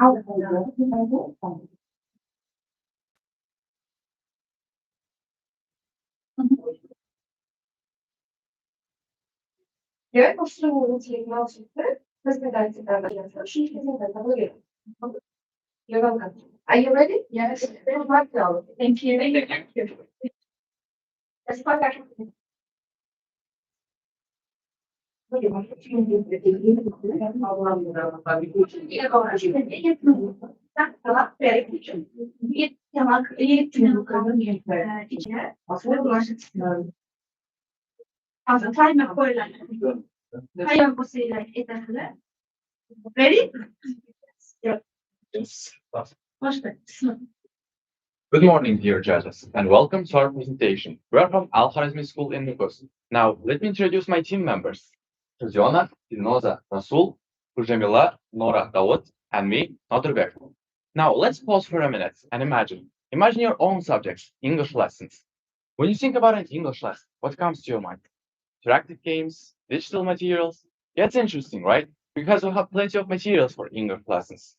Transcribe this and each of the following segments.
Я построила маленький распределитель данных. You're welcome. Are you ready? Yes. Thank you. Thank you. Let's go back. Ready? Yes. Good morning, dear judges, and welcome to our presentation. We are from Al-Kharizmi School in Nikos. Now, let me introduce my team members. Juliana, Dinoza, Rasul, Kujamila, Nora, Dawood, and me, Nodrbek. Now, let's pause for a minute and imagine your own subjects, English lessons. When you think about an English lesson, what comes to your mind? Interactive games, digital materials? Yeah, it's interesting, right? Because we have plenty of materials for English lessons.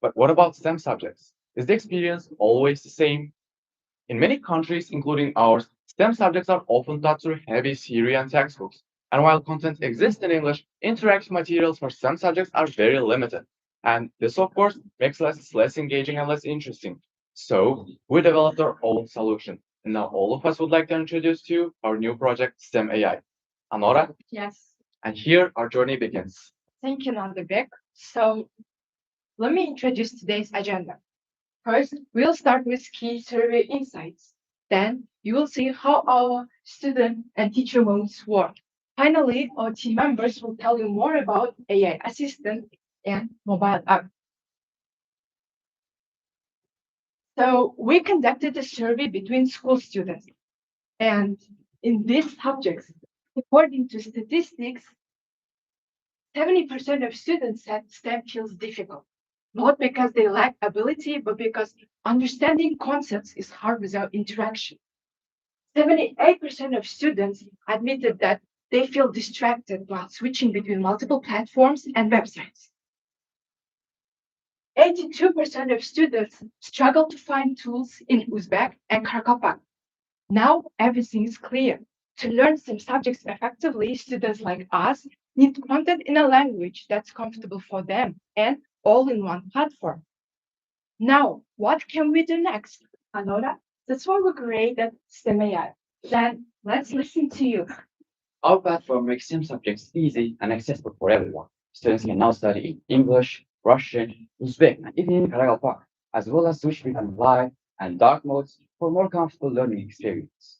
But what about STEM subjects? Is the experience always the same? In many countries, including ours, STEM subjects are often taught through heavy theory and textbooks. And while content exists in English, interactive materials for STEM subjects are very limited. And this, of course, makes lessons less engaging and less interesting. So we developed our own solution. And now all of us would like to introduce to you our new project, STEM AI. Anora? Yes. And here our journey begins. Thank you, Nandebek. So let me introduce today's agenda. First, we'll start with key survey insights. Then you will see how our student and teacher moments work. Finally, our team members will tell you more about AI assistant and mobile app. So we conducted a survey between school students. And in these subjects, according to statistics, 70% of students said STEM feels difficult. Not because they lack ability, but because understanding concepts is hard without interaction. 78% of students admitted that they feel distracted while switching between multiple platforms and websites. 82% of students struggle to find tools in Uzbek and Karkapak. Now everything is clear. To learn some subjects effectively, students like us need content in a language that's comfortable for them and all in one platform. Now, what can we do next? Anora, that's why we created STEM AI. Then let's listen to you. Our platform makes STEM subjects easy and accessible for everyone. Students can now study English, Russian, Uzbek, and even in Karakalpak, as well as switch between live and dark modes for more comfortable learning experience.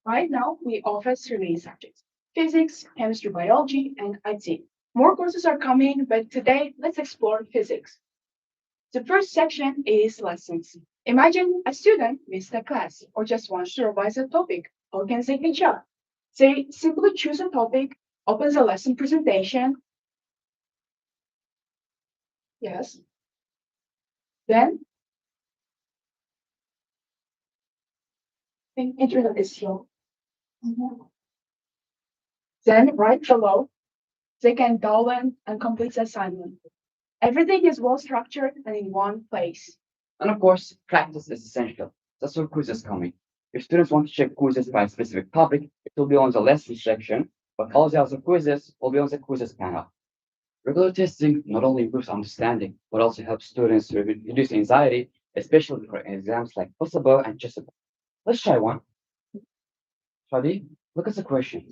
Right now, we offer three subjects: physics, chemistry, biology, and IT. More courses are coming, but today, let's explore physics. The first section is lessons. Imagine a student missed a class or just wants to revise a topic. How can they catch up? They simply choose a topic, opens a lesson presentation. Yes. Then, introduction. Then, right below, they can go in and complete the assignment. Everything is well structured and in one place. And of course, practice is essential. That's where quizzes come in. If students want to check quizzes by a specific topic, it will be on the lesson section, but all the other quizzes will be on the quizzes panel. Regular testing not only improves understanding, but also helps students reduce anxiety, especially for exams like possible and chessable. Let's try one. Shadi, look at the question.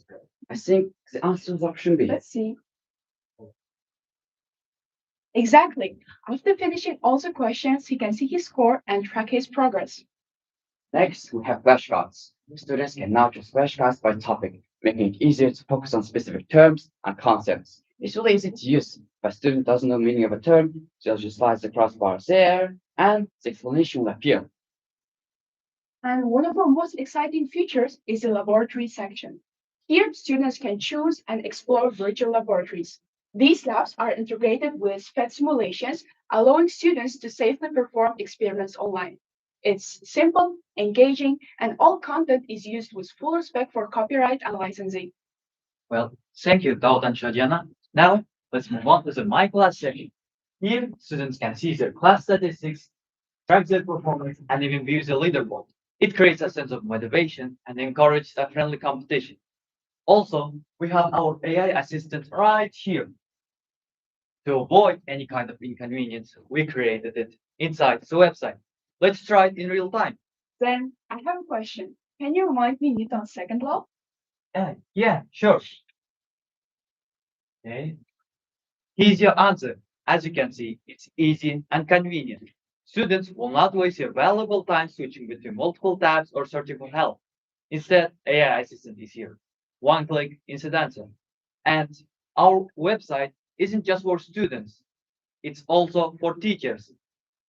I think the answer is option B. Let's see. Exactly. After finishing all the questions, he can see his score and track his progress. Next, we have flashcards. Students can now choose flashcards by topic, making it easier to focus on specific terms and concepts. It's really easy to use. If a student doesn't know the meaning of a term, they'll just slide the crossbars there, and the explanation will appear. And one of our most exciting features is the laboratory section. Here, students can choose and explore virtual laboratories. These labs are integrated with PET simulations, allowing students to safely perform experiments online. It's simple, engaging, and all content is used with full respect for copyright and licensing. Well, thank you, Daud and Shadiana. Now, let's move on to the My Class section. Here, students can see their class statistics, track their performance, and even view the leaderboard. It creates a sense of motivation and encourages a friendly competition. Also, we have our AI assistant right here. To avoid any kind of inconvenience, we created it inside the website. Let's try it in real time. Then I have a question. Can you remind me Newton's second law? Yeah, sure. Okay. Here's your answer. As you can see, it's easy and convenient. Students will not waste your valuable time switching between multiple tabs or searching for help. Instead, AI assistant is here. One click, instant answer. And our website isn't just for students, it's also for teachers.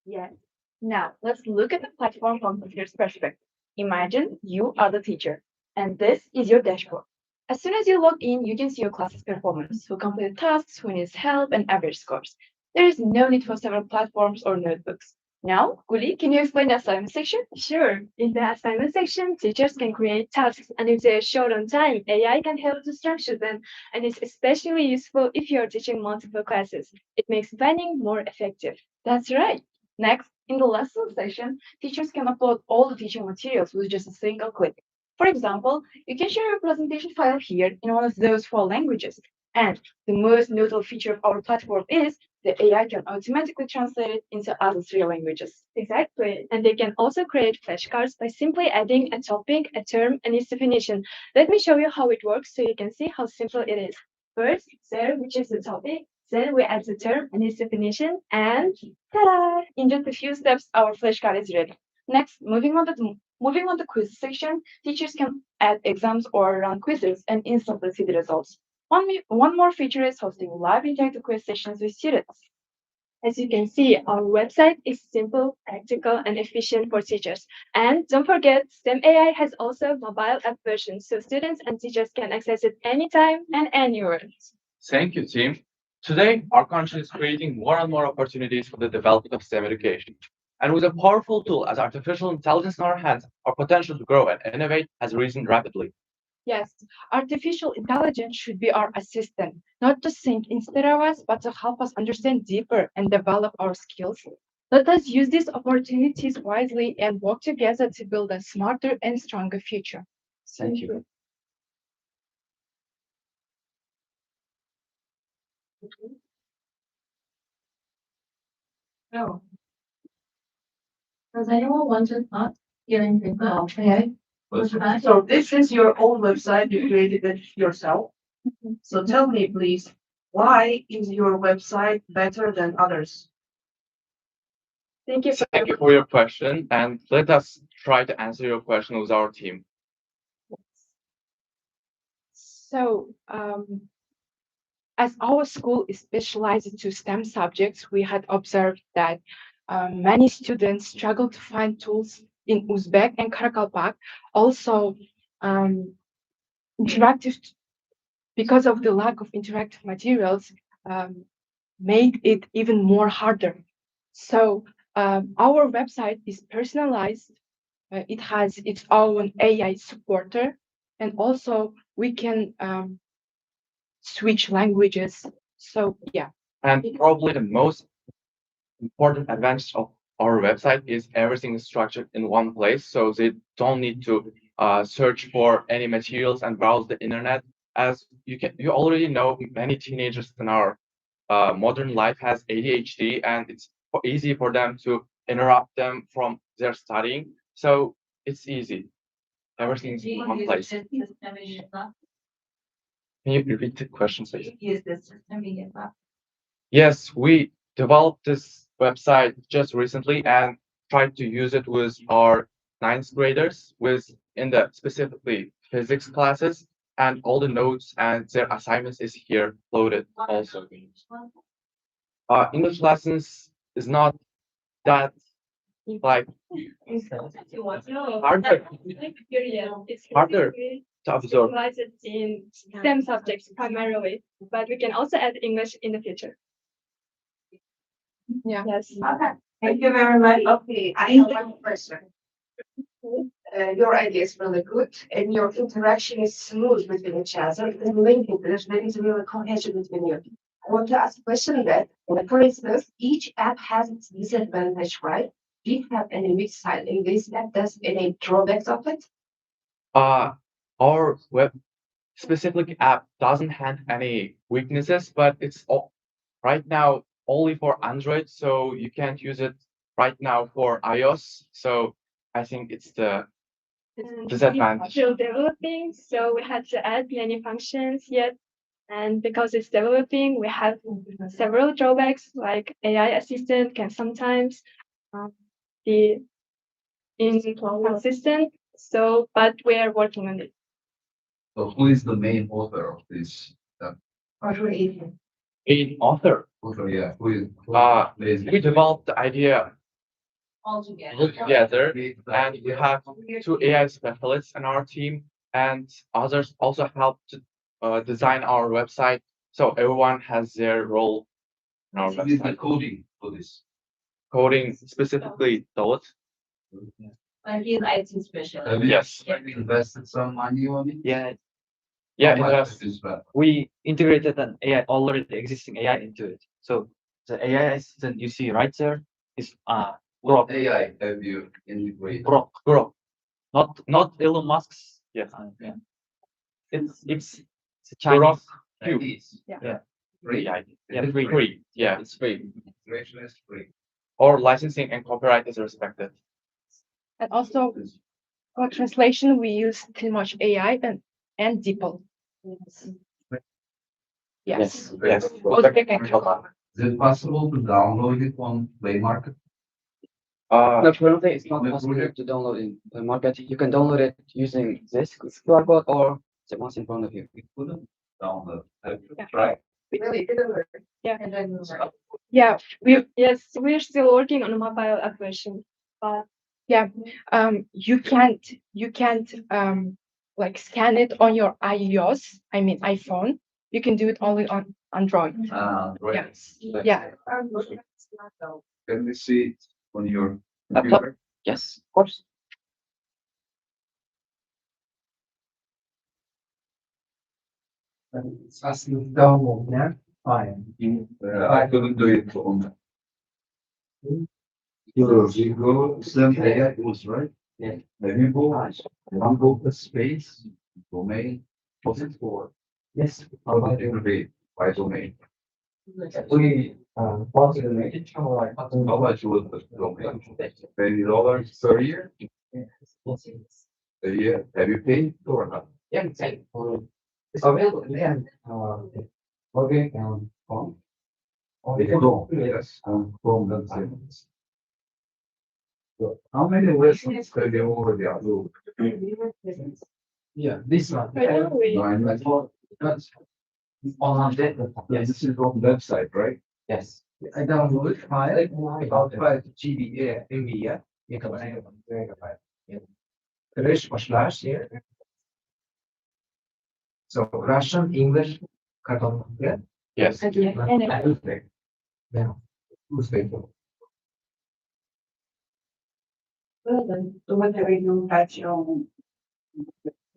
Yes. Now, let's look at the platform from the teacher's perspective. Imagine you are the teacher, and this is your dashboard. As soon as you log in, you can see your class's performance, who completed tasks, who needs help, and average scores. There is no need for several platforms or notebooks. Now, Guli, can you explain the assignment section? Sure. In the assignment section, teachers can create tasks, and if they're short on time, AI can help to structure them. And it's especially useful if you're teaching multiple classes. It makes planning more effective. That's right. Next, in the lesson section, teachers can upload all the teaching materials with just a single click. For example, you can share your presentation file here in one of those four languages. And the most notable feature of our platform is the AI can automatically translate it into other three languages. Exactly. And they can also create flashcards by simply adding a topic, a term, and its definition. Let me show you how it works so you can see how simple it is. First, there, which is the topic. Then we add the term and its definition, and ta-da! In just a few steps, our flashcard is ready. Next, moving on the quiz section, teachers can add exams or run quizzes and instantly see the results. One more feature is hosting live interactive quiz sessions with students. As you can see, our website is simple, practical, and efficient for teachers. And don't forget, STEM AI has also mobile app version, so students and teachers can access it anytime and anywhere. Thank you, team. Today, our country is creating more and more opportunities for the development of STEM education. And with a powerful tool as artificial intelligence in our hands, our potential to grow and innovate has risen rapidly. Yes, artificial intelligence should be our assistant, not to think instead of us, but to help us understand deeper and develop our skills. Let us use these opportunities wisely and work together to build a smarter and stronger future. Thank you. No. Does anyone want to not hear anything about AI? So this is your own website, you created it yourself. So tell me, please, why is your website better than others? Thank you. Thank you for your question, and let us try to answer your question with our team. So, as our school is specialized to STEM subjects, we had observed that many students struggle to find tools in Uzbek and Karakalpak. Also, interactive, because of the lack of interactive materials, made it even more harder. So, our website is personalized. It has its own AI supporter, and also we can switch languages. So yeah. And probably the most important advantage of our website is everything is structured in one place, so they don't need to search for any materials and browse the internet. As you already know, many teenagers in our modern life has ADHD, and it's easy for them to interrupt them from their studying. So it's easy. Everything's in one place. Can you repeat the question, please? Yes, we developed this website just recently and tried to use it with our ninth graders with in the specifically physics classes, and all the notes and their assignments is here loaded also. English lessons is not that like harder harder to absorb. Specialized in STEM subjects primarily, but we can also add English in the future. Yeah. Yes. Okay, thank you very much. Okay, I have one question. Your idea is really good and your interaction is smooth between each other. The link is there is really cohesion between you. I want to ask a question that, for instance, each app has its disadvantage, right? Do you have any weak side in this app? Does any drawbacks of it? Our web specific app doesn't have any weaknesses, but it's right now only for Android, so you can't use it right now for iOS. So I think it's the And disadvantage. it's still developing, so we had to add many functions yet. And because it's developing, we have several drawbacks, like AI assistant can sometimes be inconsistent. So, but we are working on it. So who is the main author of this? In author, Author, yeah, we developed the idea All together. together, and we have two AI specialists in our team, and others also help to design our website. So everyone has their role in our Who is the website. coding for this? Coding specifically those. And he's IT specialist. Have you Yes. invested some money on it? Yeah, Yeah, How much invest. is that? we integrated an AI, already existing AI into it. So the AI assistant you see right there is What AI have you integrated? Grok, not Elon Musk's. Yes. Yeah. It's a Chinese. Cube. Chinese. Yeah. Free. Yeah, Yeah, Is it free. Yeah, it's free. Integration is free. Or licensing and copyright is respected. And also for translation, we use too much AI and DeepL. Yes. Yes. Uzbek and Kazakh. Is it possible to download it on Play Market? No, currently it's not With possible Braille? to download in the market. You can download it using this QR code or the ones in front of you. We couldn't download. Have you Yeah. tried? Really didn't work. Yeah. And then. Yeah, Yes, we're still working on a mobile app version, but you can't like scan it on your iOS, I mean iPhone. You can do it only on Android. Right. Yes. Yeah. Can we see it on your Laptop? computer? Yes, of course. It's asking to download now. Fine. I couldn't do it on. You go, send AI tools, right? Yeah. Then you go, one go to space, domain, what's it for? Yes. How about it be by domain? We, once in a channel like. How much would the domain? $20 per year? A year, have you paid or not? Yeah, it's it's available then, okay, phone. They go, yes, from the same. So how many lessons have you already uploaded? Yeah, this one. right now we Nine, I thought, that's, On that. yeah, this is on website, right? Yes. I downloaded file, about 5 GB, yeah, MB, yeah. Megabyte. Yeah. Rush was last year. So Russian, English, Catalan, yeah. Yes. Uzbek. Yeah. Uzbek. Well, then, so whenever you touch your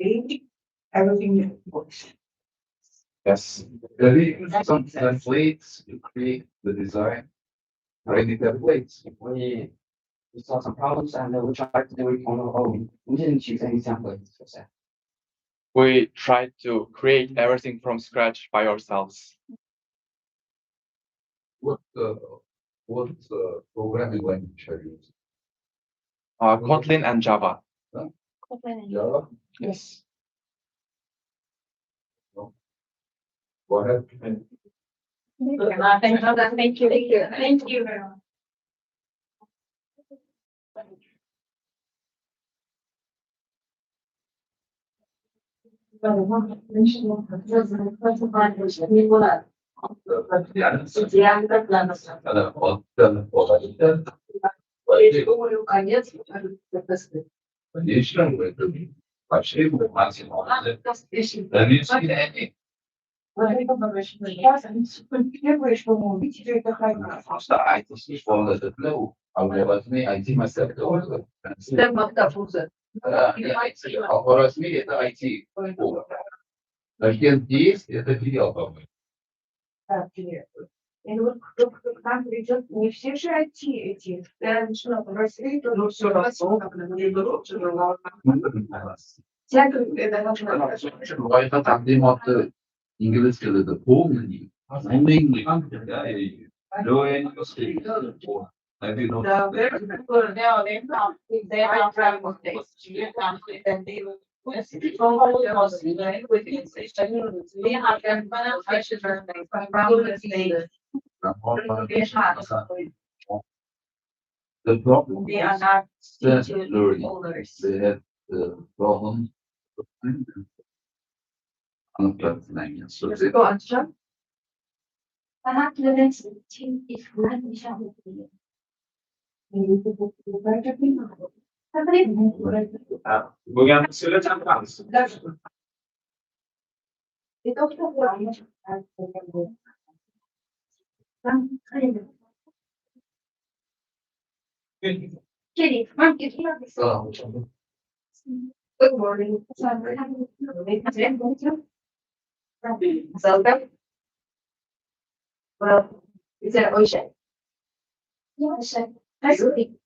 page, everything works. Yes. Have you used some templates to create the design? Or any templates? We saw some problems and we tried to do it on our own. We didn't choose any templates for that. We tried to create everything from scratch by ourselves. What programming language are you using? Kotlin and Java. Java? Yes. Go ahead. thank you very much. Конечно, это вообще максимум. Первое, что мы увидели, это хайп. Просто IT слишком этот flow, а уже возьми IT мастер тоже. Степ Мактафуза. IT, а по размере это IT. Агент есть, это филиал, по-моему. Şurada takdimatı İngilizce'de de boğulmayayım. Onunla ilgili lo the problem is the learning. They have the problem. Anlatmak so they Go on, Sean. bugün söyleyeceğim kalsın. Good morning. Welcome. Well, is that ocean? Ocean. Nice to meet you.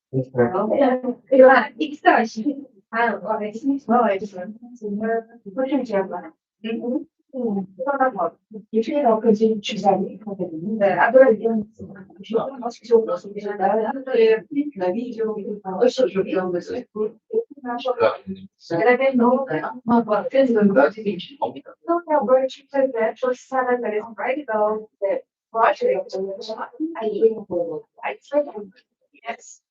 Yes.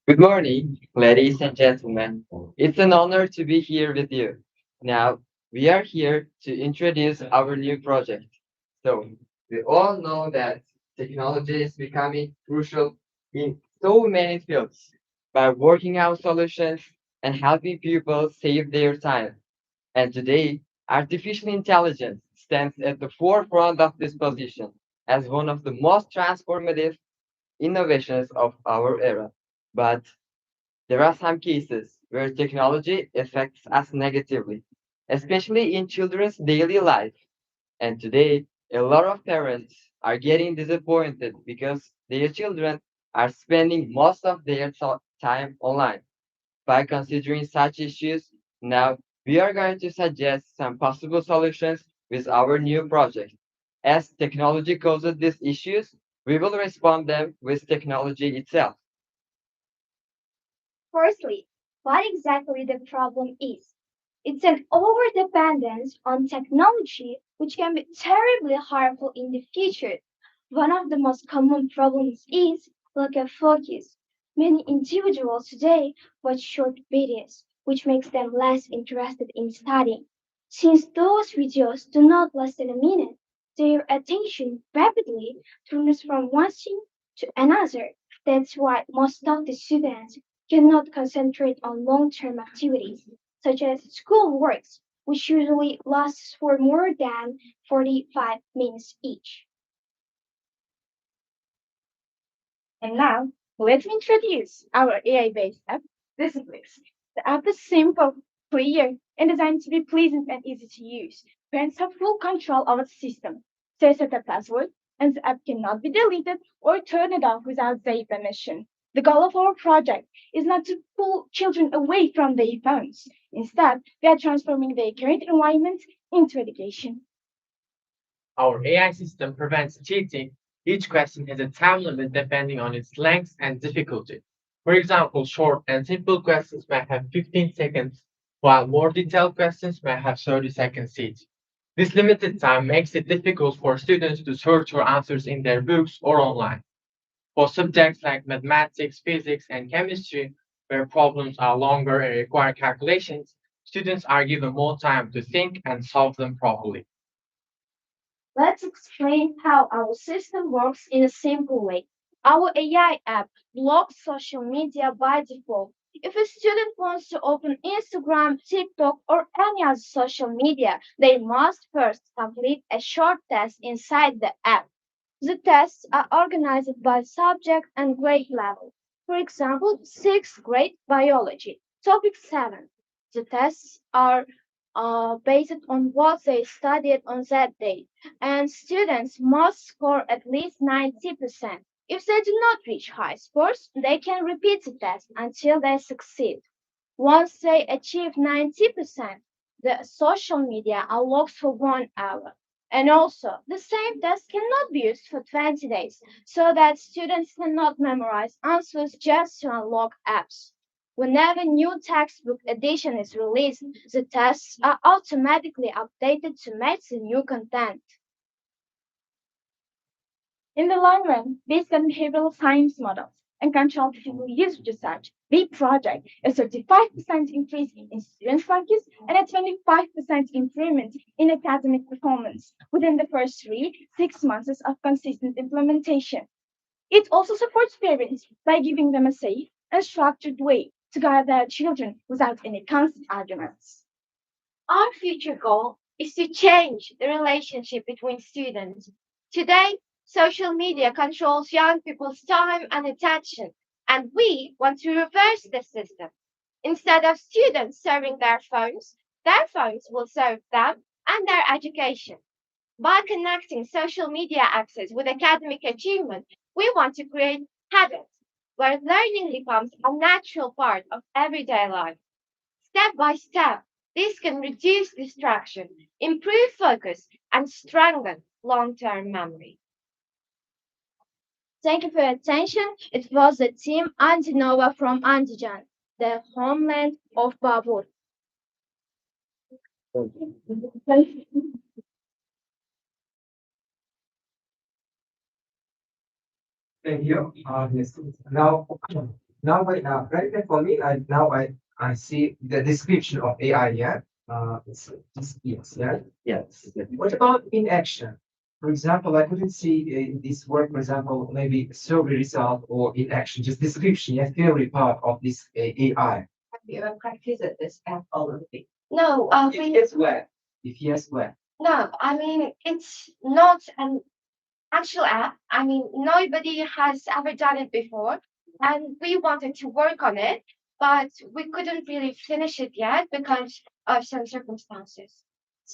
Good morning, ladies and gentlemen. It's an honor to be here with you. Now, we are here to introduce our new project. So, we all know that technology is becoming crucial in so many fields by working out solutions and helping people save their time. And today, artificial intelligence stands at the forefront of this position as one of the most transformative innovations of our era. But there are some cases where technology affects us negatively, especially in children's daily life. And today, a lot of parents are getting disappointed because their children are spending most of their time online. By considering such issues, now we are going to suggest some possible solutions with our new project. As technology causes these issues, we will respond them with technology itself. Firstly, what exactly the problem is? It's an overdependence on technology which can be terribly harmful in the future. One of the most common problems is lack of focus. Many individuals today watch short videos, which makes them less interested in studying. Since those videos do not last than a minute, their attention rapidly turns from one thing to another. That's why most of the students cannot concentrate on long-term activities, such as school works, which usually lasts for more than 45 minutes each. And now, let me introduce our AI-based app, Dyslexia. The app is simple, clear, and designed to be pleasant and easy to use. Parents have full control over the system. They set a password, and the app cannot be deleted or turned off without their permission. The goal of our project is not to pull children away from their phones. Instead, we are transforming their current environment into education. Our AI system prevents cheating. Each question has a time limit depending on its length and difficulty. For example, short and simple questions may have 15 seconds, while more detailed questions may have 30 seconds each. This limited time makes it difficult for students to search for answers in their books or online. For subjects like mathematics, physics, and chemistry, where problems are longer and require calculations, students are given more time to think and solve them properly. Let's explain how our system works in a simple way. Our AI app blocks social media by default. If a student wants to open Instagram, TikTok, or any other social media, they must first complete a short test inside the app. The tests are organized by subject and grade level. For example, sixth grade biology, topic 7. The tests are based on what they studied on that day, and students must score at least 90%. If they do not reach high scores, they can repeat the test until they succeed. Once they achieve 90%, the social media unlocks for 1 hour. And also, the same test cannot be used for 20 days, so that students cannot memorize answers just to unlock apps. Whenever new textbook edition is released, the tests are automatically updated to match the new content. In the long run, based on behavioral science models and controlled physical use research, we project a 35% increase in student focus and a 25% improvement in academic performance within the first 6 months of consistent implementation. It also supports parents by giving them a safe and structured way to guide their children without any constant arguments. Our future goal is to change the relationship between students. Today, social media controls young people's time and attention, and we want to reverse the system. Instead of students serving their phones will serve them and their education. By connecting social media access with academic achievement, we want to create habits where learning becomes a natural part of everyday life. Step by step, this can reduce distraction, improve focus, and strengthen long-term memory. Thank you for your attention. It was the team Antinova from Andijan, the homeland of Babur. Thank you. Yes. Right now for me, I see the description of AI. Yeah. Yes. Yeah. Yes. What about in action? For example, I couldn't see this work. For example, maybe survey result or in action, just description. Yeah, theory part of this AI. Have you ever practiced this app already? No, If yes, where? If yes, where? no, I mean, it's not an actual app. I mean, nobody has ever done it before, and we wanted to work on it. but we couldn't really finish it yet because of some circumstances.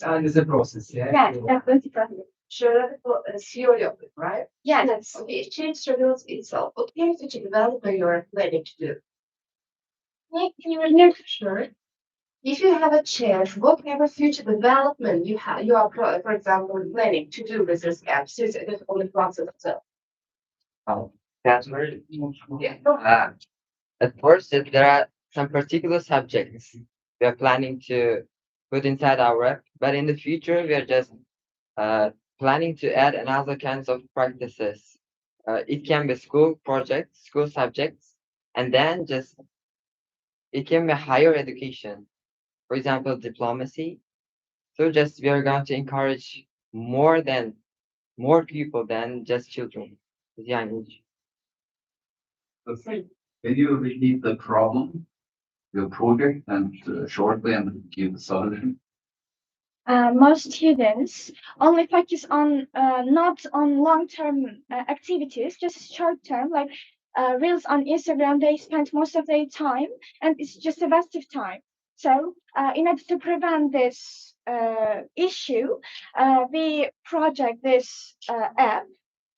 And it's a process, yeah? Yeah, definitely. Sure, theory of it, right? Yeah, that's Okay, change schedules itself. What kind of future development you're planning to do? can you repeat? Sure. If you have a chance, what kind of future development you are, for example, planning to do with this app since it is only process itself? That's very. Yeah. At first, there are some particular subjects we are planning to put inside our app, but in the future, we are just planning to add another kinds of practices. It can be school projects, school subjects, and then just it can be higher education. For example, diplomacy. So just we are going to encourage more people than just children with young age. Can you repeat the problem, your project, and shortly and give the solution? Most students only focus on not on long-term activities, just short-term, like reels on Instagram. They spend most of their time, and it's just a waste of time. So, in order to prevent this issue, we project this app,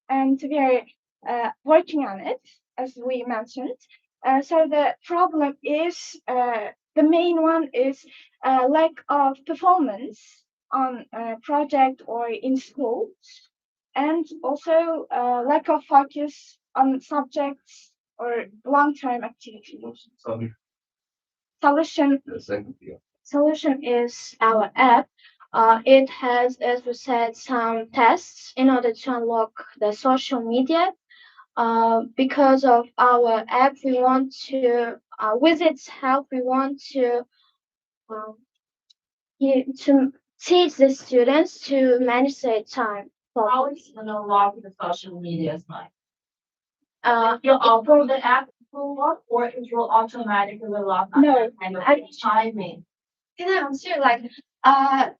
and we are working on it, as we mentioned. So the problem is the main one is lack of performance on project or in school, and also lack of focus on subjects or long-term activities. Solution The second year. solution is our app. It has, as we said, some tests in order to unlock the social media. Because of our app, we want to, with its help, we want um, to teach the students to manage their time. How is it gonna log the social media like? You upload the app will log or it will automatically log? No, Timing. Can I answer? Like,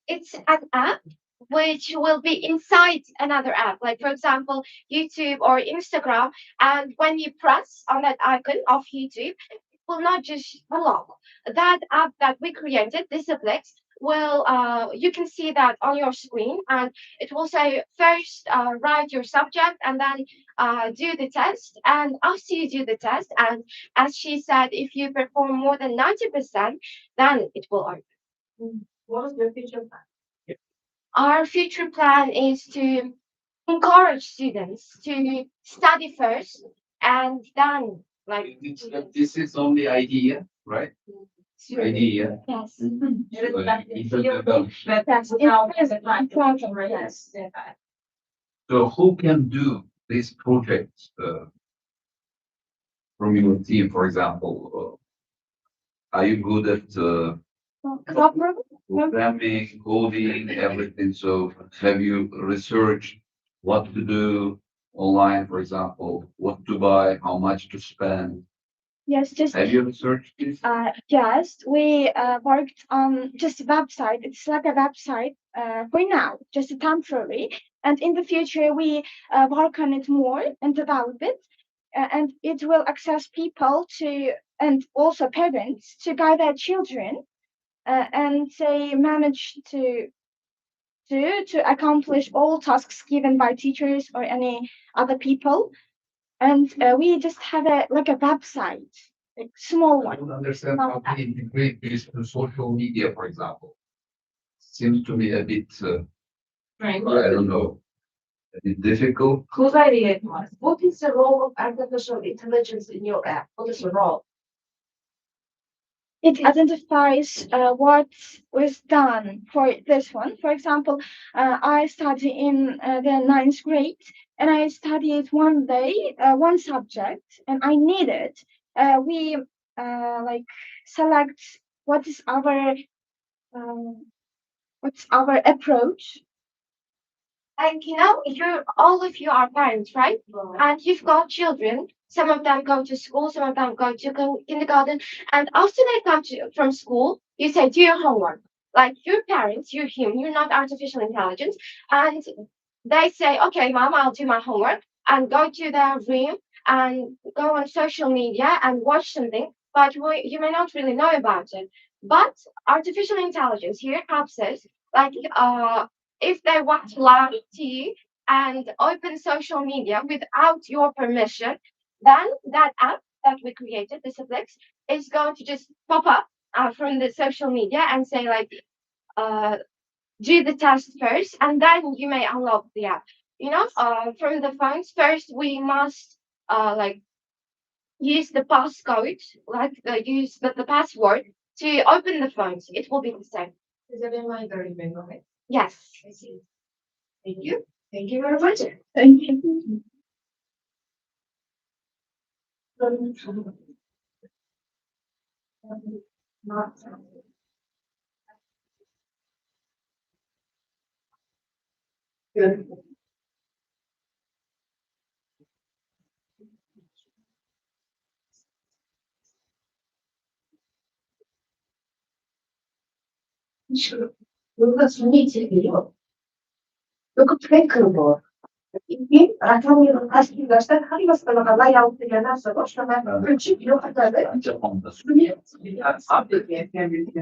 it's an app which will be inside another app, like for example, YouTube or Instagram. And when you press on that icon of YouTube, it will not just log. That app that we created, Dyslexia, will you can see that on your screen, and it will say first write your subject and then do the test. And after you do the test, and as she said, if you perform more than 90%, then it will open. What is your future plan? Our future plan is to encourage students to study first and then like This is only idea, right? Idea. yes. So, it will develop. That's Yes. So who can do this project from your team, for example? Are you good at programming, coding, everything? So have you researched what to do online, for example, what to buy, how much to spend? Yes, just Have you researched this? yes, we worked on just a website. It's like a website for now, just temporary. And in the future, we work on it more and develop it. And it will access people to, and also parents to guide their children, and they manage to accomplish all tasks given by teachers or any other people. And we just have a like a website, like small I one. don't understand how to integrate this to social media, for example. Seems to me a bit, I don't know, a bit difficult. Whose idea it was? What is the role of artificial intelligence in your app? What is the role? It identifies what was done for this one. For example, I study in the ninth grade, and I studied one day one subject, and I needed. We like select what is um, what's our approach. Like, you're all of you are parents, right? And you've got children. Some of them go to school, some of them go to kindergarten. And after they come from school, you say, do your homework. Like, you're parents, you're human, you're not artificial intelligence. And they say, okay, mom, I'll do my homework and go to their room and go on social media and watch something. but you may not really know about it. But artificial intelligence here helps us, like if they want to lie to you and open social media without your permission, then that app that we created, the Suplex, is going to just pop up from the social media and say like, uh, do the test first, and then you may unlock the app. From the phones first, we must like use the passcode, like use the password to open the phones. It will be the same. Is it in my very big, okay? Yes. I see. Thank you. Thank you very much. Thank you. Good. Burada sunnice geliyor. Yok tekrar. İki rakamların asli göster hangi hastalıklarla yahut genelse başlama ölçü yok kadar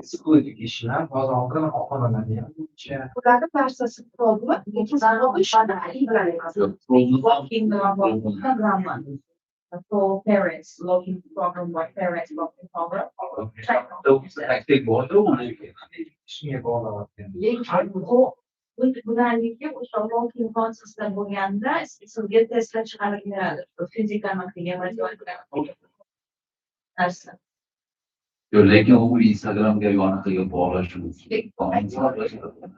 School education, was all gonna open on the Burada karşısı problemi iki zaman şada Looking program for parents, looking program by parents, looking program. Genellikle bu looking consistent boyanda sırget testler çıkarılıyor. Fiziksel makineye dersi. लेकिन वो Instagram के युवा का ये बहुत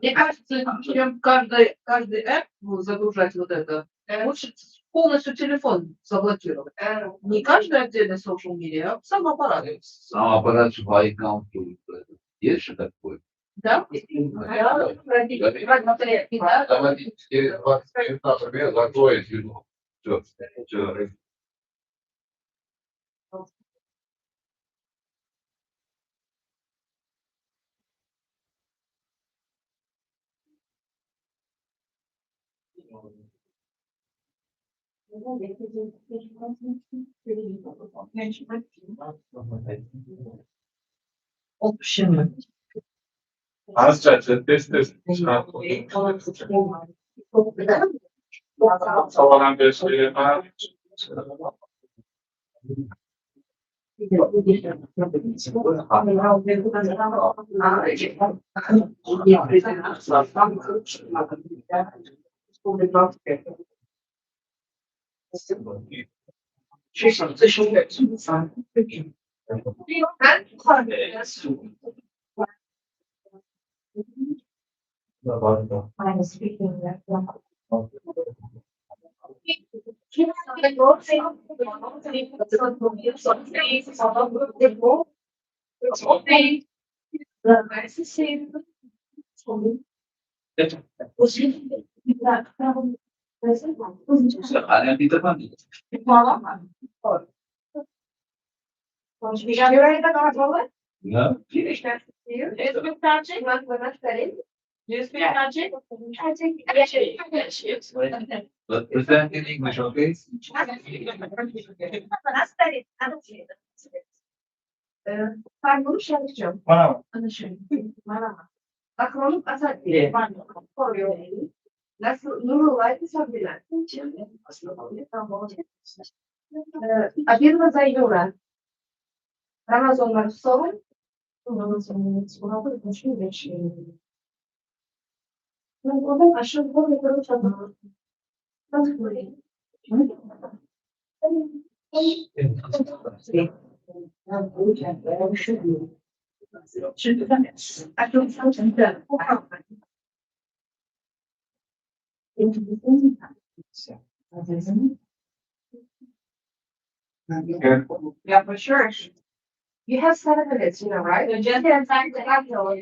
Мне кажется, чем каждый app загружать вот это, лучше полностью телефон заблокировать. Не каждый отдельный social media, а сам аппарат. сам аппарат швай аккаунт есть же такой. Да? Давайте через 20 минут закроет его. Все. Общем. I'm speaking Ada di depan. Ya. But present in English, okay? Один за Юра. Amazon'dan sonra oradan aşağı yukarı çatma. Nasıl böyle? Şimdi ben aklım sanırım yeah, for sure. You have 7 minutes, right? You just have time to have your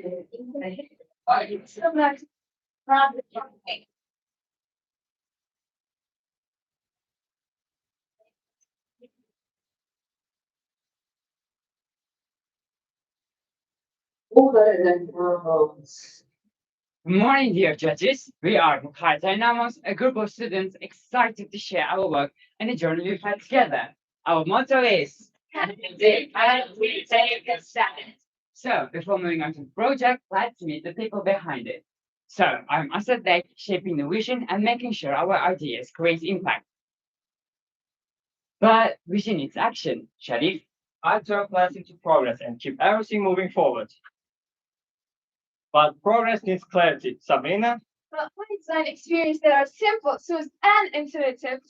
Good morning, dear judges. We are Mukhar Dynamos, a group of students excited to share our work and the journey we've had together. Our motto is Indeed, and we take a second. So, before moving on to the project, let's meet the people behind it. So, I'm Asadek, shaping the vision and making sure our ideas create impact. But vision needs action, Sharif. I turn plans into progress and keep everything moving forward. But progress needs clarity. Sabrina? Well, I design experience that are simple, smooth, and intuitive.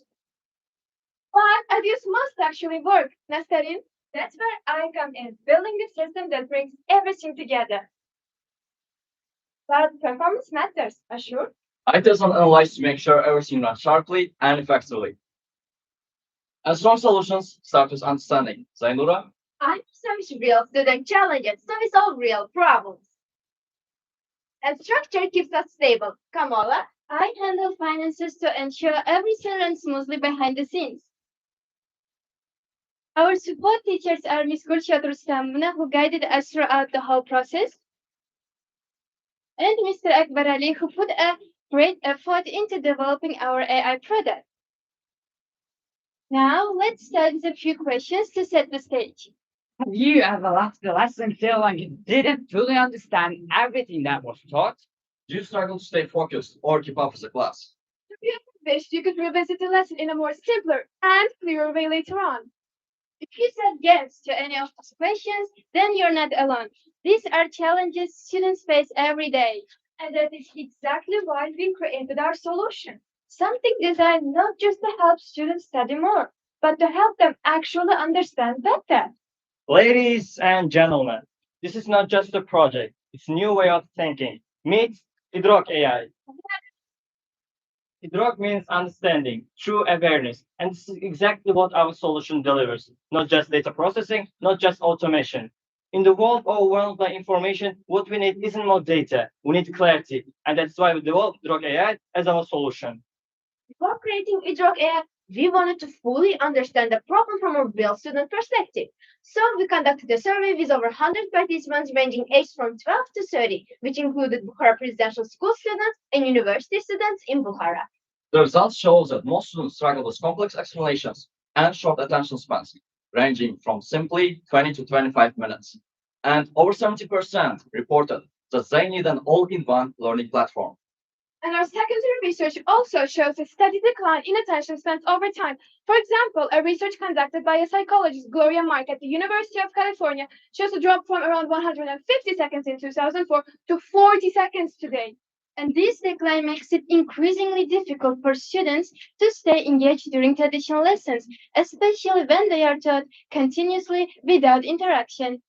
But ideas must actually work. Nastarin, that's where I come in, building the system that brings everything together. But performance matters, Ashur. I test and analyze to make sure everything runs sharply and effectively. And strong solutions start with understanding. Zainura? I service real student challenges, so we solve real problems. And structure keeps us stable. Kamala, I handle finances to ensure everything runs smoothly behind the scenes. Our support teachers are Ms. Gulshat Rustamna, who guided us throughout the whole process, and Mr. Akbar Ali, who put a great effort into developing our AI product. Now, let's start with a few questions to set the stage. Have you ever left the lesson feeling like you didn't fully understand everything that was taught? Do you struggle to stay focused or keep up with the class? If you wish, you could revisit the lesson in a more simpler and clearer way later on. If you said yes to any of these questions, then you're not alone. These are challenges students face every day. And that is exactly why we created our solution. Something designed not just to help students study more, but to help them actually understand better. Ladies and gentlemen, this is not just a project, it's a new way of thinking. Meet Idrok AI. Idrok means understanding, true awareness, and this is exactly what our solution delivers. Not just data processing, not just automation. In the world overwhelmed by information, what we need isn't more data, we need clarity, and that's why we developed Idrok AI as our solution. Before creating Idrok AI, we wanted to fully understand the problem from a real student perspective. So we conducted a survey with over 100 participants ranging ages from 12 to 30, which included Bukhara Presidential School students and university students in Bukhara. The results show that most students struggle with complex explanations and short attention spans, ranging from simply 20 to 25 minutes. And over 70% reported that they need an all-in-one learning platform. And our secondary research also shows a steady decline in attention spans over time. For example, a research conducted by a psychologist, Gloria Mark, at the University of California, shows a drop from around 150 seconds in 2004 to 40 seconds today. And this decline makes it increasingly difficult for students to stay engaged during traditional lessons, especially when they are taught continuously without interaction.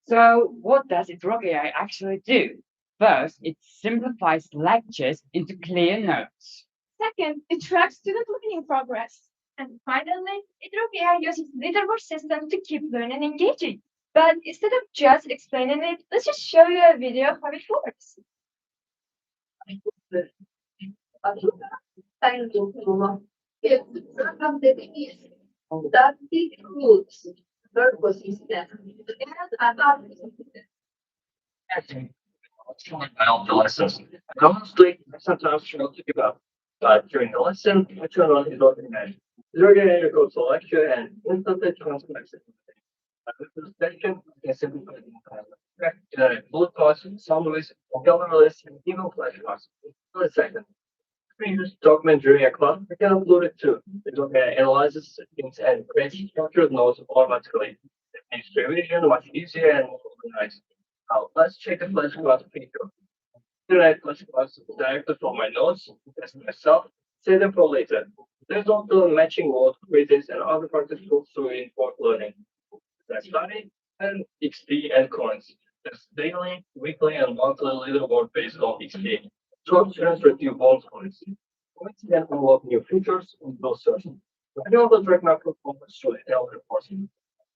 So, what does Idrok AI actually do? First, it simplifies lectures into clear notes. Second, it tracks student learning progress. And finally, Idrok AI uses leaderboard system to keep learning engaging. But instead of just explaining it, let's just show you a video of how it works. That includes purpose system and About the lessons. And honestly, I sometimes struggle to give up. But during the lesson, I turn on his organization. The organizer goes to lecture and instantly transmits it. With this session, I can simplify bullet points, summaries, vocabulary lists, and even flashcards. For a second. Previous document during a class, I can upload it too. It analyzes things and creates structured notes automatically. It makes revision much easier and more organized. Now, let's check the flashcards feature. Here I flashcards directly from my notes, test myself, save them for later. There's also matching words, quizzes, and other practice tools to reinforce learning. There's study and XP and coins. There's daily, weekly, and monthly leaderboard based on XP. Short students review both coins. Coins can unlock new features in those searches. I can also track my performance through ELO reporting.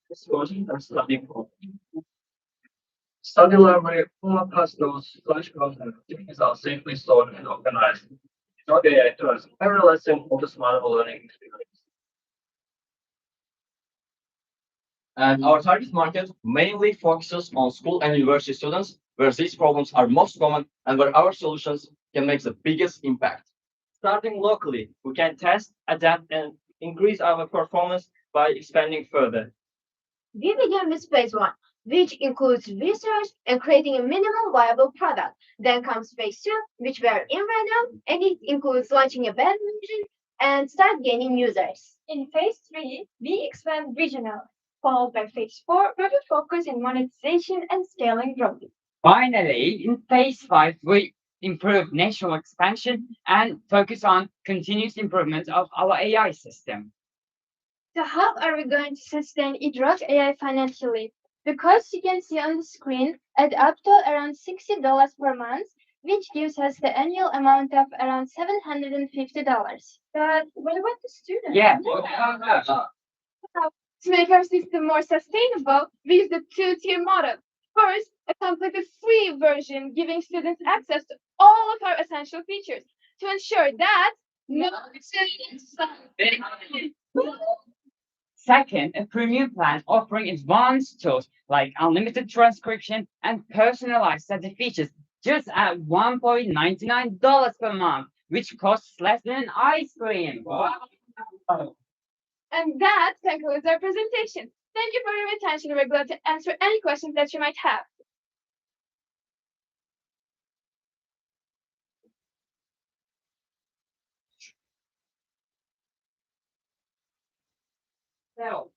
This course I'm studying for. Study library, full of past notes, flashcards, and activities are safely stored and organized. It's okay, I trust every lesson of the smarter learning experience. And our target market mainly focuses on school and university students, where these problems are most common and where our solutions can make the biggest impact. Starting locally, we can test, adapt, and increase our performance by expanding further. We begin with phase one, which includes research and creating a minimal viable product. Then comes phase two, which we are in right now, and it includes launching a beta version and start gaining users. In phase 3, we expand regional, followed by phase 4, where we focus on monetization and scaling growth. Finally, in phase 5, we improve national expansion and focus on continuous improvement of our AI system. So how are we going to sustain eDrop AI financially? Because you can see on the screen, at up to around $60 per month, which gives us the annual amount of around $750. But what about the students? Yeah. To make our system more sustainable, we use the two-tier model. First, a completely free version giving students access to all of our essential features to ensure that no students Second, a premium plan offering advanced tools like unlimited transcription and personalized study features just at $1.99 per month, which costs less than an ice cream. Wow. And that concludes our presentation. Thank you for your attention. We're glad to answer any questions that you might have. So.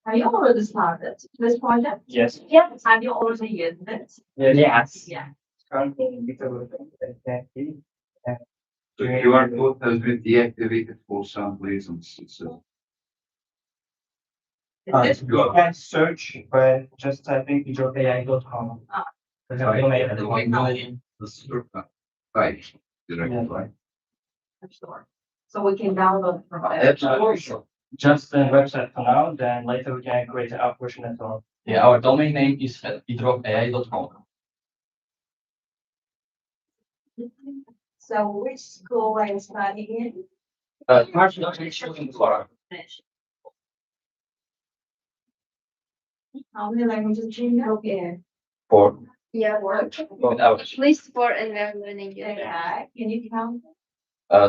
Have you already started this project? Yes. Yes. Have you already used it? Yes. Yeah. The QR code has been deactivated for some reasons, so. Is this- You can search, but just typing edropai.com. Ah. There's a domain at the Right. bottom. Right. Direct, right? App Store. So we can download from App App Store. Store. Just the website for now, then later we can create an app version as well. Yeah, our domain name is edropai.com. So which school are you studying in? How many languages do you know? Yeah. For Yeah, work. going out. At least four, and we're learning it. Okay. Can you count?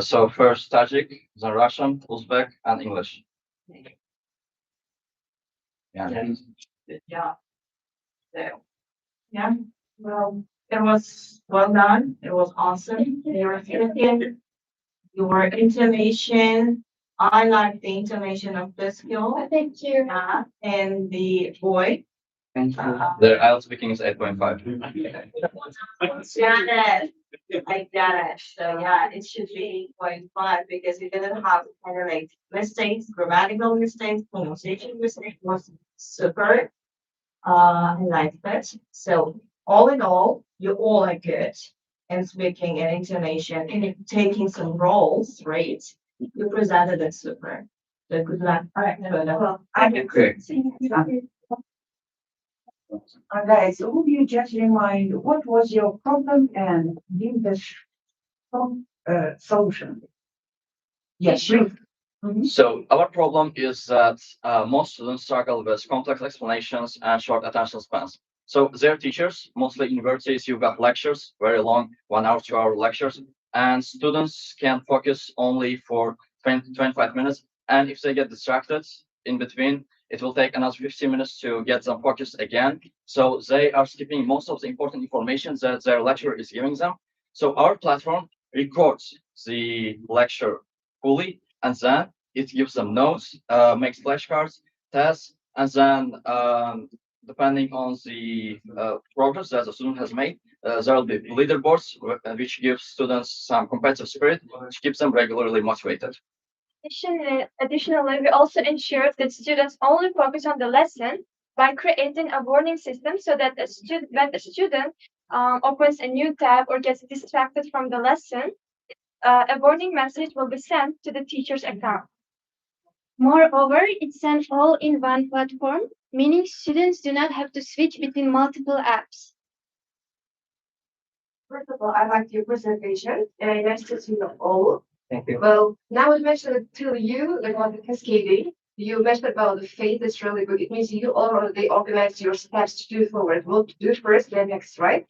So first Tajik, then Russian, Uzbek, and English. Yeah. Yeah. So, yeah, well, it was well done. It was awesome. Your thinking, your intonation. I like the intonation of the skill. Thank you. And the boy. Thank you. The IELTS speaking is 8.5. Got it. I got it. So yeah, it should be 0.5 because you didn't have kind of like mistakes, grammatical mistakes, pronunciation mistakes was super. I like that. So all in all, you all are good in speaking and intonation and taking some roles, right? You presented it super. So good luck. All right. Well, I can. Okay, so would you just remind what was your problem and give the solution? Yes, please. So our problem is that most students struggle with complex explanations and short attention spans. So their teachers, mostly universities, you've got lectures, very long, 1 hour, 2 hour lectures, and students can focus only for 20, 25 minutes. And if they get distracted in between, it will take another 15 minutes to get them focused again. So they are skipping most of the important information that their lecturer is giving them. So our platform records the lecture fully, and then it gives them notes, makes flashcards, tests, and then depending on the progress that the student has made, there will be leaderboards, which gives students some competitive spirit, which keeps them regularly motivated. Additionally, we also ensure that students only focus on the lesson by creating a warning system so that when a student opens a new tab or gets distracted from the lesson, a warning message will be sent to the teacher's account. Moreover, it's an all-in-one platform, meaning students do not have to switch between multiple apps. First of all, I liked your presentation and nice to see you all. Thank you. Well, now I mentioned to you about the cascading. You mentioned about the faith is really good. It means you already organized your steps to do forward. What to do first, then next, right?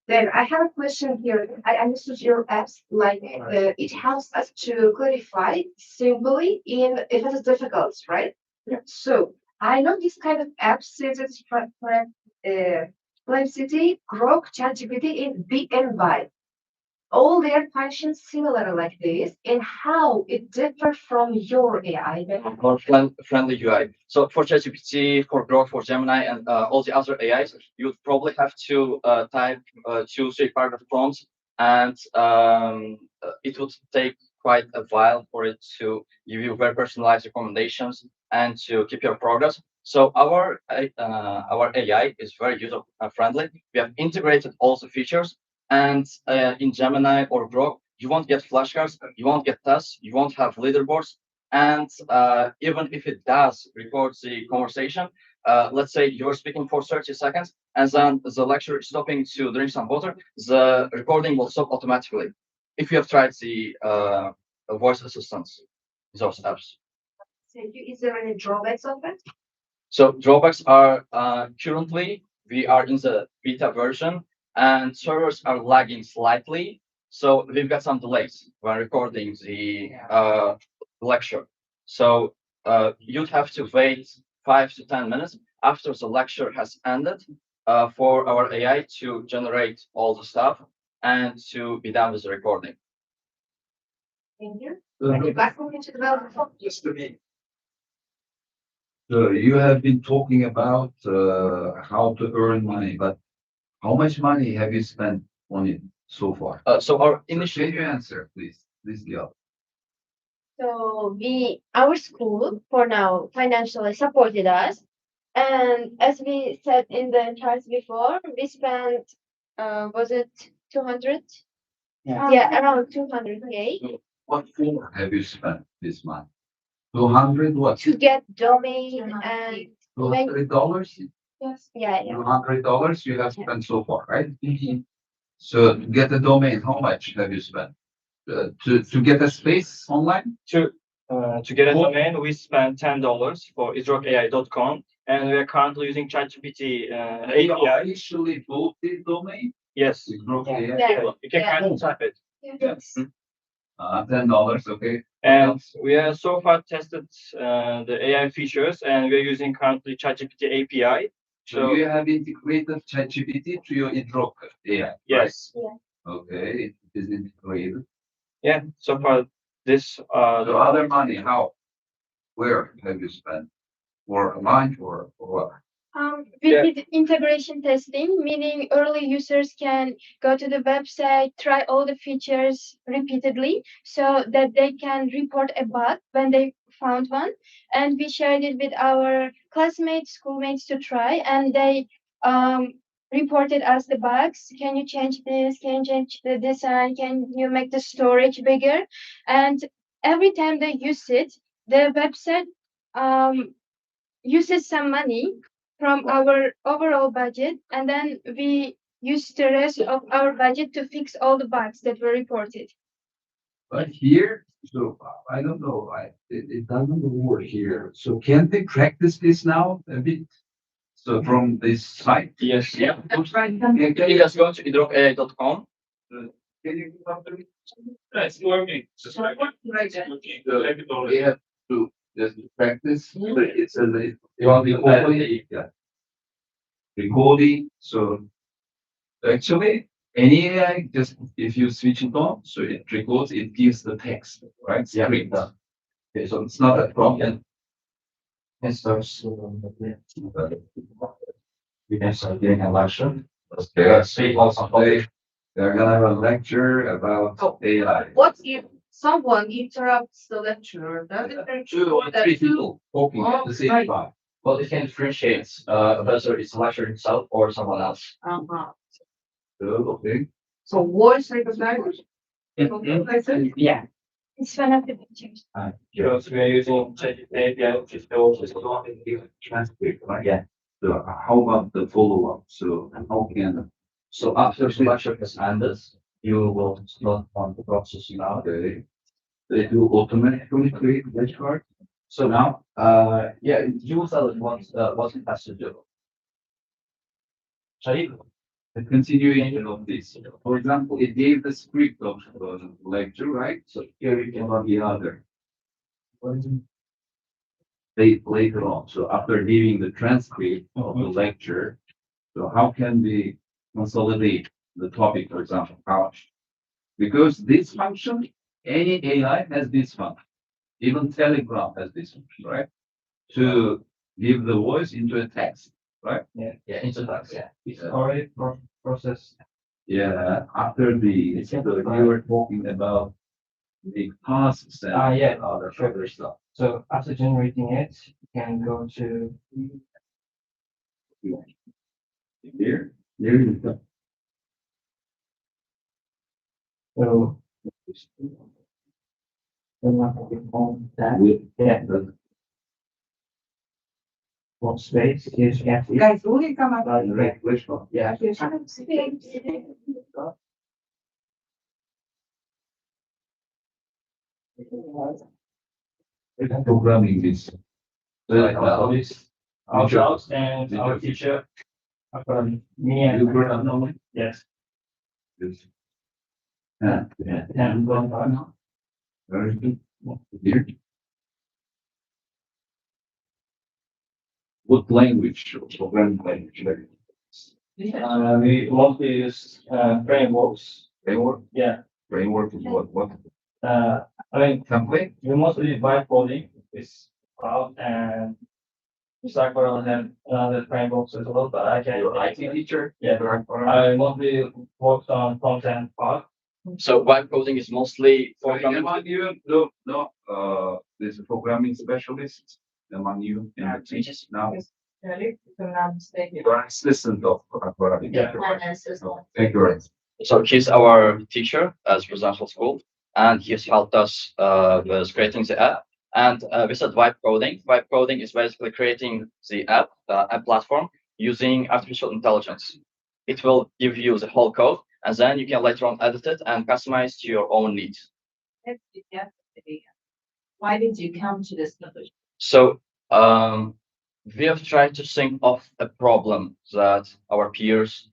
Then I have a question here. I understood your apps, like it helps us to clarify simply in if it is difficult, right? Yeah. So I know this kind of apps since it's City, Grok, ChatGPT in big and wide. All their functions similar like this, and how it differs from your AI. More friendly UI. So for ChatGPT, for Grok, for Gemini, and all the other AIs, you'd probably have to type 2, 3 paragraph prompts, and it would take quite a while for it to give you very personalized recommendations and to keep your progress. So our AI is very user friendly. We have integrated all the features, and in Gemini or Grok, you won't get flashcards, you won't get tests, you won't have leaderboards, and even if it does record the conversation, let's say you're speaking for 30 seconds, and then the lecturer is stopping to drink some water, the recording will stop automatically. If you have tried the voice assistants, those apps. So is there any drawbacks of it? So drawbacks are currently we are in the beta version and servers are lagging slightly. So we've got some delays when recording the lecture. So you'd have to wait 5 to 10 minutes after the lecture has ended for our AI to generate all the stuff and to be done with the recording. Thank you. Any platform to develop? Just to be. So you have been talking about how to earn money, but how much money have you spent on it so far? So our Can initial you answer, please? Please, Gil. So our school for now financially supported us. And as we said in the charts before, we spent, was it 200? Yeah, around 200K What for have you spent this month? 200 what? to get domain and $200? yeah. $200 you have spent so far, right? So to get a domain, how much have you spent? To get a space online? To get a domain, we spent $10 for isrokai.com, and we are currently using ChatGPT You API. officially bought the domain? Yes, Yeah. you can kind of type it. Yes. $10, okay. And we have so far tested the AI features, and we are using currently ChatGPT API. So you have integrated ChatGPT to your Idrok AI, right? Yes, Okay, it is integrated. yeah. So far, this The other money, how? Where have you spent? For a month or what? We Yeah. did integration testing, meaning early users can go to the website, try all the features repeatedly so that they can report a bug when they found one. And we shared it with our classmates, schoolmates to try, and they reported us the bugs. Can you change this? Can you change the design? Can you make the storage bigger? And every time they use it, the website uses some money from our overall budget, and then we use the rest of our budget to fix all the bugs that were reported. But here, so I don't know, it doesn't work here. So can they practice this now a bit? So from this site? yes, yeah. you just go to idrokai.com. Can you give up the? It's working. We have to just practice. It's a, you want the open, yeah. Recording, so actually, any AI, just if you switch it on, so it records, it gives the text, right? Yeah. Script. Okay, so it's not a problem. Yes, so we can start getting a lecture. They're gonna have a lecture about Oh. AI. What if someone interrupts the lecturer? Does it Two or three people talking at the same Right. time. Well, it can differentiate whether it's the lecturer himself or someone else. Okay. So voice recognition? Yeah. It's one of the features. Because we are using ChatGPT API, which is also Transcript, right? Yeah. So how about the follow-up? So how can, So after the lecture has ended, you will start on the process now. they do automatically create flashcards? So now, yeah, you will tell it what it has to do. Sharik? a continuation of this. For example, it gave the script of the lecture, right? So here it cannot be other. Later on, so after giving the transcript of the lecture, so how can we consolidate the topic, for example, how? Because this function, any AI has this function. Even Telegram has this function, right? To give the voice into a text, right? Yeah, into text, yeah. It's already processed. Yeah, after you were talking about the tasks and Yeah, other stuff. So after generating it, you can go to. Here, there you go. So. Then I can on that. Yeah. One space is empty. Guys, will you come up? Right, Which one? yeah. Programming this. This ourselves and our teacher. Me and. You program normally? Yes. Yes. Yeah. And going on. Very good. Here. What language, programming language? We mostly use frameworks. Framework? Yeah. Framework is what? I mean, Template? we mostly vibe coding with cloud and Cycle and other frameworks as well, but I can. Your IT teacher? Yeah, I mostly worked on front-end part. So vibe coding is mostly Among you, no, there's a programming specialist among you in the team now. Really? If I'm not mistaken. You're an assistant of programming. Yeah. Thank you. Very much. So he's our teacher as residential school, and he's helped us with creating the app. And we said vibe coding. Vibe coding is basically creating the app, app platform using artificial intelligence. It will give you the whole code, and then you can later on edit it and customize to your own needs. Why did you come to this conclusion? So we have tried to think of a problem that our peers,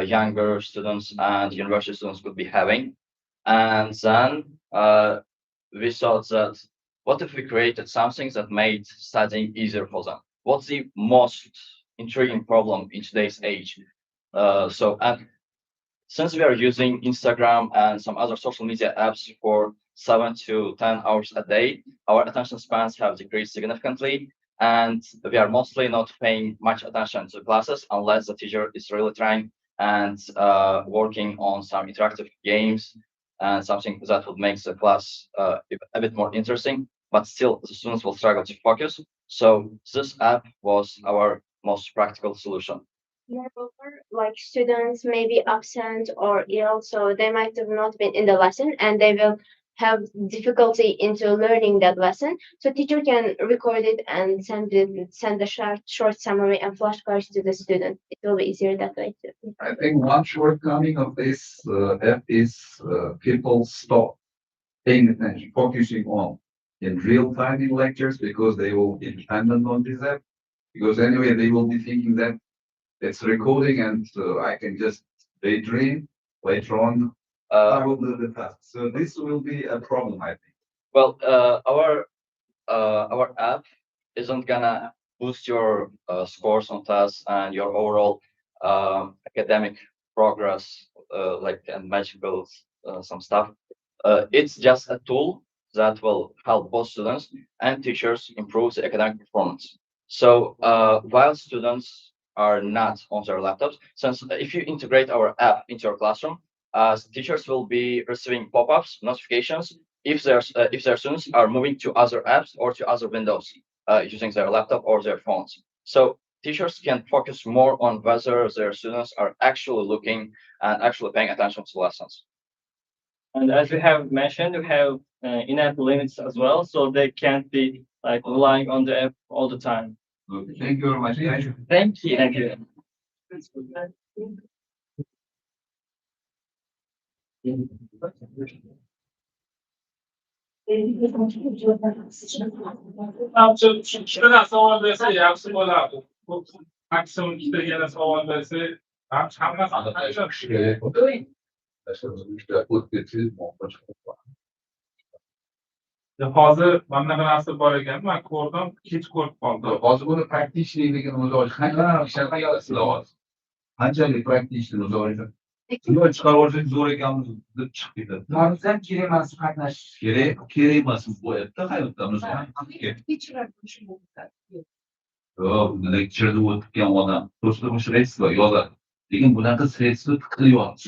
younger students and university students could be having. And then we thought that what if we created something that made studying easier for them? What's the most intriguing problem in today's age? And since we are using Instagram and some other social media apps for 7 to 10 hours a day, our attention spans have decreased significantly, and we are mostly not paying much attention to classes unless the teacher is really trying and working on some interactive games and something that would make the class a bit more interesting, but still the students will struggle to focus. So this app was our most practical solution. Moreover, like students may be absent or ill, so they might have not been in the lesson and they will have difficulty into learning that lesson. So teacher can record it and send a short summary and flashcards to the student. It will be easier that way too. I think one shortcoming of this app is people stop paying attention, focusing on in real time in lectures because they will be dependent on this app. Because anyway, they will be thinking that it's recording and I can just daydream later on. I will do the task. So this will be a problem, I think. Well, our app isn't gonna boost your scores on tests and your overall academic progress, like and magical some stuff. It's just a tool that will help both students and teachers improve the academic performance. So while students are not on their laptops, since if you integrate our app into your classroom, teachers will be receiving pop-ups, notifications if their students are moving to other apps or to other windows using their laptop or their phones. So teachers can focus more on whether their students are actually looking and actually paying attention to lessons. And as we have mentioned, we have in-app limits as well, so they can't be like relying on the app all the time. Okay, thank you very much. Thank you. Thank you. Czy na są adresy, ja przypominam. Ak są te jeden są adresy, Hozir bunaqa narsa bor ekan, man ko'rdim, kech ko'rib qoldim. Hozir buni praktikligini o'zi olish qanchalik praktikligini o'zi olish. Nima chiqarib olsak zo'r ekanmiz deb chiqib ketadi. Ma'lumotlar kerak emas qatnashish. Kerak emas bu yerda hayotdamiz. Yo'q, lekchada o'tgan odam to'sib sredstva yozadi. Lekin bunaqa sredstva tiqilyapti.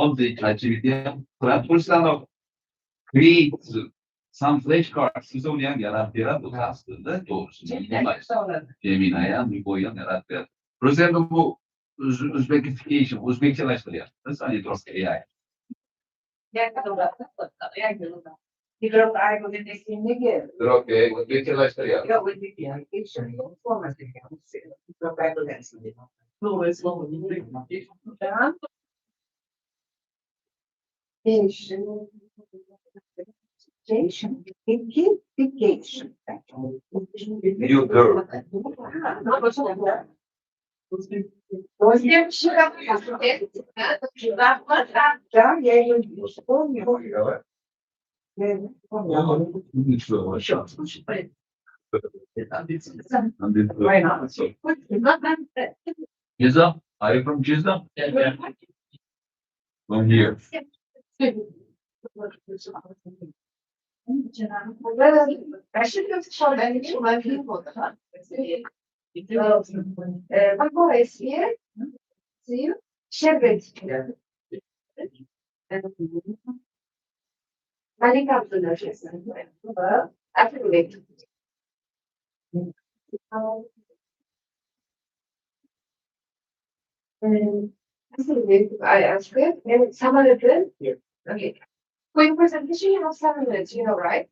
Oddiy ChatGPT ham qilib qo'ysalar, create some flashcards siz uni ham yaratib beradi, bu tasvirda to'g'risi. Gemini ham, Viboy ham yaratib beradi. Prosta bu Uzbekification, o'zbekchalashtiryapti. Sanitros AI. Okay, o'zbekchalashtiryapti. You girl. Jizza? Are you from Jizza? Yeah. From here. Agora esse é, sim, sherbet. Vale kapsüller şeyler. Affiliate. I asked it, and someone did it. Okay. Quick presentation, you have 7 minutes, you know, right?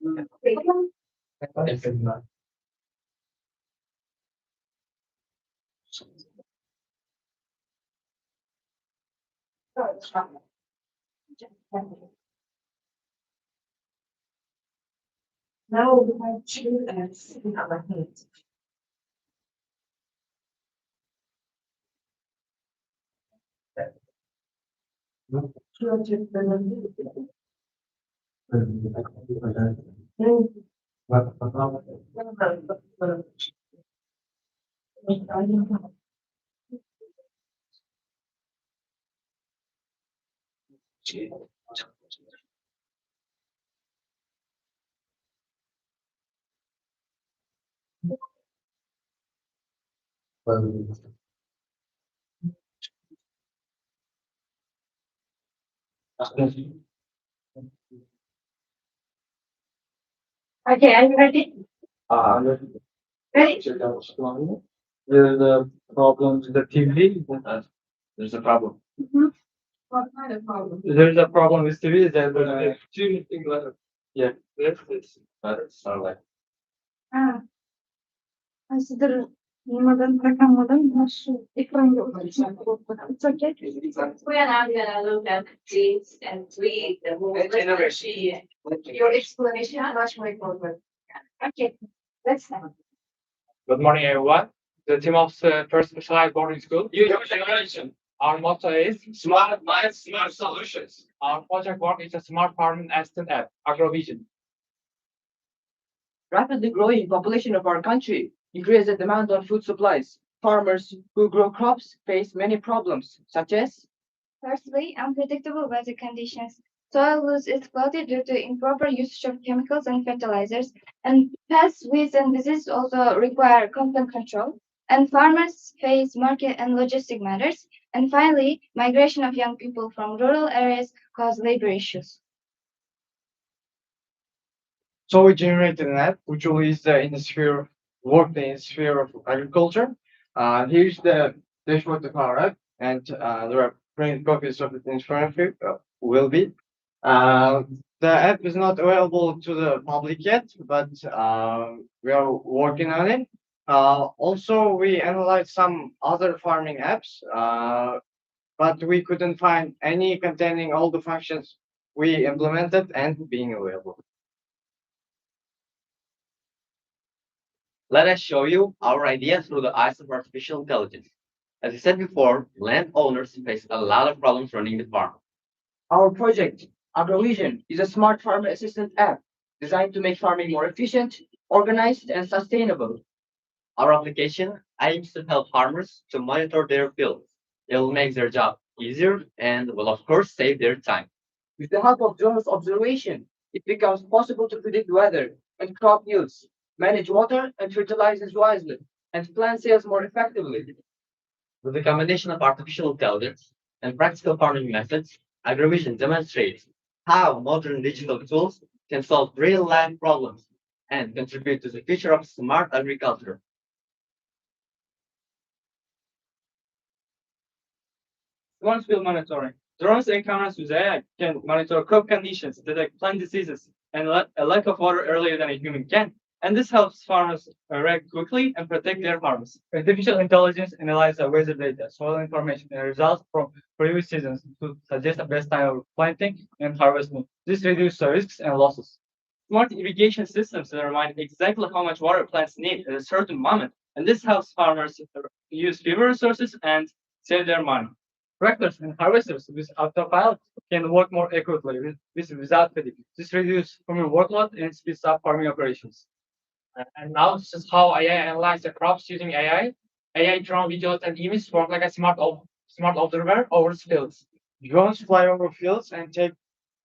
Now we have 2 F's in our hands. Okay, are you ready? Ready? There's a problem with the TV. There's a problem. What kind of problem? There's a problem with TV. There's two things left. Yeah. That's like. Consider Nimadan bırakamadım. Nasıl ekran yok. It's okay. We are now gonna look at genes and read the whole generation. Your explanation is much more important. Okay, let's start. Good morning, everyone. The team of the first specialized boarding school. New generation. Our motto is Smart Minds, Smart Solutions. Our project work is a smart farming assistant app, Agro Vision. Rapidly growing population of our country increases the demand on food supplies. Farmers who grow crops face many problems, such as Firstly, unpredictable weather conditions. Soil loses its quality due to improper usage of chemicals and fertilizers, and pests, weeds, and diseases also require constant control. And farmers face market and logistic matters. And finally, migration of young people from rural areas cause labor issues. So we generated an app which is in the sphere, work in the sphere of agriculture. Here's the dashboard of our app, and there are printed copies of it in front of you. Will be. The app is not available to the public yet, but we are working on it. Also, we analyzed some other farming apps, but we couldn't find any containing all the functions we implemented and being available. Let us show you our idea through the eyes of artificial intelligence. As I said before, landowners face a lot of problems running the farm. Our project, Agro Vision, is a smart farmer assistant app designed to make farming more efficient, organized, and sustainable. Our application aims to help farmers to monitor their fields. It will make their job easier and will, of course, save their time. With the help of drones observation, it becomes possible to predict weather and crop yields, manage water and fertilizers wisely, and plan sales more effectively. With the combination of artificial intelligence and practical farming methods, AgriVision demonstrates how modern digital tools can solve real-life problems and contribute to the future of smart agriculture. Drones field monitoring. Drones and cameras with AI can monitor crop conditions, detect plant diseases, and a lack of water earlier than a human can. And this helps farmers react quickly and protect their farms. Artificial intelligence analyzes weather data, soil information, and results from previous seasons to suggest the best time of planting and harvesting. This reduces risks and losses. Smart irrigation systems determine exactly how much water plants need at a certain moment, and this helps farmers use fewer resources and save their money. Tractors and harvesters with autopilot can work more accurately without fatigue. This reduces farming workload and speeds up farming operations. And now this is how AI analyzes the crops using AI. AI drone videos and images work like a smart observer over fields. Drones fly over fields and take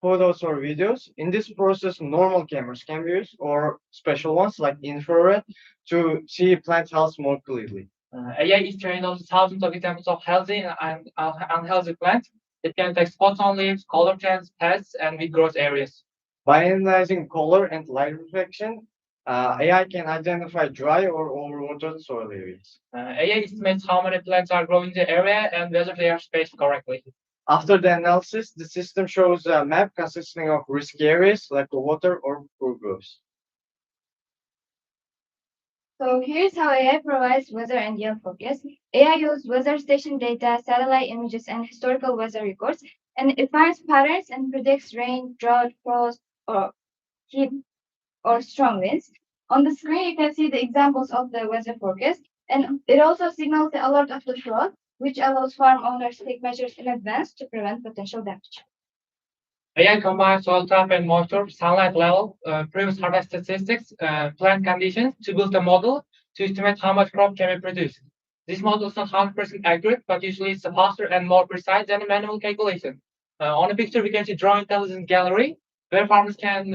photos or videos. In this process, normal cameras can be used or special ones like infrared to see plant health more clearly. AI is trained on thousands of examples of healthy and unhealthy plants. It can detect spots on leaves, color change, pests, and weed growth areas. By analyzing color and light reflection, AI can identify dry or overwatered soil areas. AI estimates how many plants are growing in the area and whether they are spaced correctly. After the analysis, the system shows a map consisting of risky areas like water or poor growth. So here's how AI provides weather and yield forecast. AI uses weather station data, satellite images, and historical weather records, and it finds patterns and predicts rain, drought, frost, or heat, or strong winds. On the screen, you can see the examples of the weather forecast, and it also signals the alert of the drought, which allows farm owners to take measures in advance to prevent potential damage. AI combines soil type and moisture, sunlight level, previous harvest statistics, plant conditions to build a model to estimate how much crop can be produced. This model is not 100% accurate, but usually it's faster and more precise than a manual calculation. On the picture, we can see drone intelligence gallery, where farmers can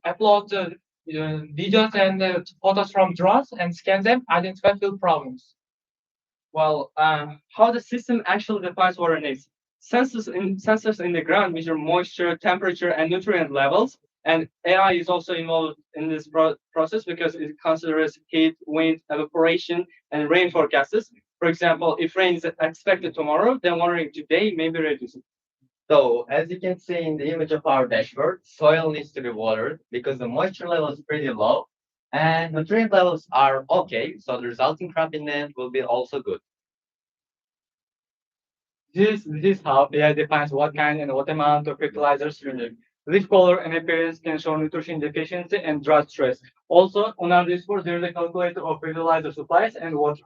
upload videos and photos from drones and scan them, identify field problems. Well, how the system actually defines water needs. Sensors in the ground measure moisture, temperature, and nutrient levels. And AI is also involved in this process because it considers heat, wind, evaporation, and rain forecasts. For example, if rain is expected tomorrow, then watering today may be reduced. So, as you can see in the image of our dashboard, soil needs to be watered because the moisture level is pretty low and nutrient levels are okay, so the resulting crop in the end will be also good. This is how AI defines what kind and what amount of fertilizers you need. Leaf color and appearance can show nutrition deficiency and drought stress. Also, on our dashboard, there is a calculator of fertilizer supplies and water.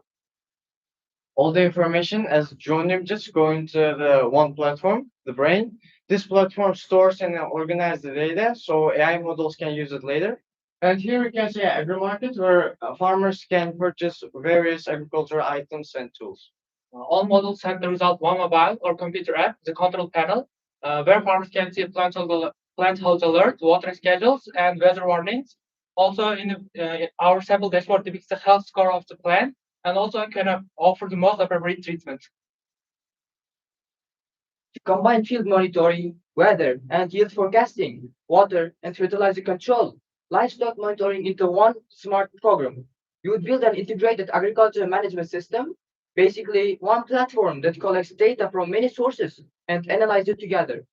All the information as drone images go into the one platform, the brain. This platform stores and organizes the data so AI models can use it later. And here we can see an agri market where farmers can purchase various agricultural items and tools. All models have the result one mobile or computer app, the control panel, where farmers can see plant health alert, watering schedules, and weather warnings. Also, our sample dashboard depicts the health score of the plant and also can offer the most appropriate treatment. To combine field monitoring, weather and yield forecasting, water and fertilizer control, livestock monitoring into one smart program, you would build an integrated agricultural management system, basically one platform that collects data from many sources and analyzes it together.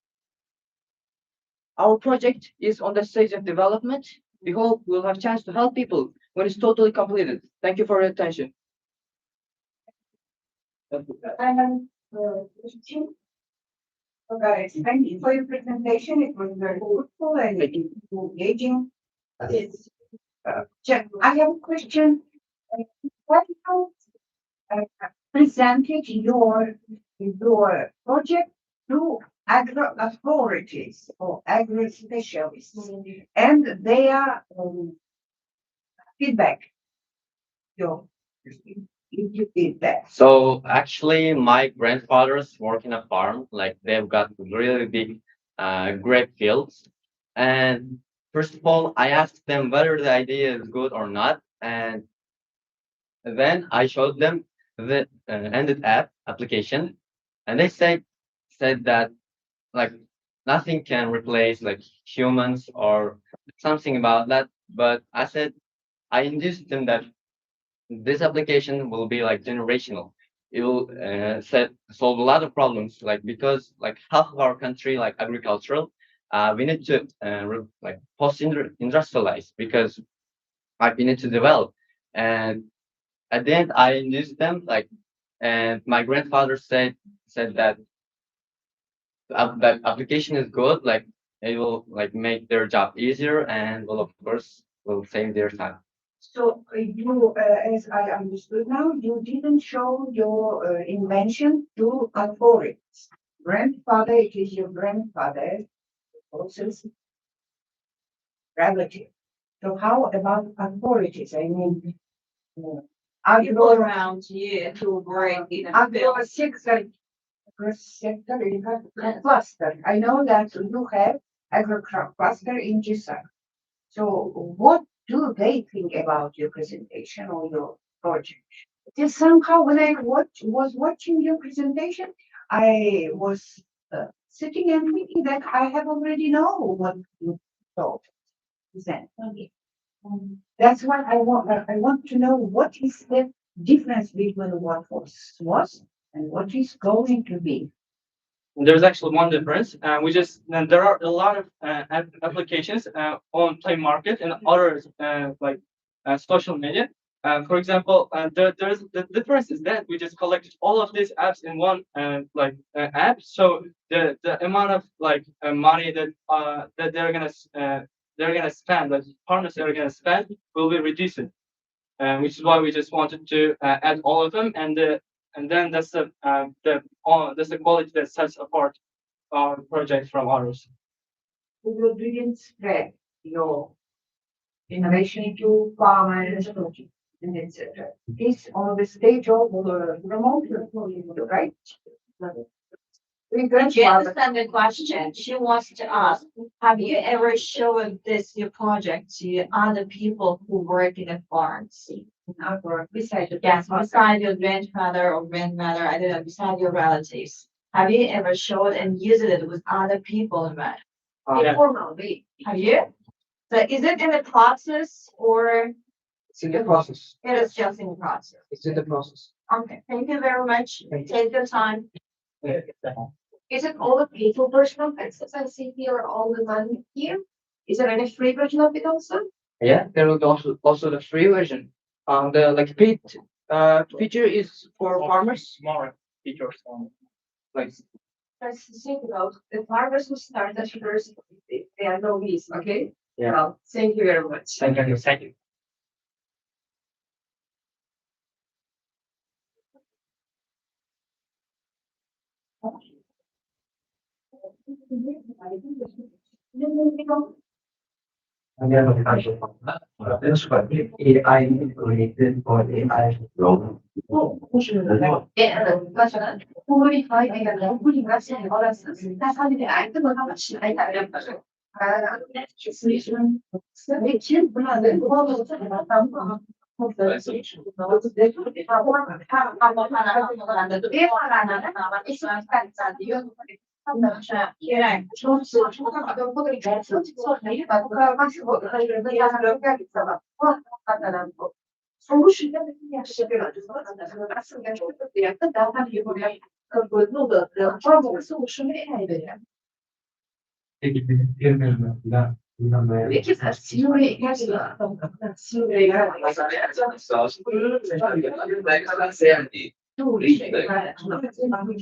Our project is on the stage of development. We hope we'll have a chance to help people when it's totally completed. Thank you for your attention. So guys, thank you for your presentation. It was very fruitful and engaging. Jack, I have a question. What you presented your project to agro authorities or agro specialists and their feedback. Your feedback. So actually, my grandfather's work in a farm. Like they've got really big grape fields. And first of all, I asked them whether the idea is good or not. And then I showed them the ended app application, and they said that like nothing can replace like humans or something about that. But I said I induced them that this application will be like generational. It will solve a lot of problems, like because like half of our country like agricultural, we need to like post industrialize because like we need to develop. And at the end, I induced them like, and my grandfather said that that application is good, like it will like make their job easier and will of course will save their time. So you, as I understood now, you didn't show your invention to authorities. Grandfather, it is your grandfather, also relative. So how about authorities? I mean, You go around here to bring in a agro sector, you have a cluster. I know that you have agro cluster in GISA. So what do they think about your presentation or your project? Just somehow when I was watching your presentation, I was sitting and thinking that I have already know what you thought. Then. That's why I want to know what is the difference between what was and what is going to be. There's actually one difference. And there are a lot of applications on Play Market and others like social media. For example, there's the difference is that we just collected all of these apps in one app. So the amount of money that they're gonna spend, that partners are gonna spend, will be reducing. Which is why we just wanted to add all of them, and then that's the quality that sets apart our project from others. You didn't spread your innovation to farmers and etc. It's on the stage of remote, right? She understand the question. She wants to ask, have you ever shown this your project to other people who work in a farm? Beside your grandfather or grandmother, I don't know, beside your relatives. Have you ever showed and used it with other people in that? Informally. Have you? So is it in the process or? It's in the process. It is just in the process. It's in the process. Okay, thank you very much. Take your time. Is it all the paid version of Access I see here or all the money here? Is there any free version of it also? Yeah, there will be also the free version. The paid feature is for farmers. More features on place. Let's think about the farmers who start at first, they are novice, okay? Yeah. Well, thank you very much. Thank you. Thank you. AI integrated or AI role. مثلا قولي هاي أيضا قولي نفس الغرض بس هذه الأعداد ما بعرفش أي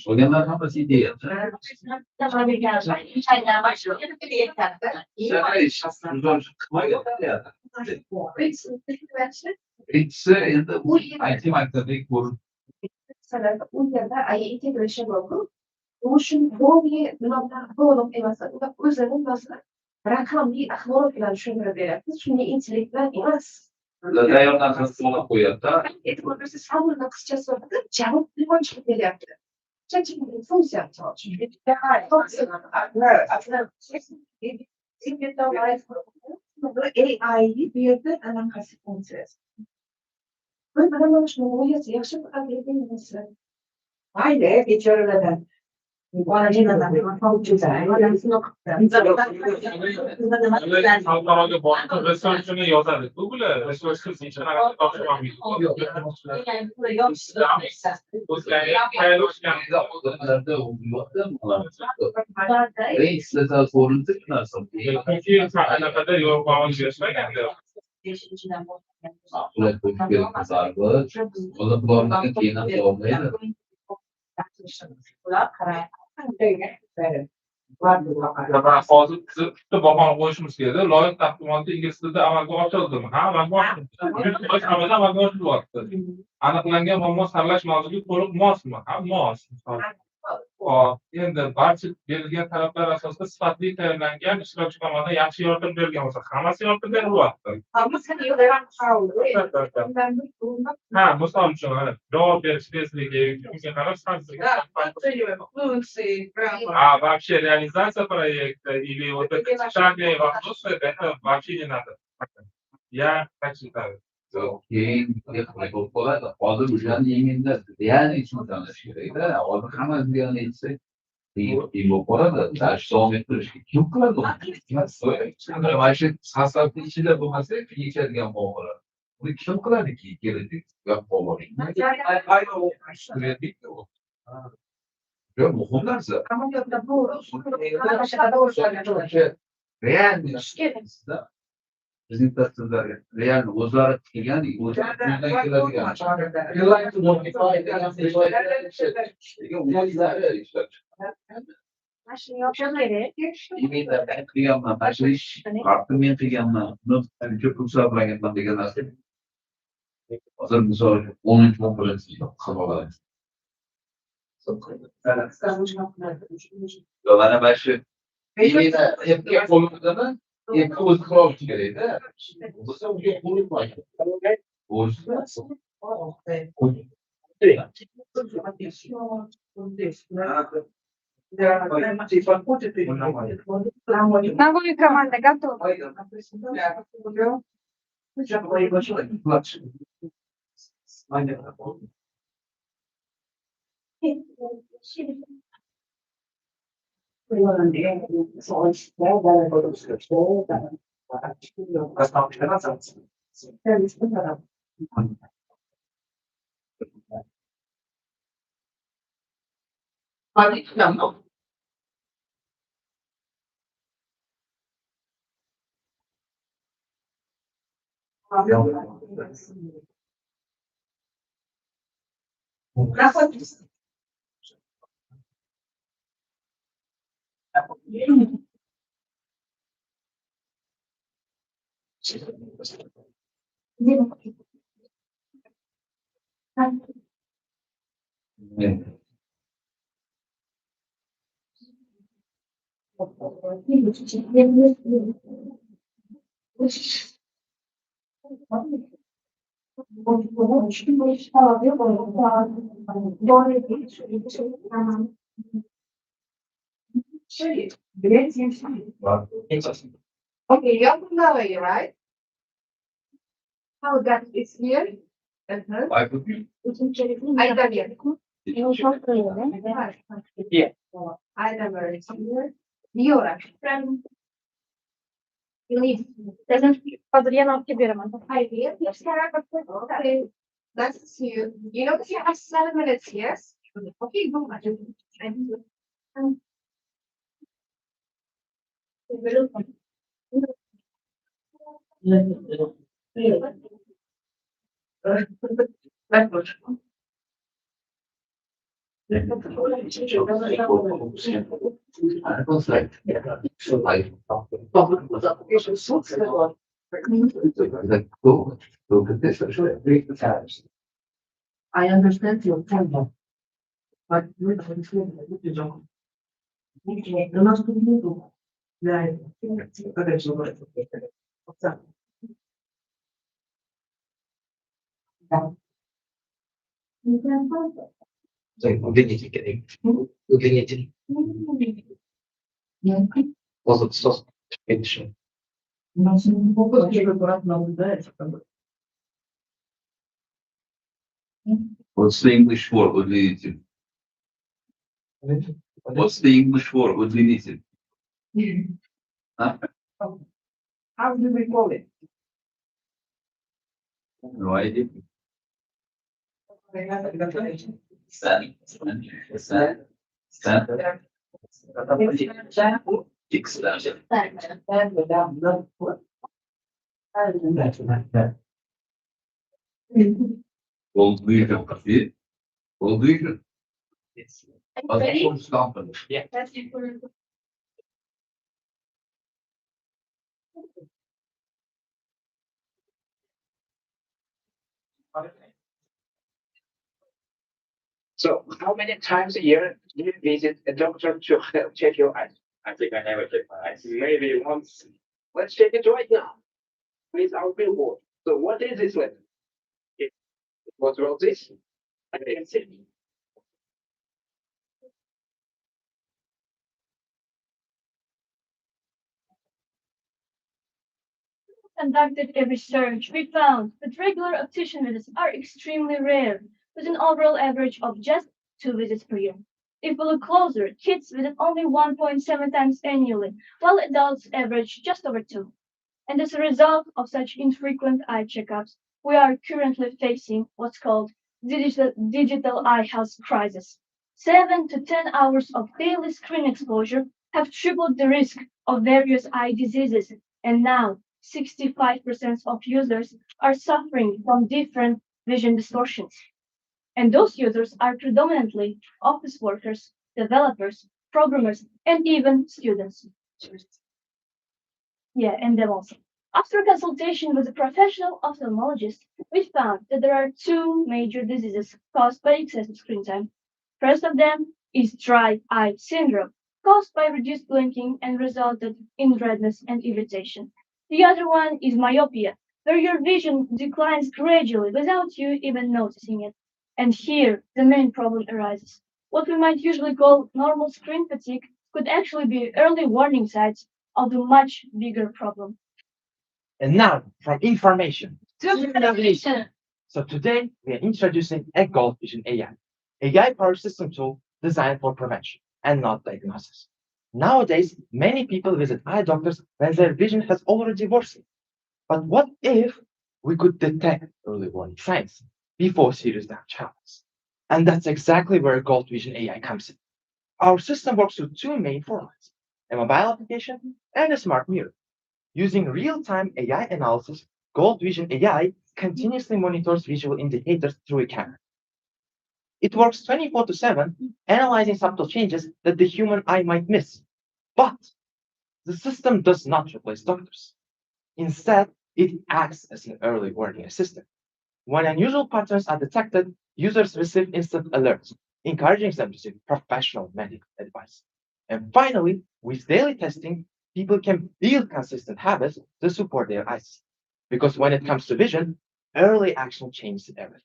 Bagaimana apa sih dia? It's in the I think I can make one. مثلا ويدا أي integration oldu. Oluşum doğru bir doğru mesela üzerinde mesela rakam bir akmol falan şöyle böyle. Çünkü intelektuel biraz. Ladaya ona kasına koyar da. Etmolojisi savunma kısacası oldu. Cevap bir boş bir yaptı. Çeşitli fonksiyon çalışıyor. AI'yi bir yerde alakası konuşuyoruz. Ben adamlar şunu yaşam akıllı mesela. Haydi geçiyorum neden? Xalqaroga boshqa resursini yozadi. Google resursiz ishlarni topshirolmaydi. Chunki anaqada yo'q berishmaganda. Hozir bitta bahona qo'yishimiz kerak. Loyiha taqdimoti ingliz tilida amalga oshirdimi? Ha, amalga oshirildi. Amalga oshiryapti. Aniqlangan muammo saralash mavzuga to'liq mosmi? Ha, mos. Hop, endi barcha berilgan talablar asosida sifatli tayyorlangan ishtirokchi tomonidan yaxshi yordam berilgan bo'lsa, hammasi yordam berilyapti. Ha, misol uchun javob berish tezligi, shunga qarab А вообще реализация проекта или вот это сочетание вопросов, это вообще не надо. Я так считаю. Keyin bo'ladi. Hozir o'shani yengilda real uchun tanishlaydi. Hozir hamma real aytsa, qiyin bo'lib qoladi. Dash davom ettirishga kim qiladi? Mana shu sasabni ichida bo'lmasa, kechadigan muammolar. Buni kim qiladiki, kelajak va qo'lboring. Yo'q, muhim narsa. Real ishda prezentatsiyalarga real o'zlari kelgan, o'zlari keladigan. Men qilganman, mana shu ish farqni men qilganman. Buni ko'p ko'rsatib bilaman degan narsa. Hozir misol 10-chi konferensiya qilib olamiz. Mana mana shu epga qo'yildimi? Epga o'zi qilib kerakda. Bo'lsa unga qo'yilmaydi. Новая команда готова. Okay, you're from Norway, right? How that is here? Why would you? I done it. Yeah. I never here. You're from. Hazır yanıltı göremem. Hayır, okay. Let's see you. You know, you have 7 minutes, yes? Okay, go. I understand your point, but you don't understand the job. No más conmigo. Ya, What's the English for udlinitin? What's the English for udlinitin? Huh? How do we call it? No idea. Stand. Gold Vision. Yeah. Gold Vision. Other source company. Yeah. So how many times a year do you visit a doctor to help check your eyes? I think I never checked my eyes. Maybe once. Let's check it right now. With our billboard. So what is this letter? What wrote this? I can see. Conducted a research, we found that regular optician visits are extremely rare, with an overall average of just 2 visits per year. If we look closer, kids visit only 1.7 times annually, while adults average just over 2. And as a result of such infrequent eye checkups, we are currently facing what's called digital eye health crisis. 7 to 10 hours of daily screen exposure have tripled the risk of various eye diseases, and now 65% of users are suffering from different vision distortions. And those users are predominantly office workers, developers, programmers, and even students. Yeah, and them also. After consultation with a professional ophthalmologist, we found that there are two major diseases caused by excessive screen time. First of them is dry eye syndrome, caused by reduced blinking and resulted in redness and irritation. The other one is myopia, where your vision declines gradually without you even noticing it. And here, the main problem arises. What we might usually call normal screen fatigue could actually be early warning signs of a much bigger problem. And now, from information To innovation. So today we are introducing a Gold Vision AI powered system tool designed for prevention and not diagnosis. Nowadays, many people visit eye doctors when their vision has already worsened. But what if we could detect early warning signs before serious damage happens? And that's exactly where Gold Vision AI comes in. Our system works with two main formats, a mobile application and a smart mirror. Using real-time AI analysis, Gold Vision AI continuously monitors visual indicators through a camera. It works 24/7, analyzing subtle changes that the human eye might miss. But the system does not replace doctors. Instead, it acts as an early warning assistant. When unusual patterns are detected, users receive instant alerts, encouraging them to seek professional medical advice. And finally, with daily testing, people can build consistent habits to support their eyes. Because when it comes to vision, early action changes everything.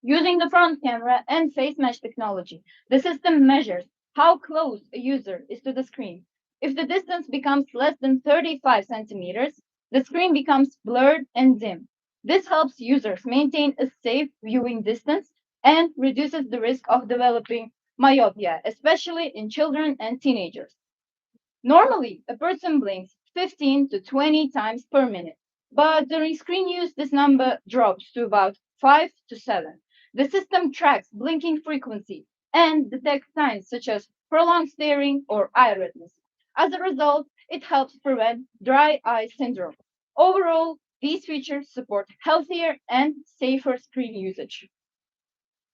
Using the front camera and face mesh technology, the system measures how close a user is to the screen. If the distance becomes less than 35 centimeters, the screen becomes blurred and dim. This helps users maintain a safe viewing distance and reduces the risk of developing myopia, especially in children and teenagers. Normally, a person blinks 15 to 20 times per minute, but during screen use, this number drops to about 5 to 7. The system tracks blinking frequency and detects signs such as prolonged staring or eye redness. As a result, it helps prevent dry eye syndrome. Overall, these features support healthier and safer screen usage.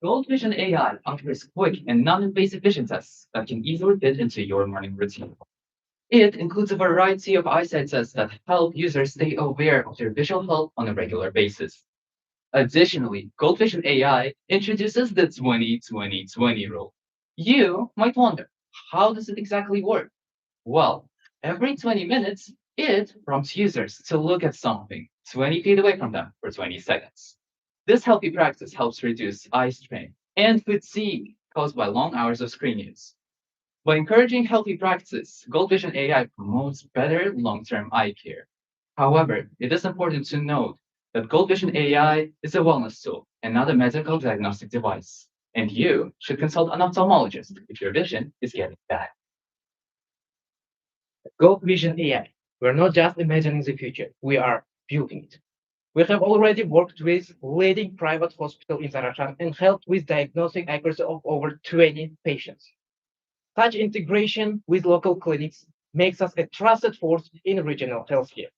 Gold Vision AI offers quick and non-invasive vision tests that can easily fit into your morning routine. It includes a variety of eyesight tests that help users stay aware of their visual health on a regular basis. Additionally, Gold Vision AI introduces the 20-20-20 rule. You might wonder, how does it exactly work? Well, every 20 minutes, it prompts users to look at something 20 feet away from them for 20 seconds. This healthy practice helps reduce eye strain and fatigue caused by long hours of screen use. By encouraging healthy practices, Gold Vision AI promotes better long-term eye care. However, it is important to note that Gold Vision AI is a wellness tool and not a medical diagnostic device, and you should consult an ophthalmologist if your vision is getting bad. Gold Vision AI. We're not just imagining the future, we are building it. We have already worked with leading private hospital in Zarathustra and helped with diagnosing accuracy of over 20 patients. Such integration with local clinics makes us a trusted force in regional healthcare.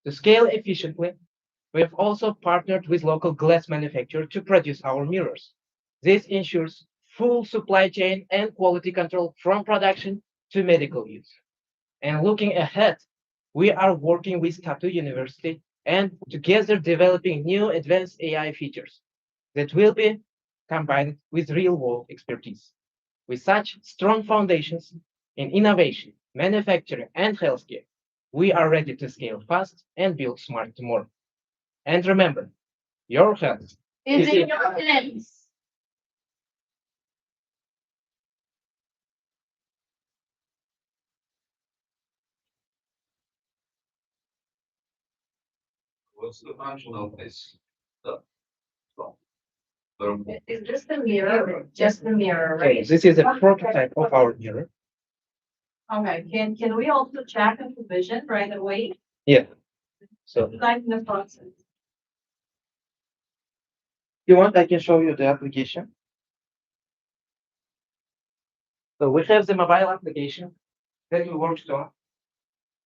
To scale efficiently, we have also partnered with local glass manufacturers to produce our mirrors. This ensures full supply chain and quality control from production to medical use. And looking ahead, we are working with Tatu University and together developing new advanced AI features that will be combined with real-world expertise. With such strong foundations in innovation, manufacturing, and healthcare, we are ready to scale fast and build smart tomorrow. And remember, your health Is in your hands. What's the function of this? It's just a mirror, just a mirror, Okay, right? this is a prototype of our mirror. Okay, can we also check the vision right away? Yeah. So Like in the process. if you want, I can show you the application. So we have the mobile application that we worked on.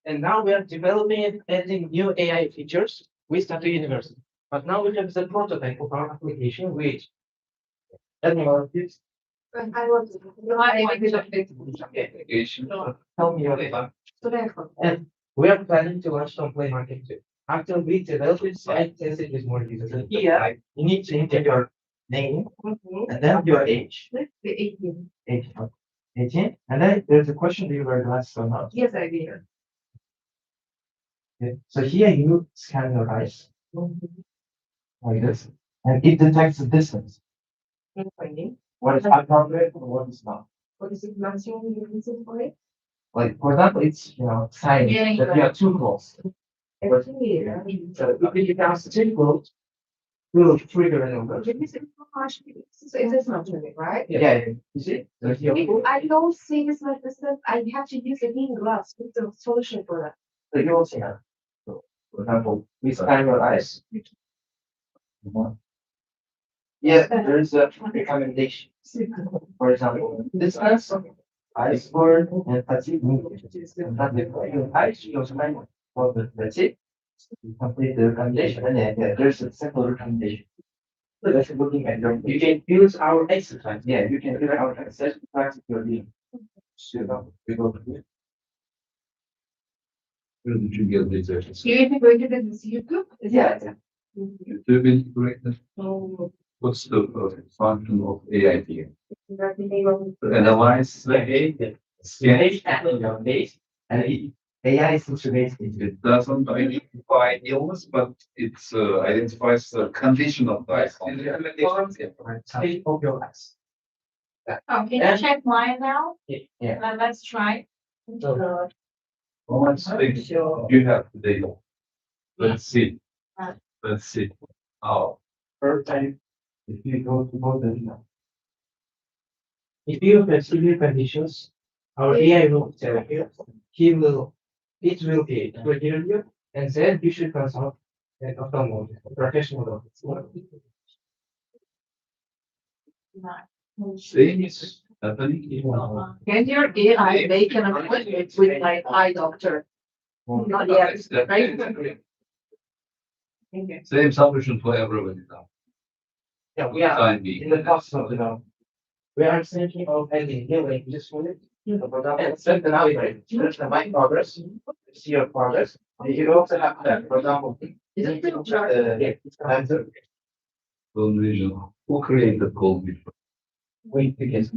And now we are developing it, adding new AI features with Tatu University. But now we have the prototype of our application, which animal kids. I want to. Tell me your name. And we are planning to launch on Play Market too. After we develop it, I test it with more users. And here, you need to enter your name and then your age. 18. 18. And then there's a question, do you wear glasses or not? Yes, I did. Okay. So here you scan your eyes like this, and it detects the distance. What is appropriate and what is not. What is it maximum you can say for it? Like for example, it's sign that you are too close. But, so if it becomes too close, we will trigger an alert. So it is not doing it, right? Yeah, you see? So here, If I don't see this like this, I have to use a green glass. What's the solution for that? so you also have. So, for example, we scan your eyes. Yeah, there is a recommendation. For example, distance, eyes word, and fatigue movement. And that the eyes shows manual. So that's it. You complete the recommendation, and then there's a simple recommendation. So that's looking at your. You can use our exercise. Yeah, you can use our exercise to practice your doing. So we go to it. Where did you get these exercises? You integrated it with YouTube? Is Yeah. that- YouTube integrated. Oh, What's the function of AI here? that the name of- To analyze the Scanning and your base, and AI is integrated. It doesn't identify illness, but it identifies the condition of the eye. State of your eyes. Oh, can you check mine now? Yeah. Let's try. Once you have the data. Let's see. Let's see. Oh, First time, if you go to if you have severe conditions, our AI will tell you, it will be trigger you, and then you should consult an ophthalmologist, a professional doctor. same is happening. Can your AI make an appointment with my eye doctor? Not yet, right? Same solution for everybody now. Yeah, we are in the process of development. We are thinking of adding new languages for it. And certain algorithm, there's the my progress, see your progress. You also have that, for example. Gold Vision. Who created Gold Vision? We together.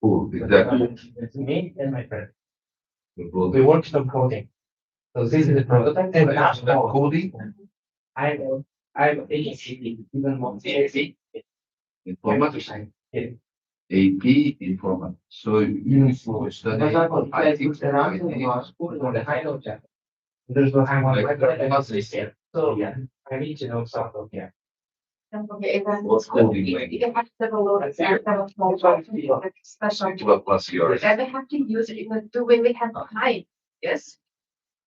Who exactly? It's me and my friend. The Gold We worked on coding. So this is the prototype. And now coding. I'm ACC, even more ACC. Informatics. Yeah. AP informatics. So you study For example, I think around the high note chapter. There's no time on my so yeah, I need to know something, yeah. What's coding language? You have to load it. Special. 12 plus years. And we have to use it even to when we have time. Yes.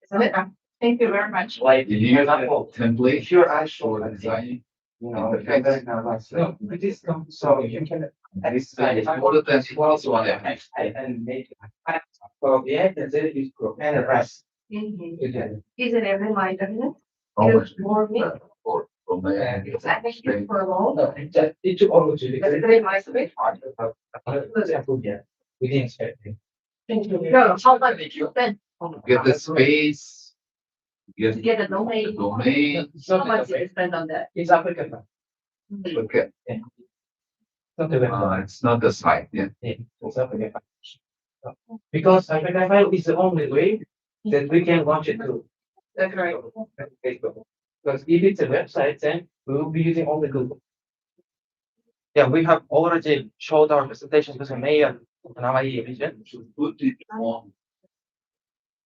Isn't it? Thank you very much. Like, did you use a template? Sure, I show for designing? No, it is so you can. And it's What are the also on there? and make it. So yeah, that's it is group and the rest. Isn't it reminder, isn't it? How much? More me. Or from the It's actually for a long. No, it took almost. It's very nice of it. Yeah, we didn't expect it. No, how much did you spend? get the space. To get a domain. Domain. How much did you spend on that? It's applicable. Okay. Not the website. It's not the site, yeah. Yeah, it's applicable. Because applicable file is the only way that we can launch it to That's right. Facebook. Because if it's a website, then we will be using only Google. Yeah, we have already showed our presentation to the mayor of Agro Vision. Should put it on.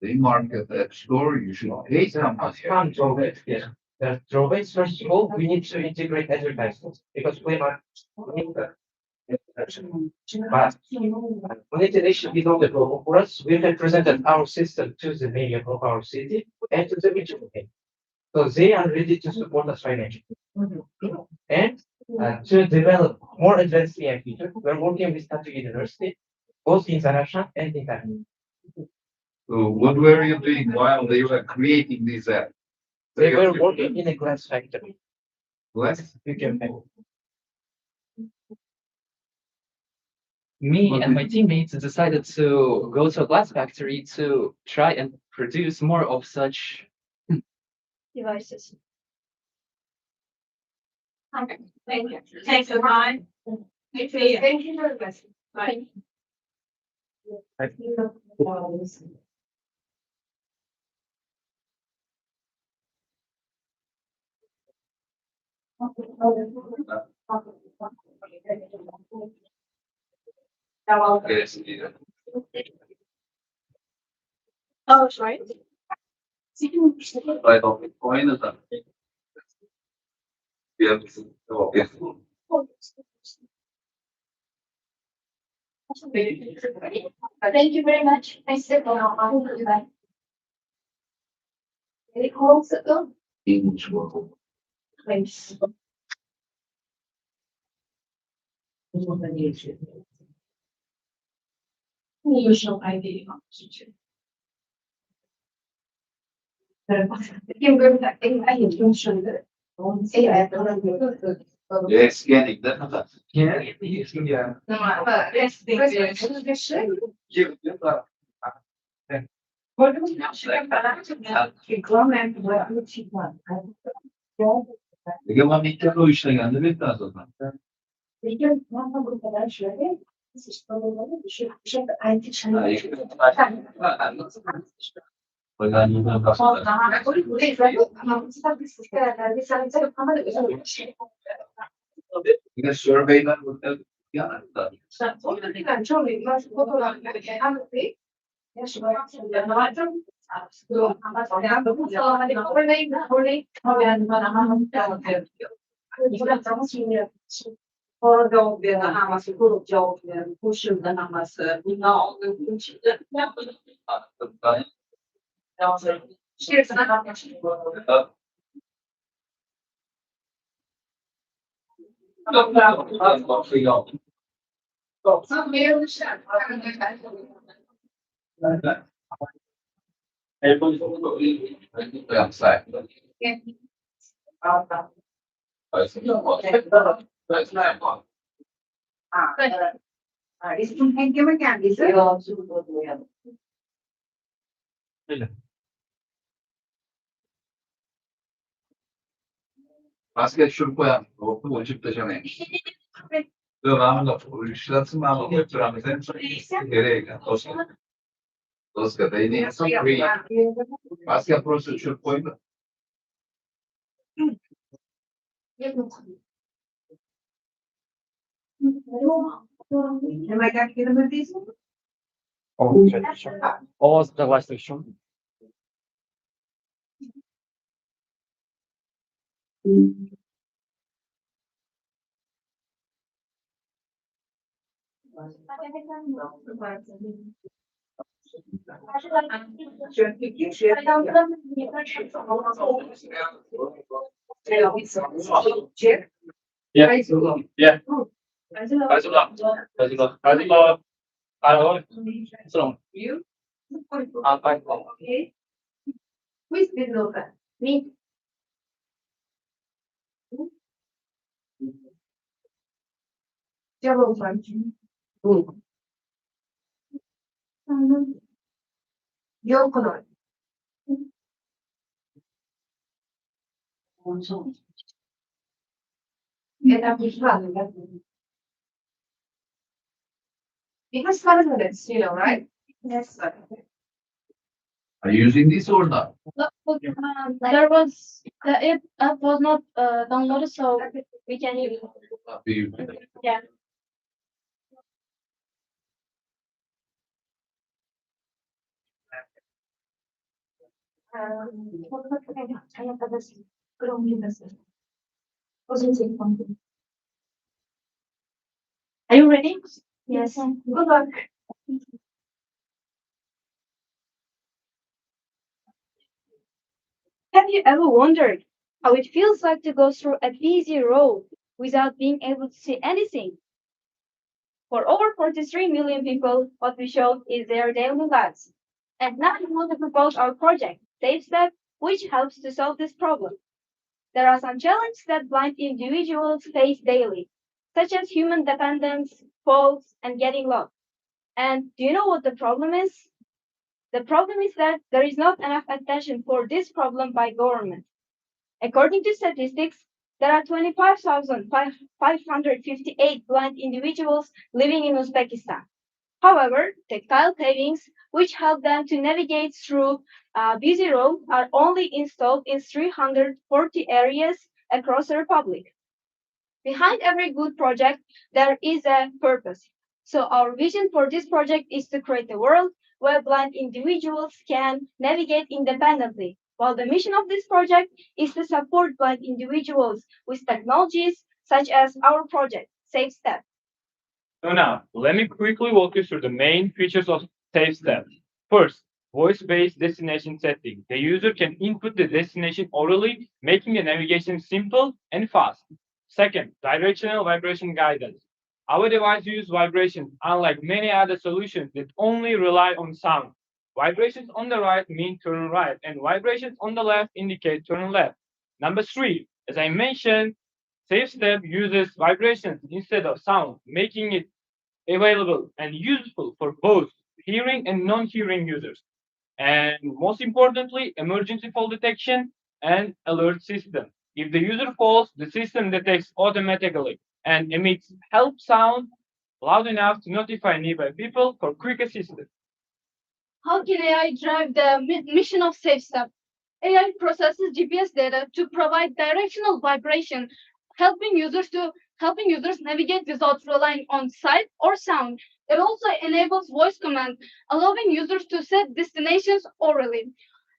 They market that store, you should pay some money. From drawbacks, yes. The drawbacks, first of all, we need to integrate advertisements because we are. But monetization is not the problem for us. We have presented our system to the mayor of our city and to the region. So they are ready to support us financially. And to develop more advanced AI features, we're working with Tatu University, both international and international. So what were you doing while they were creating this app? They were working in a glass factory. Glass? You can pay. Me and my teammates decided to go to a glass factory to try and produce more of such Devices. Okay, thank you. Thanks for time. Thank you. Thank you very much. Bye. Yes, yeah. Oh, it's right. Right off the coin is that. Yeah. Oh, yes. Thank you very much. Thanks for coming. Any calls at all? English world. Thanks. Usual ID. Yes, scanning, that. Yeah, yeah. No, but yes, Peki ama miktarda o işle geldi mi biraz o zaman? Bir de surveyler burada yanında. Outside. İsmin kime kendisi? Basket şunu koyalım. Okul açıp da canım. Devamında uyuşlatsın ben onu yaptıram. Nereye gel? Oscar da yine insan basket prosu şunu koydu. Hemen gel kelime değilsin. Ağızlıklaştırışım. Check. Yeah. Yeah. Hello. You? I'm fine. Okay. Who is developer? Me. Developer. Who? Yok kolay. Because fundamentals, right? Yes. Are you using this or not? There was the app was not downloaded, so we can use it. Yeah. Are you ready? Yes. Good luck. Have you ever wondered how it feels like to go through a busy road without being able to see anything? For over 43 million people, what we showed is their daily lives. And now we want to propose our project, Safe Step, which helps to solve this problem. There are some challenges that blind individuals face daily, such as human dependence, falls, and getting lost. And do you know what the problem is? The problem is that there is not enough attention for this problem by government. According to statistics, there are 25,558 blind individuals living in Uzbekistan. However, tactile pavings, which help them to navigate through busy roads, are only installed in 340 areas across the republic. Behind every good project, there is a purpose. So our vision for this project is to create a world where blind individuals can navigate independently, while the mission of this project is to support blind individuals with technologies such as our project, Safe Step. So now, let me quickly walk you through the main features of SafeStep. First, voice-based destination setting. The user can input the destination orally, making the navigation simple and fast. Second, directional vibration guidance. Our device uses vibrations, unlike many other solutions that only rely on sound. Vibrations on the right mean turn right, and vibrations on the left indicate turn left. Number three, as I mentioned, SafeStep uses vibrations instead of sound, making it available and useful for both hearing and non-hearing users. And most importantly, emergency fall detection and alert system. If the user falls, the system detects automatically and emits help sound loud enough to notify nearby people for quick assistance. How can AI drive the mission of SafeStep? AI processes GPS data to provide directional vibration, helping users navigate without relying on sight or sound. It also enables voice command, allowing users to set destinations orally.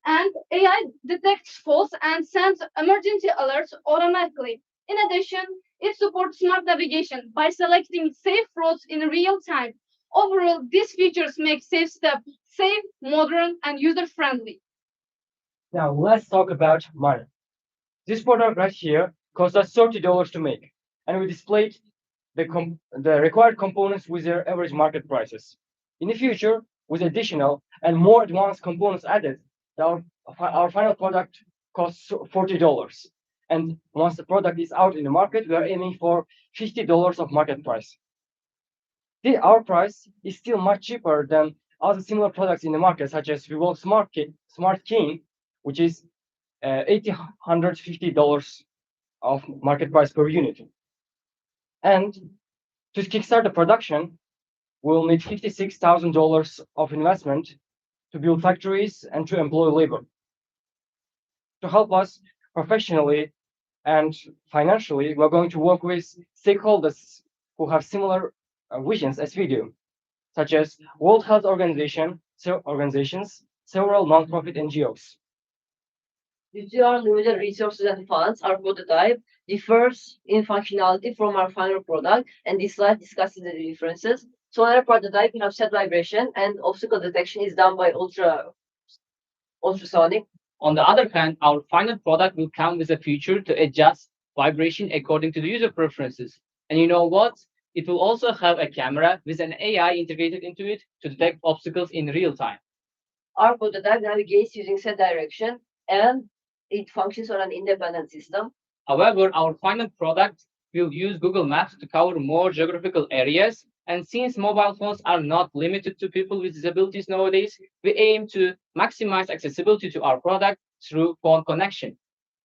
And AI detects falls and sends emergency alerts automatically. In addition, it supports smart navigation by selecting safe roads in real time. Overall, these features make SafeStep safe, modern, and user-friendly. Now let's talk about money. This product right here cost us $30 to make, and we displayed the required components with their average market prices. In the future, with additional and more advanced components added, our final product costs $40. And once the product is out in the market, we are aiming for $50 of market price. Our price is still much cheaper than other similar products in the market, such as Vivo Smart King, which is $850 of market price per unit. And to kickstart the production, we'll need $56,000 of investment to build factories and to employ labor. To help us professionally and financially, we're going to work with stakeholders who have similar visions as we do, such as World Health Organizations, several nonprofit NGOs. Due to our limited resources and funds, our prototype differs in functionality from our final product, and this slide discusses the differences. So in our prototype, we have set vibration and obstacle detection is done by ultrasonic. On the other hand, our final product will come with a feature to adjust vibration according to the user preferences. And you know what? It will also have a camera with an AI integrated into it to detect obstacles in real time. Our prototype navigates using set direction and it functions on an independent system. However, our final product will use Google Maps to cover more geographical areas. And since mobile phones are not limited to people with disabilities nowadays, we aim to maximize accessibility to our product through phone connection.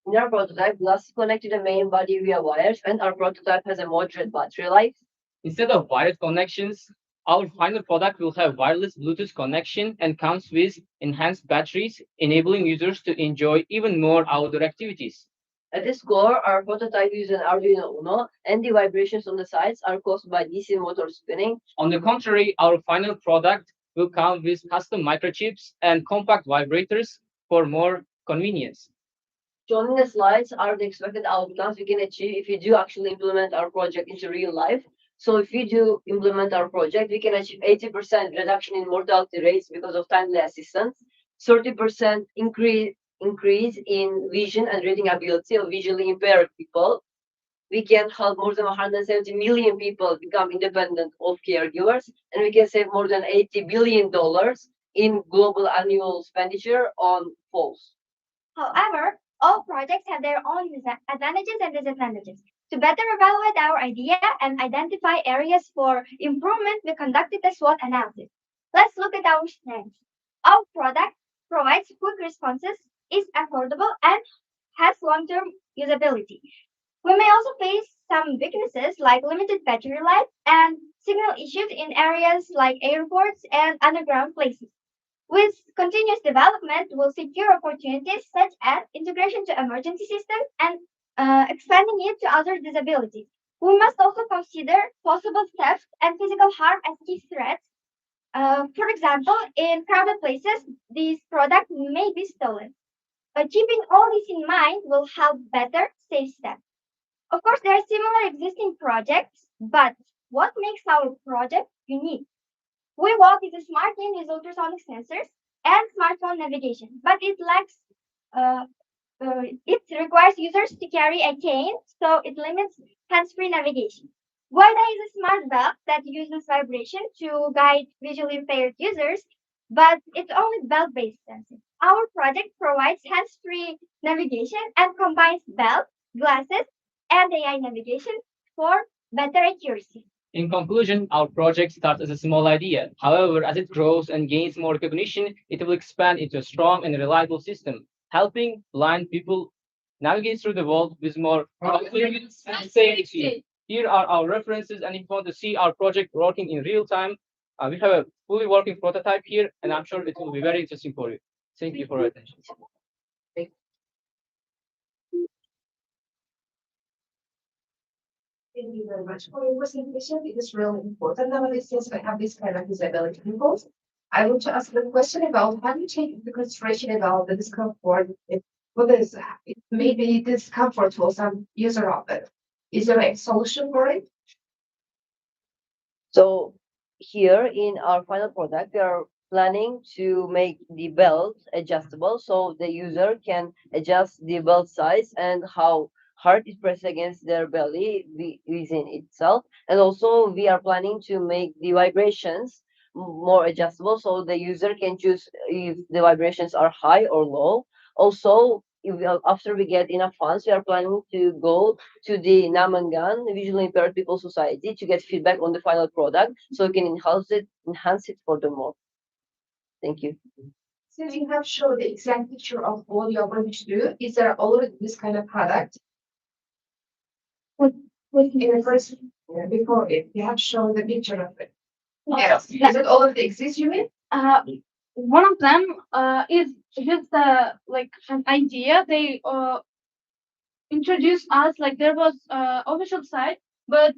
In our prototype, glass is connected to the main body via wires, and our prototype has a moderate battery life. Instead of wired connections, our final product will have wireless Bluetooth connection and comes with enhanced batteries, enabling users to enjoy even more outdoor activities. At its core, our prototype uses an Arduino Uno, and the vibrations on the sides are caused by DC motor spinning. On the contrary, our final product will come with custom microchips and compact vibrators for more convenience. Shown in the slides are the expected outcomes we can achieve if we do actually implement our project into real life. So if we do implement our project, we can achieve 80% reduction in mortality rates because of timely assistance, 30% increase in vision and reading ability of visually impaired people. We can help more than 170 million people become independent of caregivers, and we can save more than $80 billion in global annual expenditure on phones. However, all projects have their own advantages and disadvantages. To better evaluate our idea and identify areas for improvement, we conducted a SWOT analysis. Let's look at our strengths. Our product provides quick responses, is affordable, and has long-term usability. We may also face some weaknesses like limited battery life and signal issues in areas like airports and underground places. With continuous development, we'll secure opportunities such as integration to emergency systems and expanding it to other disabilities. We must also consider possible theft and physical harm as key threats. For example, in crowded places, these products may be stolen. Keeping all this in mind will help better save staff. Of course, there are similar existing projects, but what makes our project unique? We walk is a smart ring with ultrasonic sensors and smartphone navigation, but it requires users to carry a cane, so it limits hands-free navigation. Wida is a smart belt that uses vibration to guide visually impaired users, but it's only belt-based sensing. Our project provides hands-free navigation and combines belt, glasses, and AI navigation for better accuracy. In conclusion, our project starts as a small idea. However, as it grows and gains more recognition, it will expand into a strong and reliable system, helping blind people navigate through the world with more confidence and safety. Here are our references, and if you want to see our project working in real time, we have a fully working prototype here, and I'm sure it will be very interesting for you. Thank you for your attention. Thank you very much for your presentation. It is really important nowadays since we have this kind of disability people. I want to ask the question about how do you take into consideration about the discomfort? What is it may be discomfort for some user of it? Is there a solution for it? So here in our final product, we are planning to make the belt adjustable so the user can adjust the belt size and how hard it presses against their belly within itself. And also we are planning to make the vibrations more adjustable so the user can choose if the vibrations are high or low. Also, after we get enough funds, we are planning to go to the Namangan Visually Impaired People Society to get feedback on the final product, so we can enhance it furthermore. Thank you. Since you have shown the exact picture of what you are going to do, is there already this kind of product? What in the first before it, you have shown the picture of it. Yes. Does it already exist, you mean? One of them is just like an idea. They introduced us like there was official site, but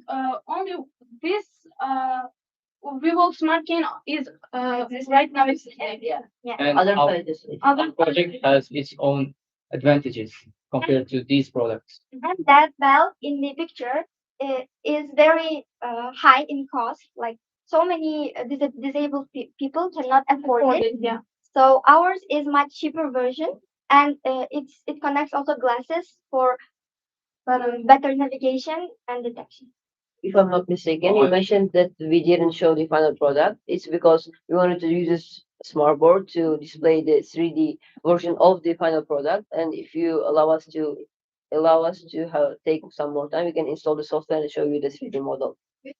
only this Vivo Smart Cane is right now it's yeah. And Other our, pages. our project has its own advantages compared to these products. And that bell in the picture is very high in cost. Like so many disabled people cannot afford it. Yeah. So ours is much cheaper version, and it connects also glasses for better navigation and detection. If I'm not mistaken, you mentioned that we didn't show the final product. It's because we wanted to use this smart board to display the 3D version of the final product. And if you allow us to have take some more time, we can install the software and show you the 3D model. Okay,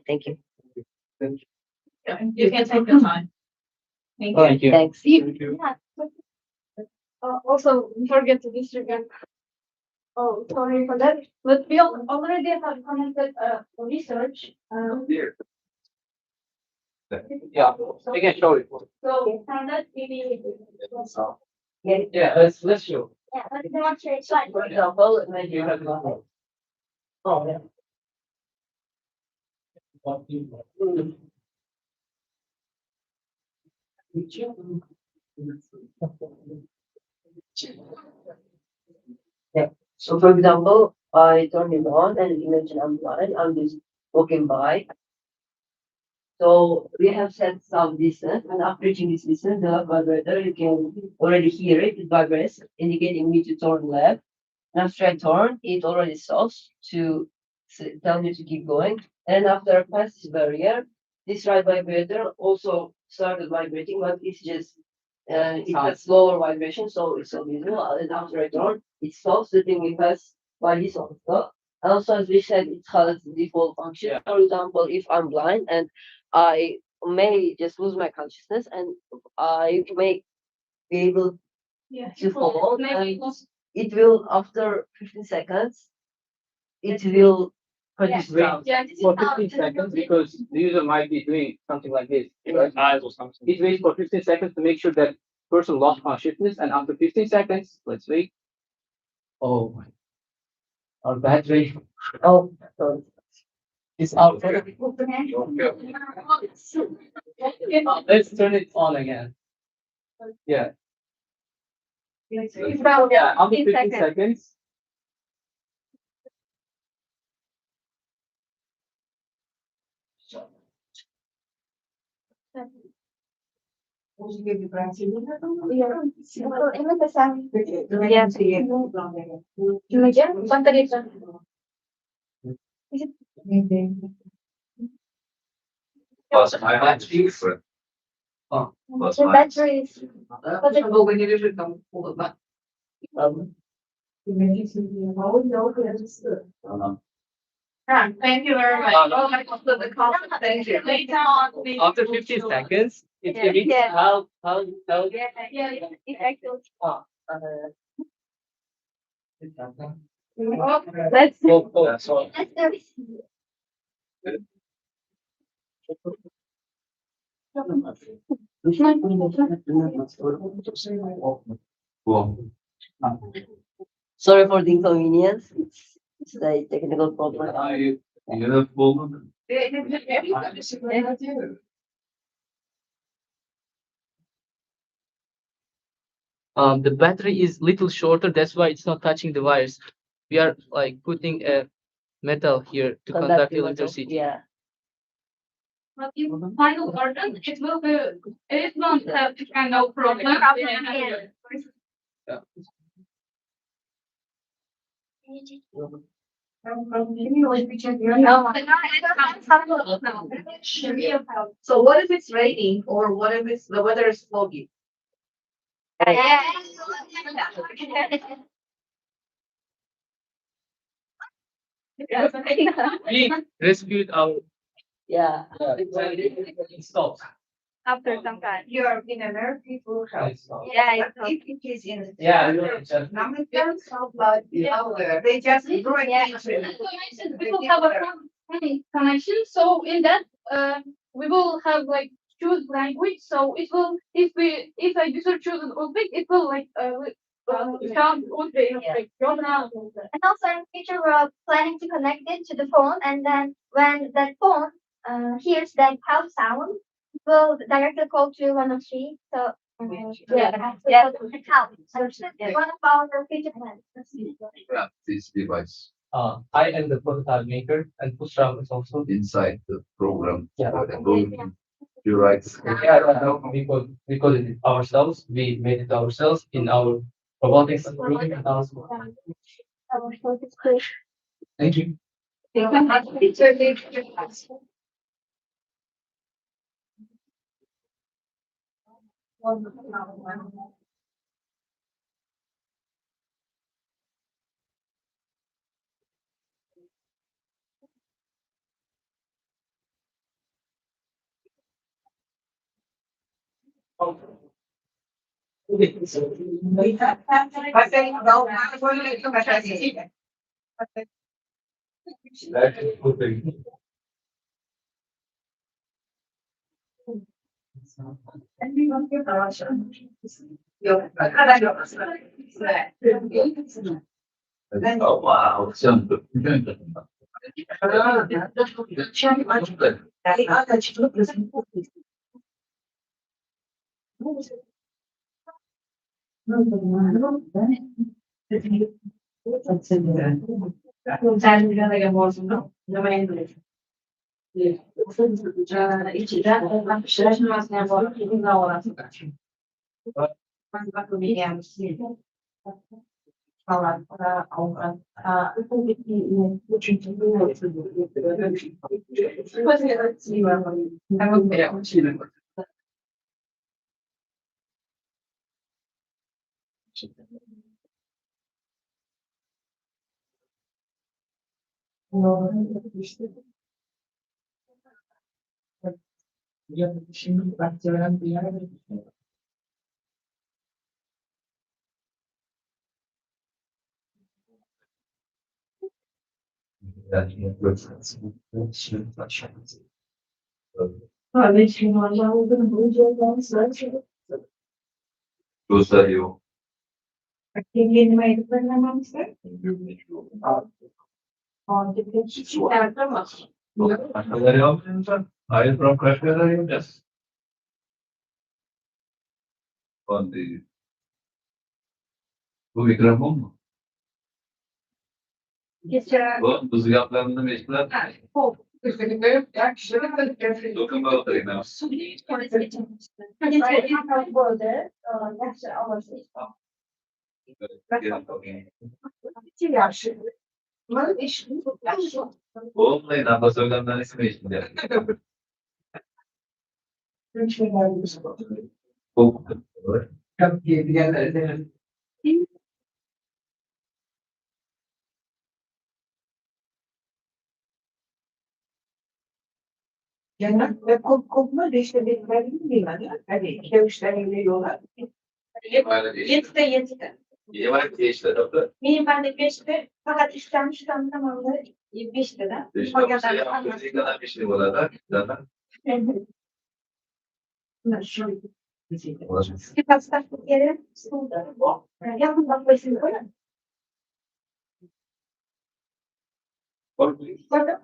thank you. You can take your time. Thank you. Thanks. Yeah. Also, we forget to disregard. Oh, sorry for that. But we already have connected research. Yeah, we can show it. So from that, maybe. Yeah, let's show. Yeah, let's demonstrate. For example, maybe You have oh yeah. Yeah. So for example, I turn it on and imagine I'm blind. I'm just walking by. So we have set some distance, and after reaching this distance, the vibrator, you can already hear it. It vibrates, indicating me to turn left. And after I turn, it already stops to tell me to keep going. And after I pass this barrier, this right vibrator also started vibrating, but it's just it's a slower vibration, so it's invisible. And after I turn, it stops. The thing we pass by this also. And also, as we said, it has default function. For example, if I'm blind and I may just lose my consciousness and I may be able to fall, and it will after 15 seconds, it will produce sound. For 15 seconds because the user might be doing something like this, right? Eyes or something. It waits for 15 seconds to make sure that person lost consciousness, and after 15 seconds, let's wait. Oh my, our battery. Oh, sorry. Is out. Let's turn it on again. Yeah. Yeah, after 15 seconds. Plus minus different. Oh, Plus the minus. batteries. Thank you very much. Oh, my God, the comment. Thank you. Later on, we. After 15 seconds, it Yeah. reads Yeah. how Yeah, it actually. let's go. That's all. That's the Sorry for the inconvenience. It's a technical problem. You have full. The battery is little shorter, that's why it's not touching the wires. We are like putting a metal here to conduct electricity. Yeah. But in final version, it will be, it won't have this kind of problem. Yeah. So what if it's raining or what if it's the weather is foggy? We rescued our Yeah. it stops. After some time. You're in America, people help. Yeah, But if it is in. Yeah, Americans, how about they just draw We will have a connection. So in that, we will have like choose language. So it will, if a user chooses Uzbek, it will like sound Uzbek. Like, And also in future, we're planning to connect it to the phone, and then when that phone hears that help sound, it will directly call to 103. So yeah, it helps. So this is one of our future plans. Yeah, this device I am the prototype maker, and Pusram is also. inside the program. Yeah. You write. Yeah, we code it ourselves. We made it ourselves in our robotics group. Thank you. Oh, wow. Rosario. Are you from Kashmir? Yes. On the bu mikrofon mu? Bu buz yaplarında meşguler. Dokunma oturayım ben. Olmayın ama söylemden ismi için de. Genel kopma değiştirdiklerini bilmeden, hani dövüşlerini veriyorlar. Yedide. İyi var ki işte doktor. Benim ben de 5'te fakat işlenmişten tamamı 5'te de. İşte o şey yaptığı kadar bir şey var da. Zaten. Que passa yere solda. Yakın bakmasını koyar. Burada. Sonra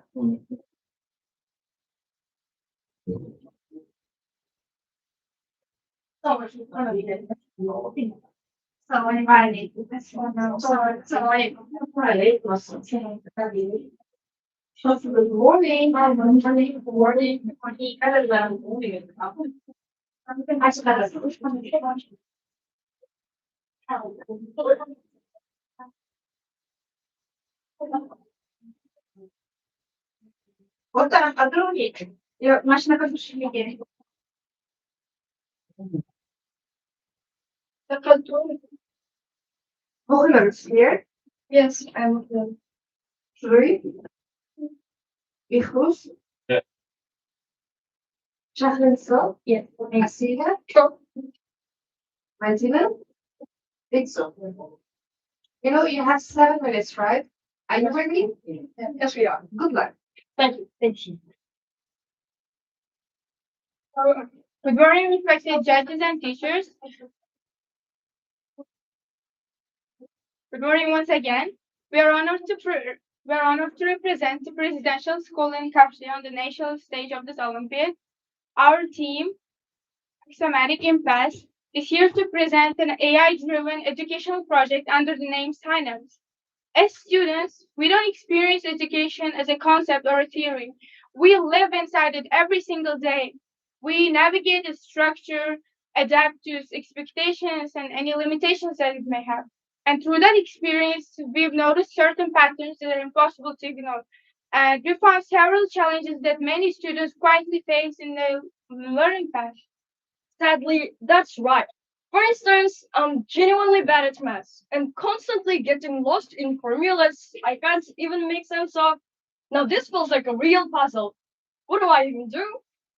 Otan Agro Vision. Машина как бы Coconuts here. Yes, I'm good. Three. Ichus. Yeah. Shahrinsa. Yes. Asila. Martina. Pixel. You know, you have 7 minutes, right? Are you ready? Yes, we are. Good luck. Thank you. Thank you. Good morning, respected judges and teachers. Good morning once again. We are honored to represent the Presidential School in Kapsi on the national stage of this Olympiad. Our team, Systematic Impasse, is here to present an AI-driven educational project under the name Synapse. As students, we don't experience education as a concept or a theory. We live inside it every single day. We navigate its structure, adapt to its expectations and any limitations that it may have. And through that experience, we've noticed certain patterns that are impossible to ignore. And we found several challenges that many students quietly face in their learning path. Sadly, that's right. For instance, I'm genuinely bad at math and constantly getting lost in formulas I can't even make sense of. Now, this feels like a real puzzle. What do I even do?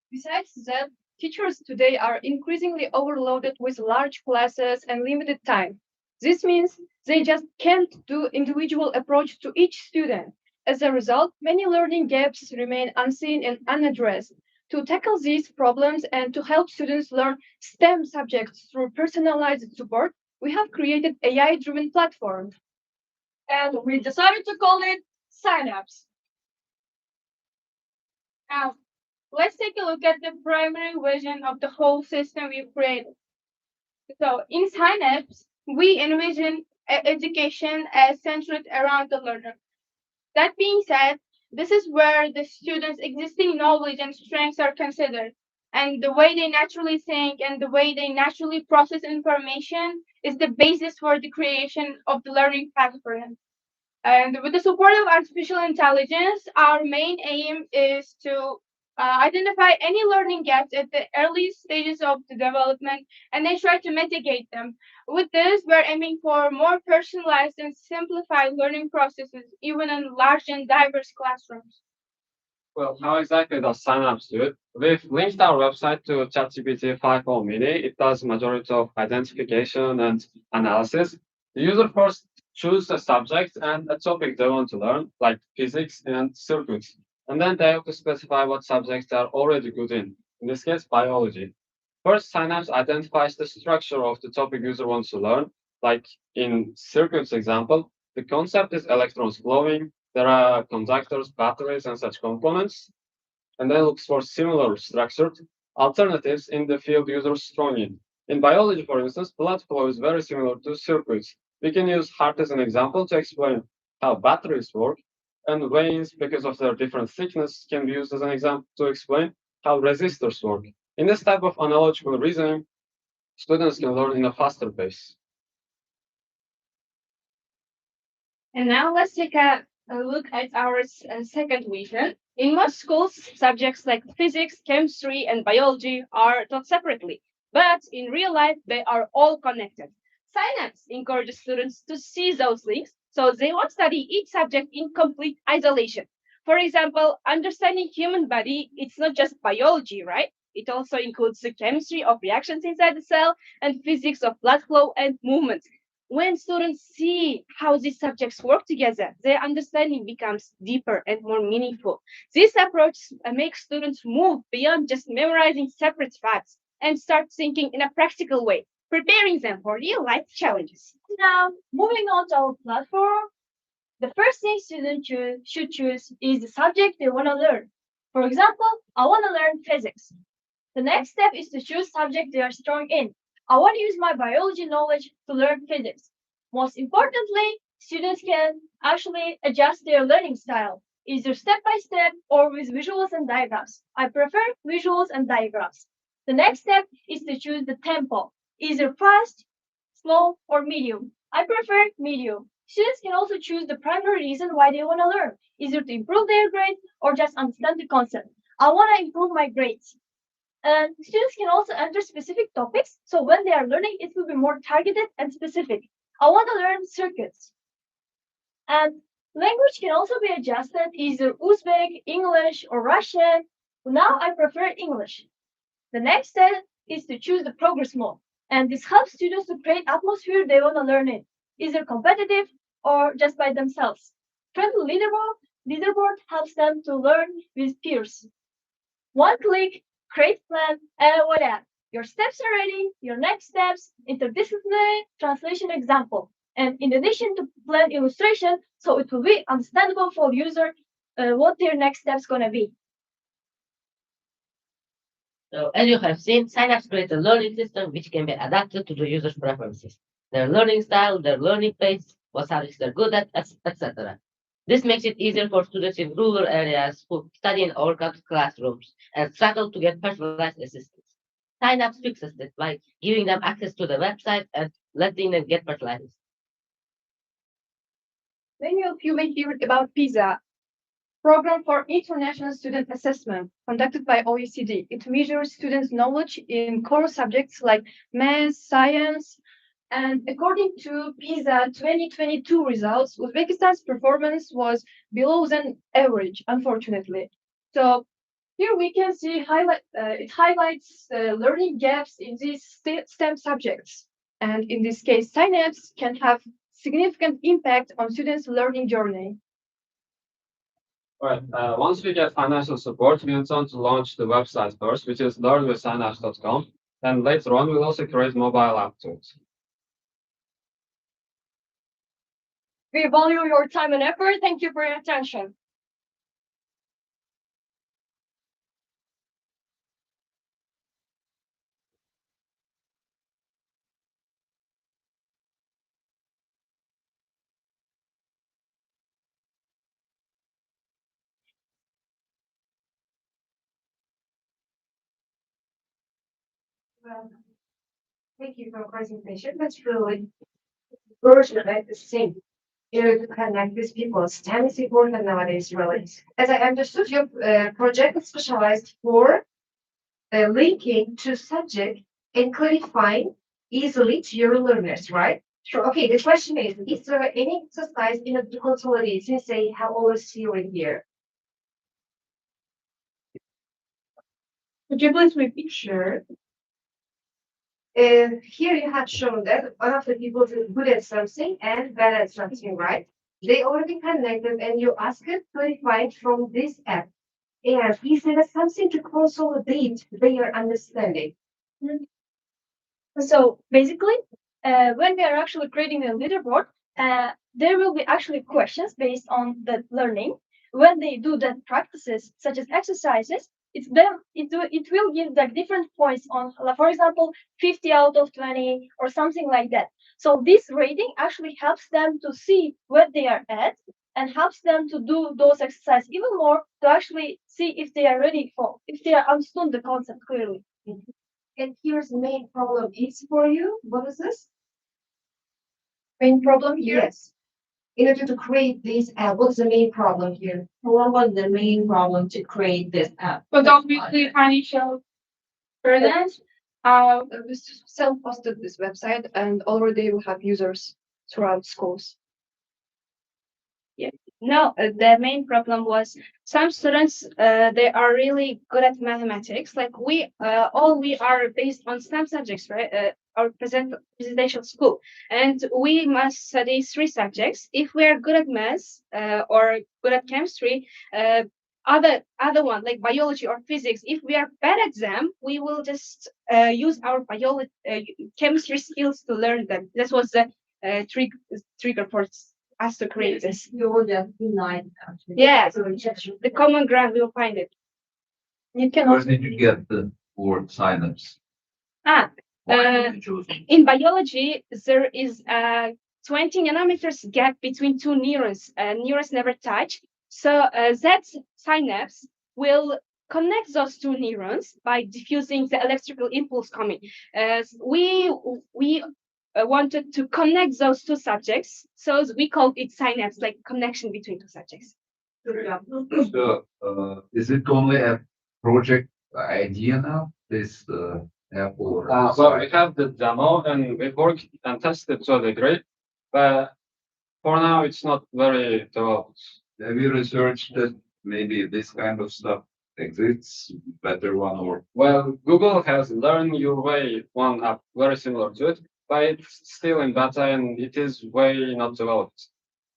Besides that, teachers today are increasingly overloaded with large classes and limited time. This means they just can't do individual approach to each student. As a result, many learning gaps remain unseen and unaddressed. To tackle these problems and to help students learn STEM subjects through personalized support, we have created AI-driven platform. And we decided to call it Synapse. Now, let's take a look at the primary vision of the whole system we've created. So in Synapse, we envision education as centered around the learner. That being said, this is where the students' existing knowledge and strengths are considered. And the way they naturally think and the way they naturally process information is the basis for the creation of the learning path for them. And with the support of artificial intelligence, our main aim is to identify any learning gaps at the early stages of the development and then try to mitigate them. With this, we're aiming for more personalized and simplified learning processes, even in large and diverse classrooms. Well, how exactly does Synapse do it? We've linked our website to ChatGPT 5.0 Mini. It does majority of identification and analysis. The user first choose a subject and a topic they want to learn, like physics and circuits. And then they have to specify what subjects they are already good in this case, biology. First, Synapse identifies the structure of the topic user wants to learn. Like in circuits example, the concept is electrons flowing, there are conductors, batteries, and such components, and then looks for similar structured alternatives in the field users strong in. In biology, for instance, blood flow is very similar to circuits. We can use heart as an example to explain how batteries work, and veins, because of their different thickness, can be used as an example to explain how resistors work. In this type of analogical reasoning, students can learn in a faster pace. And now let's take a look at our second vision. In most schools, subjects like physics, chemistry, and biology are taught separately, but in real life, they are all connected. Synapse encourages students to see those links, so they won't study each subject in complete isolation. For example, understanding human body, it's not just biology, right? It also includes the chemistry of reactions inside the cell and physics of blood flow and movement. When students see how these subjects work together, their understanding becomes deeper and more meaningful. This approach makes students move beyond just memorizing separate facts and start thinking in a practical way, preparing them for real life challenges. Now, moving on to our platform, the first thing students should choose is the subject they want to learn. For example, I want to learn physics. The next step is to choose subject they are strong in. I want to use my biology knowledge to learn physics. Most importantly, students can actually adjust their learning style, either step by step or with visuals and diagrams. I prefer visuals and diagrams. The next step is to choose the tempo, either fast, slow, or medium. I prefer medium. Students can also choose the primary reason why they want to learn, either to improve their grades or just understand the concept. I want to improve my grades. And students can also enter specific topics, so when they are learning, it will be more targeted and specific. I want to learn circuits. And language can also be adjusted, either Uzbek, English, or Russian. Now I prefer English. The next step is to choose the progress mode. And this helps students to create atmosphere they want to learn in, either competitive or just by themselves. Friendly leaderboard helps them to learn with peers. One click, create plan, and voila. Your steps are ready, your next steps, interdisciplinary translation example. And in addition to plan illustration, so it will be understandable for user what their next steps gonna be. So as you have seen, signups create a learning system which can be adapted to the user's preferences, their learning style, their learning pace, what subjects they're good at, etc. This makes it easier for students in rural areas who study in overcrowded classrooms and struggle to get personalized assistance. Signups fixes this by giving them access to the website and letting them get personalized. Many of you may hear about PISA, Program for International Student Assessment, conducted by OECD. It measures students' knowledge in core subjects like math, science, and according to PISA 2022 results, Uzbekistan's performance was below than average, unfortunately. So here we can see it highlights learning gaps in these STEM subjects. And in this case, signups can have significant impact on students' learning journey. Right. Once we get financial support, we intend to launch the website first, which is learnwithsignups.com. And later on, we'll also create mobile app tools. We value your time and effort. Thank you for your attention. Well, thank you for your presentation. That's really version at the same. To connect with people. STEM is important nowadays, really. As I understood, your project is specialized for linking to subject and clarifying easily to your learners, right? Sure. Okay, the question is there any exercise in the difficulty since they have always theory here? Could you please repeat? Sure. Here you have shown that one of the people is good at something and bad at something, right? They already connected and you ask it clarified from this app. And is there something to consolidate their understanding? So basically, when we are actually creating a leaderboard, there will be actually questions based on the learning. When they do the practices such as exercises, it will give the different points on, for example, 50 out of 20 or something like that. So this rating actually helps them to see where they are at and helps them to do those exercises even more to actually see if they are ready for, if they are understood the concept clearly. And here's the main problem is for you. What is this? Main problem here? Yes. In order to create this app, what's the main problem here? What was the main problem to create this app? But obviously financial burdens. We self-hosted this website and already we have users throughout schools. Yeah. No, the main problem was some students, they are really good at mathematics. Like we are based on STEM subjects, right? Our presidential school, and we must study 3 subjects. If we are good at maths or good at chemistry, other one like biology or physics, if we are bad at them, we will just use our biology chemistry skills to learn them. This was the trigger for us to create this. You will just unite. Yes, the common ground, we will find it. You can First need to get the word signups. In biology, there is a 20 nanometers gap between 2 neurons. Neurons never touch. So that synapse will connect those 2 neurons by diffusing the electrical impulse coming. We wanted to connect those 2 subjects, so we called it synapse, like connection between 2 subjects. So, is it only a project idea now? This app or Well, we have the demo and we worked and tested to a degree. But for now, it's not very developed. Have you researched that maybe this kind of stuff exists? Better one or Well, Google has Learn Your Way, one app very similar to it, but it's still in beta and it is way not developed.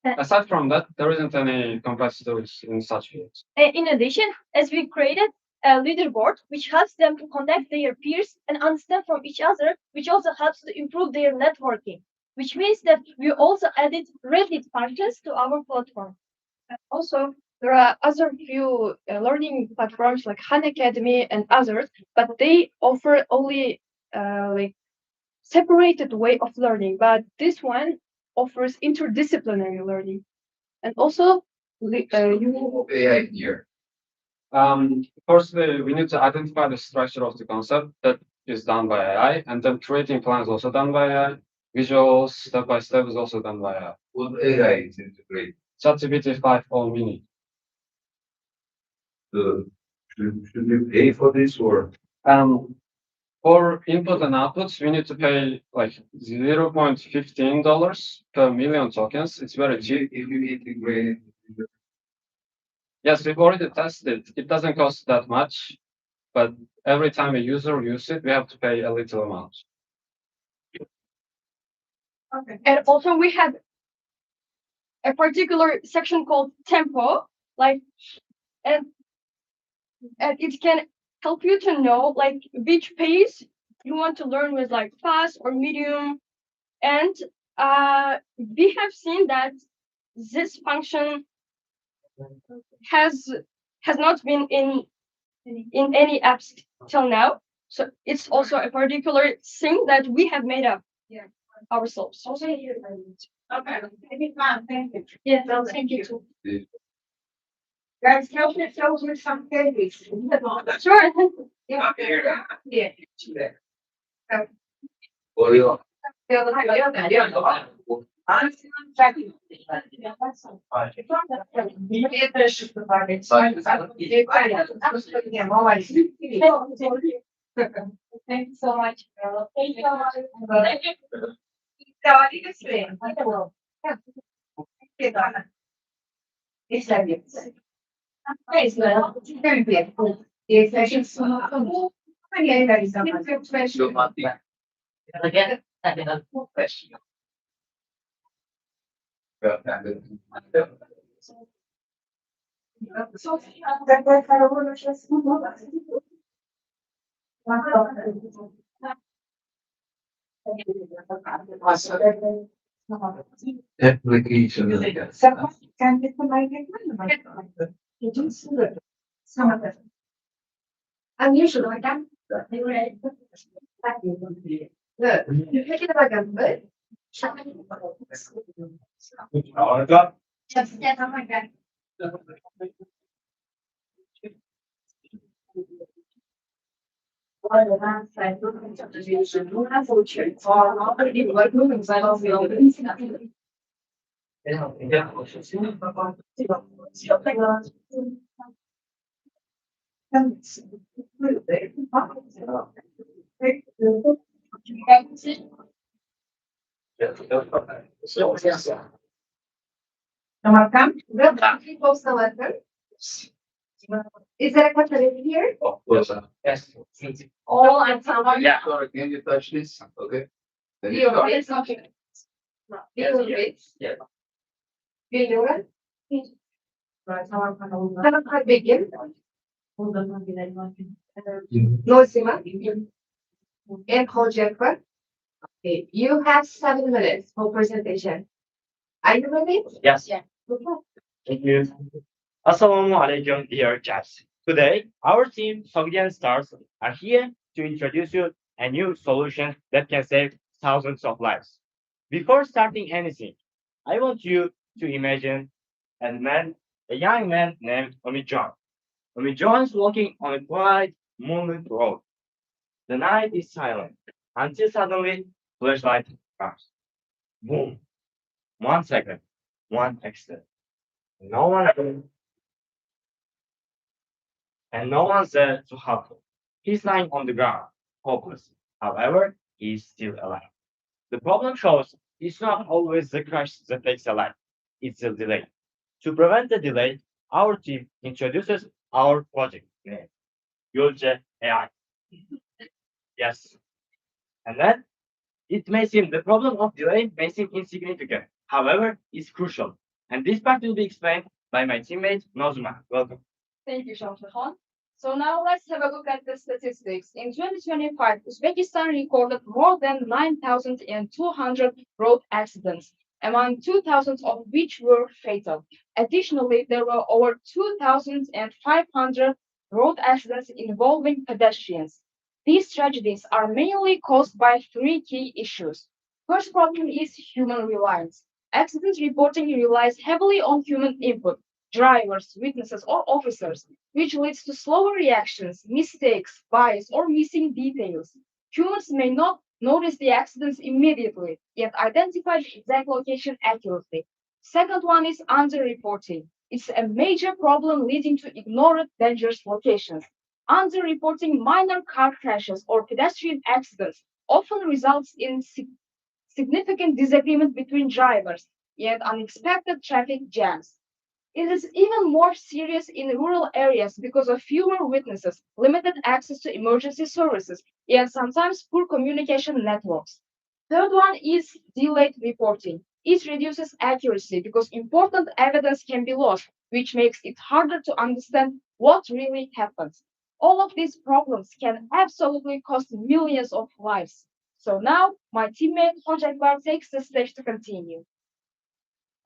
Aside from that, there isn't any competitors in such fields. In addition, as we created a leaderboard which helps them to connect their peers and understand from each other, which also helps to improve their networking, which means that we also added Reddit functions to our platform. Also, there are other few learning platforms like Khan Academy and others, but they offer only like separated way of learning. But this one offers interdisciplinary learning, and also you AI here? Firstly, we need to identify the structure of the concept that is done by AI, and then creating plans also done by AI. Visuals step by step is also done by AI. What AI is integrated? ChatGPT 5 mini. Should you pay for this or? For input and outputs, we need to pay like $0.15 per million tokens. It's very cheap. If you integrate it. Yes, we've already tested. It doesn't cost that much, but every time a user uses it, we have to pay a little amount. Okay. And also we have a particular section called tempo, like, and it can help you to know like which pace you want to learn with, like fast or medium. And we have seen that this function has not been in any apps till now. So it's also a particular thing that we have made up ourselves. Okay. Thank you. Yeah, no, thank you too. Guys, help yourselves with some candies. Sure. Yeah. Yeah. Thank you so much. Thank you so much. Thank you. Praise God. Very beautiful. The session. Again, Question. Application. Some of them. Unusual like that. Good. You pick it up like good. Just stand on my back. Post the letter. Is there a question here? Of course. Yes. All and some. Yeah. Sorry, can you touch this? Okay. Then you You start. it's not. Yeah. You right? Right, how I begin? Nozima and Hojafa. Okay, you have 7 minutes for presentation. Are you ready? Yes. Yeah. Thank you. Assalamu alaikum, dear guests. Today, our team, Sogdian Stars, are here to introduce you a new solution that can save thousands of lives. Before starting anything, I want you to imagine a young man named Omijon. Omijon is walking on a quiet, moonlit road. The night is silent until suddenly flashlight comes. Boom. 1 second. One accident. No one and no one's there to help him. He's lying on the ground, hopeless. However, he's still alive. The problem shows It's not always the crash that takes a life, it's the delay. To prevent the delay, our team introduces our project name, Yolce AI. Yes. And then it may seem the problem of delay may seem insignificant. However, it's crucial. And this part will be explained by my teammate Nozma. Welcome. Thank you, Shahjahan. So now let's have a look at the statistics. In 2025, Uzbekistan recorded more than 9,200 road accidents, among 2,000 of which were fatal. Additionally, there were over 2,500 road accidents involving pedestrians. These tragedies are mainly caused by three key issues. First problem is human reliance. Accident reporting relies heavily on human input, drivers, witnesses, or officers, which leads to slower reactions, mistakes, bias, or missing details. Humans may not notice the accidents immediately, yet identify the exact location accurately. Second one is underreporting. It's a major problem leading to ignored dangerous locations. Underreporting minor car crashes or pedestrian accidents often results in significant disagreement between drivers, yet unexpected traffic jams. It is even more serious in rural areas because of fewer witnesses, limited access to emergency services, and sometimes poor communication networks. Third one is delayed reporting. It reduces accuracy because important evidence can be lost, which makes it harder to understand what really happens. All of these problems can absolutely cost millions of lives. So now my teammate Project Bar takes the stage to continue.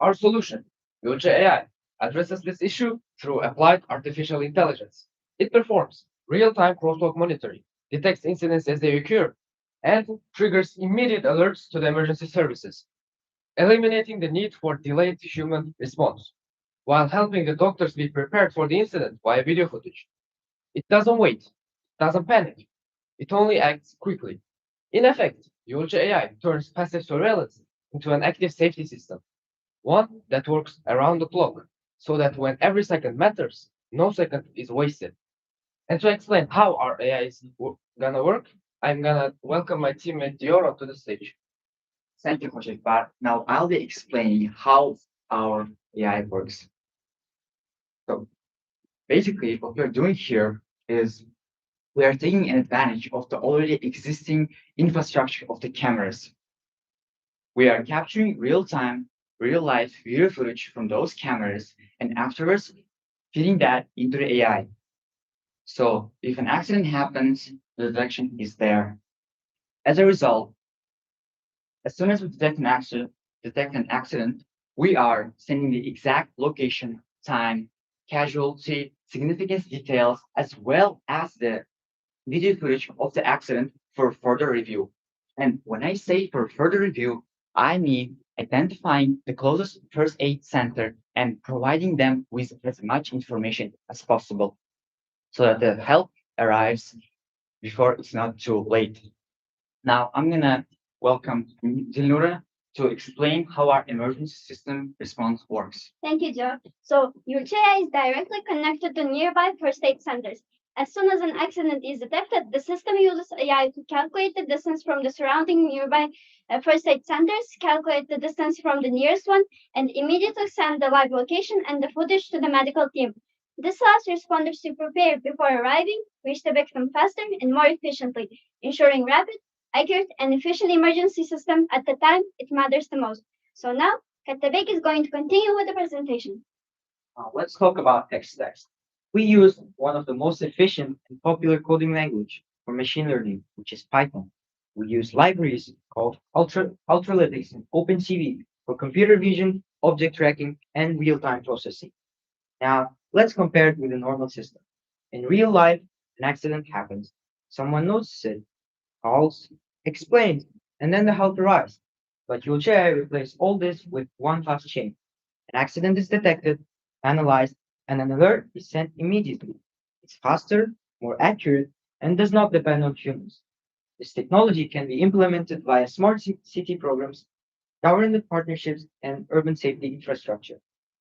Our solution, Future AI, addresses this issue through applied artificial intelligence. It performs real-time crosswalk monitoring, detects incidents as they occur, and triggers immediate alerts to the emergency services, eliminating the need for delayed human response, while helping the doctors be prepared for the incident via video footage. It doesn't wait, doesn't panic, it only acts quickly. In effect, Yolcu AI turns passive surveillance into an active safety system, one that works around the clock, so that when every second matters, no second is wasted. And to explain how our AI is gonna work, I'm gonna welcome my teammate Dioro to the stage. Thank you, Project Bar. Now I'll be explaining how our AI works. So basically, what we're doing here is we are taking advantage of the already existing infrastructure of the cameras. We are capturing real-time, real-life video footage from those cameras and afterwards feeding that into the AI. So if an accident happens, the detection is there. As a result, as soon as we detect an accident, we are sending the exact location, time, casualty, significance details, as well as the video footage of the accident for further review. And when I say for further review, I mean identifying the closest first aid center and providing them with as much information as possible so that the help arrives before it's not too late. Now I'm gonna welcome Dilnura to explain how our emergency system response works. Thank you, Joe. So your chair is directly connected to nearby first aid centers. As soon as an accident is detected, the system uses AI to calculate the distance from the surrounding nearby first aid centers, calculate the distance from the nearest one, and immediately send the live location and the footage to the medical team. This allows responders to prepare before arriving, reach the victim faster and more efficiently, ensuring rapid, accurate, and efficient emergency system at the time it matters the most. So now, Katabek is going to continue with the presentation. Let's talk about text. We use one of the most efficient and popular coding language for machine learning, which is Python. We use libraries called Ultralytics and OpenCV for computer vision, object tracking, and real-time processing. Now, let's compare it with a normal system. In real life, an accident happens. Someone notices it, calls, explains, and then the help arrives. But Yulche replaces all this with one fast chain. An accident is detected, analyzed, and an alert is sent immediately. It's faster, more accurate, and does not depend on humans. This technology can be implemented via smart city programs, government partnerships, and urban safety infrastructure.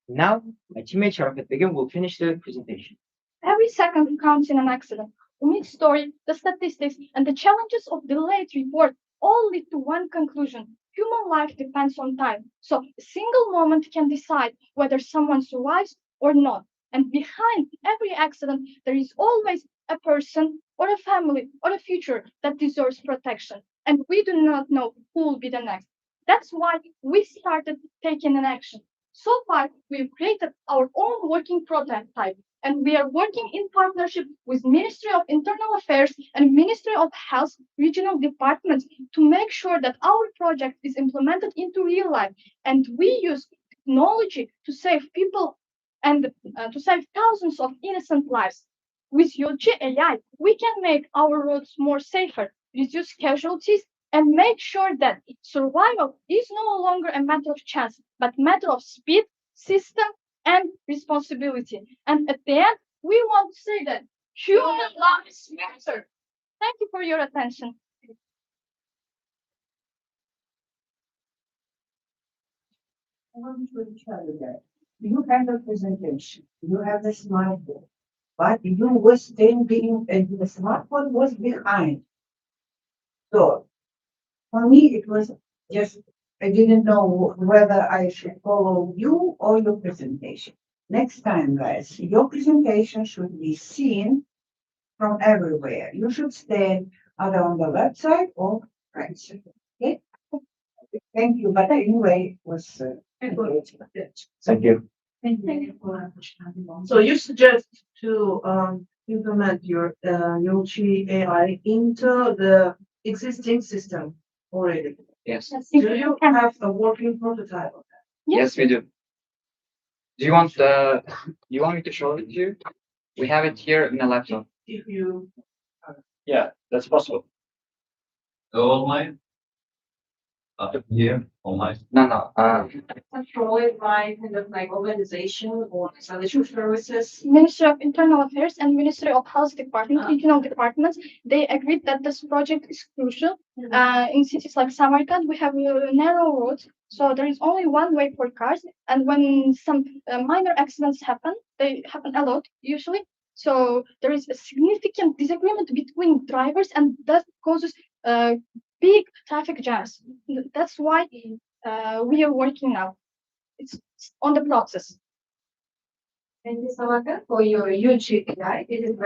Now, my teammate Sharafat Begum will finish the presentation. Every second counts in an accident. The mixed story, the statistics, and the challenges of delayed report all lead to one conclusion. human life depends on time. So a single moment can decide whether someone survives or not. And behind every accident, there is always a person or a family or a future that deserves protection. And we do not know who will be the next. That's why we started taking an action. So far, we've created our own working prototype, and we are working in partnership with Ministry of Internal Affairs and Ministry of Health regional departments to make sure that our project is implemented into real life. And we use technology to save people and to save thousands of innocent lives. With Yolcu AI, we can make our roads more safer, reduce casualties, and make sure that survival is no longer a matter of chance, but matter of speed, system, and responsibility. And at the end, we want to say that human lives matter. Thank you for your attention. I want to tell you that you have a presentation, you have the smartphone, but you were standing and the smartphone was behind. So for me, it was just, I didn't know whether I should follow you or your presentation. Next time, guys, your presentation should be seen from everywhere. You should stand either on the left side or right side. Okay? Thank you. But anyway, it was. Thank you. So you suggest to implement your Yolchi AI into the existing system already? Yes. Do you have a working prototype of that? Yes, we do. Do you want me to show it to you? We have it here in a laptop. If you Yeah, that's possible. Online? Here, online. No. Controlled by kind of like organization or social services. Ministry of Internal Affairs and Ministry of Health Department, regional departments, they agreed that this project is crucial. In cities like Samarkand, we have narrow roads, so there is only one way for cars. And when some minor accidents happen, they happen a lot usually. So there is a significant disagreement between drivers, and that causes big traffic jams. That's why we are working now. It's on the process. Thank you so much for your huge AI. It is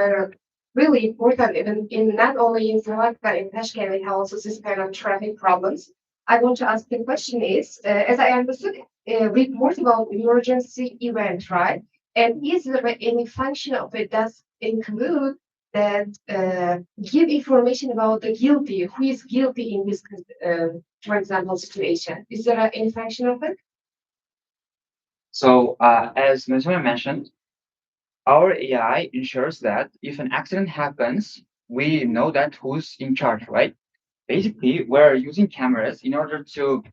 really important in not only in Samarkand, in Tashkent, we have also this kind of traffic problems. I want to ask the question is, as I understood, report about emergency event, right? And is there any function of it does include that give information about the guilty, who is guilty in this, for example, situation? Is there any function of it? So, as Ms. mentioned, our AI ensures that if an accident happens, we know that who's in charge, right? Basically, we're using cameras in order to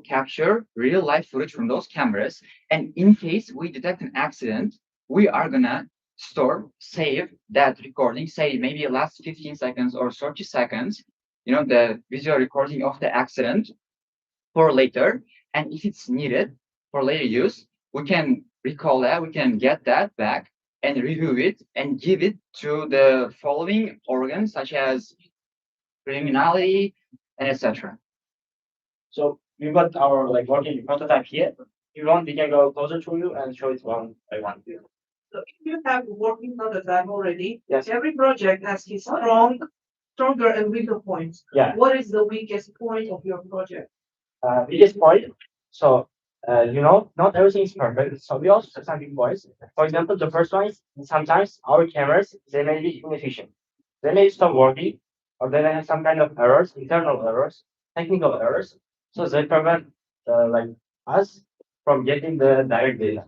capture real life footage from those cameras. And in case we detect an accident, we are gonna save that recording, say maybe last 15 seconds or 30 seconds, the visual recording of the accident for later. And if it's needed for later use, we can recall that, we can get that back and review it and give it to the following organs such as criminality and etc. So we've got our working prototype here. If you want, we can go closer to you and show it one by one. So if you have a working prototype already, Yes. every project has its stronger and weaker points. Yeah. What is the weakest point of your project? Biggest point. So not everything is perfect. So we also have some big points. For example, the first one is sometimes our cameras they may be inefficient. They may stop working, or they may have some kind of errors, internal errors, technical errors. So they prevent us from getting the direct data.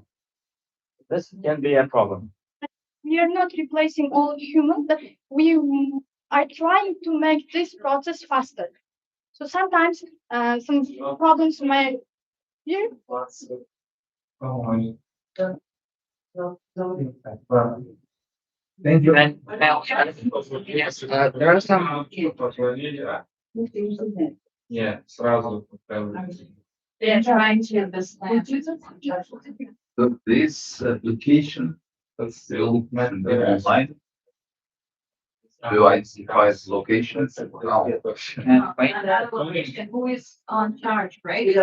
This can be a problem. We are not replacing all humans, but we are trying to make this process faster. So sometimes some problems may appear. Thank you. And yes, there are some. Yeah, сразу. They are trying to understand. So this application, that's the old method online. to identify locations. And another question, who is on charge, right?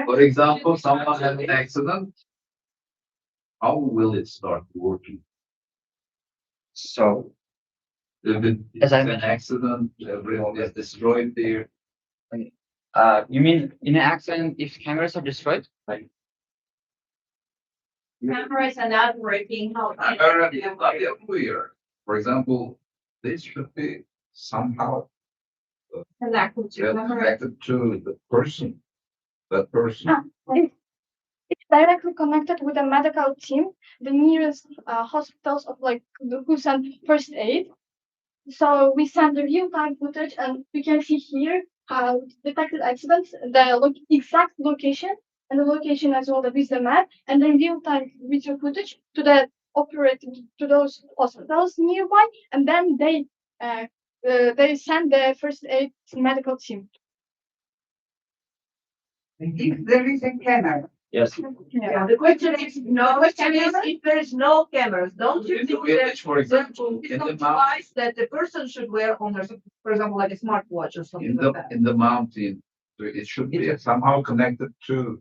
For example, someone had an accident. How will it start working? So, If it is an accident, everyone is destroyed there. you mean in an accident if cameras are destroyed? Like, Cameras are not working, how? Already clear. For example, this should be somehow connected to the person. That person. It's directly connected with the medical team, the nearest hospitals of like who send first aid. So we send the real-time footage, and we can see here how detected accidents, the exact location, and the location as well with the map, and then real-time video footage to the operating to those hospitals nearby, and then they send the first aid medical team. If there is a camera. Yes. Yeah, the question is, if there is no cameras, don't you think that, For example, in the device that the person should wear on their, for example, like a smartwatch or something like that? in the mountain, it should be somehow connected to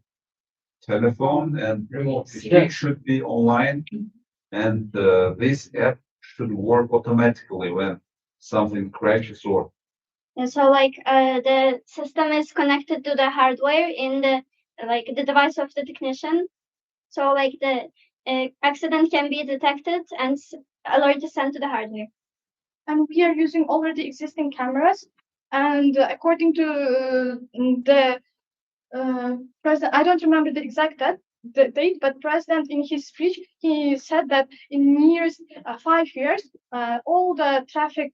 telephone and it should be online. And this app should work automatically when something crashes or And so like the system is connected to the hardware in the device of the technician. So like the accident can be detected and alert is sent to the hardware. And we are using already existing cameras. And according to the president, I don't remember the exact date, but president in his speech, he said that in nearest 5 years, all the traffic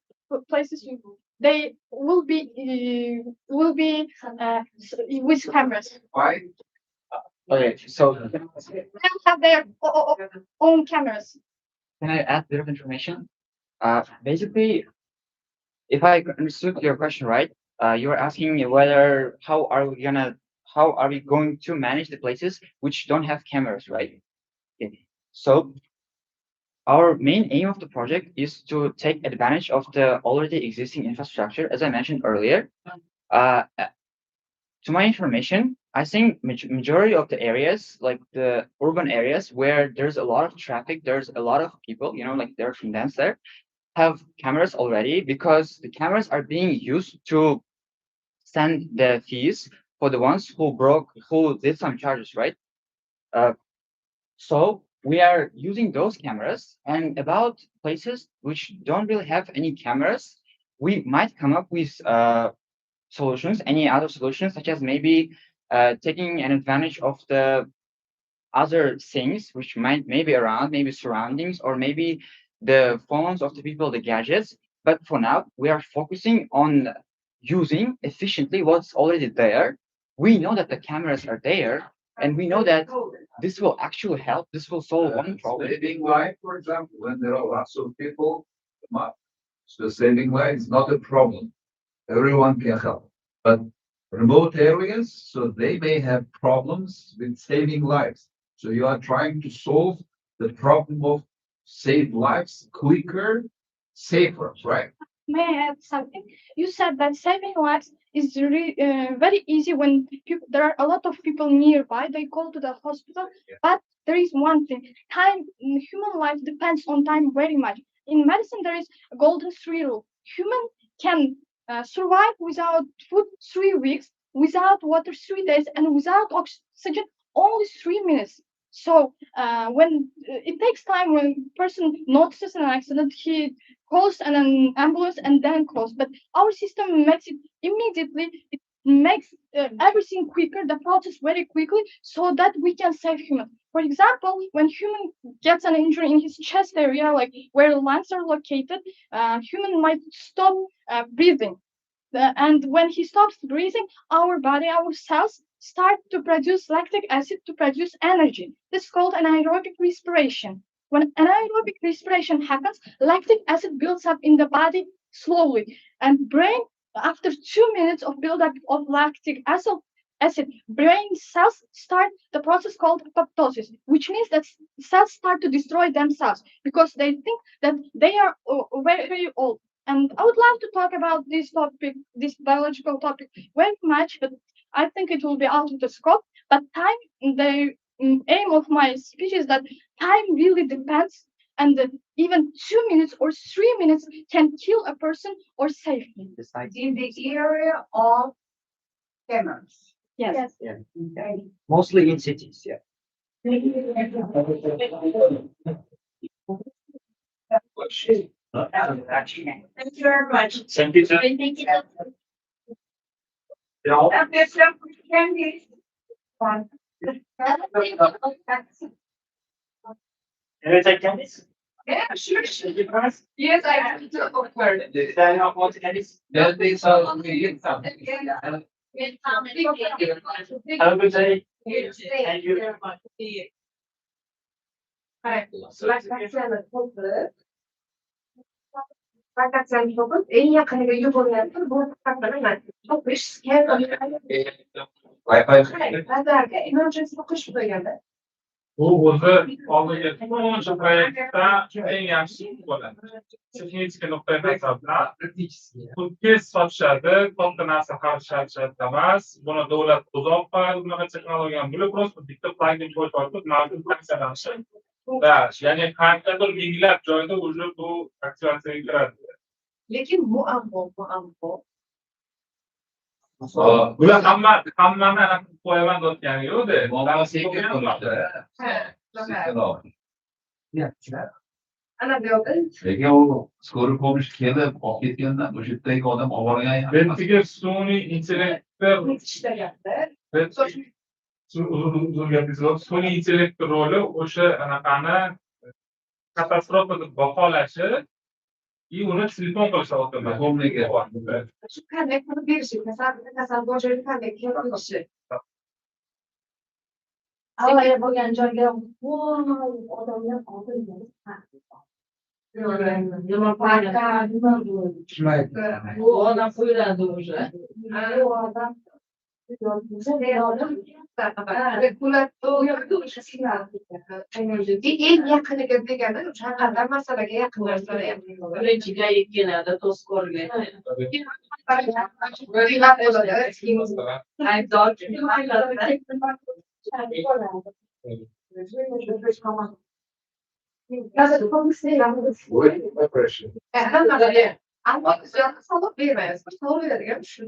places they will be with cameras. Why? Okay, so They have their own cameras. can I add a bit of information? Basically, if I understood your question right, you were asking whether how are we going to manage the places which don't have cameras, right? Okay. So our main aim of the project is to take advantage of the already existing infrastructure, as I mentioned earlier. To my information, I think majority of the areas, like the urban areas where there's a lot of traffic, there's a lot of people, like they're condensed there, have cameras already because the cameras are being used to send the fees for the ones who did some charges, right? So we are using those cameras, and about places which don't really have any cameras, we might come up with solutions, any other solutions, such as maybe taking an advantage of the other things which maybe around, maybe surroundings, or maybe the phones of the people, the gadgets. But for now, we are focusing on using efficiently what's already there. We know that the cameras are there, and we know that this will actually help. This will solve one problem. Saving life, for example, when there are lots of people, so saving life is not a problem. Everyone can help. But remote areas, so they may have problems with saving lives. So you are trying to solve the problem of save lives quicker, safer, right? May I add something? You said that saving lives is very easy when there are a lot of people nearby. They go to the hospital, but there is one thing: time. Human life depends on time very much. In medicine, there is a golden three rule. Human can survive without food 3 weeks, without water 3 days, and without oxygen only 3 minutes. So when it takes time, when person notices an accident, he calls an ambulance and then calls. But our system makes it immediately. It makes everything quicker, the process very quickly, so that we can save human. For example, when human gets an injury in his chest area, like where lungs are located, human might stop breathing. And when he stops breathing, our body, our cells start to produce lactic acid to produce energy. This is called anaerobic respiration. When anaerobic respiration happens, lactic acid builds up in the body slowly. And brain, after 2 minutes of buildup of lactic acid, brain cells start the process called apoptosis, which means that cells start to destroy themselves because they think that they are very, very old. And I would love to talk about this topic, this biological topic, very much, but I think it will be out of the scope. But time, the aim of my speech is that time really depends, and even 2 minutes or 3 minutes can kill a person or save him. In the area of cameras. Yes. Yeah. Mostly in cities, yeah. Thank you very much. Thank you, sir. Thank you. And there's some candy. One. Can we take candies? Yeah, sure. Yes, Yes, I have to offer. Then how much candies? There is something. Have a good day. Thank you. Fakat sen çok en yakın ve yuvarlanır bu hakikaten çok iş scan Wi-Fi. Pazarda emergency bakış bölümü. Bu o'zi oldingi o'sha proyektda eng yaxshi bo'ladi. Texnik nuqtai nazardan tez sotishadi, katta narsa qarashadi emas. Buni davlat uzoq bunaqa texnologiyani bilib, просто bitta plagin qo'yib olib, mavjud funksiyalarni ya'ni qanchadir minglab joyda уже bu aktivatsiyaga kiradi. Lekin muammo. Bular hammani anaqa qo'yaman deyotgani yo'q-da. Ana bu yoqda Lekin u skori ko'rish kelib, olib ketgandan o'sha yerdagi odam olib borgan. Bentiga sun'iy intellektni ishlaryapti. sun'iy intellekt roli o'sha anaqani katastrofa deb baholashi uni telefon qilishda o'tiradi. Shu qanday qilib berishi, kasal bojani qanday keltirishi. Avariya bo'lgan joyga odamlar bu odam qo'yiladi уже. Eng yaqiniga degani o'sha qanday masalaga yaqin narsalar birinchiga keladi to'sqorga. Salib bermaymiz. Salib beradigan shu.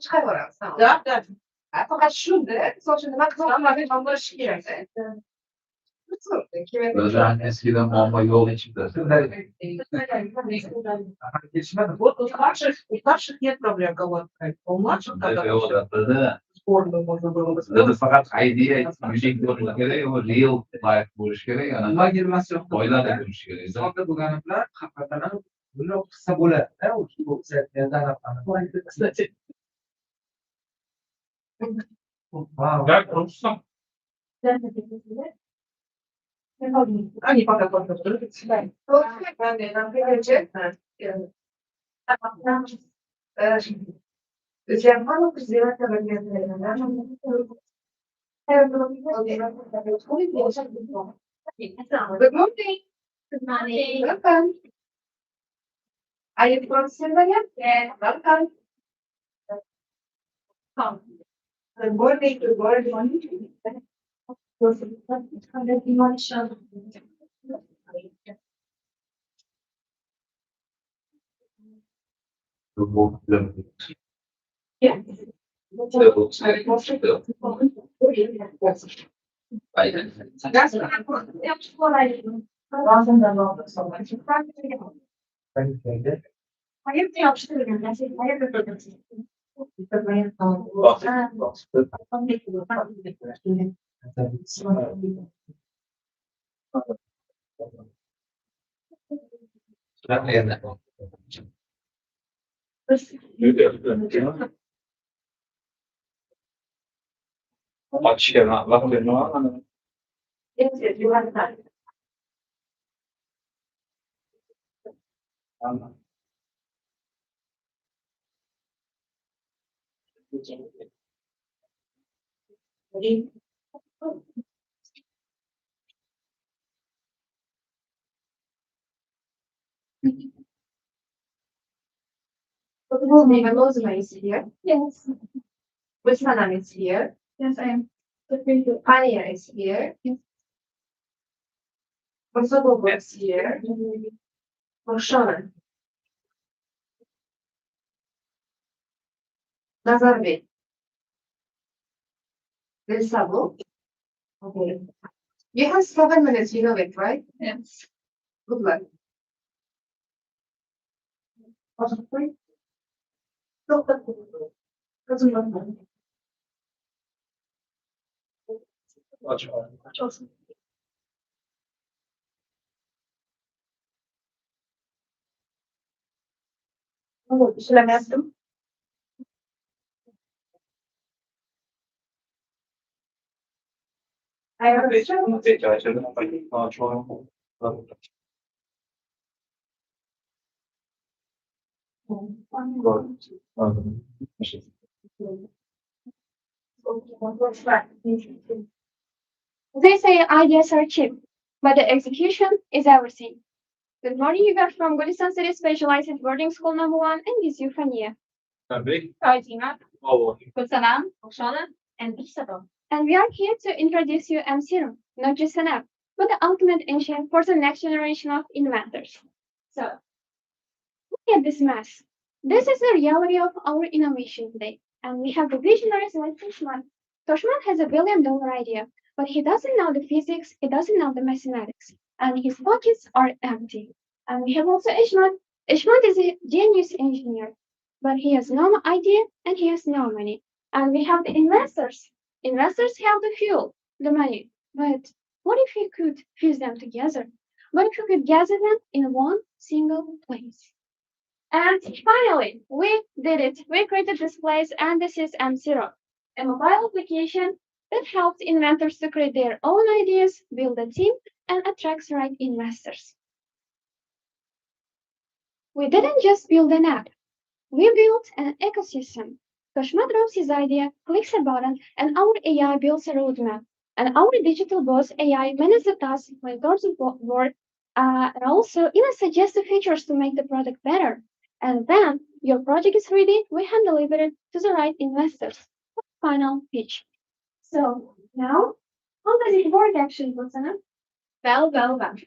Chiqaveramiz. Faqat shunda, so'shini nima qilish kerak. O'zan eskidan muammo yo'q ichimda. У старших нет проблем кого-то. У младших Bizda faqat idea yuzik bo'lishi kerak, u real life bo'lishi kerak. Oilada bo'lishi kerak. Soda bo'lganlar haqiqatan ham buni qissa bo'ladi-da, u Они пока только Good morning. Good morning. Welcome. Are you from Serbia? Yeah. Welcome. Come. Good morning. Good morning. Yeah. Yes, you have that. But will name Lozma is here. Yes. Wismanam is here. Yes, I am. Anya is here. Kosovo is here. Roshana. Nazarbe. Sabo. Okay. You have 7 minutes, you know it, right? Yes. Good luck. İşlem yaptım. They say ideas are cheap, but the execution is everything. Good morning, you got from Gulistan City Specialized Boarding School number 1 and this is Fania. Fatima. Kusanam, Oshana, and Isabel. And we are here to introduce you M0, not just an app, but the ultimate engine for the next generation of inventors. So, look at this mess. This is the reality of our innovation today. And we have the visionaries like Toshman. Toshman has $1 billion idea, but he doesn't know the physics, he doesn't know the mathematics, and his pockets are empty. And we have also Ishmat. Ishmat is a genius engineer, but he has no idea and he has no money. And we have the investors. Investors have the fuel, the money. But what if we could fuse them together? What if we could gather them in one single place? And finally, we did it. We created this place, and this is M0, a mobile application that helps inventors to create their own ideas, build a team, and attracts the right investors. We didn't just build an app. We built an ecosystem. Toshma drops his idea, clicks a button, and our AI builds a roadmap. And our digital boss AI manages the tasks, monitors the board, and also even suggests the features to make the product better. And then your project is ready, we hand deliver it to the right investors. Final pitch. So now, how does it work actually, Rosanna? Well.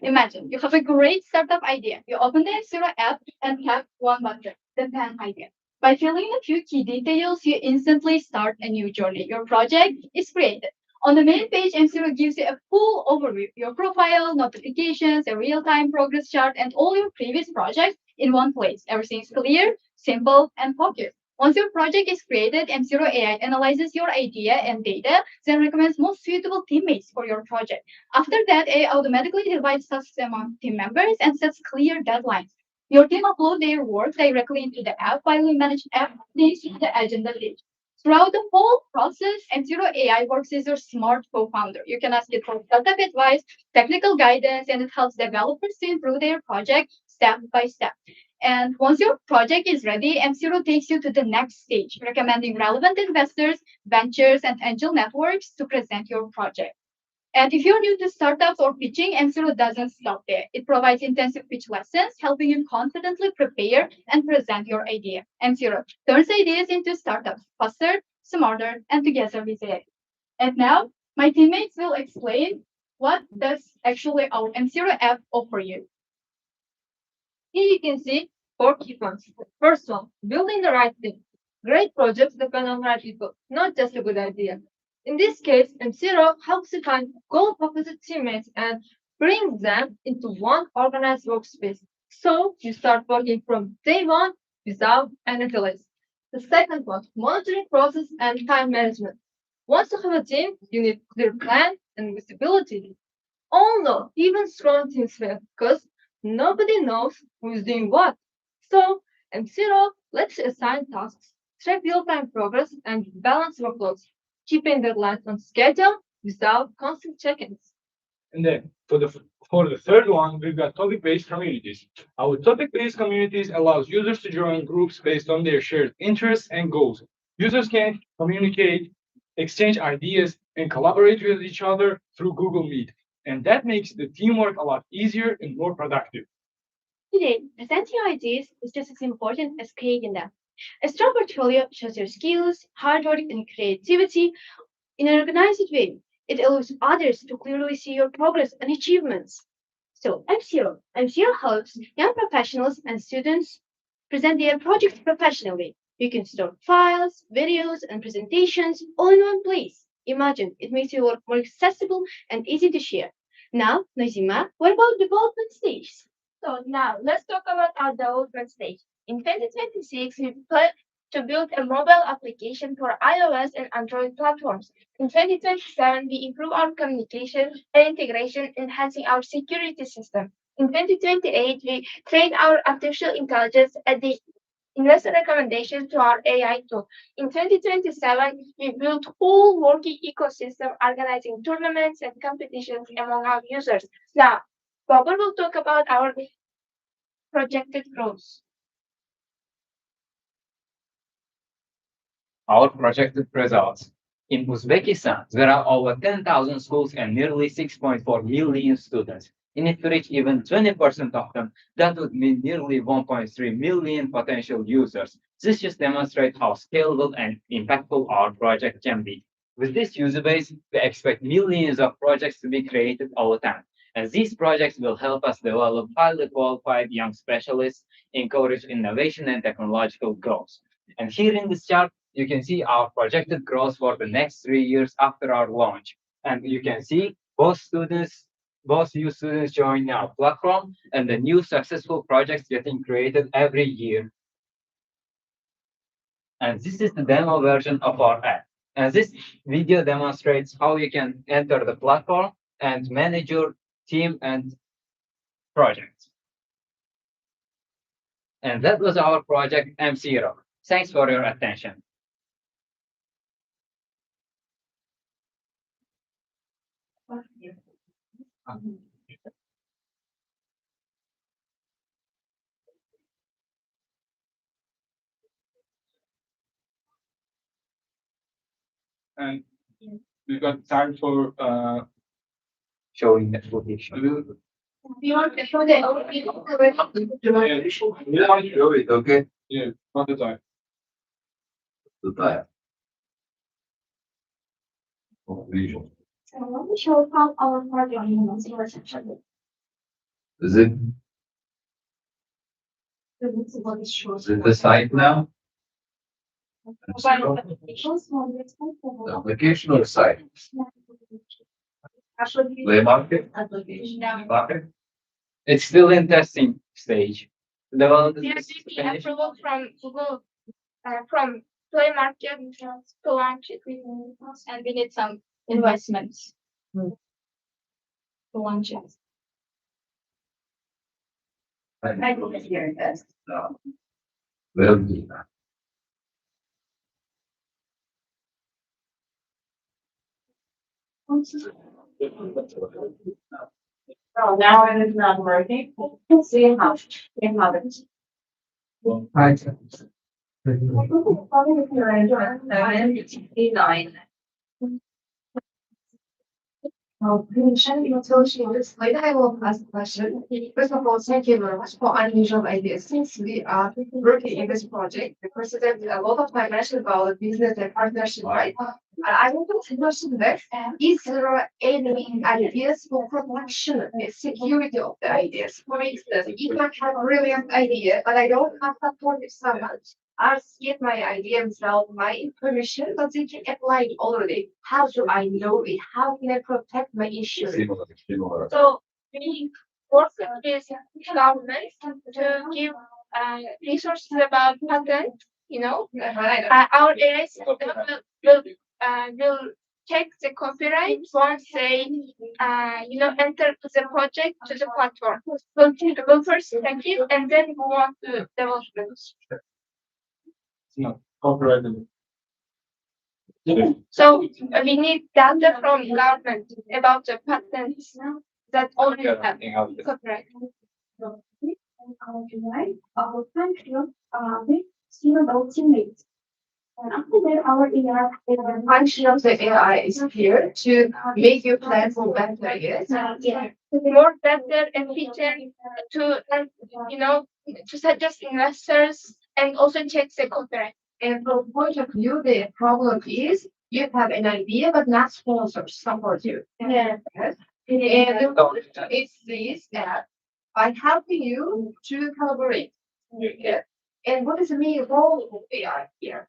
Imagine you have a great startup idea. You open the M0 app and have one button, the pen idea. By filling a few key details, you instantly start a new journey. Your project is created. On the main page, M0 gives you a full overview, your profile, notifications, a real-time progress chart, and all your previous projects in one place. Everything is clear, simple, and focused. Once your project is created, M0 AI analyzes your idea and data, then recommends most suitable teammates for your project. After that, AI automatically divides tasks among team members and sets clear deadlines. Your team upload their work directly into the app while you manage app updates to the agenda page. Throughout the whole process, M0 AI works as your smart co-founder. You can ask it for startup advice, technical guidance, and it helps developers to improve their project step by step. And once your project is ready, M0 takes you to the next stage, recommending relevant investors, ventures, and angel networks to present your project. And if you're new to startups or pitching, M0 doesn't stop there. It provides intensive pitch lessons, helping you confidently prepare and present your idea. M0 turns ideas into startups faster, smarter, and together with AI. And now, my teammates will explain what does actually our M0 app offer you. Here you can see 4 key points. First one, building the right team. Great projects depend on right people, not just a good idea. In this case, M0 helps you find goal-focused teammates and brings them into one organized workspace. So you start working from day one without any delays. The second one, monitoring process and time management. Once you have a team, you need clear plan and visibility. Oh no, even strong teams fail because nobody knows who is doing what. So M0 lets you assign tasks, track real-time progress, and balance workloads, keeping deadlines on schedule without constant check-ins. And then for the third one, we've got topic-based communities. Our topic-based communities allows users to join groups based on their shared interests and goals. Users can communicate, exchange ideas, and collaborate with each other through Google Meet. And that makes the teamwork a lot easier and more productive. Today, presenting ideas is just as important as creating them. A strong portfolio shows your skills, hard work, and creativity in an organized way. It allows others to clearly see your progress and achievements. So, MCO. MCO helps young professionals and students present their projects professionally. You can store files, videos, and presentations all in one place. Imagine, it makes your work more accessible and easy to share. Now, Nazima, what about development stage? So now let's talk about our development stage. In 2026, we plan to build a mobile application for iOS and Android platforms. In 2027, we improve our communication and integration, enhancing our security system. In 2028, we train our artificial intelligence at the investor recommendations to our AI tool. In 2027, we built whole working ecosystem organizing tournaments and competitions among our users. Now, Bobber will talk about our projected growth. Our projected results. In Uzbekistan, there are over 10,000 schools and nearly 6.4 million students. And if we reach even 20% of them, that would mean nearly 1.3 million potential users. This just demonstrates how scalable and impactful our project can be. With this user base, we expect millions of projects to be created all the time. And these projects will help us develop highly qualified young specialists, encourage innovation and technological growth. And here in this chart, you can see our projected growth for the next 3 years after our launch. And you can see both new students joining our platform and the new successful projects getting created every year. And this is the demo version of our app. And this video demonstrates how you can enter the platform and manage your team and projects. And that was our project M0. Thanks for your attention. And we got time for showing the footage. You want to show the overview of the Show it, okay? Yeah, not the time. The time. Vision. So let me show how our project is actually. Is it, This is what it shows. is it the site now? Mobile applications, The application or site? Play market? Market? It's still in testing stage. We received the approval from Google, from Play Market to launch it. And we need some investments to launch it. I didn't hear this. No. Will do that. Oh, now it is not working. See how it. Hi. Later I will ask a question. First of all, thank you very much for unusual ideas. Since we are working in this project, the president did a lot of time mentioned about business and partnership, right? I want to question that. Is there any ideas for production and security of the ideas? For instance, if I have a brilliant idea, but I don't have support with someone, I get my idea without my information, but they can apply it already. How do I know it? How can I protect my issue? So we work with government to give resources about patent. Our AI system will check the copyright once they enter the project to the platform. We'll first check it and then move on to development. No, copyrighted. So we need data from government about the patents that already have copyright. Our function with student teammates. And after that, our AI, the function of the AI is here to make your platform better, yes? Yeah, more better, efficient to, to suggest investors and also check the copyright. And from point of view, the problem is you have an idea, but not sponsors support you. Yeah. Yes? And the point is this, that by helping you to collaborate. Yeah. And what is the main role of AI here?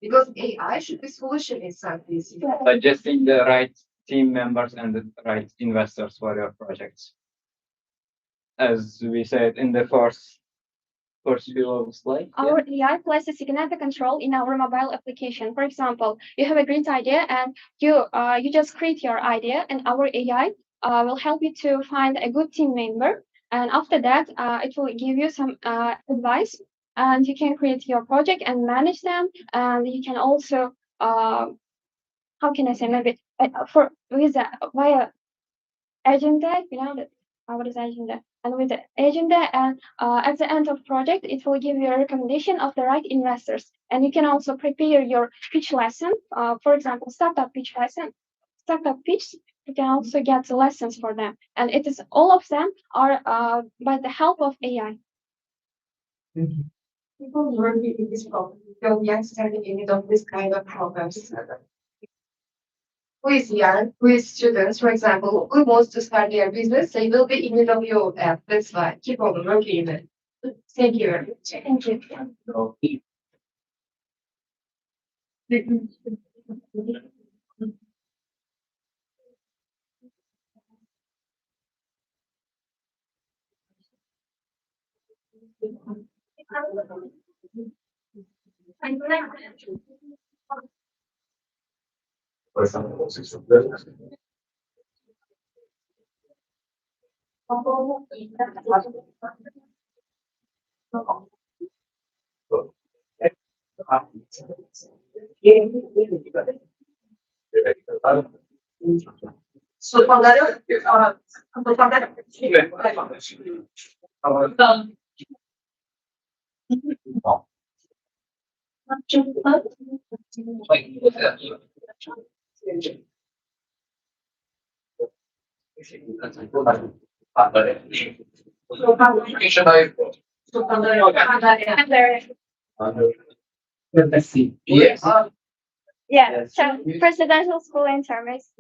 Because AI should be solution in something. Suggesting the right team members and the right investors for your projects. As we said in the first view of the slide. Our AI plays a significant role in our mobile application. For example, you have a great idea and you just create your idea, and our AI will help you to find a good team member. And after that, it will give you some advice, and you can create your project and manage them. And you can also, how can I say, maybe for with via agenda, what is agenda? And with the agenda, and at the end of project, it will give you a recommendation of the right investors. And you can also prepare your pitch lesson. For example, startup pitch lesson, startup pitch. You can also get the lessons for them, and it is all of them are by the help of AI. People working in this problem, so youngsters in need of this kind of programs. Who is young, who is students, for example, who wants to start their business, they will be in need of your app. That's why keep on working in it. Thank you very much. Thank you. Yes. Yeah. So presidential school and service.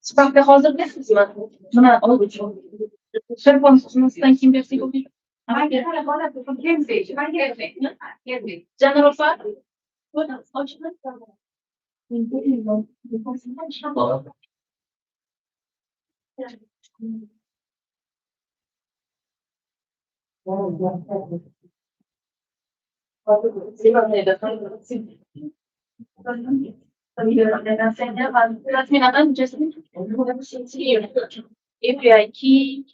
Sınavda hazırlısınız mı? Buna oldu çok. Şef konusunda kim bir şey oluyor? Hangi? General Fat? Burada açılır. API key.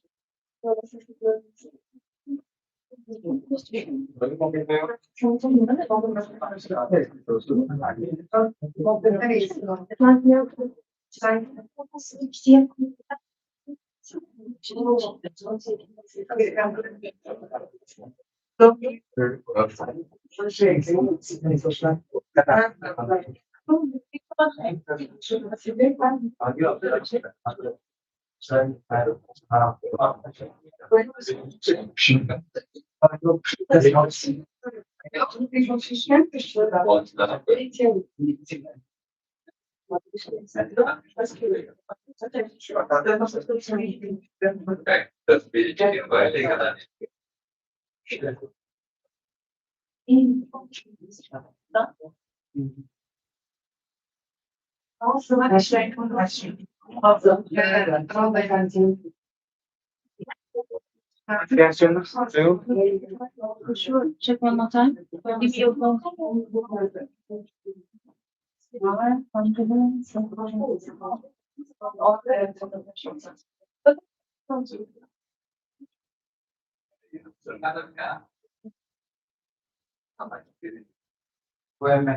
Sure, check one more time. If you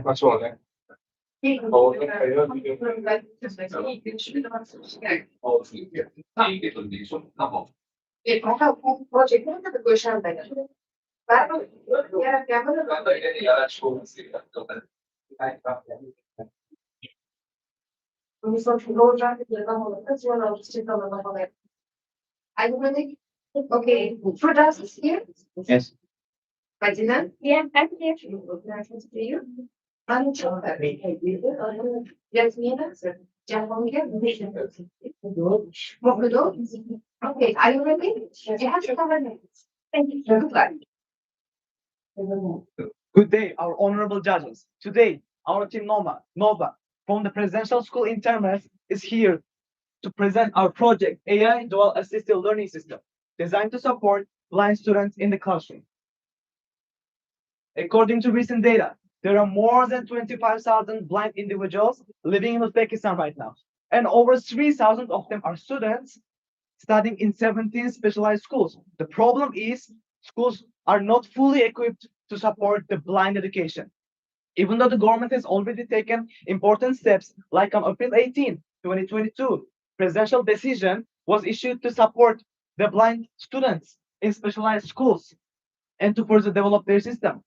What's wrong? Project the question better. Are you ready? Okay, Frutas is here. Yes. Martina? Yeah, I'm here. Nice to see you. Ancho. Yasmina? Jahongir? Mokudo? Okay, are you ready? You have to cover next. Thank you. Good luck. Good day, our honorable judges. Today, our team Nova from the Presidential School in Termes is here to present our project AI Dual Assisted Learning System, designed to support blind students in the classroom. According to recent data, there are more than 25,000 blind individuals living in Uzbekistan right now, and over 3,000 of them are students studying in 17 specialized schools. The problem is schools are not fully equipped to support the blind education. Even though the government has already taken important steps, like on April 18, 2022, presidential decision was issued to support the blind students in specialized schools and to further develop their system.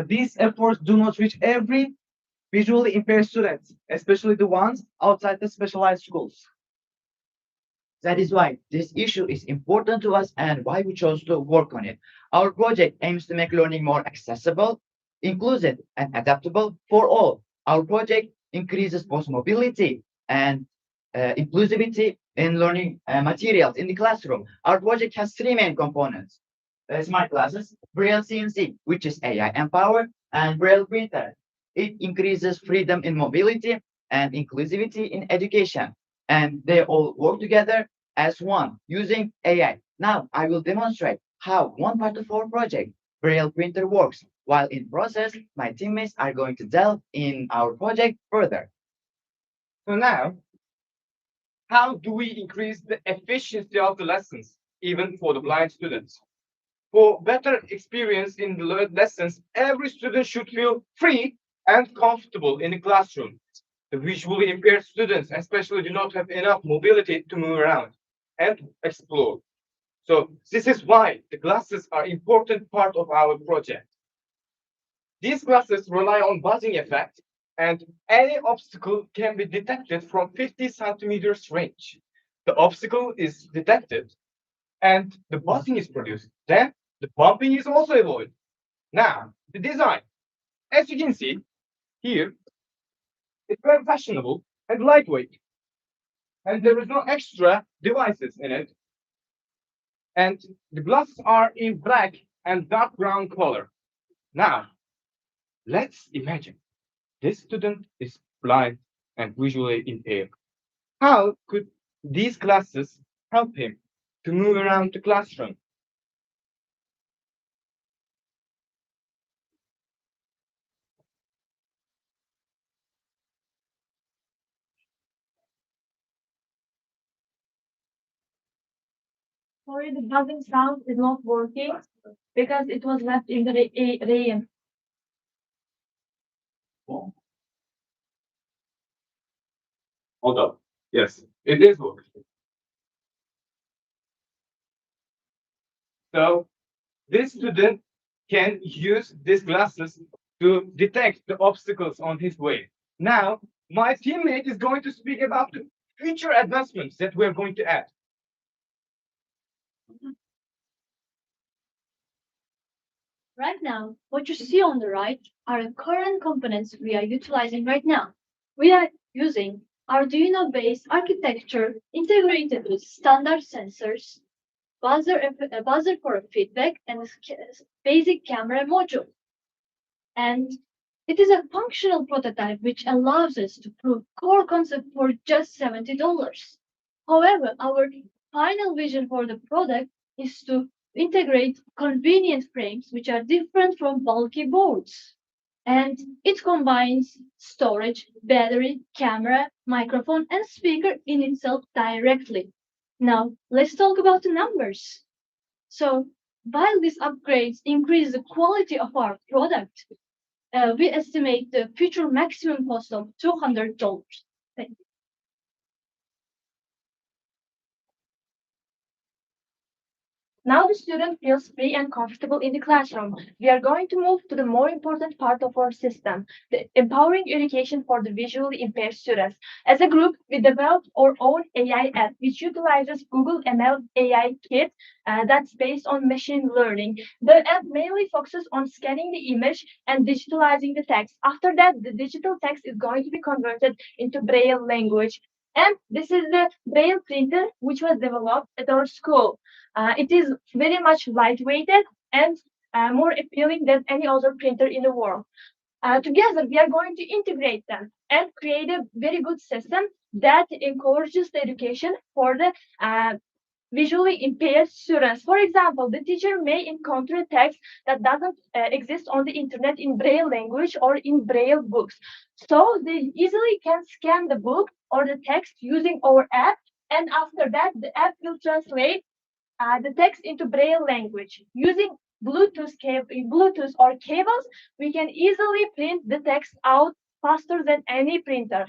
These efforts do not reach every visually impaired students, especially the ones outside the specialized schools. That is why this issue is important to us and why we chose to work on it. Our project aims to make learning more accessible, inclusive, and adaptable for all. Our project increases both mobility and inclusivity in learning materials in the classroom. Our project has three main components. Smart glasses, Braille CNC, which is AI empowered, and Braille printer. It increases freedom in mobility and inclusivity in education. And they all work together as one using AI. Now I will demonstrate how one part of our project, Braille printer, works. While in process, my teammates are going to delve in our project further. So now, how do we increase the efficiency of the lessons, even for the blind students? For better experience in the lessons, every student should feel free and comfortable in the classroom. The visually impaired students especially do not have enough mobility to move around and explore. So this is why the glasses are important part of our project. These glasses rely on buzzing effect, and any obstacle can be detected from 50 centimeters range. The obstacle is detected and the buzzing is produced. Then the bumping is also avoided. Now, the design. As you can see here, it's very fashionable and lightweight. And there is no extra devices in it. And the glasses are in black and dark brown color. Now, let's imagine this student is blind and visually impaired. How could these glasses help him to move around the classroom? Sorry, the buzzing sound is not working because it was left in the RAM. Hold up. Yes, it is working. So this student can use these glasses to detect the obstacles on his way. Now, my teammate is going to speak about the future advancements that we're going to add. Right now, what you see on the right are the current components we are utilizing right now. We are using Arduino-based architecture integrated with standard sensors, a buzzer for feedback, and a basic camera module. And it is a functional prototype which allows us to prove core concept for just $70. However, our final vision for the product is to integrate convenient frames which are different from bulky boards. And it combines storage, battery, camera, microphone, and speaker in itself directly. Now, let's talk about the numbers. So, while these upgrades increase the quality of our product, we estimate the future maximum cost of $200. Thank you. Now the student feels free and comfortable in the classroom. We are going to move to the more important part of our system, the empowering education for the visually impaired students. As a group, we developed our own AI app, which utilizes Google ML AI Kit that's based on machine learning. The app mainly focuses on scanning the image and digitalizing the text. After that, the digital text is going to be converted into Braille language. And this is the Braille printer, which was developed at our school. It is very much lightweighted and more appealing than any other printer in the world. Together, we are going to integrate them and create a very good system that encourages the education for the visually impaired students. For example, the teacher may encounter a text that doesn't exist on the internet in Braille language or in Braille books. So they easily can scan the book or the text using our app, and after that, the app will translate the text into Braille language. Using Bluetooth or cables, we can easily print the text out faster than any printer.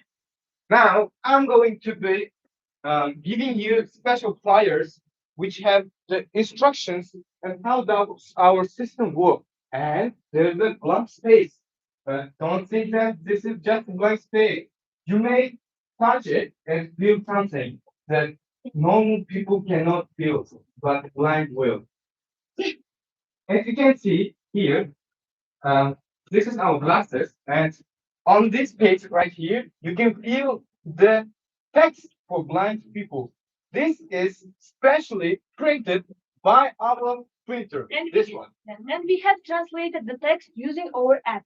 Now I'm going to be giving you special flyers which have the instructions and how does our system work. And there's a blank space. Don't think that this is just a blank space. You may touch it and feel something that normal people cannot feel, but blind will. As you can see here, this is our glasses, and on this page right here, you can feel the text for blind people. This is specially printed by our printer. And This one. And we have translated the text using our app.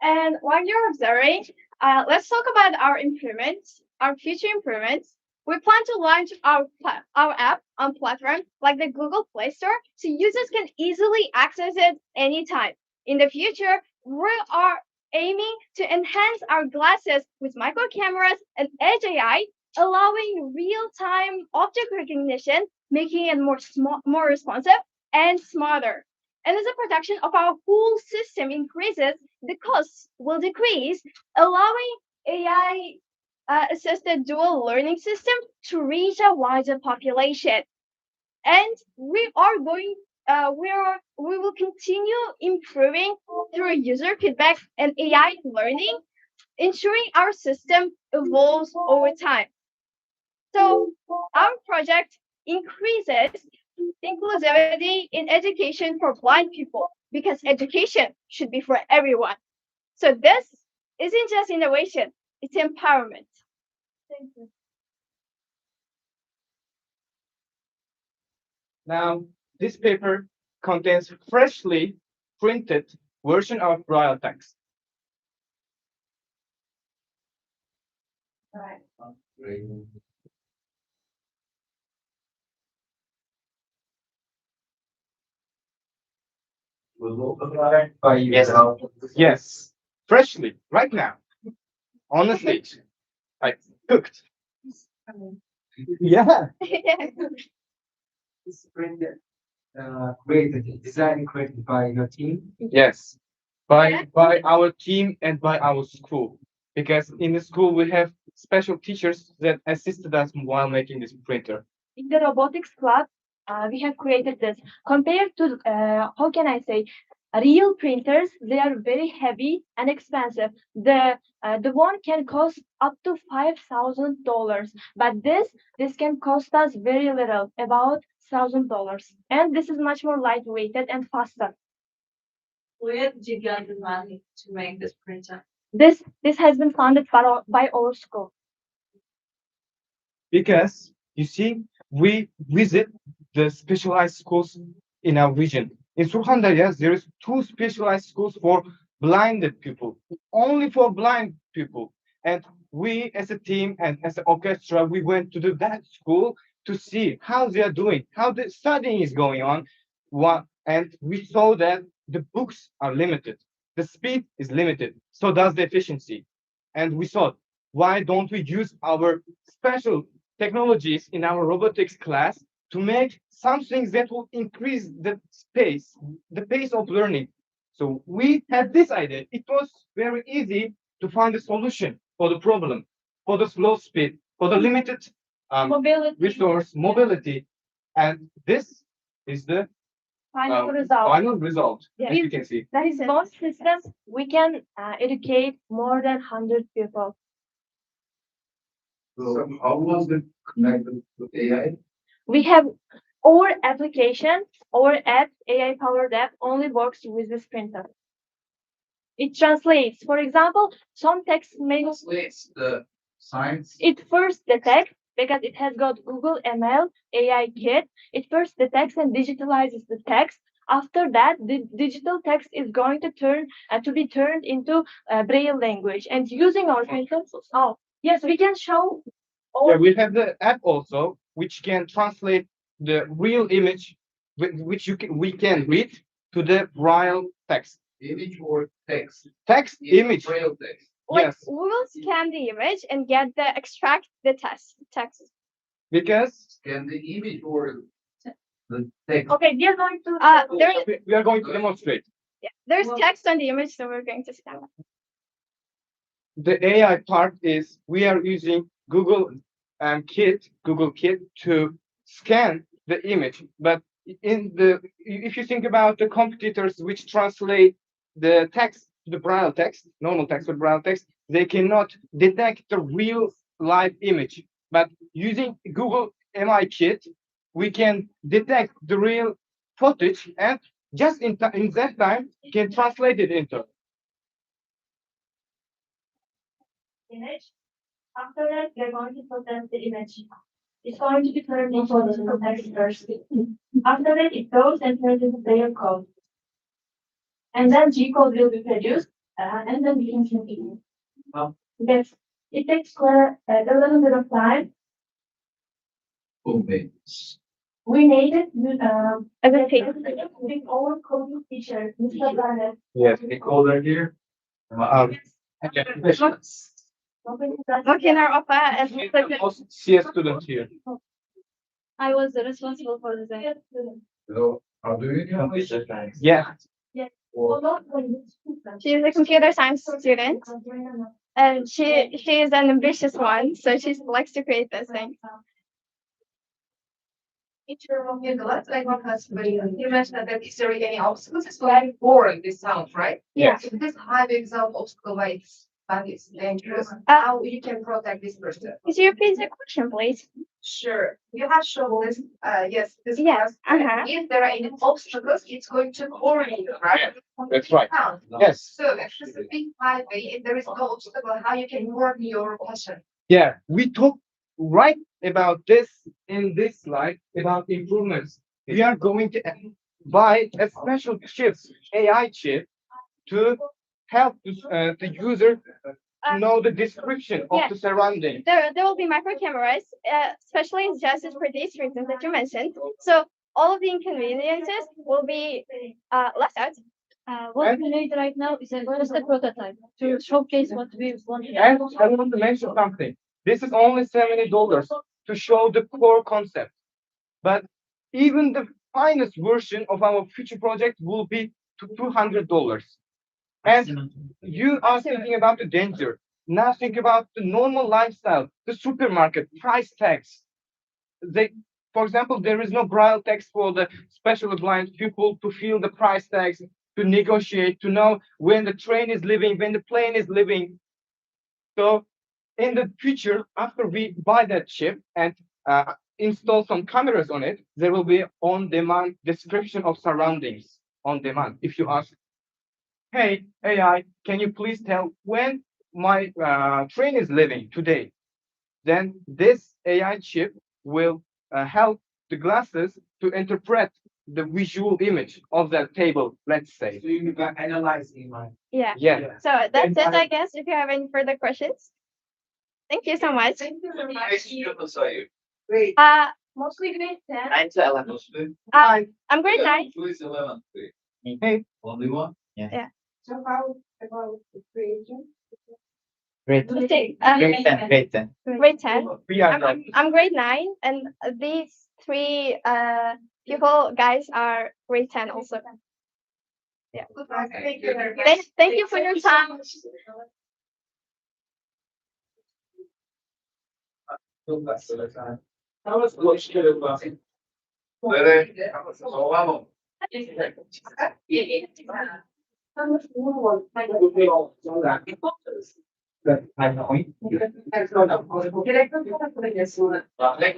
And while you're observing, let's talk about our improvements, our future improvements. We plan to launch our app on platforms like the Google Play Store so users can easily access it anytime. In the future, we are aiming to enhance our glasses with micro cameras and edge AI, allowing real-time object recognition, making it more responsive and smarter. And as the production of our whole system increases, the costs will decrease, allowing AI assisted dual learning system to reach a wider population. And we will continue improving through user feedback and AI learning, ensuring our system evolves over time. So our project increases inclusivity in education for blind people because education should be for everyone. So this isn't just innovation, it's empowerment. Thank you. Now, this paper contains freshly printed version of Braille text. Yes, yes, freshly, right now, on the stage. I cooked. Yeah. This printed, created, designed, created by your team. Yes, by our team and by our school. Because in the school we have special teachers that assisted us while making this printer. In the robotics club, we have created this. Compared to, how can I say, real printers, they are very heavy and expensive. The one can cost up to $5,000, but this can cost us very little, about $1,000, and this is much more lightweighted and faster. Where did you get the money to make this printer? This has been funded by our school. Because you see, we visit the specialized schools in our region. In Surxondaryo, there is 2 specialized schools for blinded people, only for blind people. And we, as a team and as an orchestra, we went to that school to see how they are doing, how the studying is going on. And we saw that the books are limited. the speed is limited. So does the efficiency. And we thought, why don't we use our special technologies in our robotics class to make some things that will increase the pace of learning. So we had this idea. It was very easy to find a solution for the problem, for the slow speed, for the limited Mobility. resource mobility. And this is the Final um, result. final result, Yeah. as you can see. With both systems, we can educate more than 100 people. So how was it connected with AI? We have our application, our app, AI powered app only works with this printer. It translates, for example, some text may Translates the science. it first detects because it has got Google ML AI kit. It first detects and digitalizes the text. After that, the digital text is going to be turned into Braille language. And using our printers, oh yes, we can show. Yeah, we have the app also, which can translate the real image, which we can read to the Braille text. Image or text? Text, image. Braille text. Like Yes, we will scan the image and get the extract the text. because Scan the image or the text. Okay, we are going to. we are going to demonstrate. Yeah, there's text on the image, so we're going to scan it. The AI part is we are using Google Kit to scan the image. But if you think about the computers which translate the text to the Braille text, normal text or Braille text, they cannot detect the real live image. But using Google MI Kit, we can detect the real footage and just in that time can translate it into. Image. After that, we're going to process the image. It's going to be turned into the text first. After that, it goes and turns into player code. And then G code will be produced, and then we can continue. Yes, it takes a little bit of time. Okay. We made it with our coding teacher, Mr. Barnett. Yes, we call that here. Looking our offer as CS student here. I was responsible for the design. So how do you do it? Yeah. Yes. She's a computer science student, and she is an ambitious one, so she likes to create those things. In the last like you mentioned that is there any obstacles? It's very boring, this sounds, right? Yeah. If this high example obstacle like that is dangerous, how you can protect this person? Could you repeat the question, please? Sure. You have shown this, yes, this Yes, class. uh-huh. If there are any obstacles, it's going to bore you, right? That's right. Down. Yes. So if this is a big highway, if there is no obstacle, how you can work your passion? Yeah, we talk right about this in this slide about improvements. We are going to buy a special chip, AI chip, to help the user to know the description of yeah. the surrounding. There will be micro cameras, especially just for these reasons that you mentioned. So all of the inconveniences will be left out. What we need right now is just a prototype to showcase what we want. And I want to mention something. This is only $70 to show the core concept. But even the finest version of our future project will be to $200. And you are thinking about the danger. Now think about the normal lifestyle, the supermarket, price tags. For example, there is no Braille text for the specially blind people to feel the price tags, to negotiate, to know when the train is leaving, when the plane is leaving. So in the future, after we buy that chip and install some cameras on it, there will be on-demand description of surroundings on demand. If you ask, hey, AI, can you please tell when my train is leaving today? Then this AI chip will help the glasses to interpret the visual image of that table, let's say. So you can analyze in mind. Yeah. Yeah. So that's it, I guess. If you have any further questions, thank you so much. Thank you very much. Which students are you? Great. Mostly grade 10. 9 to 11. I'm grade 9. Who is 11th grade? Hey. Only one? Yeah. So how about the creation? Great. Okay, Great 10. Great 10. grade 10. We are I'm grade 9, and these three people, guys, are grade 10 also. Yeah. Thank you very much. Thank you for your time. Thank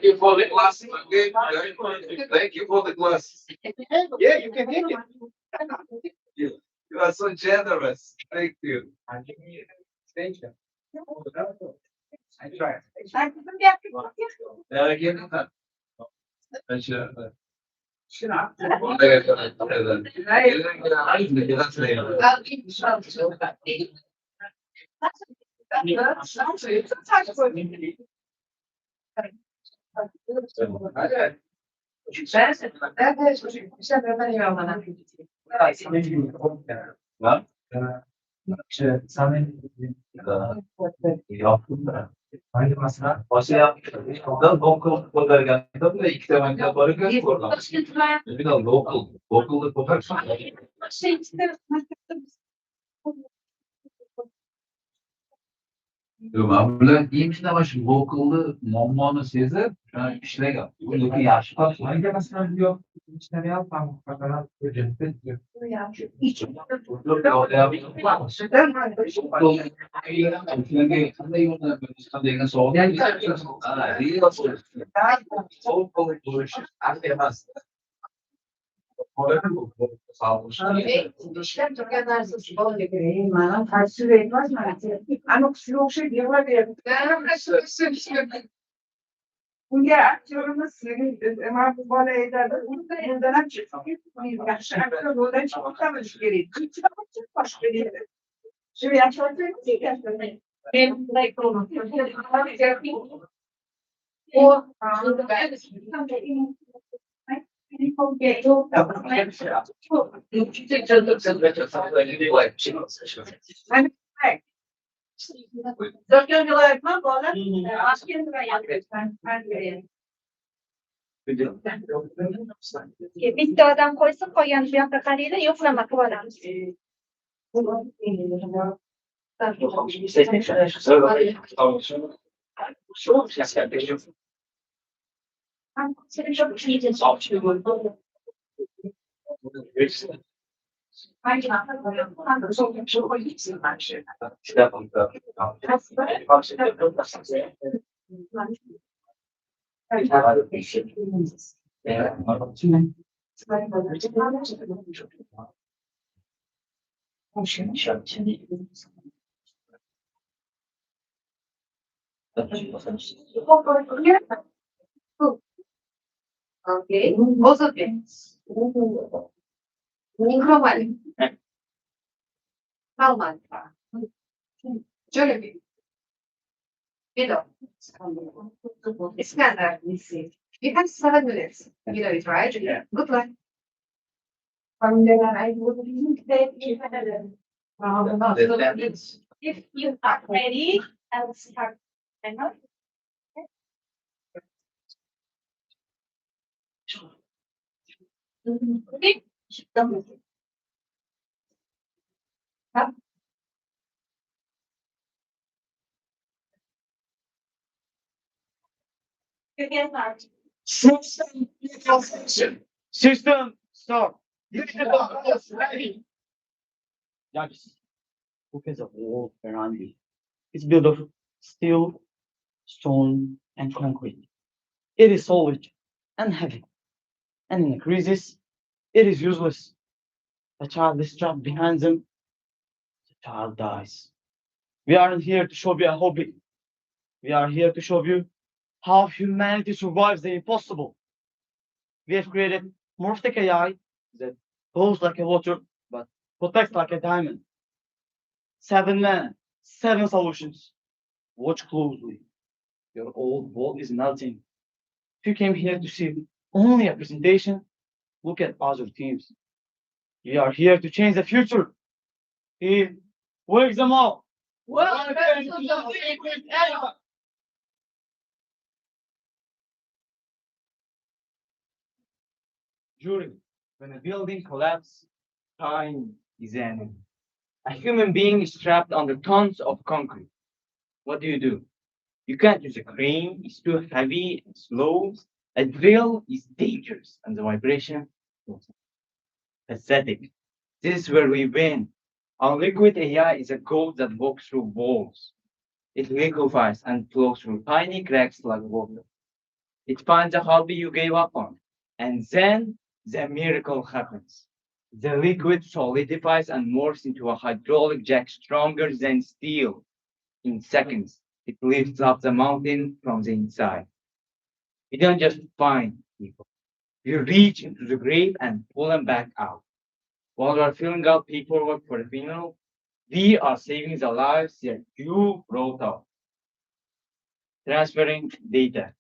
you for the class. Thank you for the class. Yeah, you can take it. You are so generous. Thank you. Thank you. I try. Yeah, again. Abla iyi misin ama şimdi bu okulda momonu sezer şu an işine gel. Buradaki yaşlı. Hangi mesela diyor işleri yapmam. Bakalım ücretli diyor. İşlem Türkiye'den futbol gibi bana karşı vermez mi? Ama kusura şey diyorlar ya. Ya aktörümüz senin ama bu bana eder. Bunu da elinden çıkıyor. Yaşarken buradan çıkmamış geri. Çıkmamış başka bir yere. Şimdi yaşarken değil gerçekten. Benim like olmaz. O Bittadan qo'ysa qolgan bu yoqqa qaranglar, yo'qlama qilib olamiz. Okay, both of them. Microphone. Kalman. Şöyle bir. Middle. Iskandar, we see. You have 7 minutes. You know it, right? Yeah. Good luck. From there, I would say If you are ready, I'll start. Okay. System start. Judges. Look at the wall around you. It's built of steel, stone, and concrete. It is solid and heavy. And in the creases, it is useless. The child is trapped behind them. The child dies. We aren't here to show you a hobby. We are here to show you how humanity survives the impossible. We have created Morphic AI that goes like a water but protects like a diamond. 7 men, 7 solutions. Watch closely. Your old wall is melting. If you came here to see only a presentation, look at other teams. We are here to change the future. He wakes them all. Welcome to the liquid era. During when a building collapses, time is ending. A human being is trapped under tons of concrete. What do? You can't use a crane, it's too heavy and slow. A drill is dangerous, and the vibration is pathetic. This is where we win. Our liquid AI is a gold that walks through walls. It liquefies and flows through tiny cracks like water. It finds a hobby you gave up on, and then the miracle happens. The liquid solidifies and morphs into a hydraulic jack stronger than steel. In seconds, it lifts up the mountain from the inside. You don't just find people. You reach into the grave and pull them back out. While you are filling out paperwork for the funeral, we are saving the lives that you wrote off. Transferring data.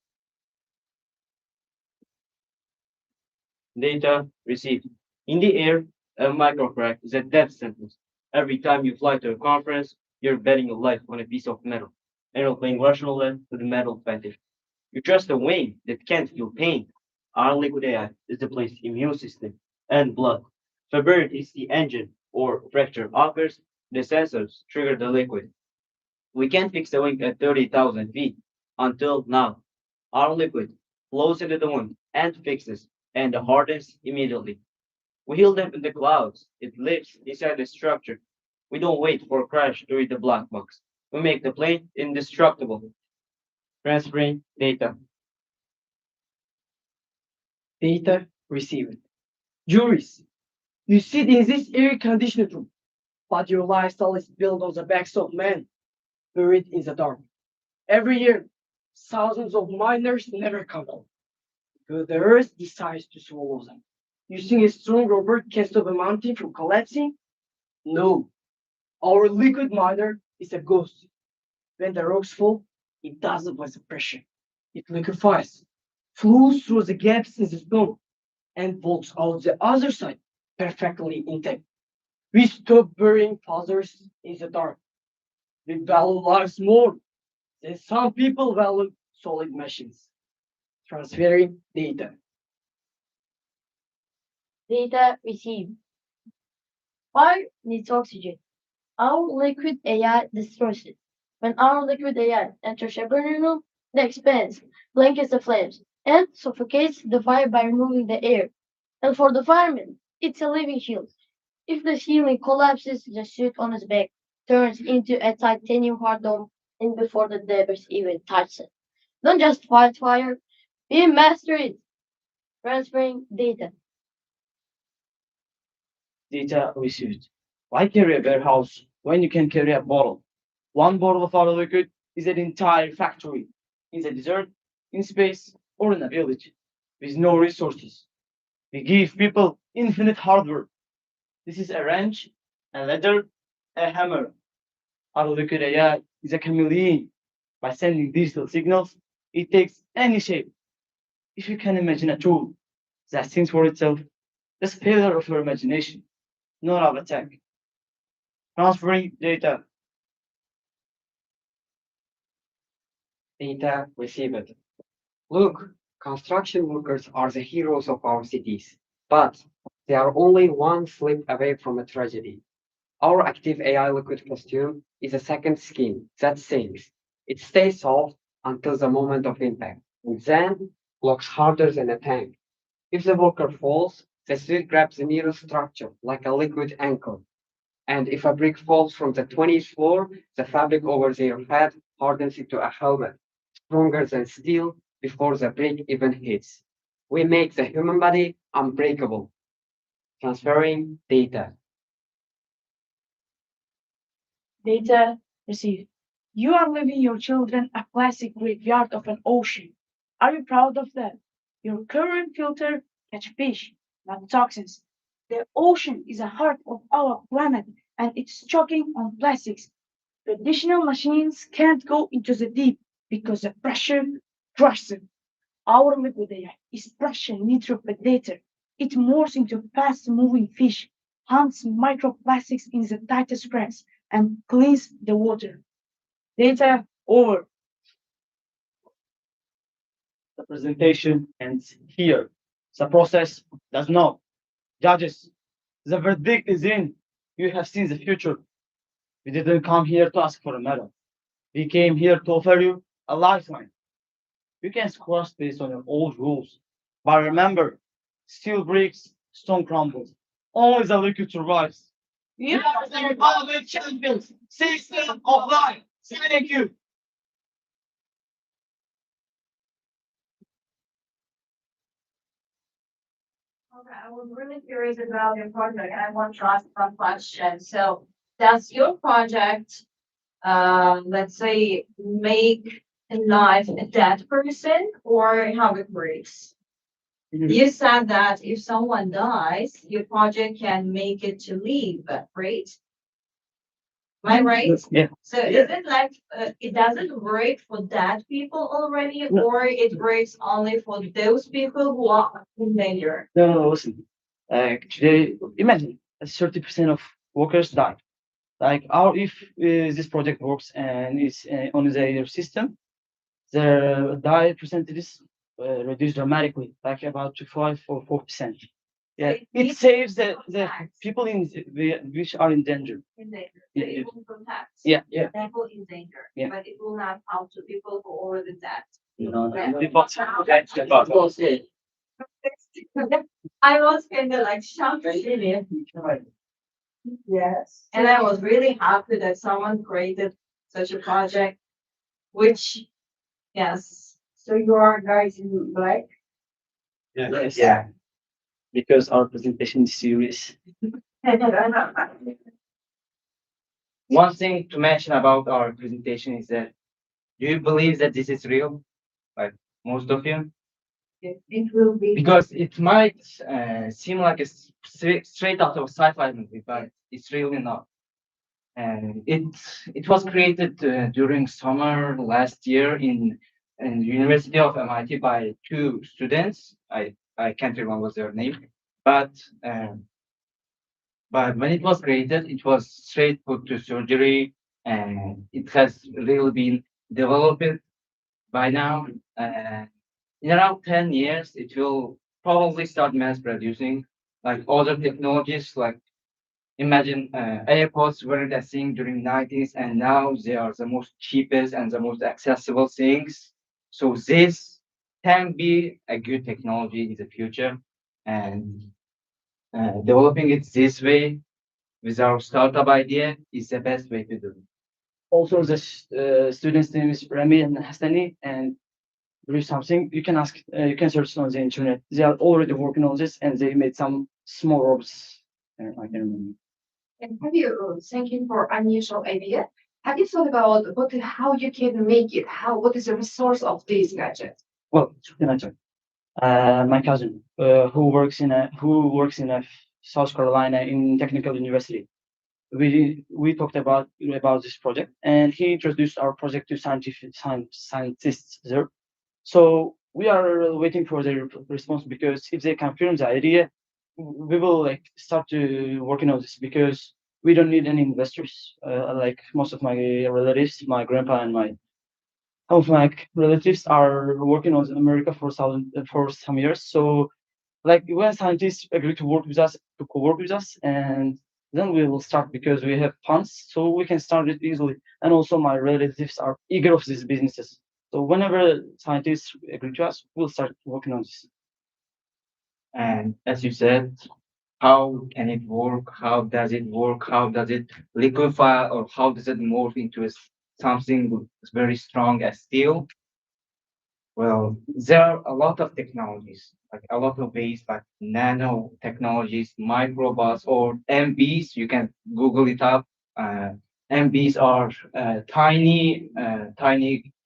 Data received. In the air, a microcrack is a death sentence. Every time you fly to a conference, you're betting your life on a piece of metal. Aeroplane rational to the metal fetish. You trust a wing that can't feel pain. Our liquid AI is the place's immune system and blood. If a bird is the engine or fracture occurs, the sensors trigger the liquid. We can't fix the wing at 30,000 feet until now. Our liquid flows into the wound and fixes and hardens immediately. We heal them in the clouds. It lives inside the structure. We don't wait for a crash to read the black box. We make the plane indestructible. Transferring data. Data received. Juries, you sit in this air-conditioned room, but your lifestyle is built on the backs of men, buried in the dark. Every year, thousands of miners never come home, because the earth decides to swallow them. You think a strong robot can stop a mountain from collapsing? No. Our liquid miner is a ghost. When the rocks fall, it doesn't with the pressure. It liquefies, flows through the gaps in the stone, and walks out the other side perfectly intact. We stop burying fathers in the dark. We value lives more than some people value solid machines. Transferring data. Data received. Fire needs oxygen. Our liquid AI destroys it. When our liquid AI enters a burning room, it expands, blankets the flames, and suffocates the fire by removing the air. And for the fireman, it's a living shield. If the ceiling collapses, the suit on his back turns into a titanium hard dome, and before the debris even touches it. Don't just fight fire, we master it. Transferring data. Data received. Why carry a warehouse when you can carry a bottle? One bottle of our liquid is an entire factory in the desert, in space, or in a village with no resources. We give people infinite hardware. This is a wrench, a ladder, a hammer. Our liquid AI is a chameleon. By sending digital signals, it takes any shape. If you can imagine a tool that thinks for itself, the failure of your imagination, not of attack. Transferring data. Data received. Look, construction workers are the heroes of our cities, but they are only one slip away from a tragedy. Our active AI liquid costume is a second skin that sinks. It stays soft until the moment of impact, and then blocks harder than a tank. If the worker falls, the suit grabs the nearest structure like a liquid anchor. And if a brick falls from the 20th floor, the fabric over their head hardens into a helmet, stronger than steel before the brick even hits. We make the human body unbreakable. Transferring data. Data received. You are leaving your children a plastic graveyard of an ocean. Are you proud of that? Your current filter catch fish, not toxins. The ocean is the heart of our planet and it's choking on plastics. Traditional machines can't go into the deep because the pressure crushes them. Our liquid AI is pressure neutral predator. It morphs into fast moving fish hunts microplastics in the tightest press, and cleans the water. Data over. The presentation ends here. The process does not. Judges, the verdict is in. You have seen the future. We didn't come here to ask for a medal. We came here to offer you a lifeline. You can squash based on your old rules. But remember, steel breaks, stone crumbles. Only the liquid survives. You are the Republic champions, system of life. Thank you. Okay, I was really curious about your project and I want to ask some questions. So does your project, let's say, make alive a dead person or how it works? You said that if someone dies, your project can make it to live, right? Am I right? Yeah. So is it like it doesn't work for dead people already, No. or it works only for those people who are in danger? No, listen. Today, imagine 30% of workers died. Like our, if this project works and is on the system, the die percentages reduce dramatically, like about to 5 or 4%. Yeah, it saves the people which are in danger. In danger. Yeah, So yeah. it will protect Yeah, yeah. people in danger, Yeah. but it will not help to people who are already dead. No, Yeah. no. I was kind of like shocked, really. Yes. And I was really happy that someone created such a project, which, yes. So you are guys in black? Yes. Yeah. Because our presentation is serious. One thing to mention about our presentation is that do you believe that this is real? Like most of you? It will be. Because it might seem like a straight out of a sci-fi movie, but it's really not. And it was created during summer last year in the University of MIT by two students. I can't remember their name, but when it was created, it was straight put to surgery, and it has really been developed by now. In around 10 years, it will probably start mass producing like other technologies. Like imagine AirPods weren't a thing during 90s, and now they are the most cheapest and the most accessible things. So this can be a good technology in the future, and developing it this way with our startup idea is the best way to do it. Also, the student's name is Rami and Hassani, and there is something you can ask, you can search on the internet. They are already working on this, and they made some small robots. I can remember. And have you thinking for unusual idea? Have you thought about how you can make it? What is the resource of these gadgets? Well, can I tell? My cousin, who works in a South Carolina in technical university. We talked about this project, and he introduced our project to scientists there. So we are waiting for their response because if they confirm the idea, we will like start to working on this because we don't need any investors. Like most of my relatives, my grandpa and some of my relatives are working on America for some years. So like when scientists agree to work with us, to co-work with us, and then we will start because we have funds, so we can start it easily. And also my relatives are eager of these businesses. So whenever scientists agree to us, we'll start working on this. And as you said, how can it work? How does it work? How does it liquefy, or how does it morph into something very strong as steel? Well, there are a lot of technologies, like a lot of ways, like nano technologies, microbots, or MBs. You can Google it up. MBs are tiny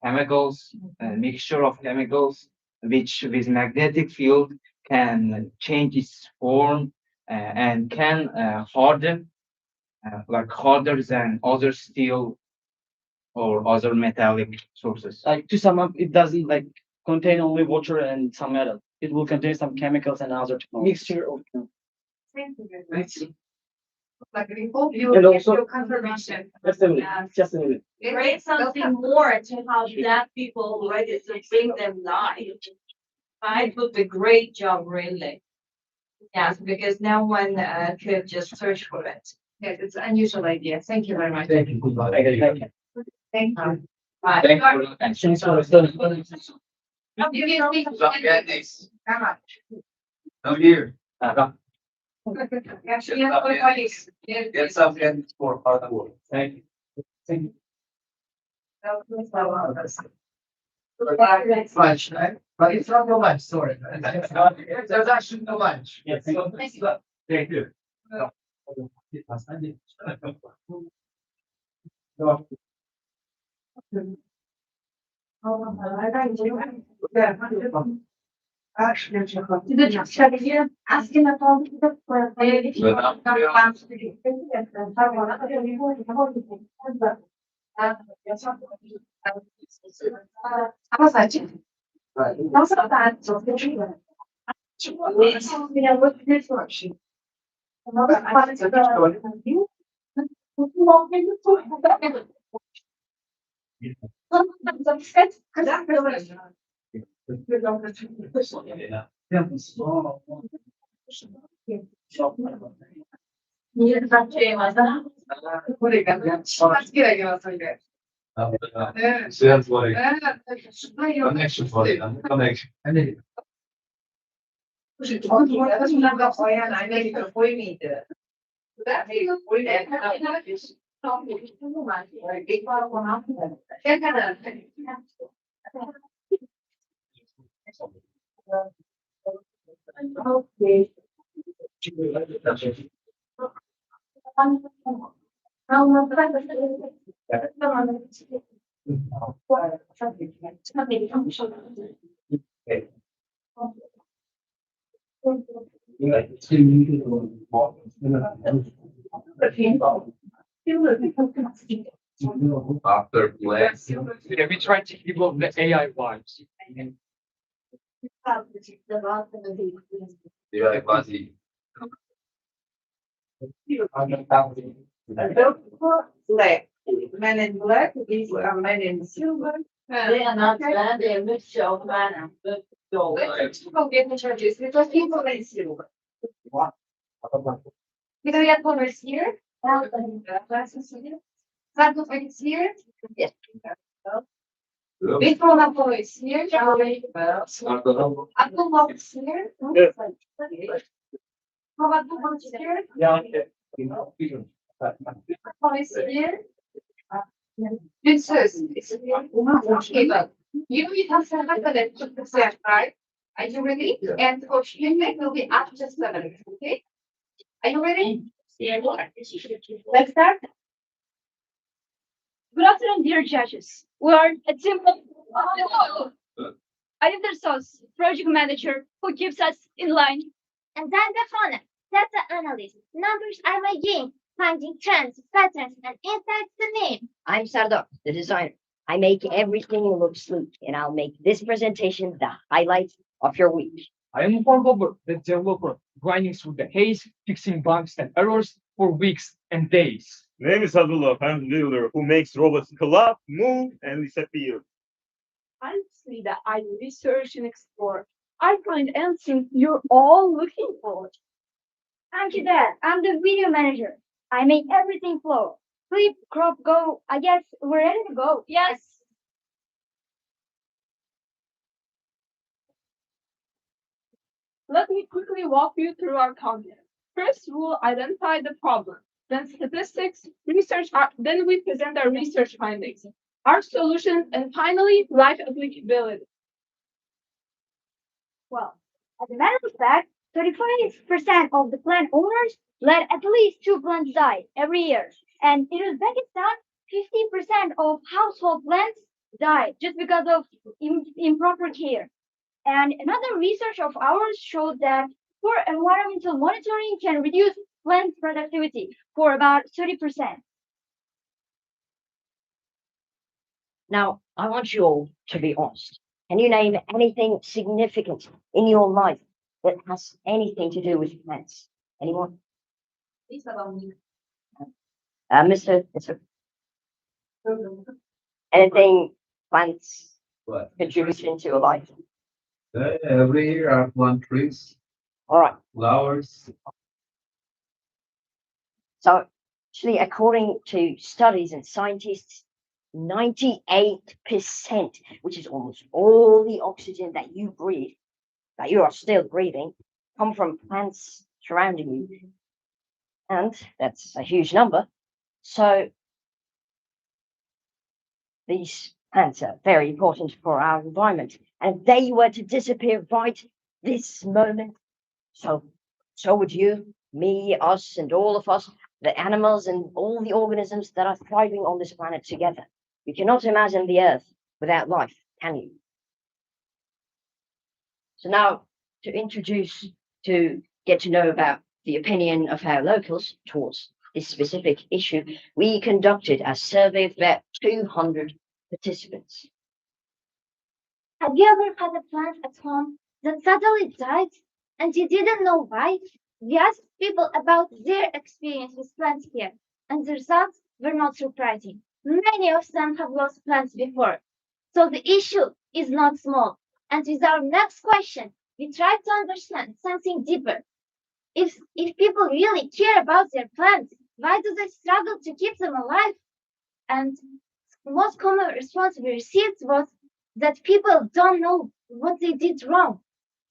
chemicals, a mixture of chemicals, which with magnetic field can change its form and can harden, like harder than other steel or other metallic sources. Like to sum up, it doesn't like contain only water and some metal. It will contain some chemicals and other technologies. Mixture of them. Thank you very much. Like we hope you And get also- your confirmation. Just a minute, just a minute. Create something more to help deaf people ready to bring them live. I would be great job, really. Yes, because no one could just search for it. Yes, it's an unusual idea. Thank you very much. Thank you. Thank you. Thank you. Right. Thank you. And thanks for listening. You can speak. Come on. I'm here. Actually, I'm going to use- Get something for hard work. Thank you. Thank you. Lunch, right? But it's not no lunch, sorry. There's actually no lunch. Yes. Thank you. The strategy asking about Connection for it. Connection. After class. Yeah, we try to evolve the AI vibes. Yeah, fuzzy. Black. Men in black, these are men in silver. They are not bad, they are mixture of man and gold. People get introduced because people in silver. Because we have colors here. Glasses here. Sample is here. Yes. Before the color is here. Apple box here. How about the box here? Yeah. Color is here. This is, okay, but you have some color to set, right? Are you ready? And coach Hyunmik will be after 7, okay? Are you ready? Let's start. Good afternoon, dear judges. We are a team of I am the resource project manager who keeps us in line. And I'm the Hana, data analyst. Numbers are my game, finding trends, patterns, and insights the name. I'm Sardar, the designer. I make everything look sleek, and I'll make this presentation the highlight of your week. I am Juan, the developer, grinding through the haze, fixing bugs and errors for weeks and days. Name is Abdullah. I'm the builder who makes robots collapse, move, and disappear. I'm Frida. I research and explore. I find answers you're all looking for. I'm Kidad. I'm the video manager. I make everything flow. Flip, crop, go. I guess we're ready to go. Yes. Let me quickly walk you through our content. First, we'll identify the problem, then statistics, then we present our research findings, our solutions, and finally, life applicability. Well, as a matter of fact, 35% of the plant owners let at least 2 plants die every year. And in Uzbekistan, 50% of household plants die just because of improper care. And another research of ours showed that poor environmental monitoring can reduce plant productivity for about 30%. Now, I want you all to be honest. Can you name anything significant in your life that has anything to do with plants? Anyone? Mr. Anything plants What? contribution to a life? Every year I plant trees, All right. flowers. So actually, according to studies and scientists, 98%, which is almost all the oxygen that you breathe, that you are still breathing, come from plants surrounding you. And that's a huge number. So these plants are very important for our environment. And if they were to disappear right this moment, so would you, me, us, and all of us, the animals and all the organisms that are thriving on this planet together. You cannot imagine the Earth without life, can you? So now to get to know about the opinion of our locals towards this specific issue, we conducted a survey of about 200 participants. Have you ever had a plant at home that suddenly died and you didn't know why? We asked people about their experience with plants here, and the results were not surprising. Many of them have lost plants before. So the issue is not small. And with our next question, we try to understand something deeper. If people really care about their plants, why do they struggle to keep them alive? And the most common response we received was that people don't know what they did wrong.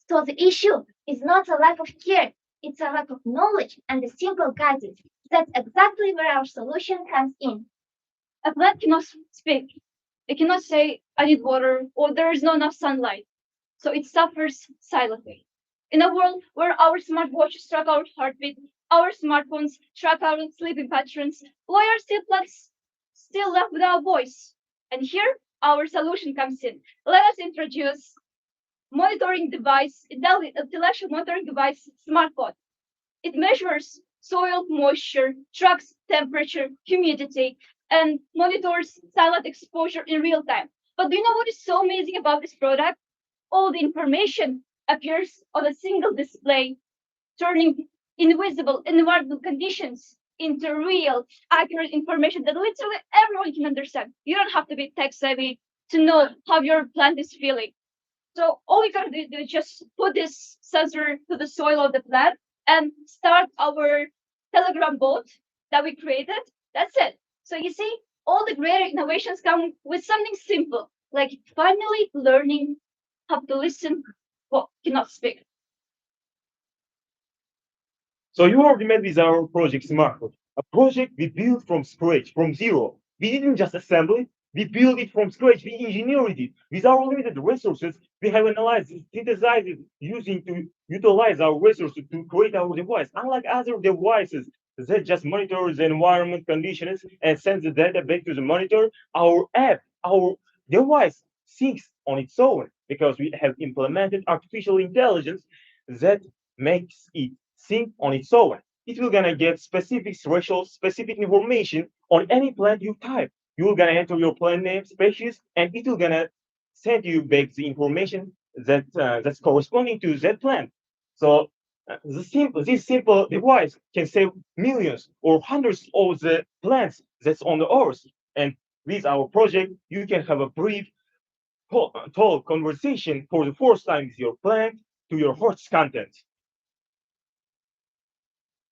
So the issue is not a lack of care, it's a lack of knowledge and a simple guidance. That's exactly where our solution comes in. A plant cannot speak. It cannot say, I need water, or there is not enough sunlight. So it suffers silently. In a world where our smartwatches track our heartbeat, our smartphones track our sleeping patterns, why are still plants still left without voice? And here our solution comes in. Let us introduce intellectual monitoring device, SmartPod. It measures soil moisture, tracks temperature, humidity, and monitors sunlight exposure in real time. But do you know what is so amazing about this product? All the information appears on a single display, turning invisible environmental conditions into real, accurate information that literally everyone can understand. You don't have to be tech savvy to know how your plant is feeling. So all you gotta do is just put this sensor to the soil of the plant and start our Telegram bot that we created. That's it. So you see, all the greater innovations come with something simple, like finally learning how to listen but cannot speak. So you already met with our project SmartCode, a project we built from scratch, from zero. We didn't just assemble it, we built it from scratch, we engineered it. With our limited resources, we have analyzed it, synthesized it, using to utilize our resources to create our device. Unlike other devices that just monitor the environment conditions and send the data back to the monitor, our app, our device thinks on its own because we have implemented artificial intelligence that makes it think on its own. It will gonna get specific thresholds, specific information on any plant you type. You're gonna enter your plant name, species, and it will gonna send you back the information that's corresponding to that plant. So this simple device can save millions or hundreds of the plants that's on the earth. And with our project, you can have a brief, tall conversation for the first time with your plant to your heart's content.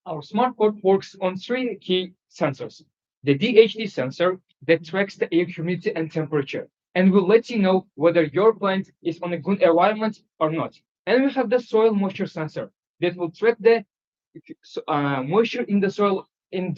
Our smart code works on three key sensors. The DHT sensor that tracks the air humidity and temperature and will let you know whether your plant is on a good environment or not. And we have the soil moisture sensor that will track the moisture in the soil in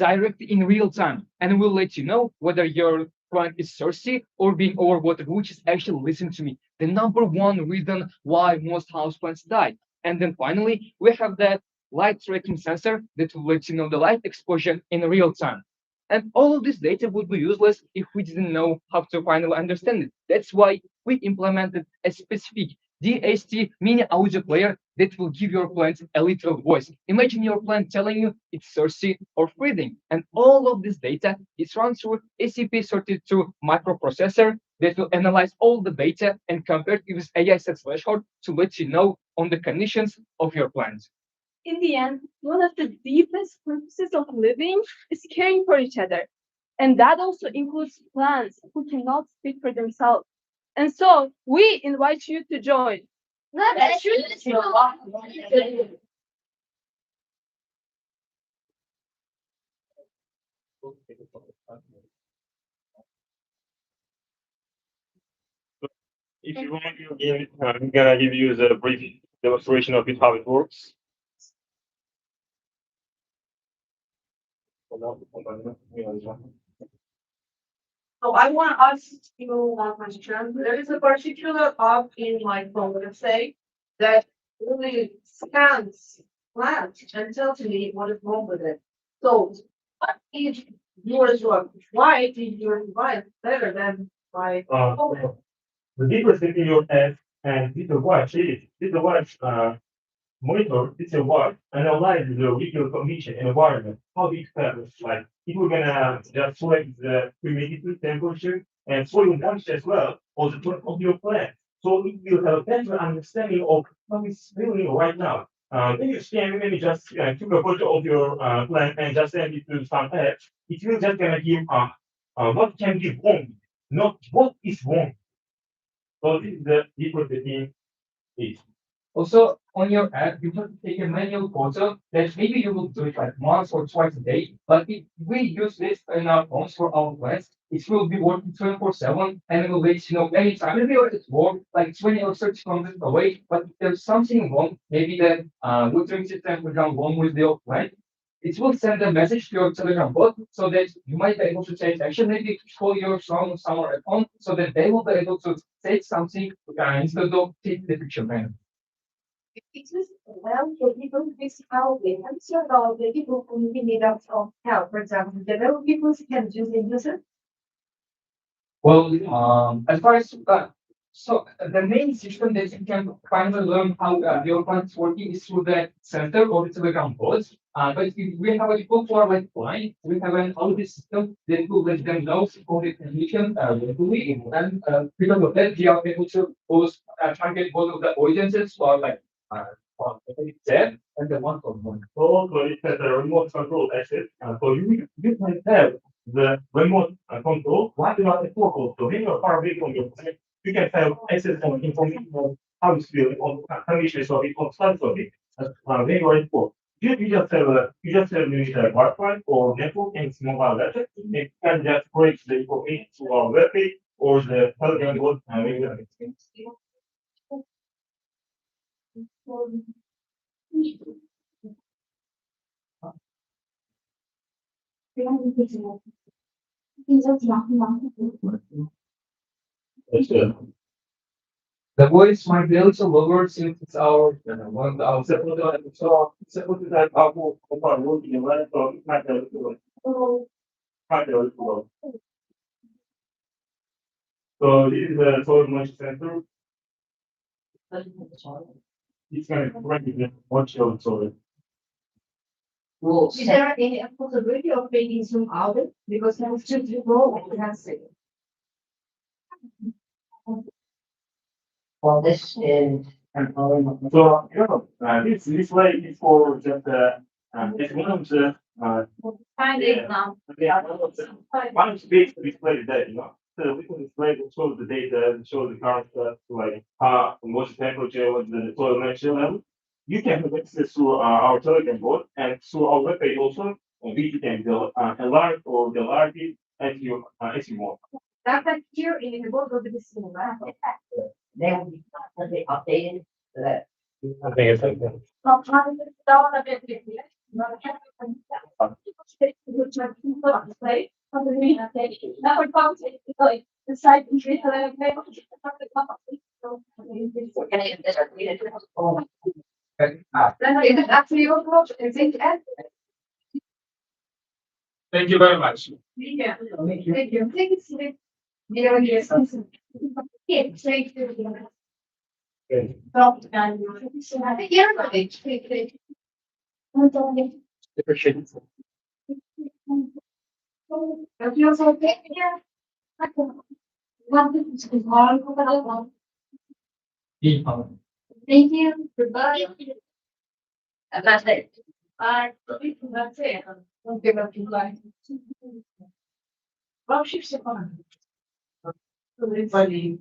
real time and will let you know whether your plant is thirsty or being overwatered, which is actually, listen to me, the number one reason why most houseplants die. And then finally, we have the light tracking sensor that will let you know the light exposure in real time. And all of this data would be useless if we didn't know how to finally understand it. That's why we implemented a specific DST mini audio player that will give your plant a literal voice. Imagine your plant telling you it's thirsty or breathing. And all of this data is run through SCP-32 microprocessor that will analyze all the data and compare it with AI set threshold to let you know on the conditions of your plant. In the end, one of the deepest purposes of living is caring for each other. And that also includes plants who cannot speak for themselves. And so we invite you to join. Let's If you want to give, I'm gonna give you the brief demonstration of it, how it works. So I want to ask you one question. There is a particular app in my phone, let's say, that really scans plants and tells me what is wrong with it. So what is yours work? Why is your device better than my phone? The difference between your app and digital watch is digital watch monitor digital watch analyze the visual condition and environment, how it feels. Like if we're gonna just select the humidity, temperature, and soil moisture as well, or the tone of your plant. So it will have a better understanding of how it's feeling right now. Then you scan, maybe just took a photo of your plant and just send it to some app. It will just gonna give what can be wrong, not what is wrong. So this is the difference between these. Also, on your app, you have to take a manual photo that maybe you will do it like once or twice a day. But if we use this in our phones for our plans, it will be working 24/7 and it will let you know anytime. Maybe it's work like 20 or 30 kilometers away, but if there's something wrong, maybe the watering system will come wrong with your plant. It will send a message to your Telegram bot so that you might be able to take action. Maybe call your son or someone at home so that they will be able to say something instead of take the picture. It is well for people with help with and so the people who need of help. For example, the little people can use the user. Well, as far as the main system that you can finally learn how your plant is working is through the center or the Telegram bots. But if we have a people who are like blind, we have an audio system that will let them know for the condition locally, and because of that, we are able to post target both of the audiences who are like there and the one for one. Also, it has a remote control access. So you can have the remote control while you are at work also. When you are far away from your plant, you can have access on information on how it's feeling, on conditions of it, on status of it. When you are at work. You just have Wi-Fi or network and it's mobile data. You can just create the information to our webpage or the Telegram bot and maybe that's good. The voice might be a little lower since it's our one our Suppose that our working in line, so it might have a little low. So this is the soil moisture sensor. It's gonna correct the moisture of soil. Is there any possibility of making zoom out? Because it's just low and can't see. Well, this is an So, this way is for just, it's one of the, one of the ways to display the data, So we can display the show the data, and show the current stuff, like, what's the temperature, what's the soil moisture level. You can have access to, our Telegram board and through our webpage also, we can enlarge or enlarge it as you want. That's like here in the board of the system, right? They will be constantly updated so that. I think it's like that. Thank you very much. Yeah. Thank you. Thank you. Yes. Yes. Thank you. Appreciate it. Thank you. Goodbye. And that's it. That's it. Okay, but you like. Вам ще все погано. Болит,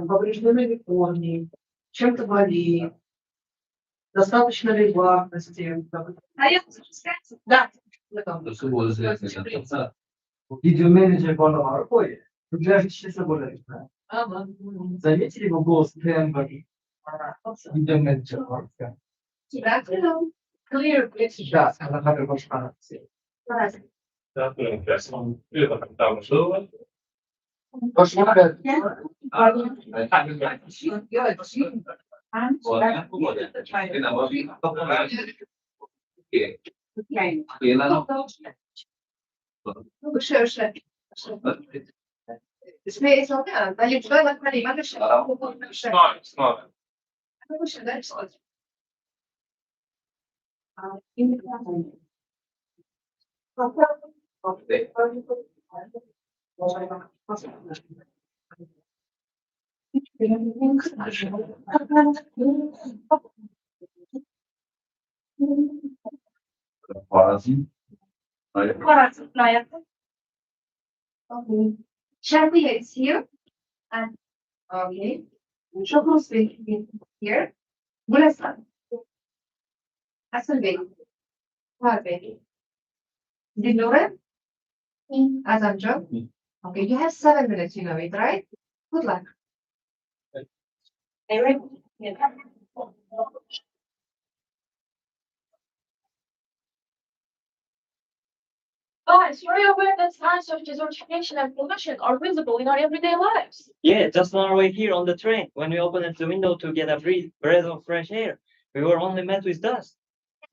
повреждены корни, чем-то болит, достаточно ли влажности. А я хочу сказать, да. Video менеджер по работе. Выглядит собой. Заметили его голос тембр? Video менеджер. Clear, Да, она как бы шпарация. اسمها ايه سواء ما هي شويه ما تملي ما تشرب Smart. Shall we it's here and okay نشوفه here ولسه أصل بيت هذا بيت دي نورة as I'm job okay you have 7 minutes you know it right good luck Eric Guys, are you aware that signs of desertification and pollution are visible in our everyday lives? Yeah, just on our way here on the train, when we opened the window to get a breath of fresh air, we were only met with dust.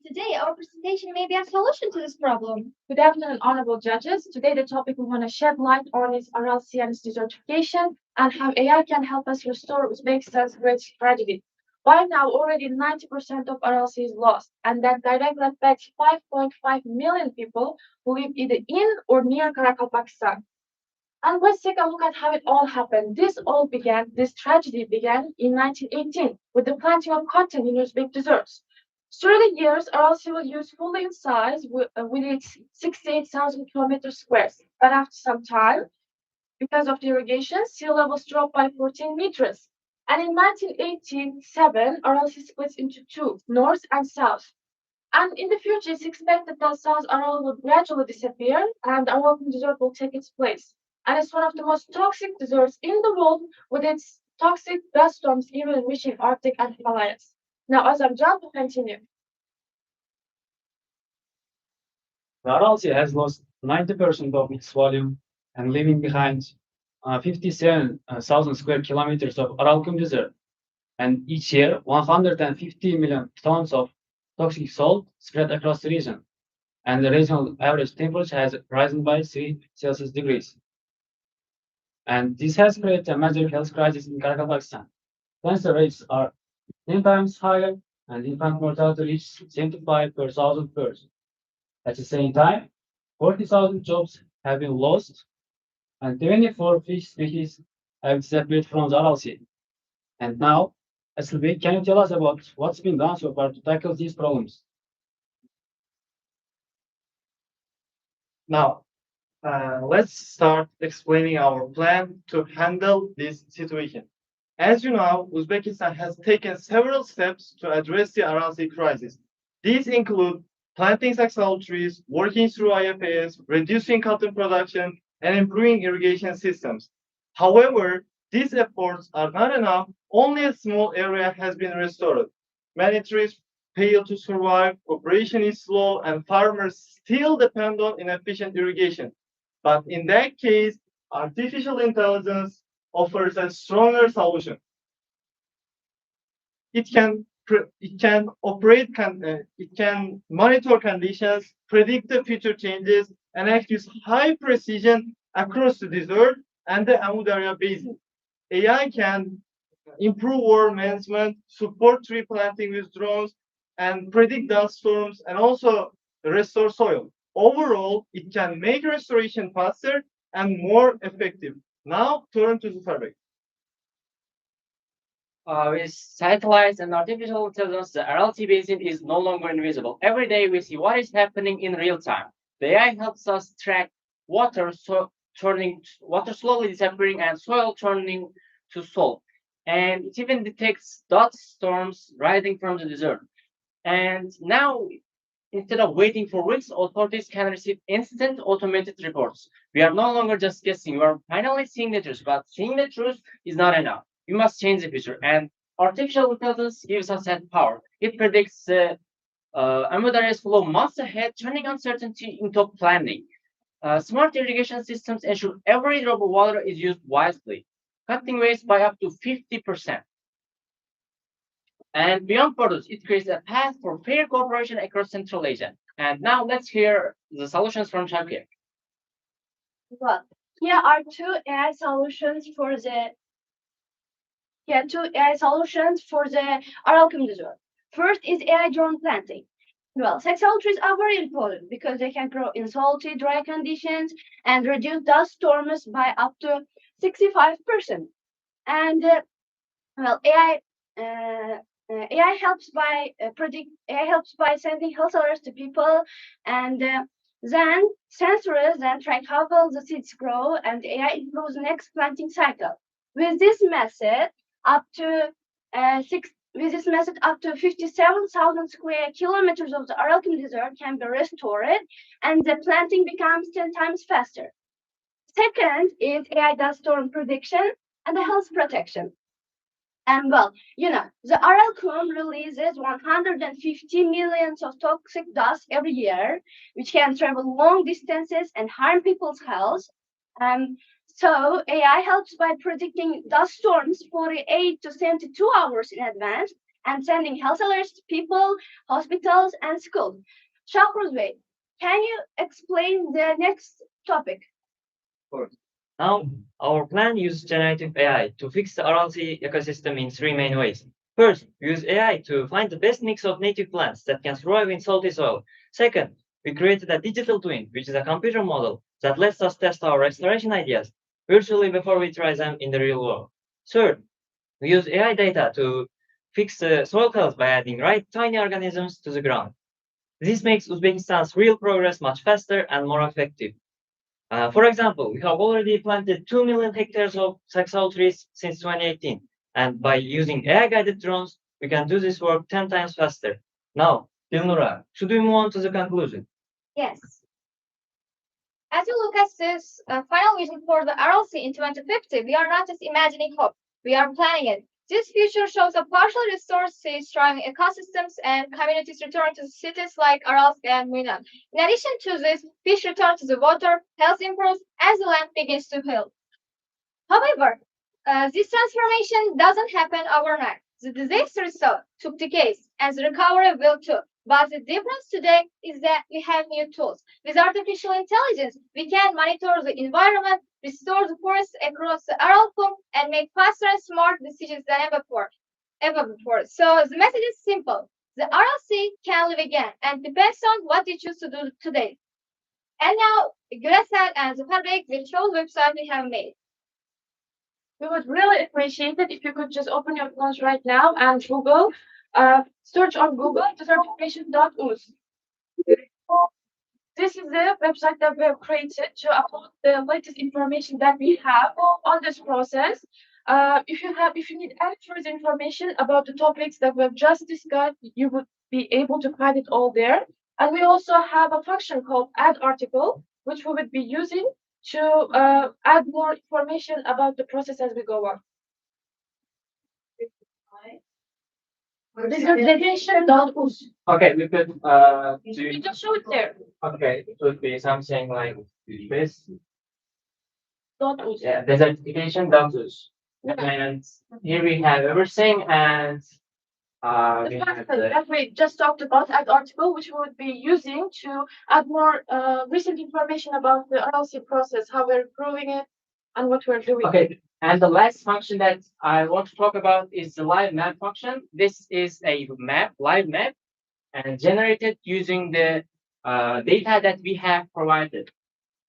Today, our presentation may be a solution to this problem. Good afternoon, honorable judges. Today, the topic we want to shed light on is RLC and its desertification and how AI can help us restore Uzbekistan's great tragedy. By now, already 90% of RLC is lost, and that directly affects 5.5 million people who live either in or near Karakkal, Pakistan. And let's take a look at how it all happened. This tragedy began in 1918 with the planting of cotton in Uzbek deserts. Through the years, RLC was used fully in size with its 68,000 kilometers squares. But after some time, because of the irrigation, sea levels dropped by 14 meters. And in 1987, RLC splits into two, north and south. And in the future, it's expected that South RL will gradually disappear and Arakan Desert will take its place. And it's one of the most toxic deserts in the world with its toxic dust storms even reaching Arctic and Himalayas. Now, as I'm John, to continue. Aralsi has lost 90% of its volume and leaving behind 57,000 square kilometers of Aralkum Desert. And each year, 150 million tons of toxic salt spread across the region. And the regional average temperature has risen by 3 Celsius degrees. And this has created a major health crisis in Karakkal, Pakistan. Cancer rates are 10 times higher, and infant mortality reaches 75 per 1,000 births. At the same time, 40,000 jobs have been lost, and 24 fish species have disappeared from the Aral Sea. And now, Asilbey, can you tell us about what's been done so far to tackle these problems? Now, let's start explaining our plan to handle this situation. As you know, Uzbekistan has taken several steps to address the Aral Sea crisis. These include planting saxaul trees, working through IFAS, reducing cotton production, and improving irrigation systems. However, these efforts are not enough. Only a small area has been restored. Many trees fail to survive, operation is slow, and farmers still depend on inefficient irrigation. But in that case, artificial intelligence offers a stronger solution. It can monitor conditions, predict the future changes, and act with high precision across the desert and the Amu Darya basin. AI can improve water management, support tree planting with drones, and predict dust storms, and also restore soil. Overall, it can make restoration faster and more effective. Now, turn to the survey. With satellites and artificial intelligence, the RLT basin is no longer invisible. Every day we see what is happening in real time. The AI helps us track water water slowly disappearing and soil turning to salt. And it even detects dust storms rising from the desert. And now, instead of waiting for weeks, authorities can receive instant automated reports. We are no longer just guessing, we are finally seeing the truth. But seeing the truth is not enough. We must change the future. And artificial intelligence gives us that power. It predicts Amudarya's flow months ahead, turning uncertainty into planning. Smart irrigation systems ensure every drop of water is used wisely, cutting waste by up to 50%. And beyond borders, it creates a path for fair cooperation across Central Asia. And now let's hear the solutions from Shakir. Well, here are two AI solutions for the Aral disorder. First is AI drone planting. Well, sexual trees are very important because they can grow in salty, dry conditions and reduce dust storms by up to 65%. And well, AI helps by AI helps by sending health alerts to people, and then sensors then track how well the seeds grow, and AI improves next planting cycle. With this method, up to up to 57,000 square kilometers of the Arakan Desert can be restored, and the planting becomes 10 times faster. Second is AI dust storm prediction and the health protection. And well, the Aral Kum releases 150 million of toxic dust every year, which can travel long distances and harm people's health. So AI helps by predicting dust storms 48 to 72 hours in advance and sending health alerts to people, hospitals, and schools. Shahruz Bey, can you explain the next topic? Of course. Now, our plan uses generative AI to fix the RLC ecosystem in three main ways. First, we use AI to find the best mix of native plants that can thrive in salty soil. Second, we created a digital twin, which is a computer model that lets us test our restoration ideas virtually before we try them in the real world. Third, we use AI data to fix the soil health by adding right tiny organisms to the ground. This makes Uzbekistan's real progress much faster and more effective. For example, we have already planted 2 million hectares of saxaul trees since 2018. And by using AI-guided drones, we can do this work 10 times faster. Now, Dilnura, should we move on to the conclusion? Yes. As you look at this final vision for the RLC in 2050, we are not just imagining hope, we are planning it. This future shows a partially restored sea, thriving ecosystems, and communities return to cities like Aralsk and Milan. In addition to this, fish return to the water, health improves, as the land begins to heal. However, this transformation doesn't happen overnight. The disaster took decades, and the recovery will too. But the difference today is that we have new tools. With artificial intelligence, we can monitor the environment, restore the forests across the Aral Kum, and make faster and smart decisions than ever before. So the message is simple. The RLC can live again and depends on what you choose to do today. And now, Güresel and Zafar Bey will show the website we have made. We would really appreciate it if you could just open your phones right now and Google, search on Google, desertification.uz. This is the website that we have created to upload the latest information that we have on this process. If you need any further information about the topics that we have just discussed, you would be able to find it all there. And we also have a function called add article, which we would be using to add more information about the process as we go on. Desertification.uz. Okay, we could You just show it there. Okay, it would be something like this. .uz. Yeah, desertification.uz. And here we have everything, and we have that we just talked about add article, which we would be using to add more recent information about the RLC process, how we're improving it, and what we're doing. Okay, and the last function that I want to talk about is the live map function. This is a live map, and generated using the data that we have provided.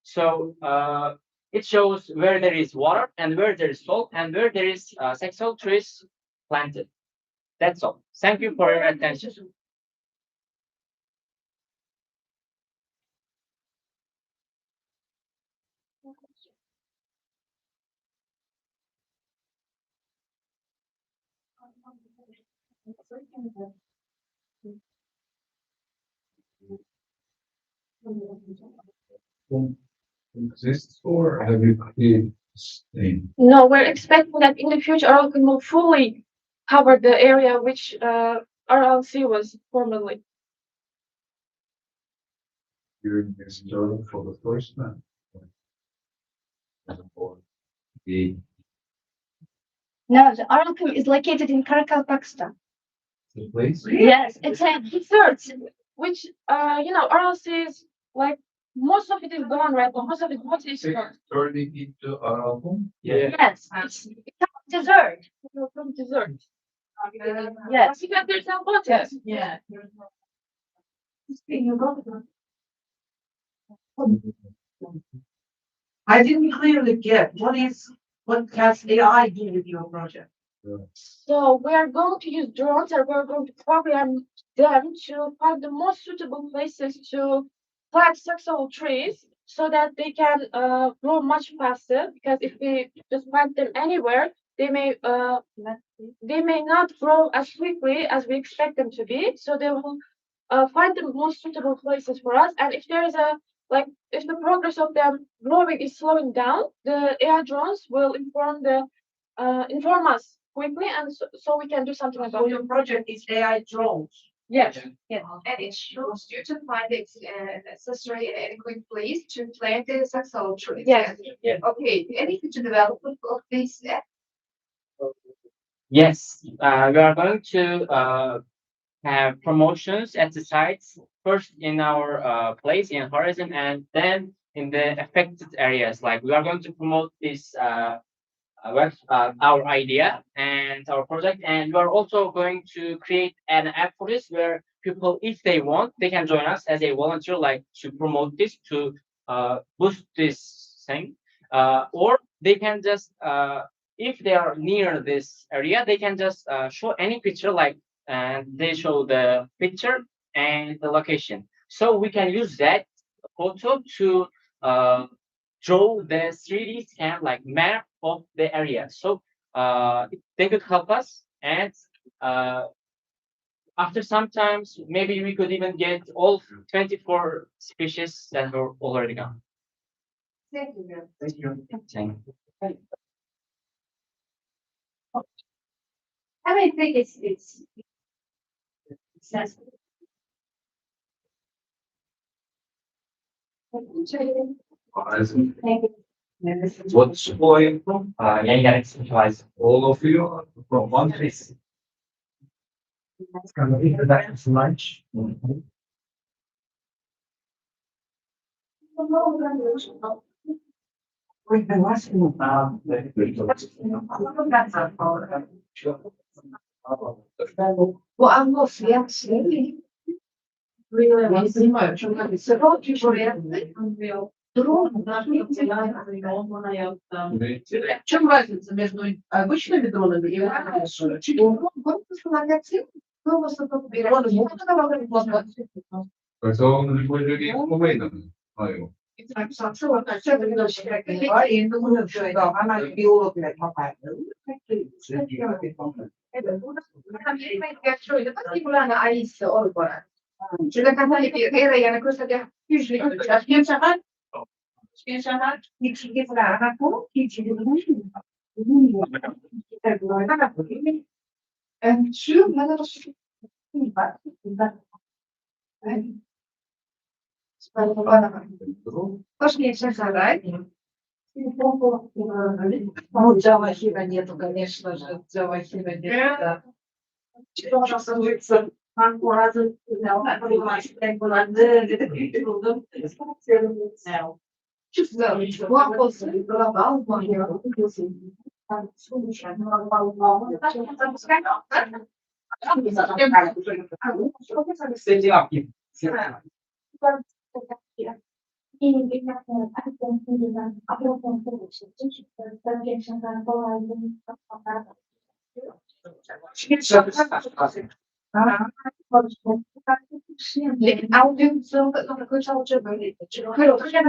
So it shows where there is water and where there is salt and where there is saxaul trees planted. That's all. Thank you for your attention. Exists or have you created this thing? No, we're expecting that in the future, Oracle will fully cover the area which RLC was formerly. During this term for the first time? The No, the Oracle is located in Karakkal, Pakistan. place? Yes, it's a Third, which RLC is like most of it is gone right now. Most of it is gone. Turning into Arakum? Yes, it's dessert. From dessert. Yes. Because there's a water. Yeah. I didn't clearly get what has AI do with your project? So we are going to use drones and we're going to program them to find the most suitable places to plant successful trees so that they can grow much faster. Because if we just plant them anywhere, they may not grow as quickly as we expect them to be. So they will find the most suitable places for us. And if there is if the progress of them growing is slowing down, the AI drones will inform us quickly, and so we can do something So about your it. project is AI drones? Yes. Yeah, and it shows you to find the necessary and adequate place to plant the successful trees. Yes. Yes. Okay, any future development of this app? Yes, we are going to have promotions at the sites, first in our place in Horizon, and then in the affected areas. Like we are going to promote this our idea and our project, and we are also going to create an app for this where people, if they want, they can join us as a volunteer, like to promote this, to boost this thing, or they can just if they are near this area, they can just show any picture, like, and they show the picture and the location. So we can use that photo to draw the 3D scan, like map of the area. So they could help us, and after some times, maybe we could even get all 24 species that were already gone. Thank you. Thank you. Thank you. I think it's successful. Horizon. Thank you. What's going from? Yeah, you gotta centralize. All of you are from one place. Can we do that for lunch? We've been asking about Bu nasıl yapsın? В чем разница между обычными дронами и So we're looking for way Czyli taka era ja cosa che usually Тоже не все right? Ну, Джавахира нету, конечно же. Джавахира нет, да. Что оказывается, разы लेकिन audiovisual का कुछ और जो बने फिर होता है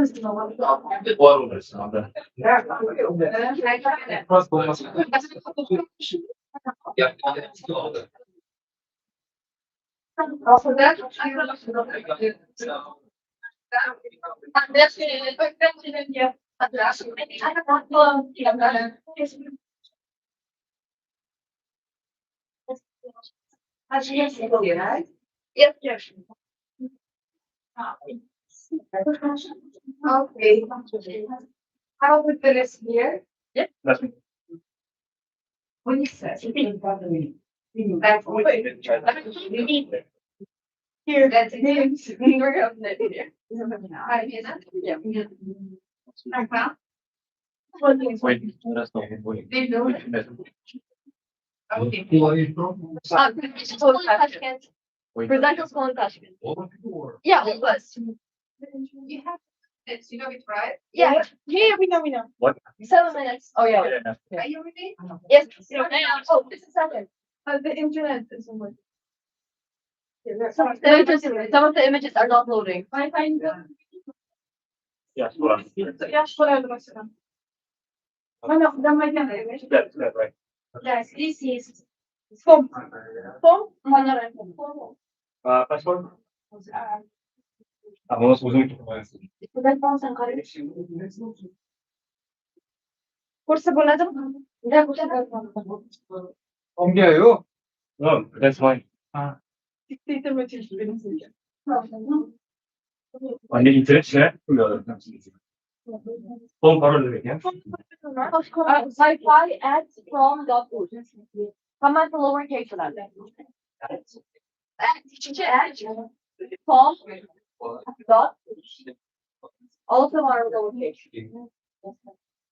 ना After that, yes, yes. Okay. How we finish here? Yeah. What is that? Here, that's it. We're going to here. Yeah. Presenters school in Tashkent. Yeah, it was. You have this, you know it, right? Yeah, yeah, we know. What? 7 minutes. Oh, yeah. Are you ready? Yes. Oh, this is second. The internet isn't working. Some of the images are not loading. Yes, well, Yaş kolaydı mesela. Ben image. that's right. Yes, this is Form. Form? Passport? А у нас уже Kursa buladım. Да, куда you? No, that's fine. Dictator material benim sevgilim. Anne internet şey yapmıyor. Son para demek ya. Sci-fi at from.org. Comment the lowercase for that. From dot. All of them are lowercase.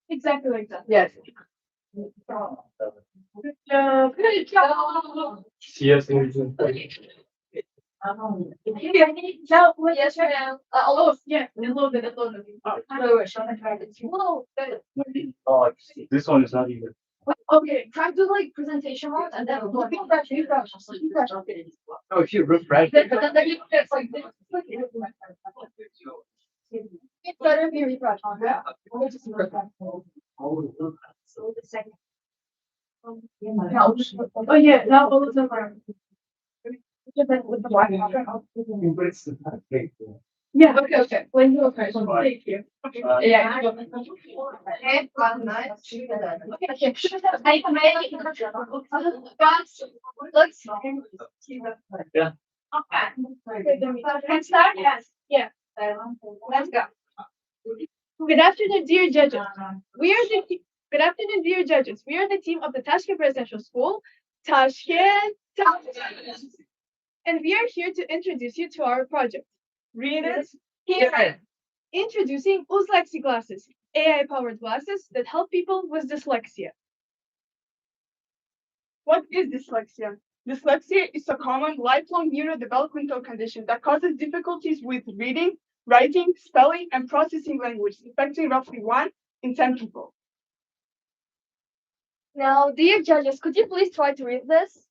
Exactly like that. Yes. Good job. CS Now, Yes, ma'am. oh, yeah, a little bit. Oh, this one is not even. Okay, try to do like presentation mode and then refresh. Oh, if you refresh. But then it's like this. It's better if you refresh. Yeah. So the second. Oh, yeah, now all of them are. Yeah, okay. When you okay, so thank you. Yeah. Okay, one night. Okay. Looks. Yeah. Can start? Yes. Yeah. Let's go. Good afternoon, dear judges. Good afternoon, dear judges. We are the team of the Tashkent Residential School, Tashkent, and we are here to introduce you to our project. Read it. Here. Introducing Dyslexia glasses, AI-powered glasses that help people with dyslexia. What is dyslexia? Dyslexia is a common lifelong neurodevelopmental condition that causes difficulties with reading, writing, spelling, and processing language, affecting roughly 1 in 10 people. Now, dear judges, could you please try to read this?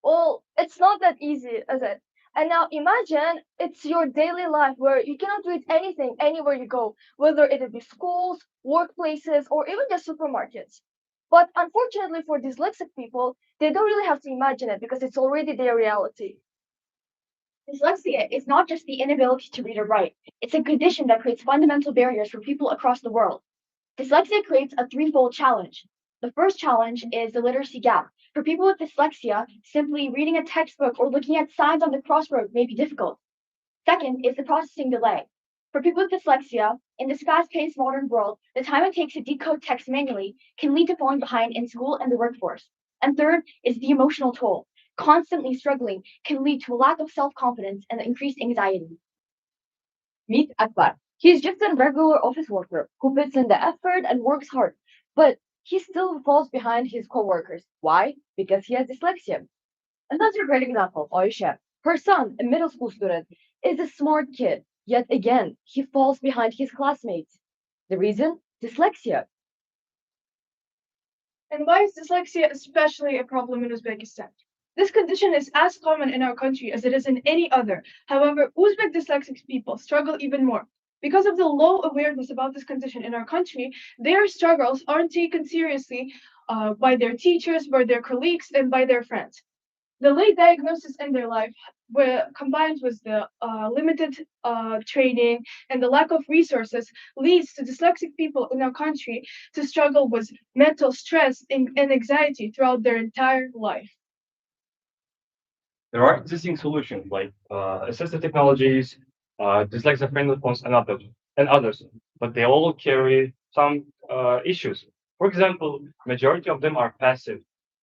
Well, it's not that easy, is it? And now imagine it's your daily life where you cannot read anything anywhere you go, whether it be schools, workplaces, or even just supermarkets. But unfortunately for dyslexic people, they don't really have to imagine it because it's already their reality. Dyslexia is not just the inability to read or write. It's a condition that creates fundamental barriers for people across the world. Dyslexia creates a threefold challenge. The first challenge is the literacy gap. For people with dyslexia, simply reading a textbook or looking at signs on the crossroad may be difficult. Second is the processing delay. For people with dyslexia, in this fast-paced modern world, the time it takes to decode text manually can lead to falling behind in school and the workforce. And third is the emotional toll. Constantly struggling can lead to a lack of self-confidence and increased anxiety. Meet Akbar. He's just a regular office worker who puts in the effort and works hard, but he still falls behind his coworkers. Why? Because he has dyslexia. Another great example, Aisha. Her son, a middle school student, is a smart kid, yet again, he falls behind his classmates. The reason? Dyslexia. And why is dyslexia especially a problem in Uzbekistan? This condition is as common in our country as it is in any other. However, Uzbek dyslexic people struggle even more. Because of the low awareness about this condition in our country, their struggles aren't taken seriously by their teachers, by their colleagues, and by their friends. The late diagnosis in their life, combined with the limited training and the lack of resources, leads to dyslexic people in our country to struggle with mental stress and anxiety throughout their entire life. There are existing solutions like assistive technologies, dyslexia-friendly phones, and others, but they all carry some issues. For example, majority of them are passive;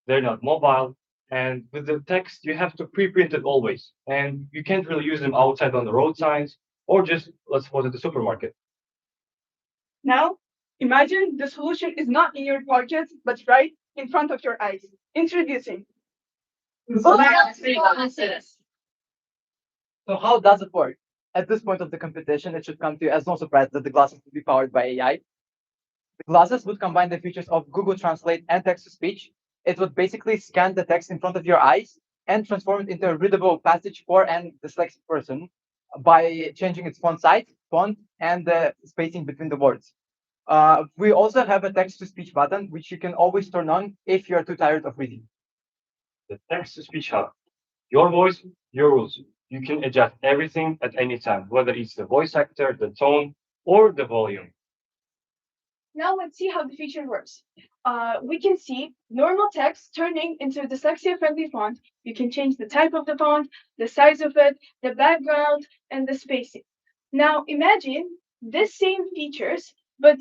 they're not mobile, and with the text you have to pre-print it always, and you can't really use them outside on the road signs or just let's suppose at the supermarket. Now, imagine the solution is not in your pocket, but right in front of your eyes. Introducing So how does it work? At this point of the competition, it should come to you as no surprise that the glasses will be powered by AI. The glasses would combine the features of Google Translate and text to speech. It would basically scan the text in front of your eyes and transform it into a readable passage for an dyslexic person by changing its font size, font, and the spacing between the words. We also have a text to speech button, which you can always turn on if you're too tired of reading. The text-to-speech hub. Your voice, your rules. You can adjust everything at any time, whether it's the voice actor, the tone, or the volume. Now let's see how the feature works. We can see normal text turning into a dyslexia-friendly font. You can change the type of the font, the size of it, the background, and the spacing. Now imagine this same features, but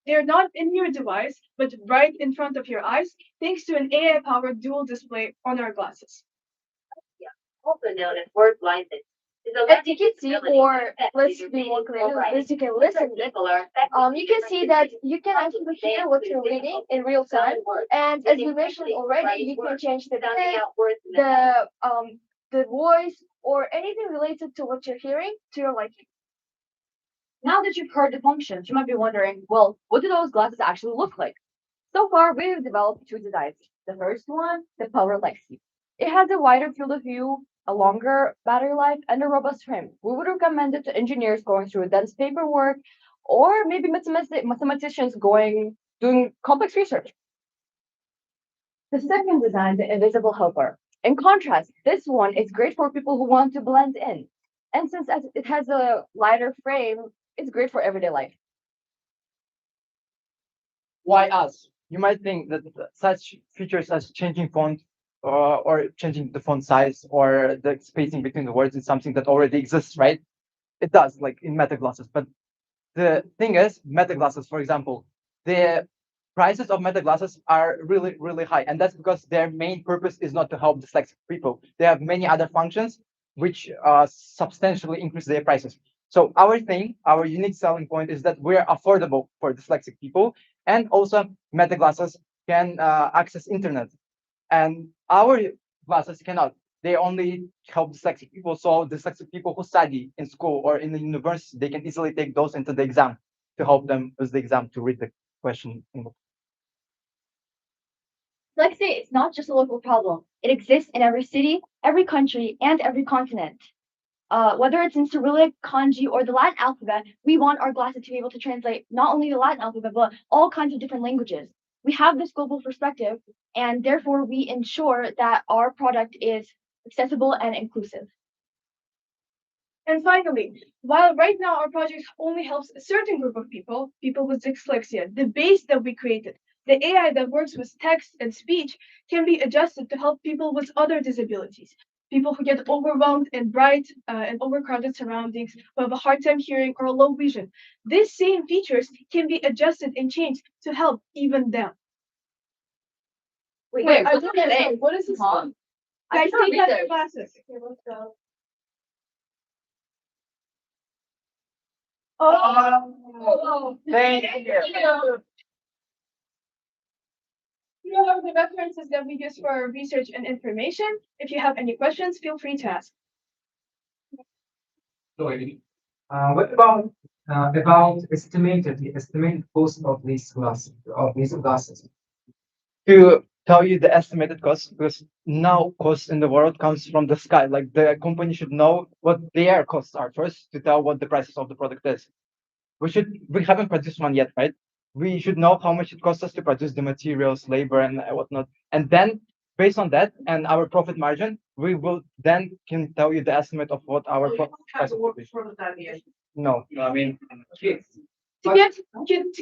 they're not in your device, but right in front of your eyes, thanks to an AI-powered dual display on our glasses. Also known as word blindness. As you can see, or let's be more clear, as you can listen, you can see that you can actually hear what you're reading in real time. And as we mentioned already, you can change the pitch, the voice, or anything related to what you're hearing to your liking. Now that you've heard the functions, you might be wondering, well, what do those glasses actually look like? So far, we've developed two designs. The first one, the Power Lexi. It has a wider field of view, a longer battery life, and a robust frame. We would recommend it to engineers going through dense paperwork, or maybe mathematicians doing complex research. The second design, the Invisible Helper. In contrast, this one is great for people who want to blend in. And since it has a lighter frame, it's great for everyday life. Why us? You might think that such features as changing font or changing the font size or the spacing between the words is something that already exists, right? It does, like in meta glasses. But the thing is, meta glasses, for example, the prices of meta glasses are really, really high. And that's because their main purpose is not to help dyslexic people. They have many other functions which substantially increase their prices. So our unique selling point is that we're affordable for dyslexic people, and also meta glasses can access internet, and our glasses cannot. They only help dyslexic people. So dyslexic people who study in school or in the university, they can easily take those into the exam to help them with the exam to read the question. Dyslexia is not just a local problem. It exists in every city, every country, and every continent. Whether it's in Cyrillic, kanji, or the Latin alphabet, we want our glasses to be able to translate not only the Latin alphabet, but all kinds of different languages. We have this global perspective, and therefore we ensure that our product is accessible and inclusive. And finally, while right now our project only helps a certain group of people, people with dyslexia, the base that we created, the AI that works with text and speech, can be adjusted to help people with other disabilities. People who get overwhelmed in bright and overcrowded surroundings, who have a hard time hearing or low vision. These same features can be adjusted and changed to help even them. Wait, I what's don't your understand. name? What is this? Huh? I Guys, can't take read out your this. glasses. Okay, let's go. Thank you. You are the references that we use for our research and information. If you have any questions, feel free to ask. What about the estimated cost of these glasses? to tell you the estimated cost because now cost in the world comes from the sky. Like the company should know what their costs are first to tell what the prices of the product is. We haven't produced one yet, right? We should know how much it costs us to produce the materials, labor, and whatnot. And then based on that and our profit margin, we will then can tell you the estimate of what our price will be. No. I mean, To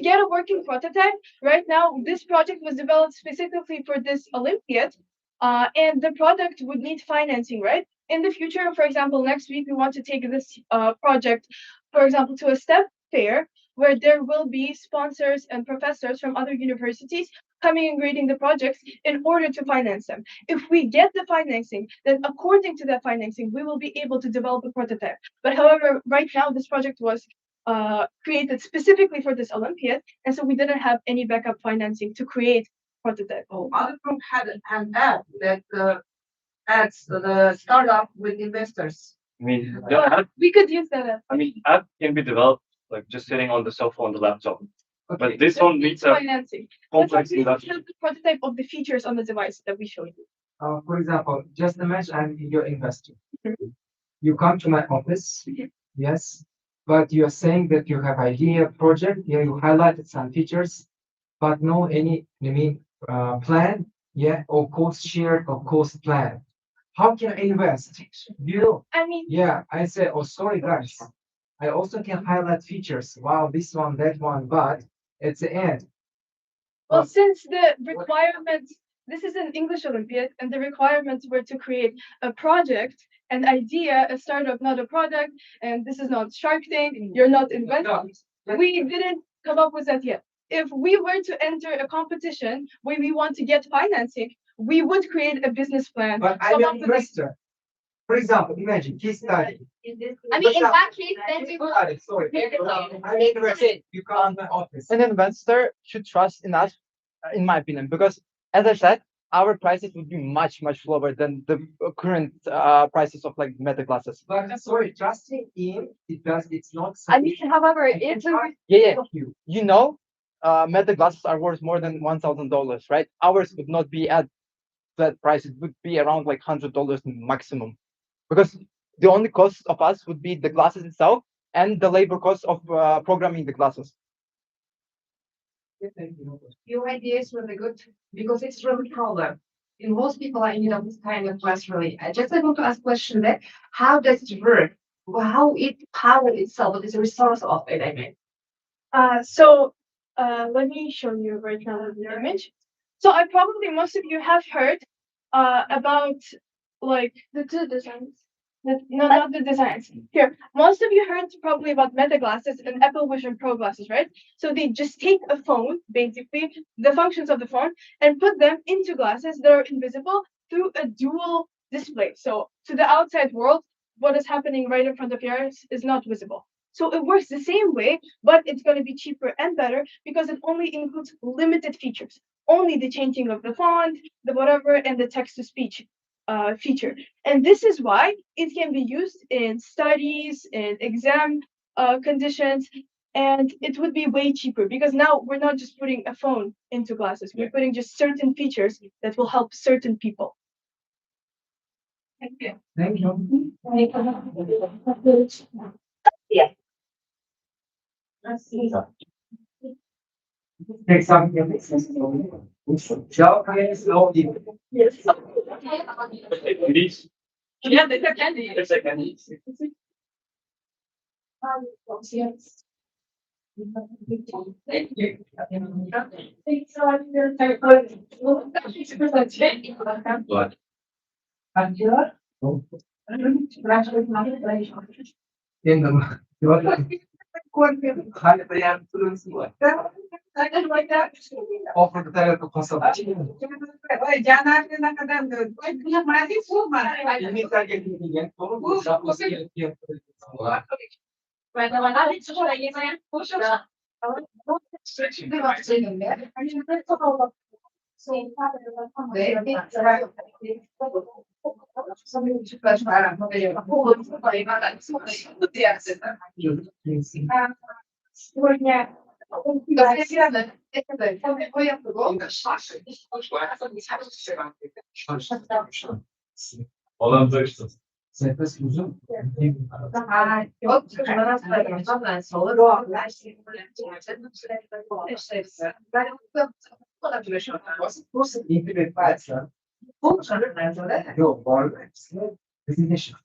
get a working prototype, right now, this project was developed specifically for this Olympiad, and the product would need financing, right? In the future, for example, next week, we want to take this project, for example, to a STEP fair where there will be sponsors and professors from other universities coming and grading the projects in order to finance them. If we get the financing, then according to that financing, we will be able to develop a prototype. But however, right now, this project was created specifically for this Olympiad, and so we didn't have any backup financing to create prototype. Oh, other group had an app that adds the startup with investors. I mean, We could use that app. I mean, app can be developed like just sitting on the cell phone, the laptop. But this one needs a financing. complex That's why we investment. have the prototype of the features on the device that we showed you. For example, just imagine I'm your investor. You come to my office, yes, but you are saying that you have idea, project, yeah, you highlighted some features, but no any, plan, yeah, or cost share or cost plan. How can I invest? I mean, Yeah, I say, oh, sorry, guys. I also can highlight features. Wow, this one, that one, but at the end, well, since the requirements, this is an English Olympiad, and the requirements were to create a project, an idea, a startup, not a product, and this is not Shark Tank, you're not inventing. We didn't come up with that yet. If we were to enter a competition where we want to get financing, we would create a business plan. but I'm an investor. For example, imagine case study. I mean, in that case, then we will. Sorry, I'm interested. You come to my office. An investor should trust in us, in my opinion, because as I said, our prices would be much, much lower than the current prices of like meta glasses. But sorry, trusting in because it's not. I mean, however, if we Yeah, you know, meta glasses are worth more than $1,000, right? Ours would not be at that price. It would be around like $100 maximum, because the only cost of us would be the glasses itself and the labor cost of programming the glasses. Your idea is really good because it's really problem. And most people are in need of this kind of class really. I just want to ask question that how does it work? How it power itself is a resource of it, I mean. Let me show you right now the image. So I probably most of you have heard about like the two designs. No, not the designs. Here, most of you heard probably about Meta glasses and Apple Vision Pro glasses, right? So they just take a phone, basically the functions of the phone, and put them into glasses that are invisible through a dual display. So to the outside world, what is happening right in front of your eyes is not visible. So it works the same way, but it's going to be cheaper and better because it only includes limited features, only the changing of the font, the whatever, and the text to speech feature. And this is why it can be used in studies, in exam conditions, and it would be way cheaper because now we're not just putting a phone into glasses, we're putting just certain features that will help certain people. Thank you. Thank you. Yeah. Take something. Shall I slow you? Yes. Please. Yeah, they are candy. It's a candy. Yes. Thank you. What? In the offer the title consultation. Сегодня Olan da işte. Sentez uzun. Yok, var. Bizim de şey.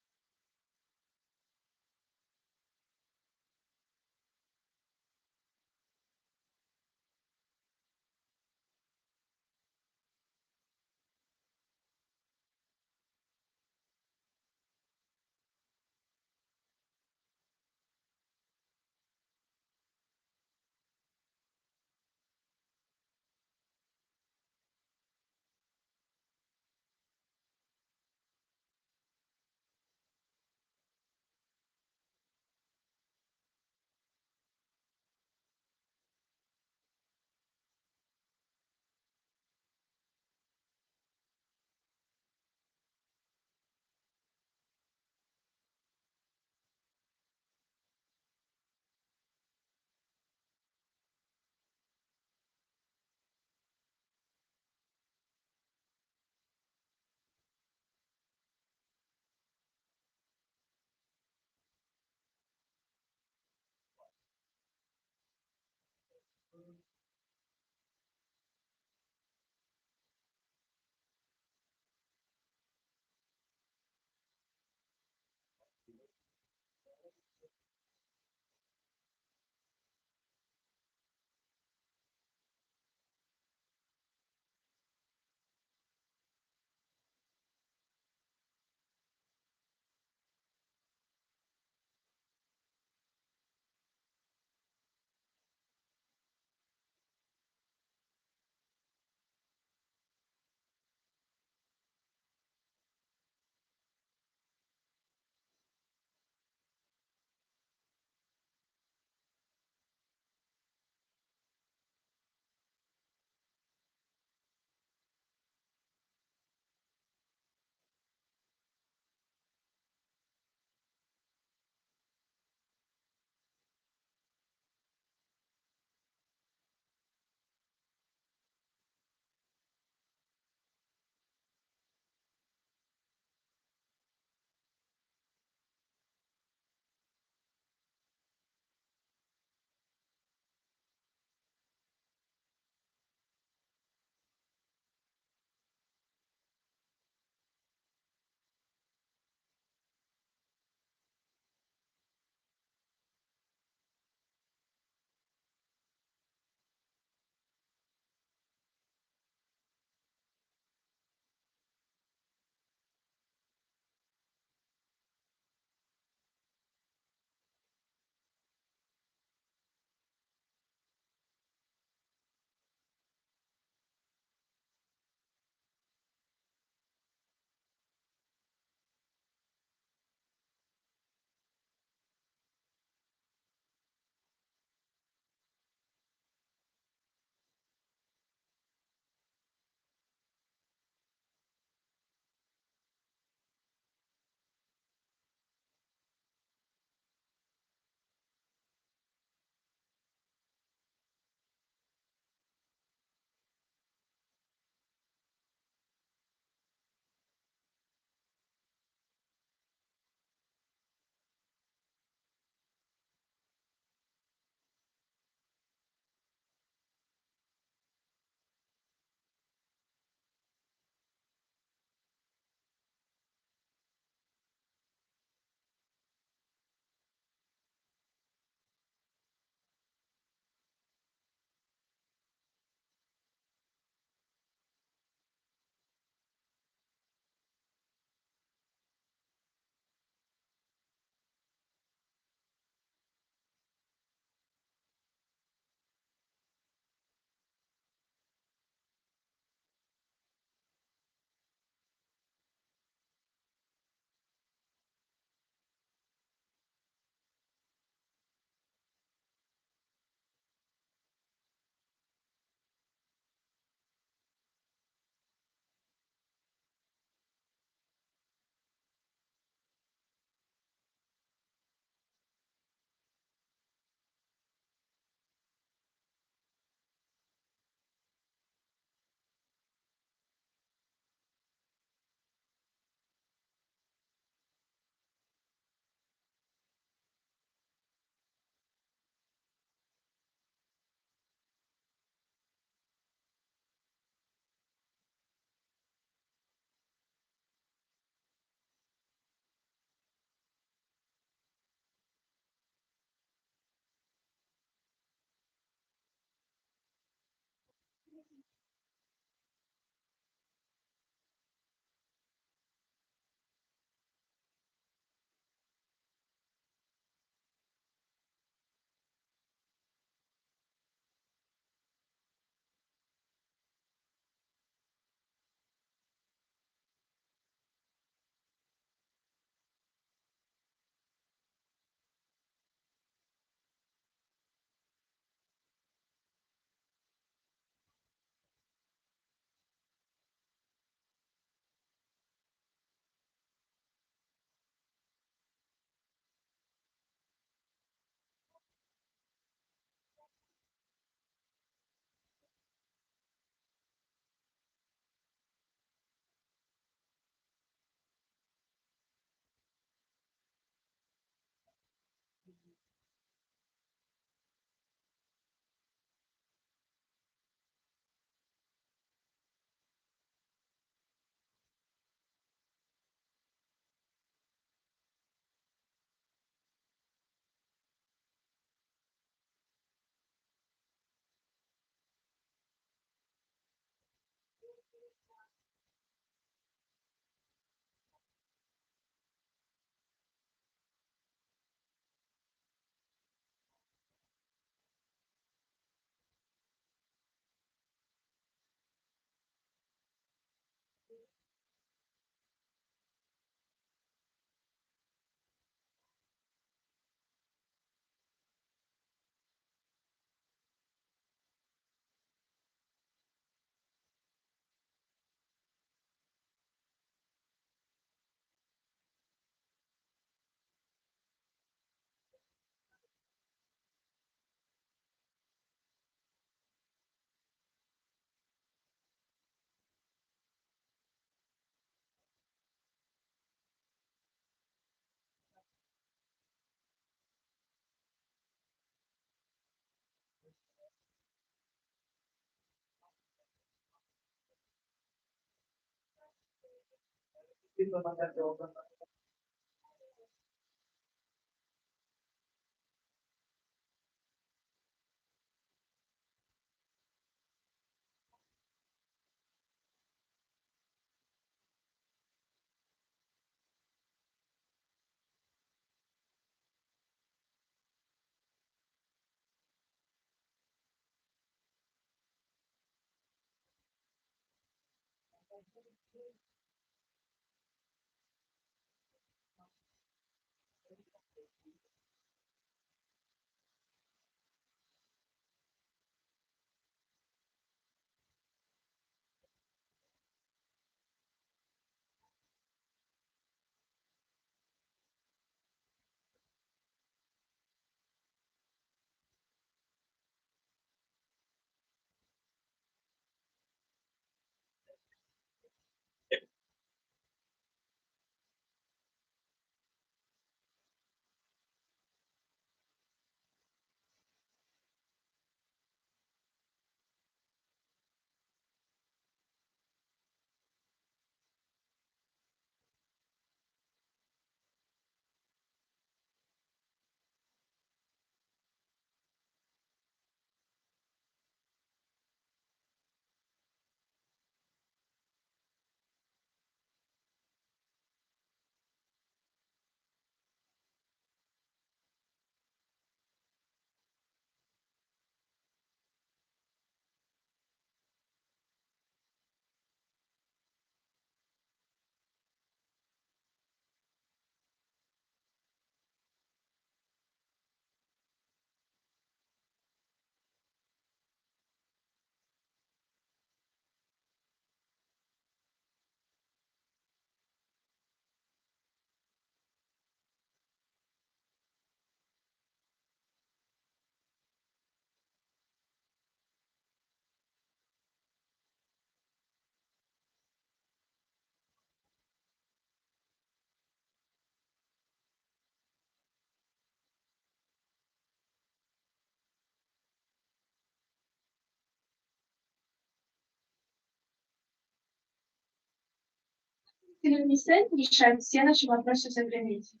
Телевизор решает все наши вопросы за границей.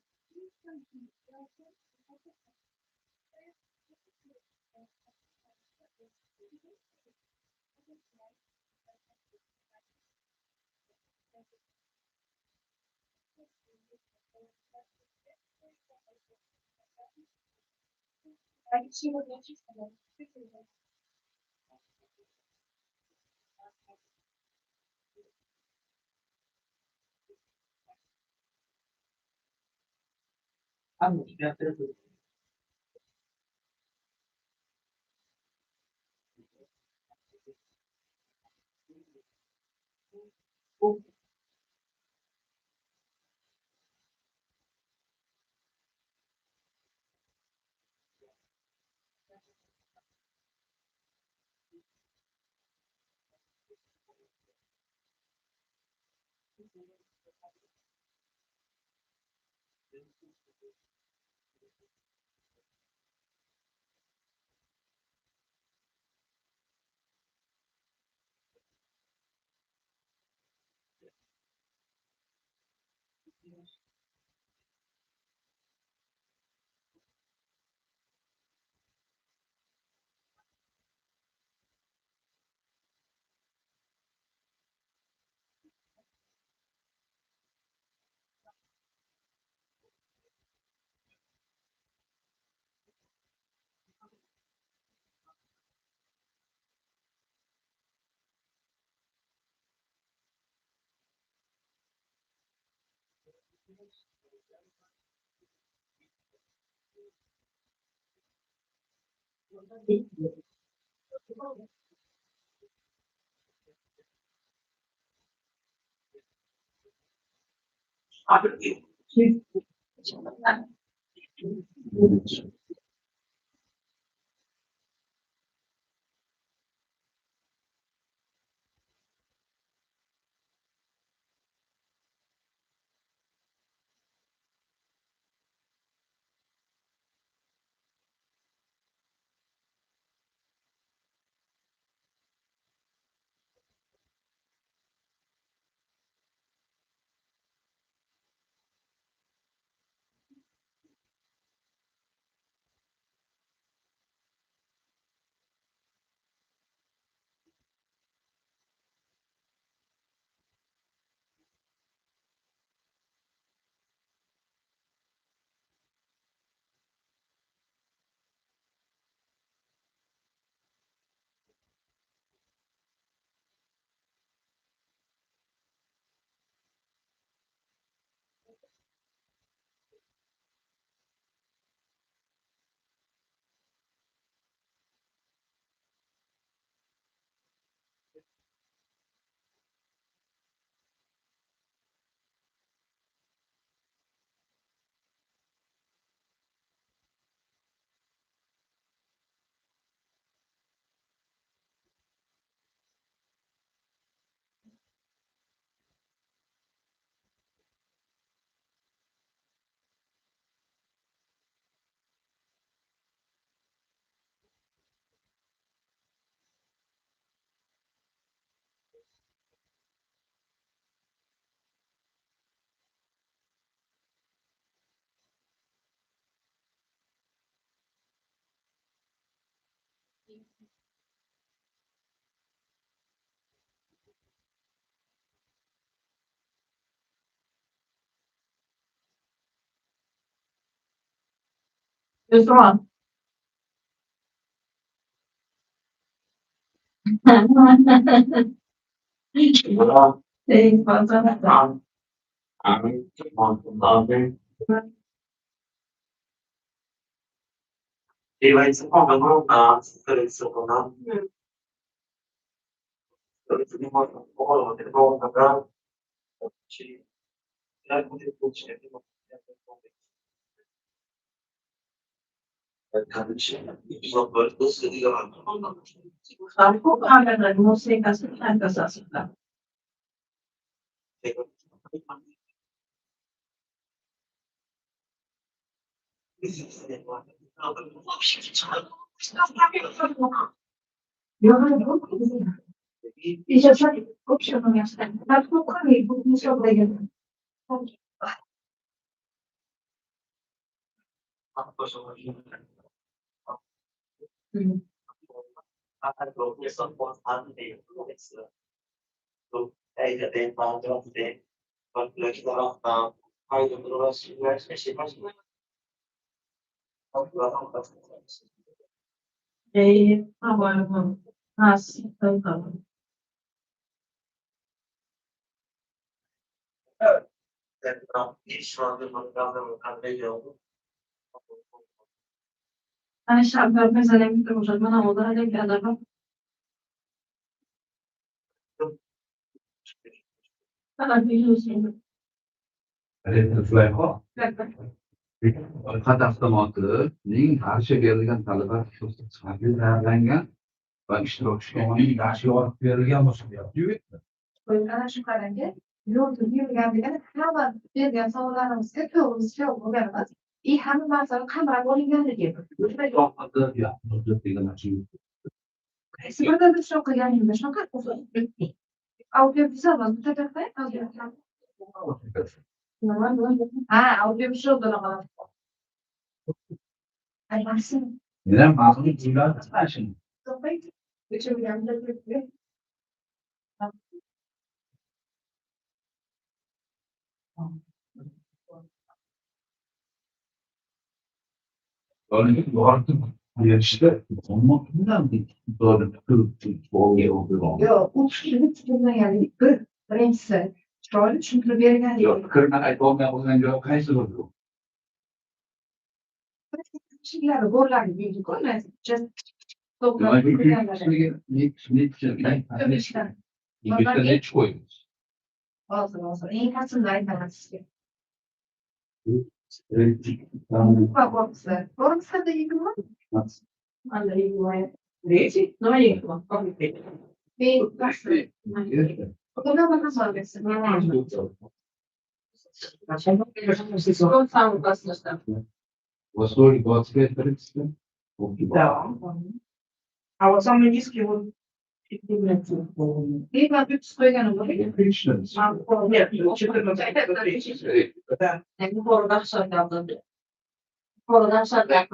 Who's wrong? Tampoco hablan de música, tantas cosas. I że sobie kupcie miasta. Na spokojnie, bo nie sobie. Agora, então. أنا الشعب مثلا يمكن مش أنا موضوع عليك هذا أنا في جزء orqa taqdimotining qarshi berilgan talaba sifatli tayyorlangan va ishtirokchi tomonidan yaxshi olib berilgan bo'lsa Ana shu qarangki, yo'lda yurganligini hamma bergan savollarimizga to'g'ri javob beramiz. И hamma narsani qamrab olinganligi. Qaysi birida biz shunaqa qilganimiz shunaqa audiovizal ha, audiovizal aylansin. Neden bazı duyular şimdi? Örneğin bu artık yarışta olmakından bir doğru Yo'q, u tushunib tushunmaganlik birinchisi chiroyli tushuntirib berganlik. Yok, fikrni aytolmay o'zdan javob qaysi bo'ldi? Kishilari borlarni deydi-ku, Neç koymuş? Hozir eng asl aytaman sizga. Bormasa da yigirma. Anda yigirma. Nima yigirma? Buna bana sorarsan. Восток 25-30. Да. А вот самый низкий вот и на бюджет стоян Нет, 14. Да. Я пордан шагал. Пордан шагал.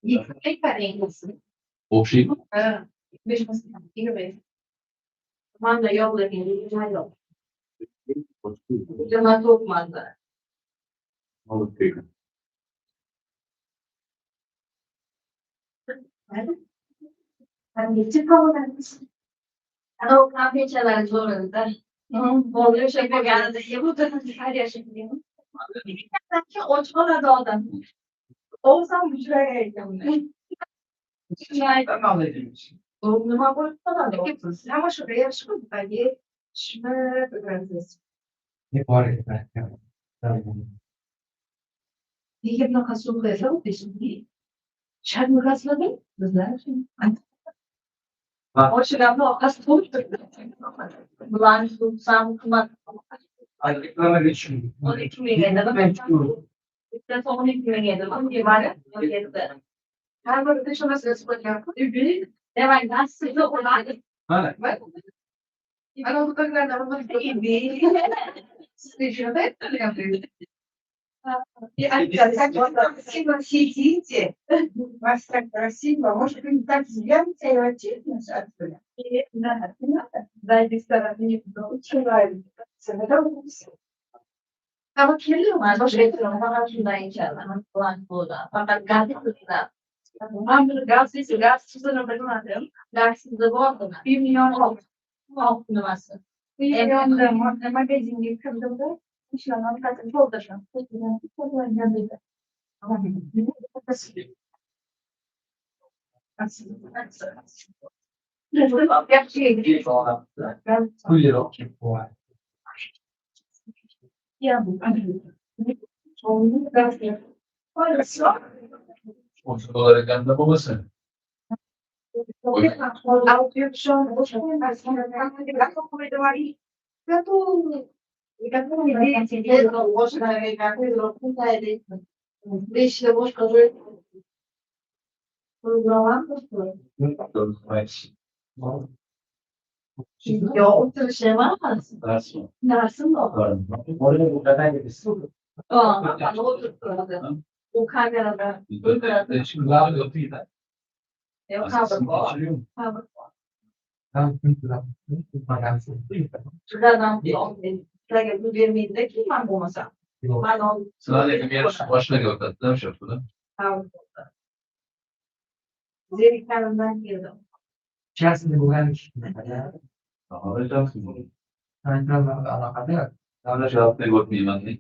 И парень. Общий. Beş mesela, yirmi. Manda yolda geliyor. Yol. Cana topmadı. Hani çıkamadan Ana o kahveçeler zorunda. Oluyor şey bu geldi. Bu da her yaşında. Sanki o çora da adam. Olsam bu şuraya geldim. Nima bo'lib qoladi? Ama şuraya çıkıp şuna öğreneceğiz. Ne var ya? Nega bunaqa so'zlar deyishdi? Shartni rasmlading bizlar. O'shalarni orqasi to'lib turibdi. Bularni tutsam qimmat. Aylıklarına geçiyorum. 12 ming edi. Bitta 12 ming edi. Demadi, ketdi. Har birida shunasi yozib qo'ygan. Demak, nasib bo'ladi. Hala. Ana bu qilganlar sizga shunday aytganlar. Красиво сидите, вас так красиво, может быть, так взгляньте и отец отсюда. Да, без стороны. Очень нравится. Ama kirli var. Başka bir şey var. Şundan inşallah. Falan burada. Fakat gazetesinde. Hamur gazetesi, gazetesine bakmadım. Gazetesinde bu oldu. 1 milyon oldu. Alt numarası. 1 milyon da magazin yıkıldığında inşallah zaten çok da şans. Sonuç olarak anne babası. Beşle boş kalıyor. Ya o tür şey var mı? Dersin de var. Aa, o tür. O kamerada. Şimdi daha yapıydı. Yok abi. Şuradan bir vermeyi kim var bu masa? Ben o. Sadece bir yarış başına gördüm. Ne yapacak burada? Zerikan'dan girdim. İçerisinde bu gelmiş. Alacaksın bunu. Ben biraz alakadar. Daha cevap ne görmeyeyim anne.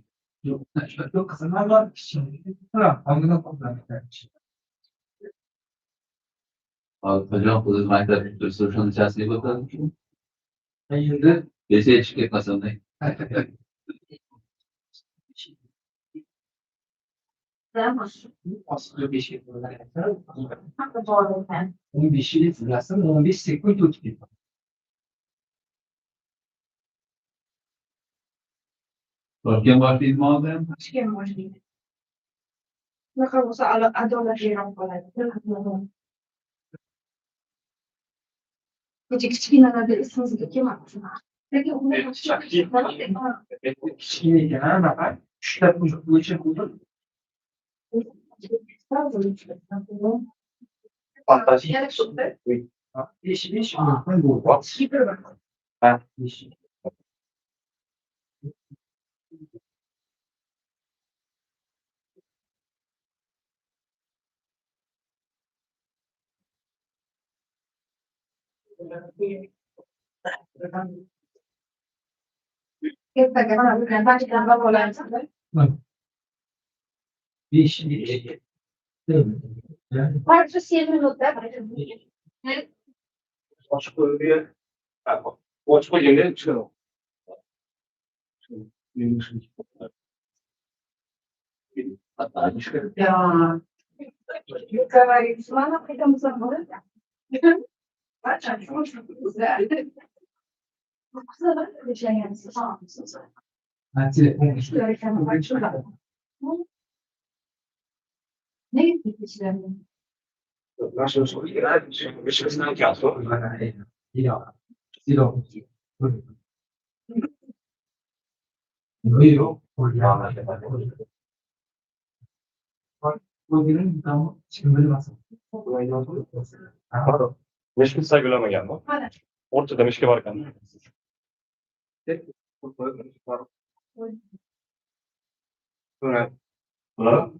Yok kısımlar var. Şimdi. Tamam. Anladım. Hocam bu da Minecraft soruşan içerisinde bakalım. Şimdi geceye çıkıp masamdayım. Aslında bir şey olarak. Onun bir şey aslında onun bir seküntü gibi. Perché guardi il modem? Che možný. Nechal se ale adolescent kolem. Gece küçüklüğünden beri ısınızı kim attı? Peki onu Kişiye genel bakar. Şu bu için buldum. Fantazi. Yeşil bu. Ben yeşil. Yeşil. Quanto si è venuta? Açık bölgeye, o açık bölgeye çıkalım. Да. Говорит, мама, при этом забыла. Ne gitmişler? Nasıl soruyor? Bir şey sınav kağıdı. Bugünün tamam şimdi nasıl? Pardon. Meşgul saygılama geldi. Ortada meşgul varken. Sonra. Sonra.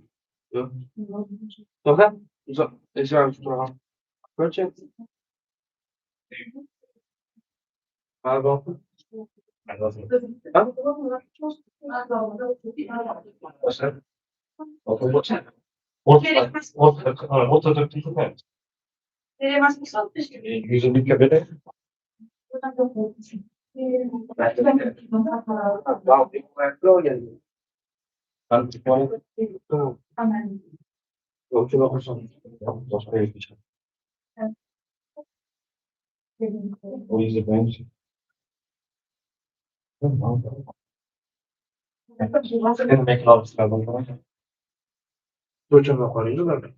Sonra. Uzak. Eşya tutuyorum. Kaç? Pardon. Ortada tutuyorum. Yüzünü köpede. O yüzden bence. Demek lazım. Hocam da koyunca da mı?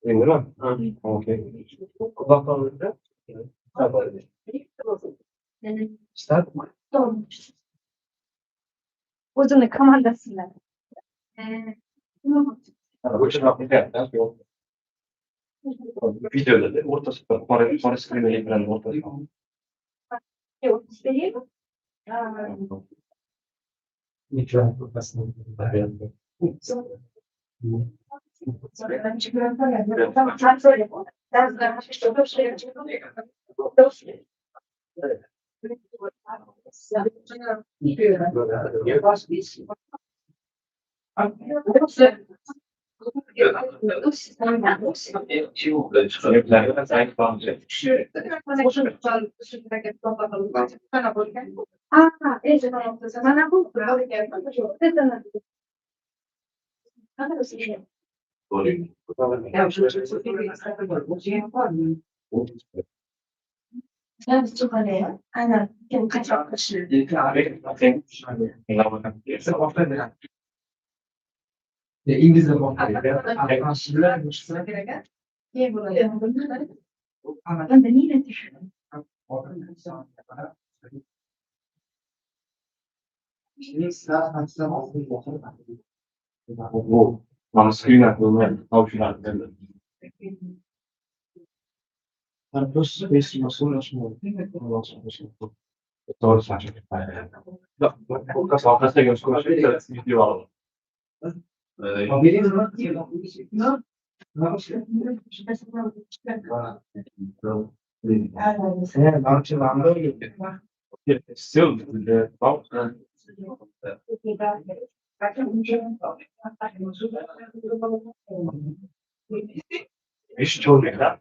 İndi mi? Okey. Kulaktan önce. İster mi? Uzun komandasıyla. Which is not there, that's all. Videoda da o'rtasida qora skrinli ekran o'rtasida. Mam screen aktualnie, optional. To znaczy, podcast tego skończyć, teraz video. Still, the Jeszcze człowieka.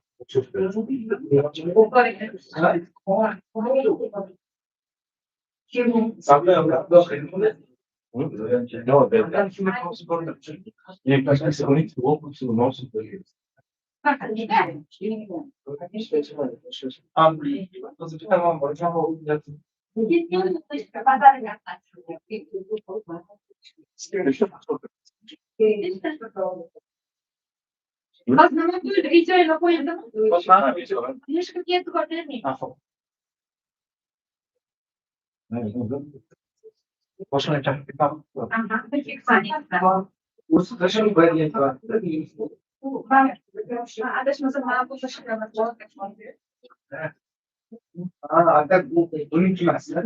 No, nie każdy sobie to nosi. Można tak pytać. A tak bunun için aslında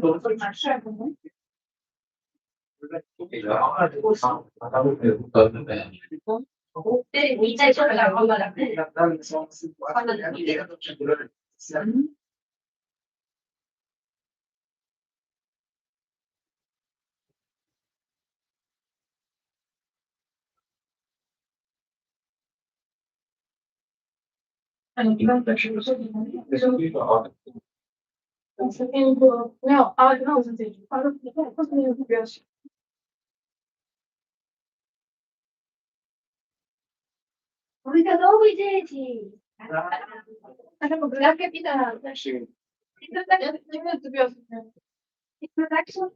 No, I wasn't thinking. I don't know.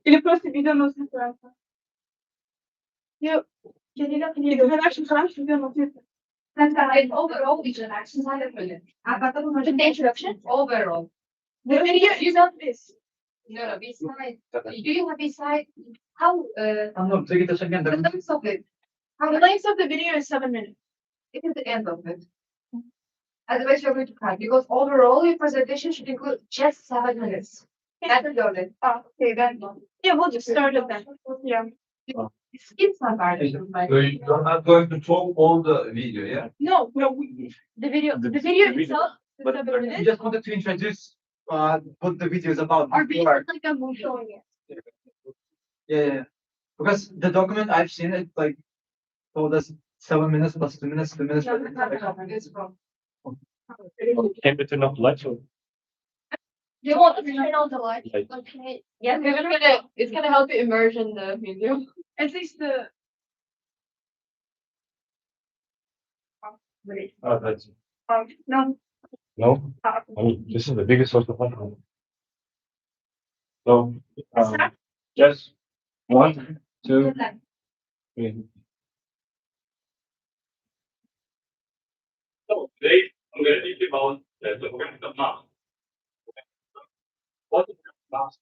Или просто видео на цифрах. Я не знаю, introduction хорошо, видео на цифрах. Overall introduction are böyle. The introduction? Overall. The video is not this. No, beside. Do you have beside how Anladım. Size geçerken the length of it? The length of the video is 7 minutes. It is the end of it. Otherwise, you're going to cry because overall your presentation should include just 7 minutes. That is all it. Okay, then. Yeah, we'll just start it then. Yeah. Skip some part. So you're not going to talk all the video, yeah? No, the video itself is But 7 we minutes. just wanted to introduce what the video is about. Or be before. like a movie showing it. Yeah. Because the document I've seen it like told us 7 minutes plus 2 minutes, 2 minutes. Can we turn off the light? So You want to turn on the light? Light. Okay. Yeah, it's gonna help you immerse in the video. At least the. Wait. that's No. no. I mean, this is the biggest source of fun. So, just 1, 2, 3. So today I'm going to teach you about the organic of math. What is math?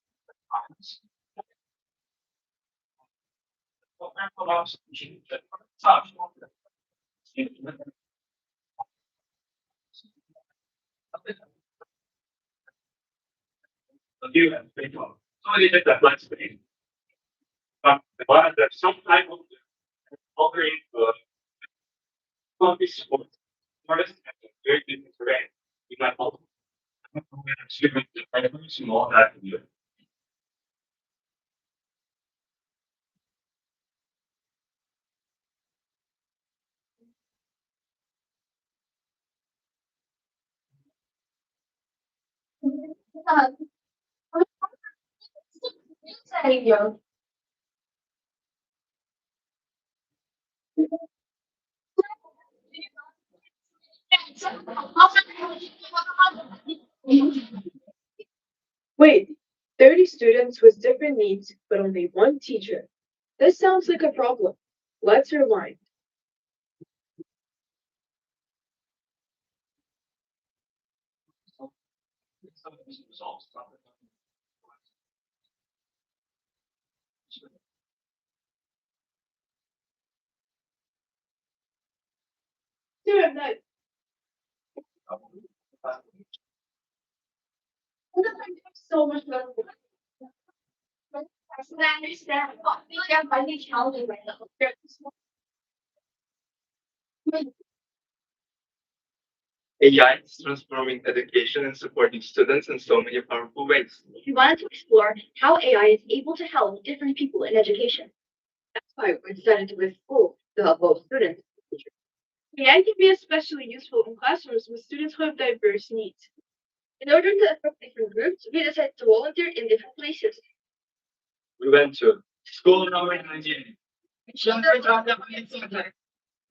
Wait, 30 students with different needs, but only one teacher. This sounds like a problem. Let's rewind. Dude, no. So much better. I understand. I feel like I'm finding challenging right now. AI is transforming education and supporting students in so many powerful ways. We wanted to explore how AI is able to help different people in education. That's why we decided to with school to help both students. AI can be especially useful in classrooms with students who have diverse needs. In order to affect different groups, we decided to volunteer in different places. We went to school number 19.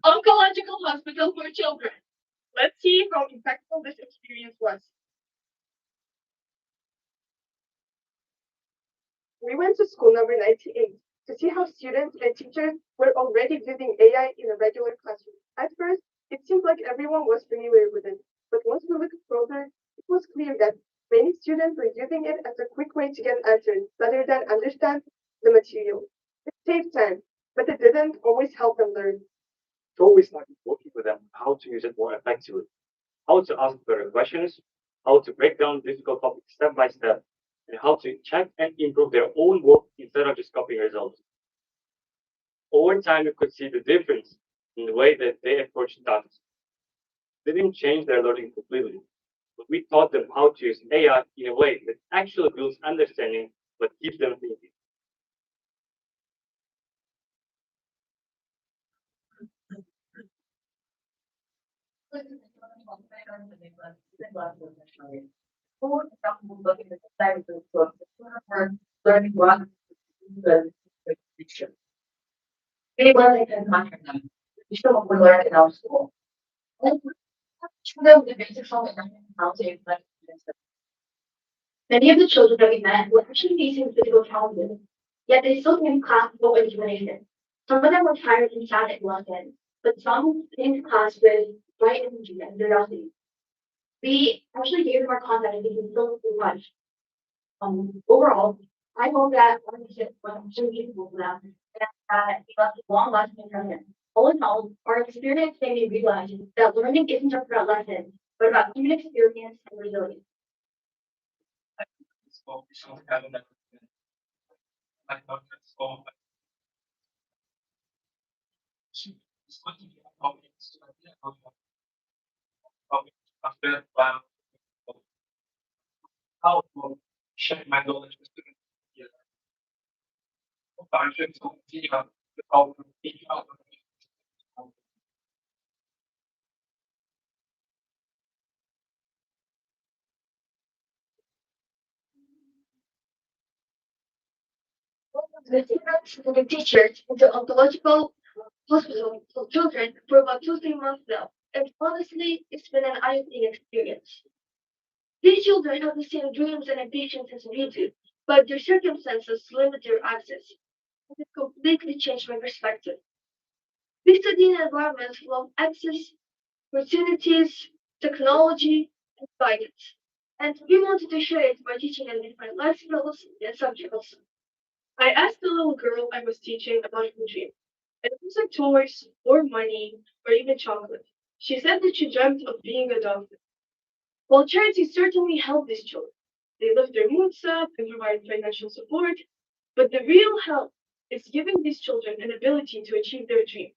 Oncological hospital for children. Let's see how impactful this experience was. We went to school number 98 to see how students and teachers were already using AI in a regular classroom. At first, it seemed like everyone was familiar with it, but once we looked closer, it was clear that many students were using it as a quick way to get answers rather than understand the material. It saved time, but it didn't always help them learn. So we started working with them how to use it more effectively, how to ask better questions, how to break down difficult topics step by step, and how to check and improve their own work instead of just copying results. Over time, we could see the difference in the way that they approached tasks. They didn't change their learning completely, but we taught them how to use AI in a way that actually builds understanding but keeps them thinking. Many of the children that we met were actually facing physical challenges, yet they still came to class with no explanation. Some of them were tired and sad at luncheon, but some came to class with bright energy and curiosity. We actually gave them our content and they still too much. Overall, I hope that partnership was actually useful for them and that it left a long lasting impression. All in all, our experience made me realize that learning isn't just about lessons, but about human experience and resilience. The students and the teachers into oncological hospital for children for about 2 3 months now. And honestly, it's been an eye-opening experience. These children have the same dreams and ambitions as we do, but their circumstances limit their access. And it completely changed my perspective. We study in an environment full of access, opportunities, technology, and guidance. And we wanted to share it by teaching them different life skills and subjects. I asked the little girl I was teaching about her dream. And it wasn't toys or money or even chocolate. She said that she dreamt of being a doctor. While charities certainly help these children, they lift their moods up and provide financial support, but the real help is giving these children an ability to achieve their dream.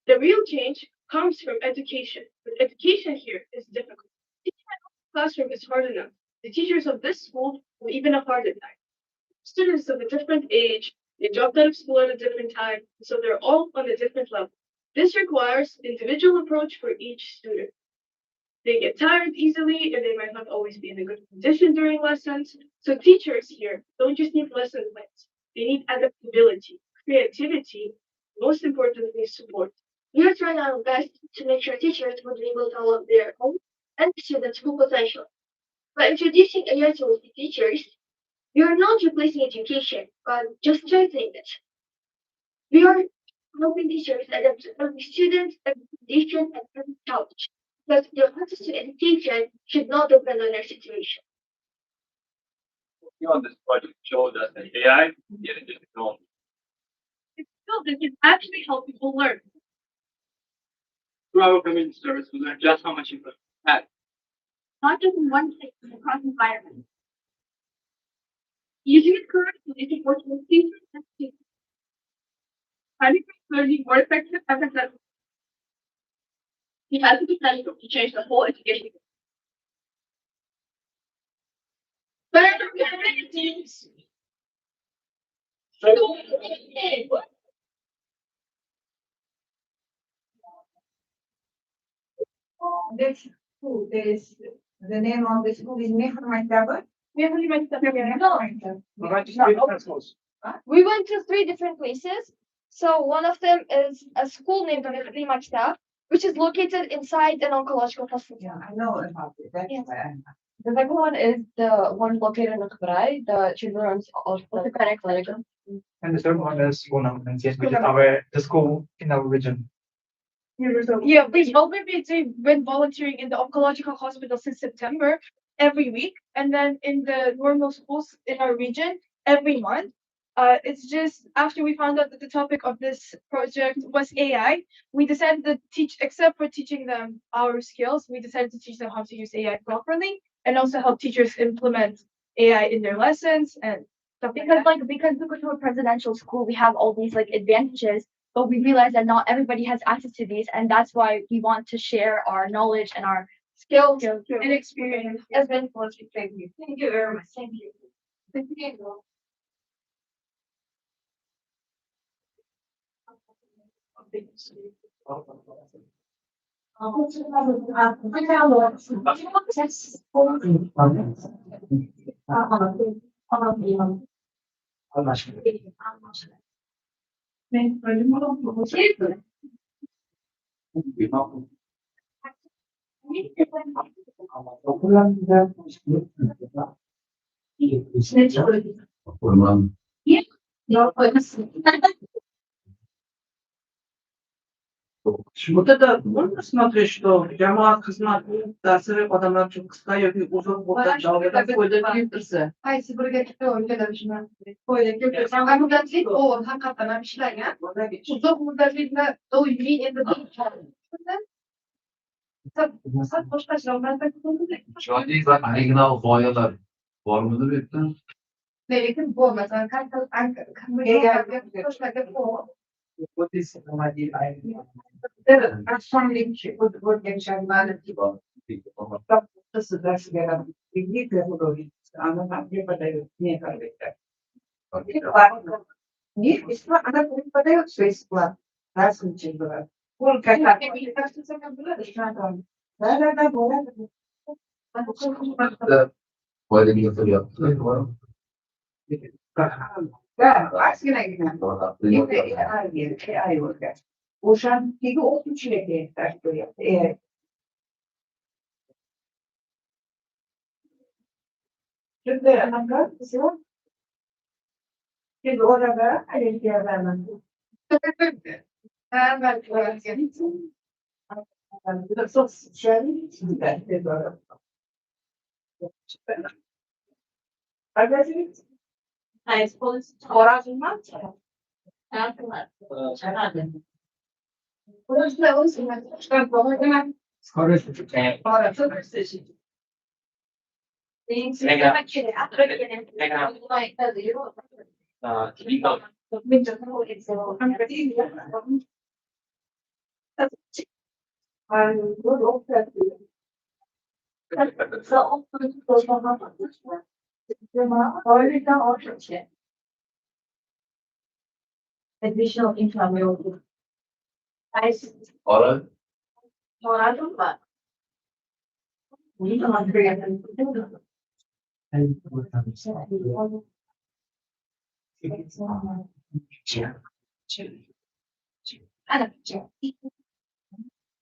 The real change comes from education, but education here is difficult. Teaching in a classroom is hard enough. The teachers of this school have even a harder time. Students of a different age, they dropped out of school at a different time, so they're all on a different level. This requires individual approach for each student. They get tired easily and they might not always be in a good condition during lessons. So teachers here don't just need lesson plans. They need adaptability, creativity, most importantly, support. We are trying our best to make sure teachers would be able to develop their own and students' full potential. By introducing AI tools to teachers, we are not replacing education, but just strengthening it. We are helping teachers adapt to every student, every condition, and every challenge. But their access to education should not depend on their situation. You on this project showed us that AI isn't just technology. It's skills that can actually help people learn. Through our community service, we learned just how much impact it had. Not just in one place, but across environments. Using it correctly, it supports both teachers and students. Finding learning more effective and successful. It has the potential to change the whole education. Better communities. This school is, the name of the school is Mehmet Maktabı. We went to 3 different places. So one of them is a school named Agro Vision, which is located inside an oncological hospital. Yeah, I know about it. That's Yes. why I'm. The second one is the one located in Braille, the children's orthopedic clinic. And the third one is Unam, and yes, which is our the school in our region. Yeah, we've already been volunteering in the oncological hospital since September every week, and then in the normal schools in our region every month. It's just after we found out that the topic of this project was AI, we decided to teach, except for teaching them our skills, we decided to teach them how to use AI properly and also help teachers implement AI in their lessons and stuff like that. Because we go to a presidential school, we have all these like advantages, but we realize that not everybody has access to these, and that's why we want to share our knowledge and our skills and experience as been policy. Thank you. Thank you very much. Thank you. Thank you. Вот это можно смотреть, что jamoat xizmati ta'siri odamlar uchun qisqa yoki uzoq muddat davomida foyda keltirsa. Qaysi biriga juda o'yladim shuni. Foyda keltirsa, muddatlik u haqiqatan ham ishlagan. Uzoq muddatlikni doimiy endi boshqa Ijodiy va original g'oyalar bormidi bu yerda? lekin bu masalan What is Akşamleyin bu geçenlerde nasıl ders veren bilgi teoriyi anlatan bir padayı niye kaybeder? Niye? İsmi ana bir padayı sesler. Ders için böyle. Bu kadar. Nerede bu? Böyle bir yatır yaptı. Ya, aslında giden. İşte AI olacak. Uşan gibi o küçüğe ders veriyor. Şimdi anlamda kısıyor. Şimdi orada ayrıca vermem. Ben öğretmenim. Bu da çok şöyle bir Hi, President. I suppose. Additional income will. I. Alright. We don't agree.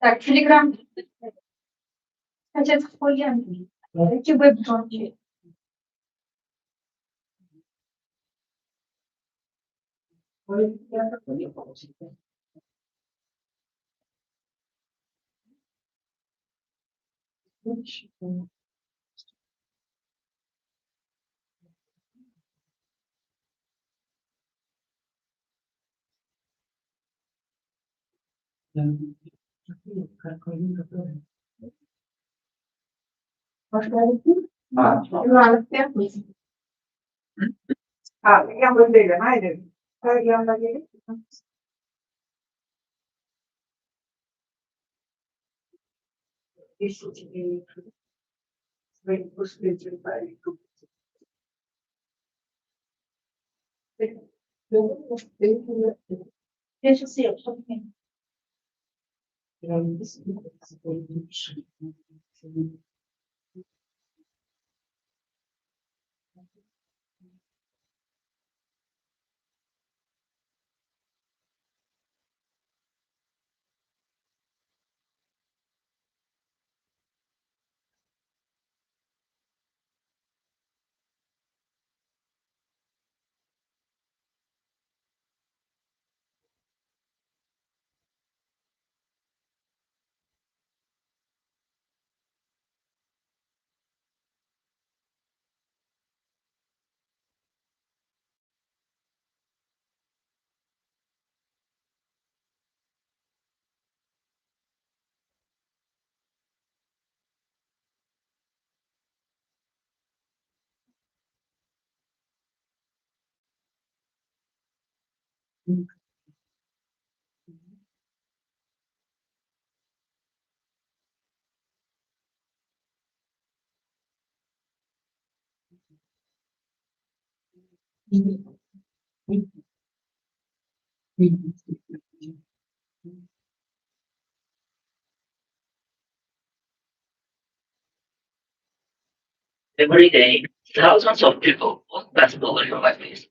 Так, Telegram. Хотят охуенный. Эти веб-дроги. Я вибігаю, знаєте, я надію. Я сейчас ее, чтобы не. Every day, thousands of people walk past buildings like this.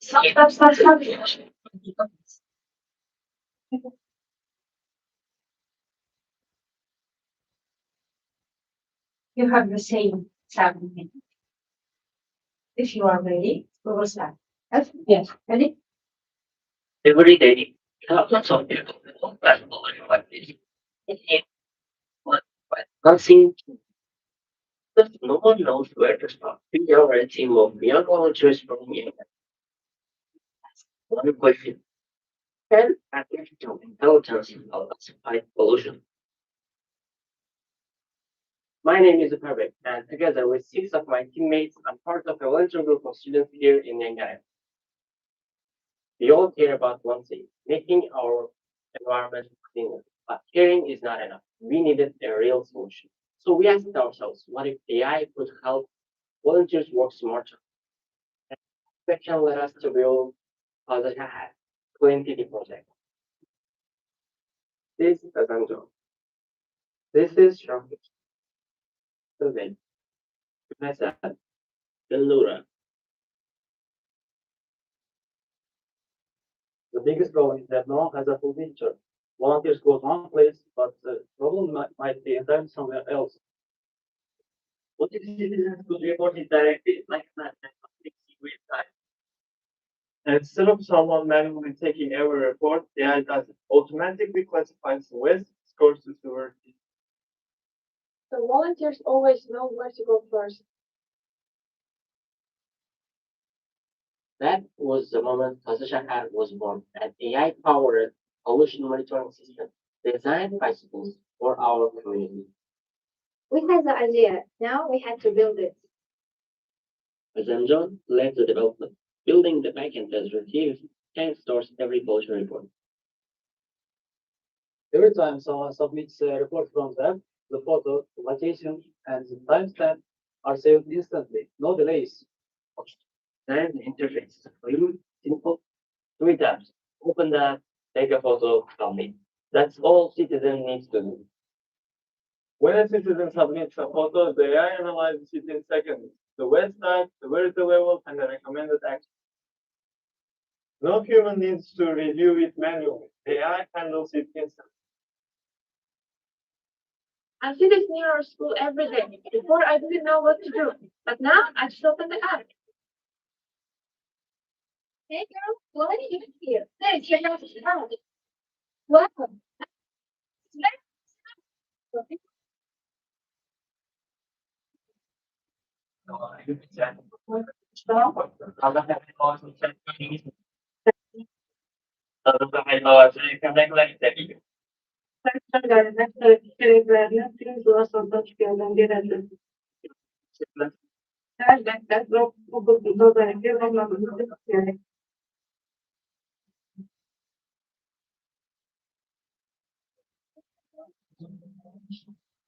Stop. You have the same 7 minutes. If you are ready, we will start. Yes, ready? Every day, thousands of people walk past buildings like this. But nothing, because no one knows where to start. We are a team of young volunteers from Yemen. One question. Can artificial intelligence help us fight pollution? My name is Perfect, and together with 6 of my teammates, I'm part of a volunteer group of students here in Yangai. We all care about one thing, making our environment cleaner. But caring is not enough. We needed a real solution. So we asked ourselves, what if AI could help volunteers work smarter? That can let us to build the Clean City project. This is Aganjo. This is Shafik. Sylvain. Vanessa. And Laura. The biggest goal is that no one has a full picture. Volunteers go to one place, but the problem might be entirely somewhere else. What if citizens could report it directly, like that, Instead of someone manually taking every report, the AI does it automatically classifies the waste, scores the severity. So volunteers always know where to go first. That was the moment Kasashahar was born, an AI-powered pollution monitoring system designed by schools for our community. We had the idea. Now we had to build it. John led the development, building the backend that retrieves and stores every pollution report. Every time someone submits a report from them, the photo, the location, and the timestamp are saved instantly. No delays. Then the interface is clean, simple, three taps. Open the app, take a photo, submit. That's all citizen needs to do. When a citizen submits a photo, the AI analyzes it in seconds. The wet type, the severity level, and the recommended action. No human needs to review it manually. The AI handles it instantly. I see this near our school every day. Before I didn't know what to do, but now I just open the app. Hey girl, what are you doing here? Thanks, your house is out. Welcome.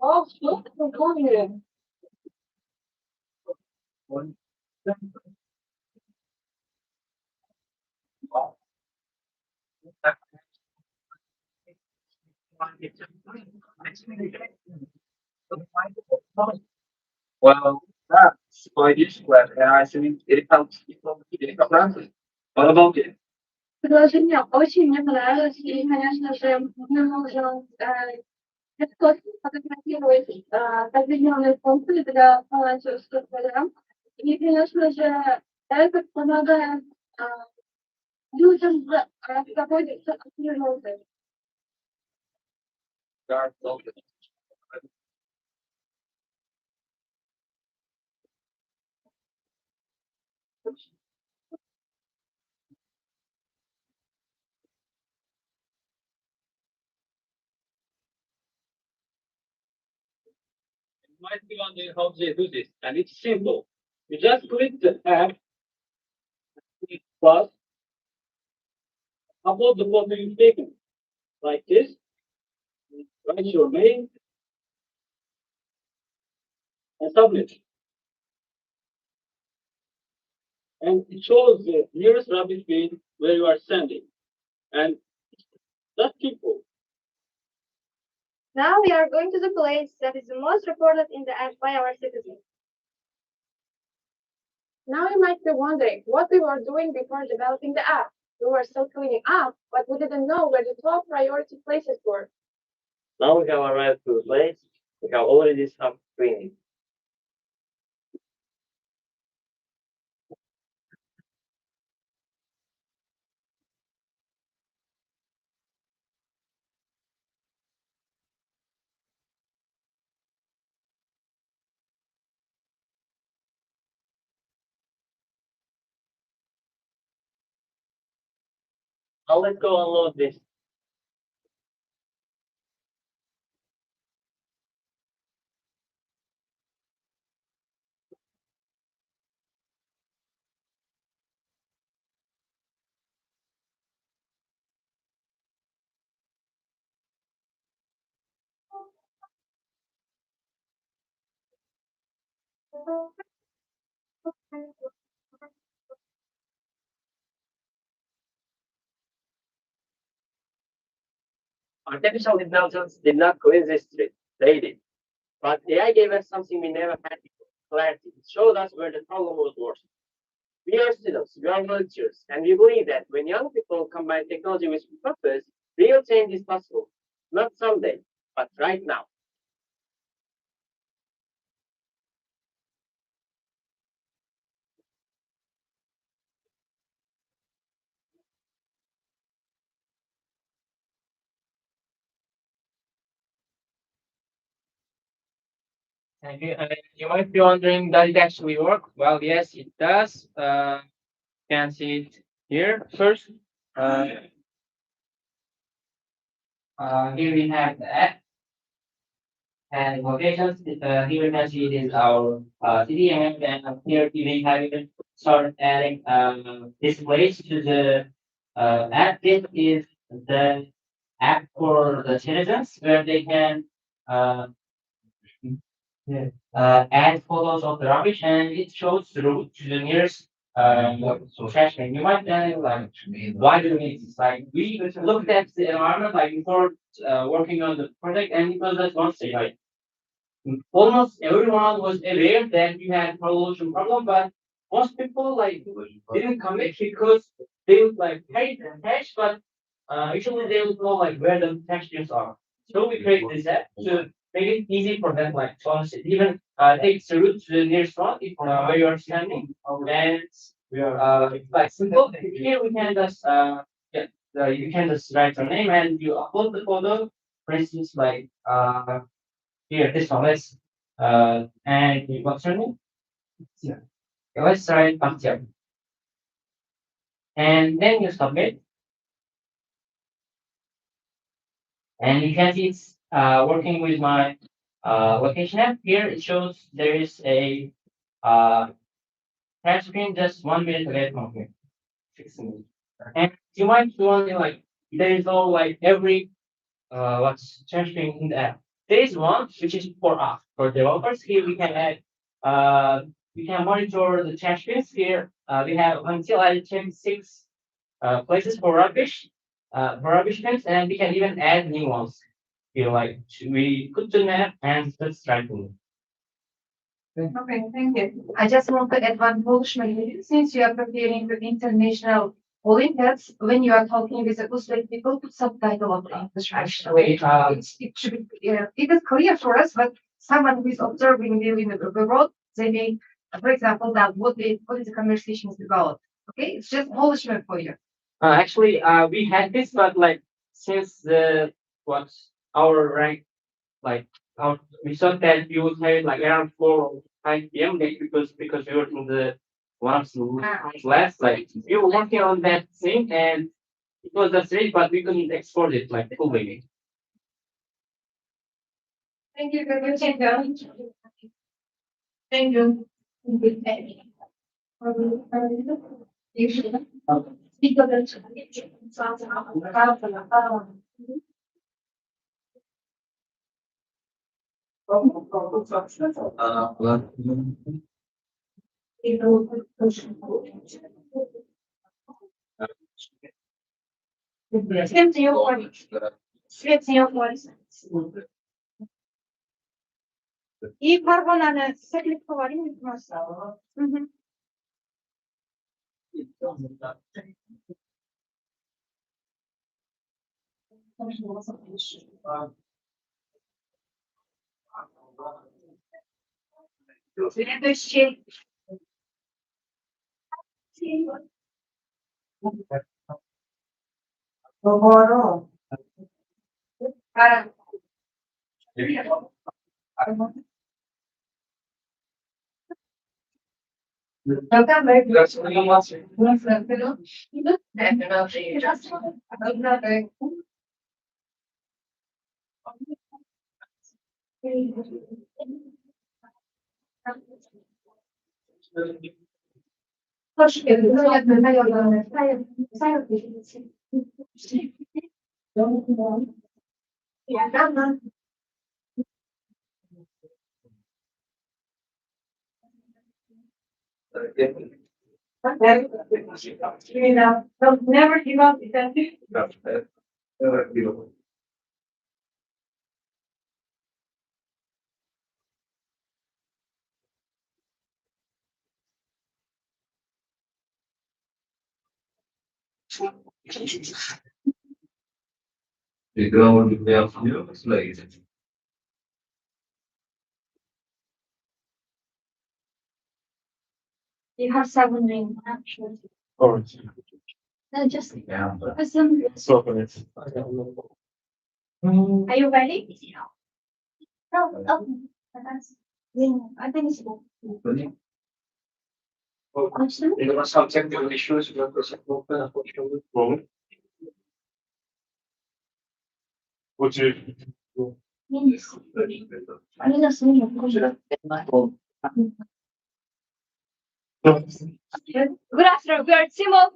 Oh, look, I'm coming here. Well, that's quite useful, and I think it helps people get around. What about it? Предложение очень мне понравилось, и, конечно же, мне нужно легко фотографировать определенные пункты для волонтерских программ. И, конечно же, это помогает людям заботиться о природе. You might be wondering how they do this, and it's simple. You just click the app, click plus, upload the photo you've taken, like this, write your name, and submit. And it shows the nearest rubbish bin where you are sending. And that's simple. Now we are going to the place that is the most reported in the app by our citizens. Now you might be wondering what we were doing before developing the app. We were still cleaning up, but we didn't know where the top priority places were. Now we have arrived to a place, we have already stopped cleaning. Now let's go unload this. Artificial intelligence did not clean this street. They did. But AI gave us something we never had before, clarity. It showed us where the problem was worse. We are students, we are volunteers, and we believe that when young people combine technology with purpose, real change is possible. Not someday, but right now. And you might be wondering, does it actually work? Well, yes, it does. can see it here first. Here we have the app and locations. Here we can see it is our city map, and here we have even started adding displays to the app. This is the app for the citizens where they can uh, add photos of the rubbish, and it shows the route to the nearest trash can. You might then like, why do we need this? Like, we looked at the environment like before working on the project, and it was just one thing, like almost everyone was aware that we had pollution problem, but most people like didn't commit because they would like hate and trash, but usually they would know like where the textures are. So we create this app to make it easy for them, like to understand. Even take the route to the nearest one if where you are standing, and it's like simple. Here we can just yeah, you can just write your name and you upload the photo. For instance, like here this one. And what's your name? Yeah. Let's try Bakhtiar. And then you submit, and you can see it's working with my location app. Here it shows there is a touch screen just 1 minute away from here. 6 minutes. And you might be wondering like there is no like every what's touch screen in the app. There is one which is for us, for developers. Here we can monitor the touch screens. Here we have until I check 6 places for rubbish bins, and we can even add new ones. Here, like we put the map and let's try to. Okay, thank you. I just want to add one Polish since you are preparing for international Olympiads, when you are talking with the Uzbek people, put subtitle of the English actually. It should be, it is clear for us, but someone who is observing the world, they may, for example, that what is the conversation is about. Okay, it's just Polish for you. Actually, we had this, but like since the what's our rank, like our, we thought that we would have it like around 4 or 5 p.m. like, because we were in the one of the class, like we were working on that thing, and it was just great, but we couldn't export it like fully. Thank you very much. Thank you. You should. Because И карбонаны секлик говорим, не просто. Следующий. Never give up. Background yapmıyor musun? You have 7 names, actually. Orange. No, just Yeah. So it's. Are you ready? No, I think it's There were some technical issues with the software, unfortunately. Which is Good afternoon, we are Timo.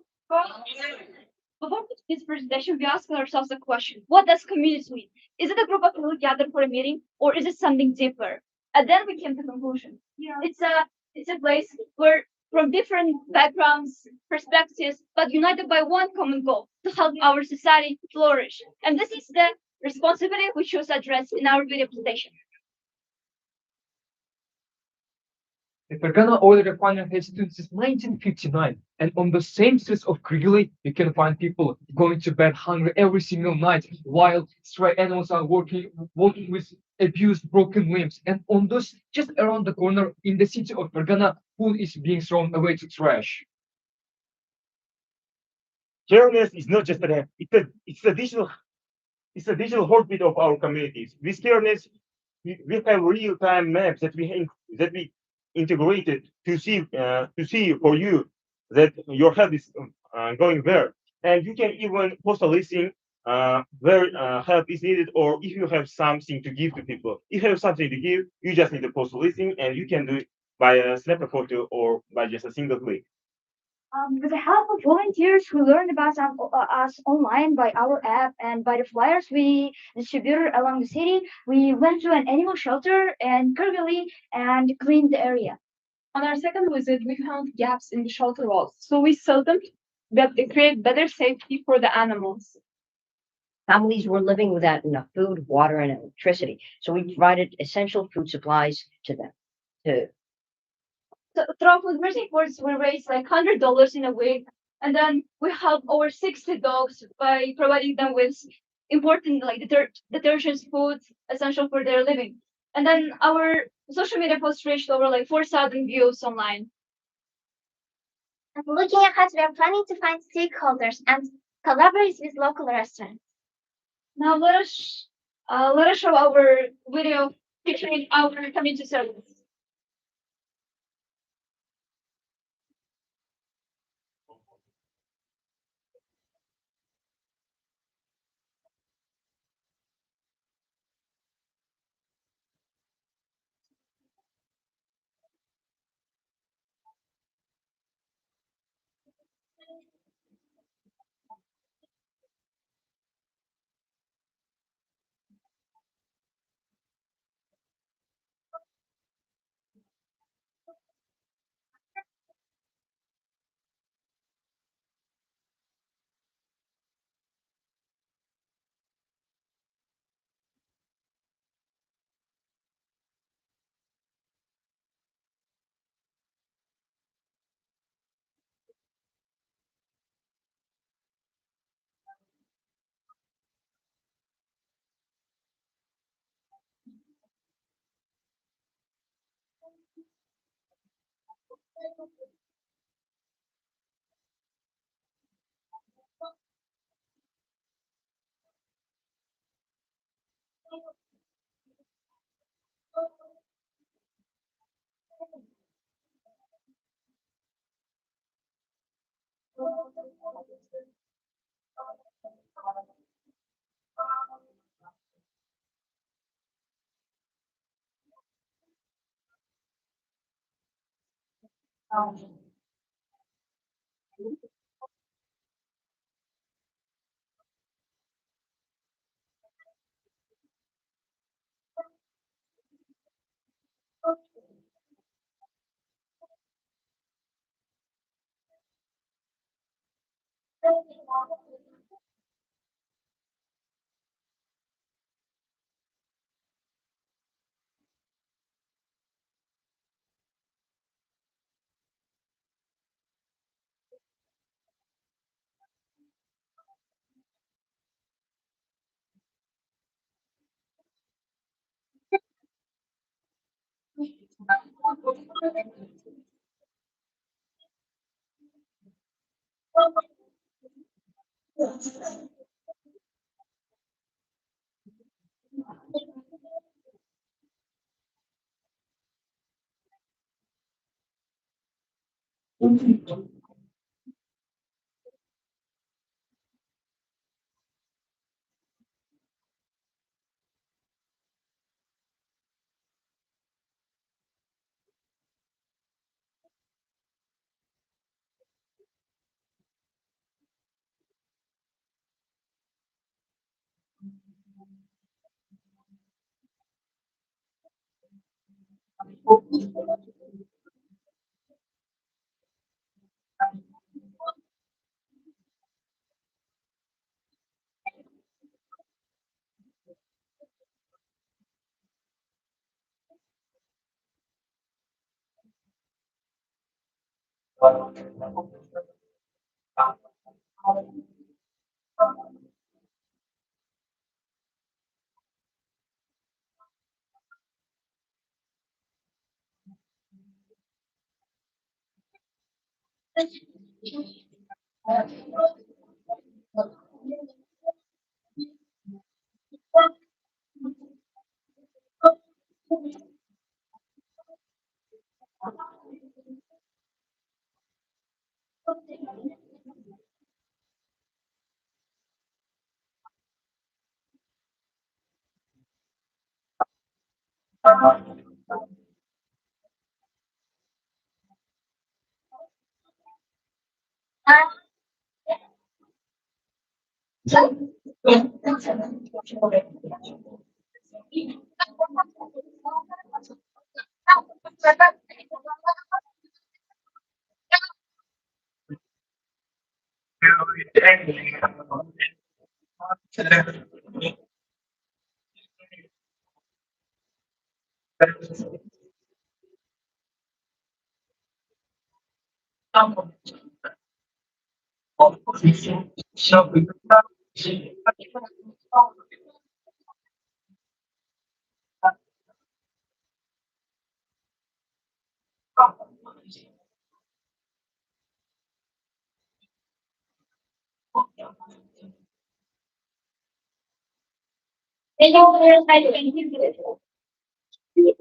Before this presentation, we asked ourselves a question. What does community mean? Is it a group of people gathered for a meeting, or is it something deeper? And then we came to the conclusion. It's a place where from different backgrounds, perspectives, but united by one common goal, to help our society flourish. And this is the responsibility we choose to address in our video presentation. The Fergana oil refinery has stood since 1959, and on the same streets of Kriegli, you can find people going to bed hungry every single night, while stray animals are walking with abused, broken limbs. And on those, just around the corner in the city of Fergana, food is being thrown away to trash. Careness is not just an app; it's a digital heartbeat of our communities. With Careness, we have real-time maps that we integrated to see for you that your help is going there, and you can even post a listing where help is needed, or if you have something to give to people. If you have something to give, you just need to post a listing, and you can do it by a snap a photo or by just a single click. With the help of volunteers who learned about us online by our app and by the flyers we distributed along the city, we went to an animal shelter in Kirgali and cleaned the area. On our second visit, we found gaps in the shelter walls, so we sewed them to create better safety for the animals. Families were living without enough food, water, and electricity, so we provided essential food supplies to them. So through food efforts, we raised like $100 in a week, and then we helped over 60 dogs by providing them with important like detergents, foods essential for their living. And then our social media posts reached over like 4,000 views online. Looking ahead, we are planning to find stakeholders and collaborate with local restaurants. Now let us show our video featuring our community service.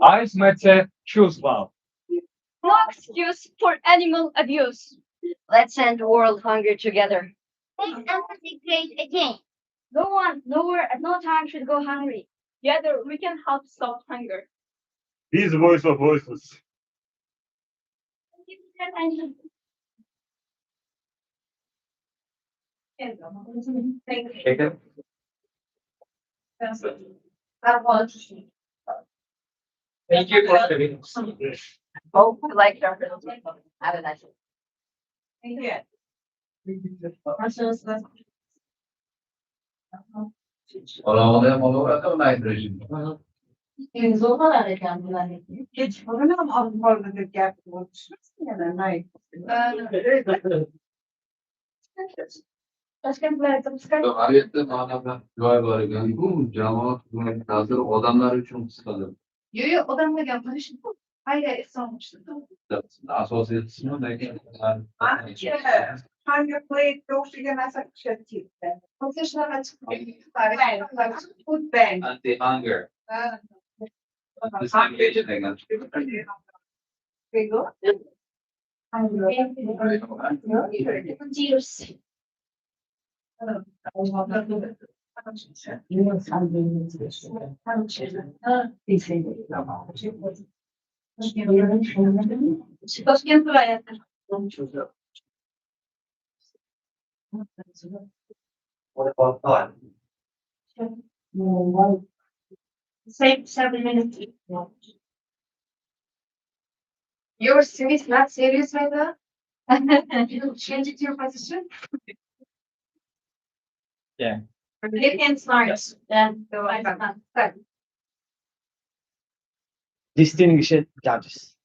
Ice matter choose well. No excuse for animal abuse. Let's end world hunger together. Make empathy great again. No one, nowhere, at no time should go hungry. Together we can help stop hunger. This voice of voices. Thank you. Thank you for having us. Hope you liked our presentation. Have a nice day. Thank you. Orang-orang mau atau naik regime. Hiç problem Avrupa'da gap oluşmasın ya da nay. Ariyette manada joy var yani bu cemaat bu hazır adamlar için kısadır. Yo yo odamda yapmışım. Hayır sanmıştım. Asosiyasyon da Hangi play yoksa gemezsek bir şey değil. Profesyonel açık. Food bank. anti-hunger. Disengage dengan Pego. Cheers. What about thought? Save 7 minutes. You're serious, not serious right now? You change it to your position? Yeah. It can start. Then go ahead. Distinguished judges.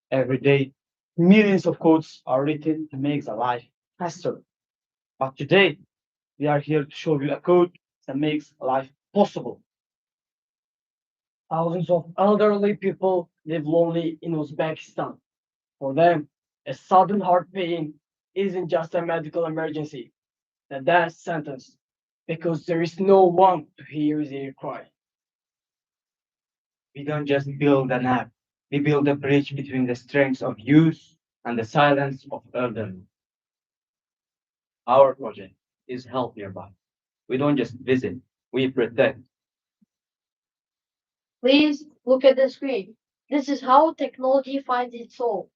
Every day, millions of codes are written to make the life faster. But today, we are here to show you a code that makes life possible. Thousands of elderly people live lonely in Uzbekistan. For them, a sudden heart pain isn't just a medical emergency, a death sentence, because there is no one to hear their cry. We don't just build an app, we build a bridge between the strengths of youth and the silence of elderly. Our project is Help Nearby. We don't just visit, we protect. Please look at the screen. This is how technology finds its soul.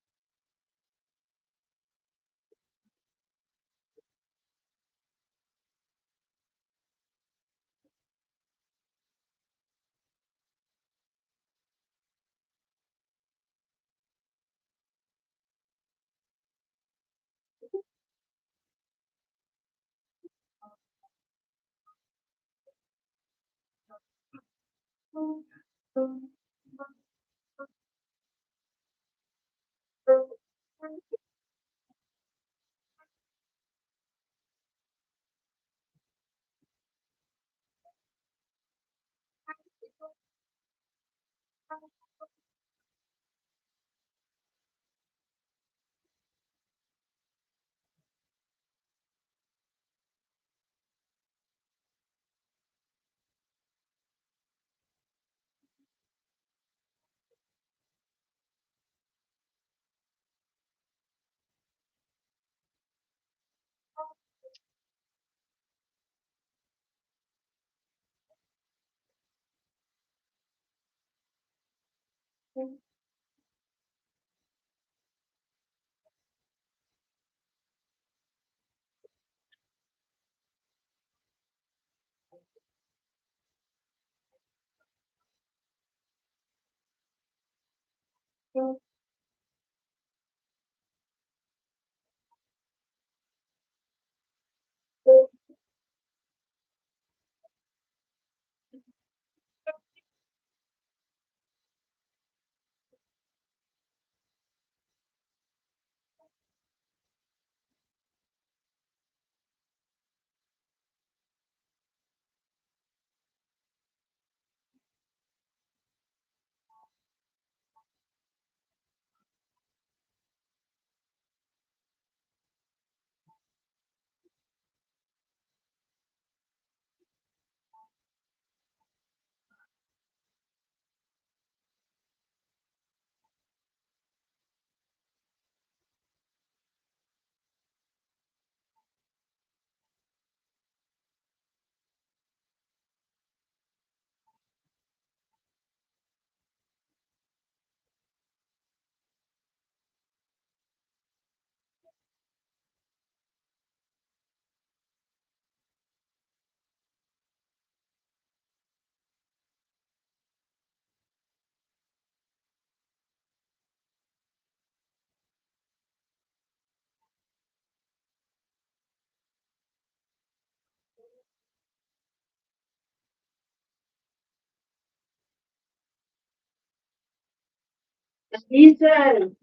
Listen,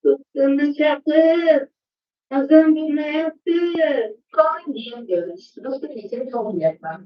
tuttuğunu çakır. Azam bunu yaptı. Koy diyoruz. Dostum için olmayacak.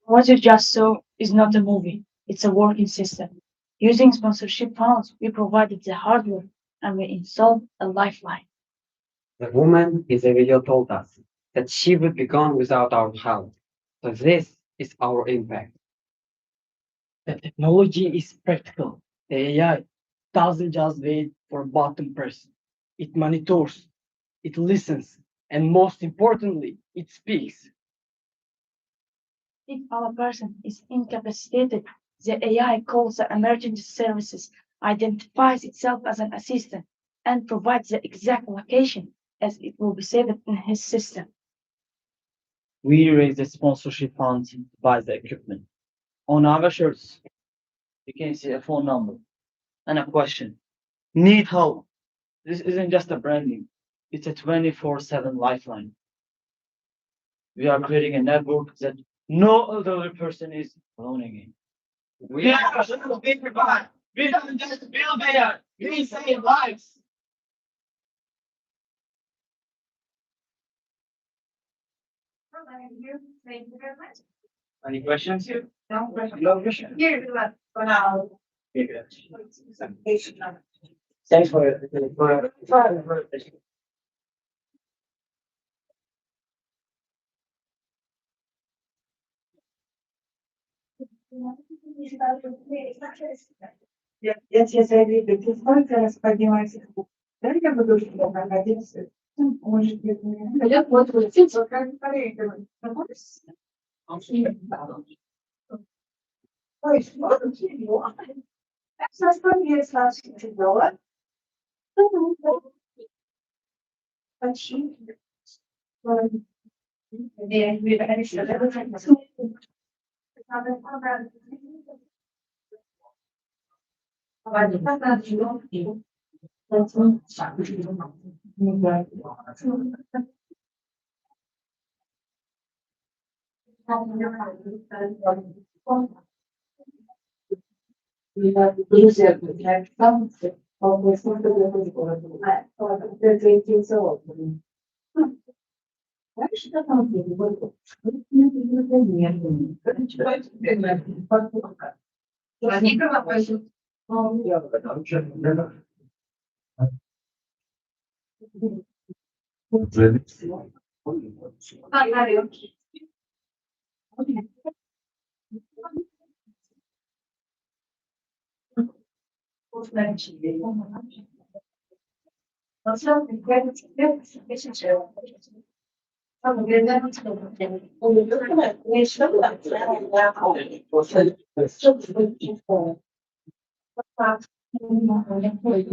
What you just saw is not a movie, it's a working system. Using sponsorship funds, we provided the hardware and we installed a lifeline. The woman in the video told us that she would be gone without our help. So this is our impact. The technology is practical. The AI doesn't just wait for a button press. It monitors, it listens, and most importantly, it speaks. If our person is incapacitated, the AI calls the emergency services, identifies itself as an assistant, and provides the exact location as it will be saved in his system. We raise the sponsorship funds to buy the equipment. On our shirts, you can see a phone number and a question. Need help. This isn't just a branding. It's a 24/7 lifeline. We are creating a network that no other person is alone in. We are a little big provide. We don't just build AI, we save lives. Thank you very much. Any questions? No question. No question. Here, for now. Thanks for Если заявили, то сколько раз поднимается звук? Да, я буду что находиться. Может быть, я вот учиться, как корректно. То есть, вот его. Это составляет $20. Почти.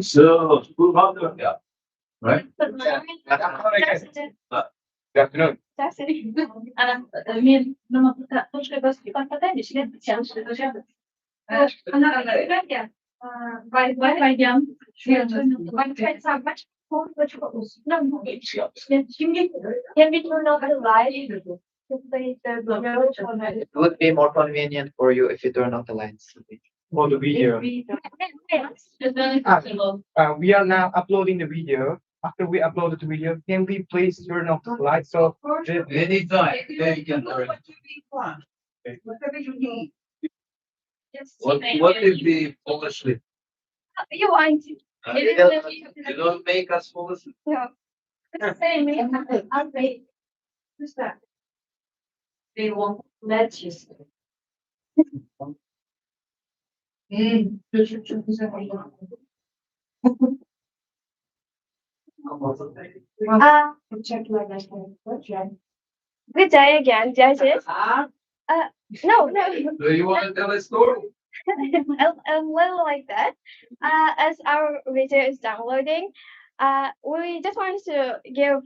So, who about to yeah, right? Good afternoon. Can we turn off the light? It would be more convenient for you if you turn off the lights. For the video. We are now uploading the video. After we upload the video, can we please turn off the lights? So Anytime, then you can turn it. Whatever you need. What is the fall asleep? You want to. You don't make us fall asleep. No. It's the same. I'll wait. Who's that? They won't let you stay. Check my question. Good day again, judges. No. Do you want to tell a story? A little like that. As our video is downloading, we just wanted to give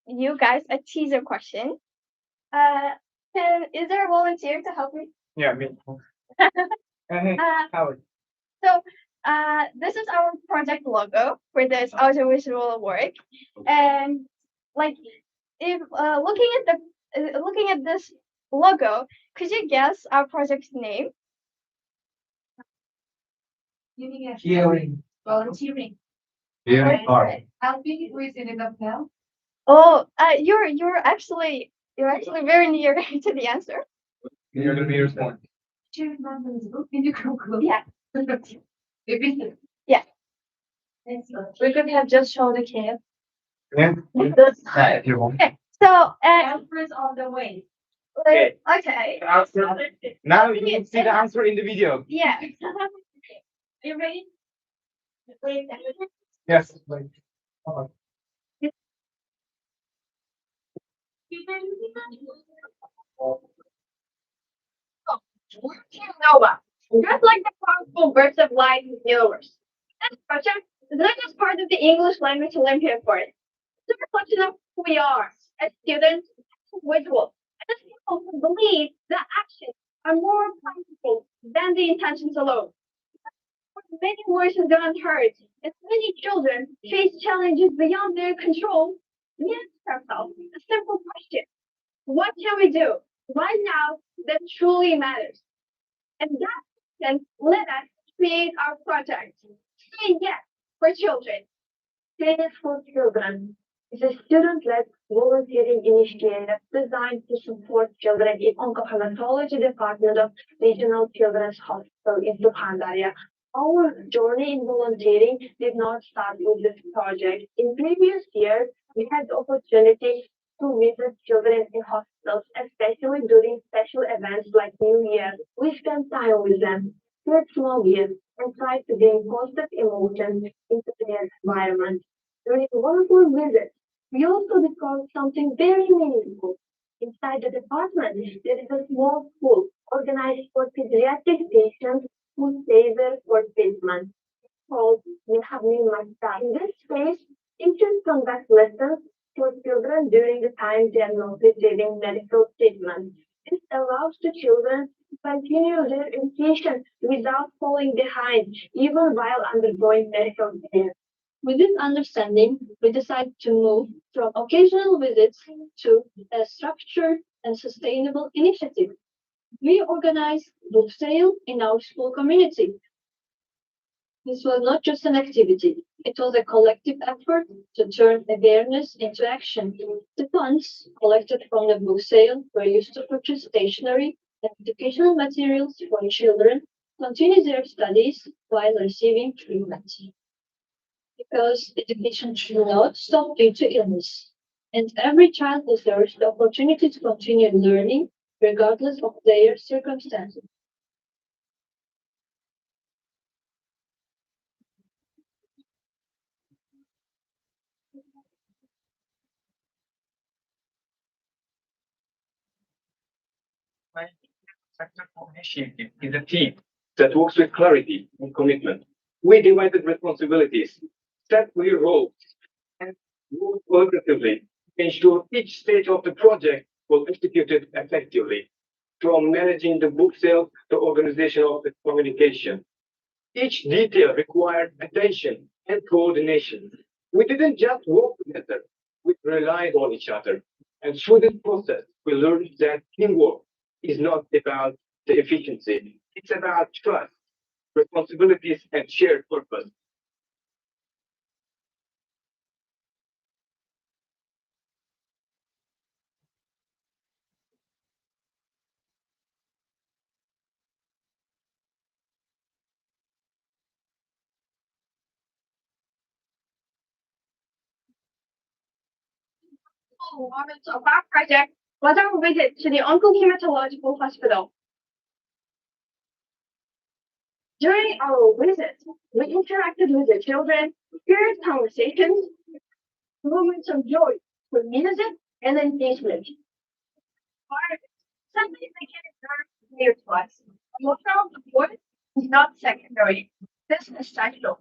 you guys a teaser question. Is there a volunteer to help me? yeah, me. Howard. So, this is our project logo for this audiovisual work, and like, if looking at this logo, could you guess our project's name? Hearing. Volunteering. Hearing art. Helping with in the now. Oh, you're actually very near to the answer. You're gonna be responding. Yeah. Yeah. We could have just shown the cave. Yeah. If you want. Okay, so Answers on the way. Okay. okay. Answer. Now you can see the answer in the video. Yeah. Are you ready? Yes. Nova, just like the powerful bursts of light in the universe. This project is not just part of the English language Olympiad for it. It's a reflection of who we are as students, as individuals, and as people who believe that actions are more powerful than the intentions alone. Many voices go unheard, and many children face challenges beyond their control. We ask ourselves a simple question: what can we do right now that truly matters? And that can let us create our project. Say yes for children. Tennis for Children is a student-led volunteering initiative designed to support children in oncohematology department of Regional Children's Hospital in Sukhandarya. Our journey in volunteering did not start with this project. In previous years, we had the opportunity to visit children in hospitals, especially during special events like New Year. We spent time with them, shared small gifts, and tried to gain positive emotions into their environment. During one of our visits, we also discovered something very meaningful. Inside the department, there is a small school organized for pediatric patients who stay there for treatment called Nihavni Makta. In this space, teachers conduct lessons for children during the time they are not receiving medical treatment. This allows the children to continue their education without falling behind, even while undergoing medical care. With this understanding, we decided to move from occasional visits to a structured and sustainable initiative. We organized book sale in our school community. This was not just an activity, it was a collective effort to turn awareness into action. The funds collected from the book sale were used to purchase stationery and educational materials for children to continue their studies while receiving treatment. Because education should not stop due to illness, and every child deserves the opportunity to continue learning regardless of their circumstances. Initiative is a team that works with clarity and commitment. We divided responsibilities, set clear roles, and worked collaboratively to ensure each stage of the project was executed effectively, from managing the book sale to organization of the communication. Each detail required attention and coordination. We didn't just work together, we relied on each other. And through this process, we learned that teamwork is not about the efficiency, it's about trust, responsibilities, and shared purpose. Moments of our project was our visit to the Oncohematological Hospital. During our visit, we interacted with the children, shared conversations, moments of joy with music and engagement. Suddenly became very clear to us. Emotional support is not secondary. This is essential.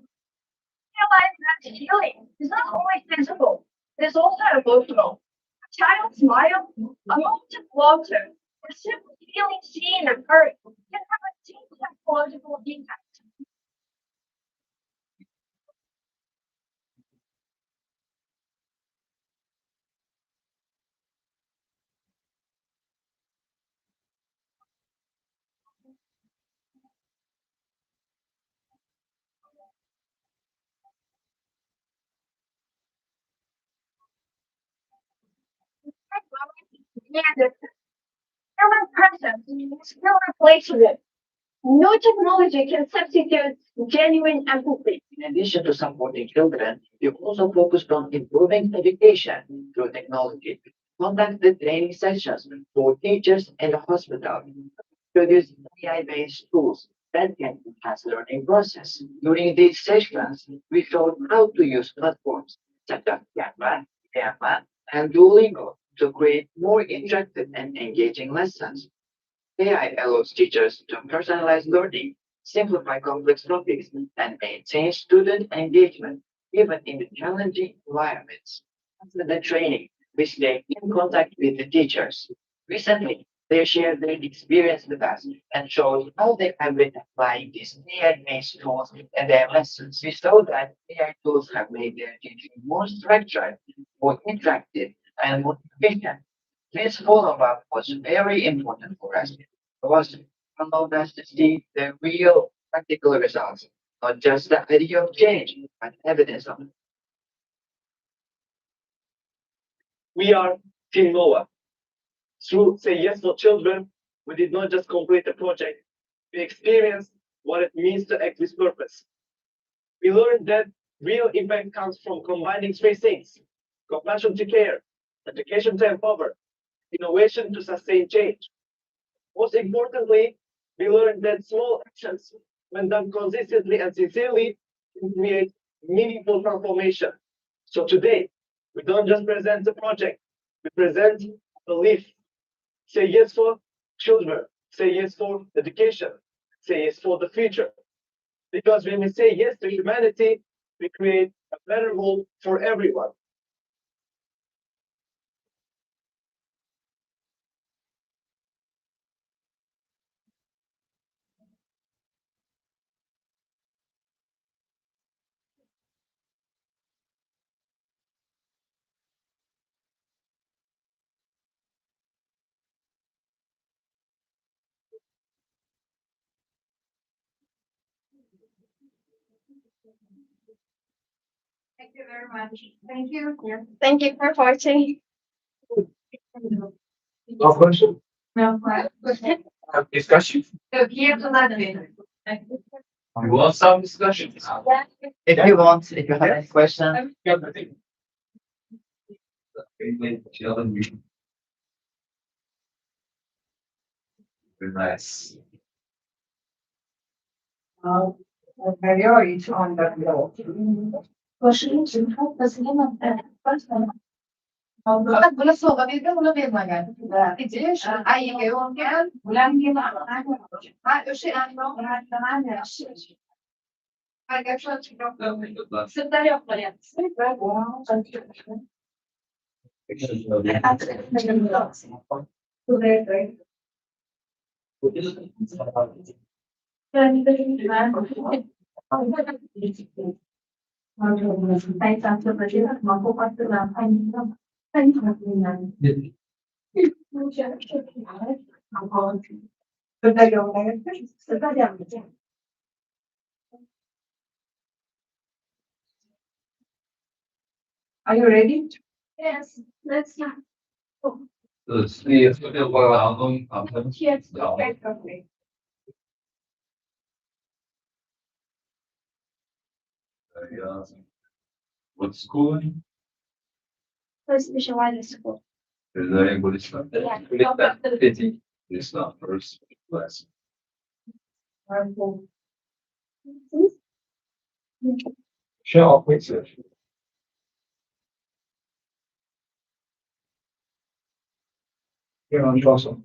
Realize that healing is not only physical, it is also emotional. A child's smile, a moment of laughter, or simply feeling seen and heard can have a deep psychological impact. Yeah, the human presence is irreplaceable. No technology can substitute genuine empathy. In addition to supporting children, we've also focused on improving education through technology. Conducted training sessions for teachers and the hospital. Produced AI-based tools that can enhance learning process. During these sessions, we showed how to use platforms such as Canva, and Duolingo to create more interactive and engaging lessons. AI allows teachers to personalize learning, simplify complex topics, and maintain student engagement even in the challenging environments. After the training, we stay in contact with the teachers. Recently, they shared their experience with us and showed how they have been applying these AI-based tools in their lessons. We saw that AI tools have made their teaching more structured, more interactive, and more efficient. This follow-up was very important for us because it allowed us to see the real practical results, not just the idea of change, but evidence of it. We are Team NOVA. Through Say Yes for Children, we did not just complete a project, we experienced what it means to act with purpose. We learned that real impact comes from combining three things: compassion to care, education to empower, innovation to sustain change. Most importantly, we learned that small actions, when done consistently and sincerely, can create meaningful transformation. So today, we don't just present the project, we present a belief. Say yes for children, say yes for education, say yes for the future. Because when we say yes to humanity, we create a better world for everyone. Thank you very much. Thank you. Thank you for watching. No question? No question. Discussion? Here to Latvia. We want some discussion. If you want, if you have any question, Very nice. Priority on the law. Bunu soğukabildim, bunu bilmeden. İçine şu ayı yokken, bulan gibi ha, öşe arkadaşlar çıkıyor. Sırtlar yok böyle. Sırtlar bu. Are you ready? Yes, let's start. Yes, Okay. What school? First specialized school. Is there anybody? It's not first class. Shall we say? Yeah, awesome.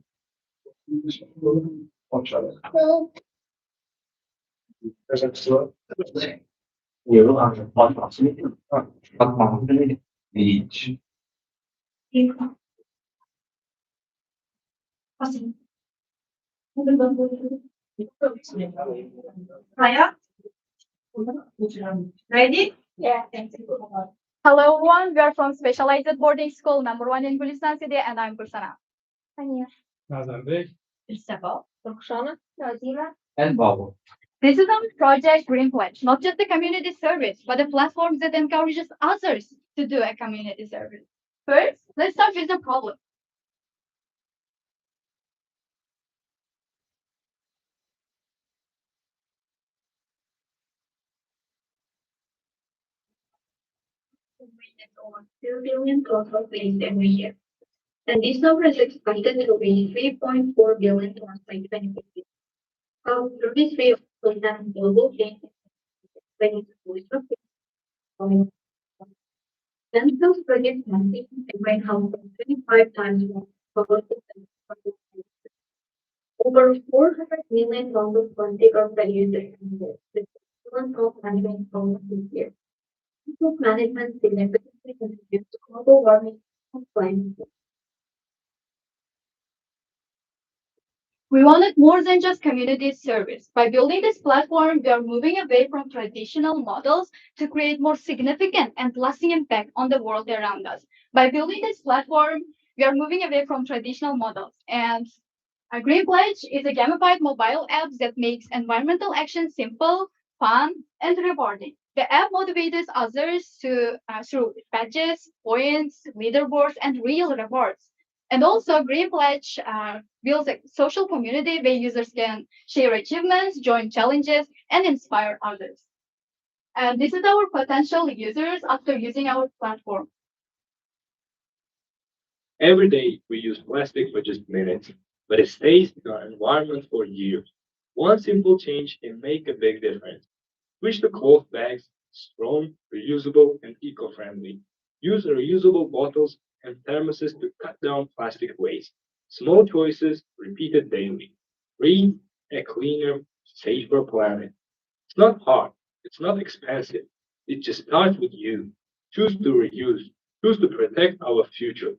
Beach. Maya? Ready? Yeah, thank you. Hello everyone, we are from Specialized Boarding School number 1 in Gulistan City and I'm Kursana. Isabel, Roxana, Nazima. and Bubble. This is our project Green Pledge, not just a community service, but a platform that encourages others to do a community service. First, let's start with the problem. witness over 2 billion total claims every year. And this number is expected to be 3.4 billion tons by 2050. The Ministry of Finance and Global Change is expecting to boost up themselves project monthly and might have 25 times more powerful than over 400 million tons of plastic are produced annually, with equivalent of management from this year. Plastic management significantly contributes to global warming and climate change. We wanted more than just community service. By building this platform, we are moving away from traditional models to create more significant and lasting impact on the world around us. By building this platform, we are moving away from traditional models. And a Green Pledge is a gamified mobile app that makes environmental action simple, fun, and rewarding. The app motivates others through badges, points, leaderboards, and real rewards. And also, Green Pledge builds a social community where users can share achievements, join challenges, and inspire others. And this is our potential users after using our platform. Every day we use plastic for just minutes, but it stays in our environment for years. One simple change can make a big difference. Switch to cloth bags, strong, reusable, and eco-friendly. Use reusable bottles and thermoses to cut down plastic waste. Small choices repeated daily. Breathe a cleaner, safer planet. It's not hard. It's not expensive. It just starts with you. Choose to reuse. Choose to protect our future.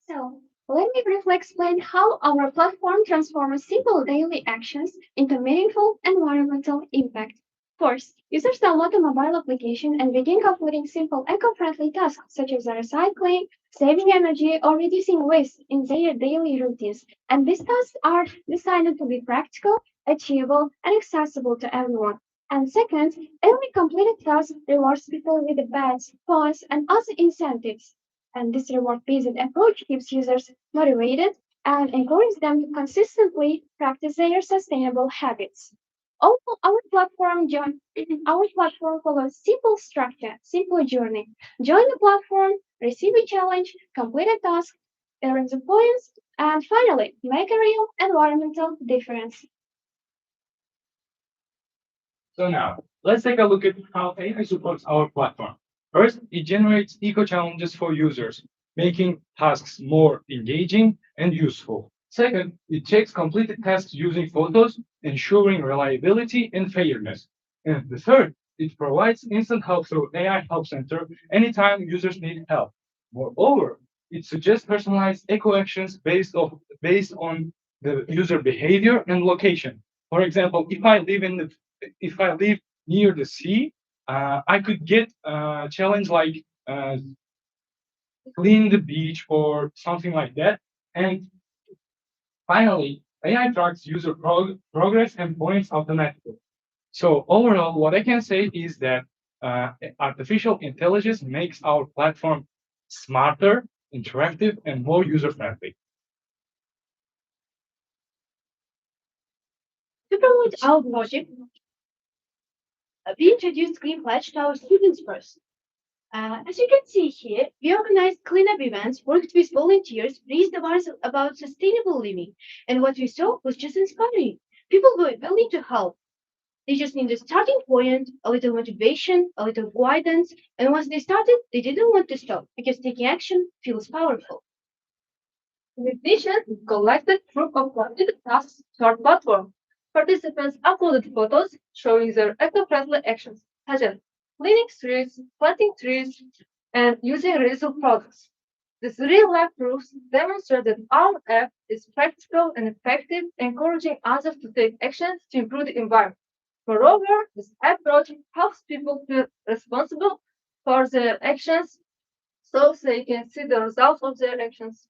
So, let me briefly explain how our platform transforms simple daily actions into meaningful environmental impact. First, users download a mobile application and begin completing simple eco-friendly tasks such as recycling, saving energy, or reducing waste in their daily routines. And these tasks are designed to be practical, achievable, and accessible to everyone. And second, every completed task rewards people with badges, points, and other incentives. And this reward-based approach keeps users motivated and encourages them to consistently practice their sustainable habits. Also, our platform follows simple structure, simple journey. Join the platform, receive a challenge, complete a task, earn the points, and finally, make a real environmental difference. So now, let's take a look at how AI supports our platform. First, it generates eco-challenges for users, making tasks more engaging and useful. Second, it checks completed tasks using photos, ensuring reliability and fairness. And the third, it provides instant help through AI Help Center anytime users need help. Moreover, it suggests personalized eco actions based on the user behavior and location. For example, if I live near the sea, I could get a challenge like clean the beach or something like that. And finally, AI tracks user progress and points automatically. So overall, what I can say is that artificial intelligence makes our platform smarter, interactive, and more user-friendly. To promote our project, we introduced Green Pledge to our students first. As you can see here, we organized cleanup events, worked with volunteers, raised awareness about sustainable living, and what we saw was just inspiring. People were willing to help. They just need a starting point, a little motivation, a little guidance, and once they started, they didn't want to stop because taking action feels powerful. In addition, we collected proof of completed tasks to our platform. Participants uploaded photos showing their eco-friendly actions, such as cleaning streets, planting trees, and using reusable products. These real-life proofs demonstrate that our app is practical and effective, encouraging others to take actions to improve the environment. Moreover, this approach helps people feel responsible for their actions so they can see the results of their actions.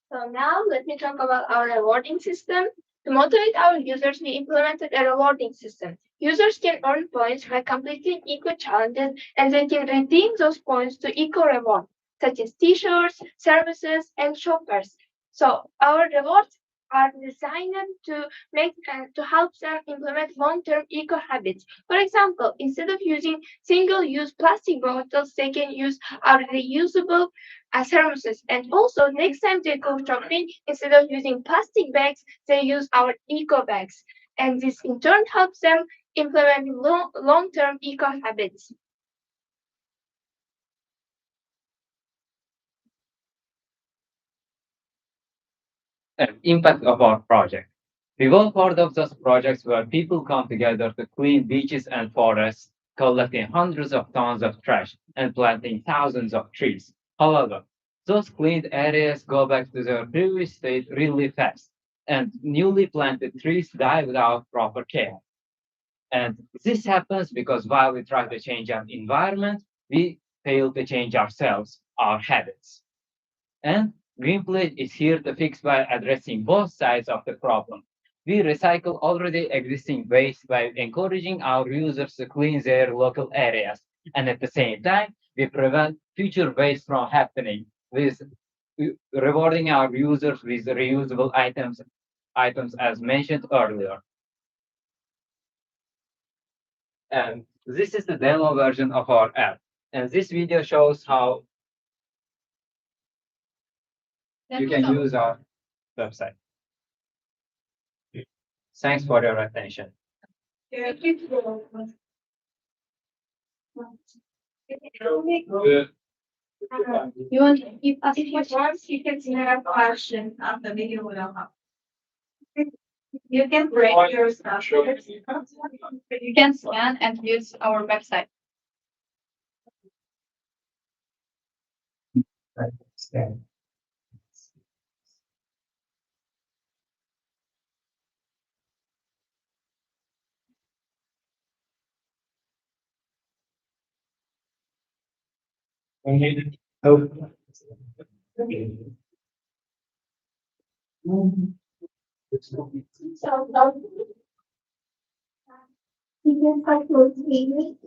So now let me talk about our rewarding system. To motivate our users, we implemented a rewarding system. Users can earn points by completing eco challenges and they can redeem those points to eco rewards, such as t-shirts, services, and shoppers. So our rewards are designed to help them implement long-term eco habits. For example, instead of using single-use plastic bottles, they can use our reusable thermoses. And also, next time they go shopping, instead of using plastic bags, they use our eco bags. And this in turn helps them implement long-term eco habits. Impact of our project. We were part of those projects where people come together to clean beaches and forests, collecting hundreds of tons of trash and planting thousands of trees. However, those cleaned areas go back to their previous state really fast, and newly planted trees die without proper care. And this happens because while we try to change our environment, we fail to change ourselves, our habits. And Greenplate is here to fix by addressing both sides of the problem. We recycle already existing waste by encouraging our users to clean their local areas. And at the same time, we prevent future waste from happening with rewarding our users with reusable items as mentioned earlier. And this is the demo version of our app. And this video shows how you can use our website. Thanks for your attention. You want to keep asking questions? You can submit a question of the video will help. You can break your stuff. You can scan and use our website. You can type those emails.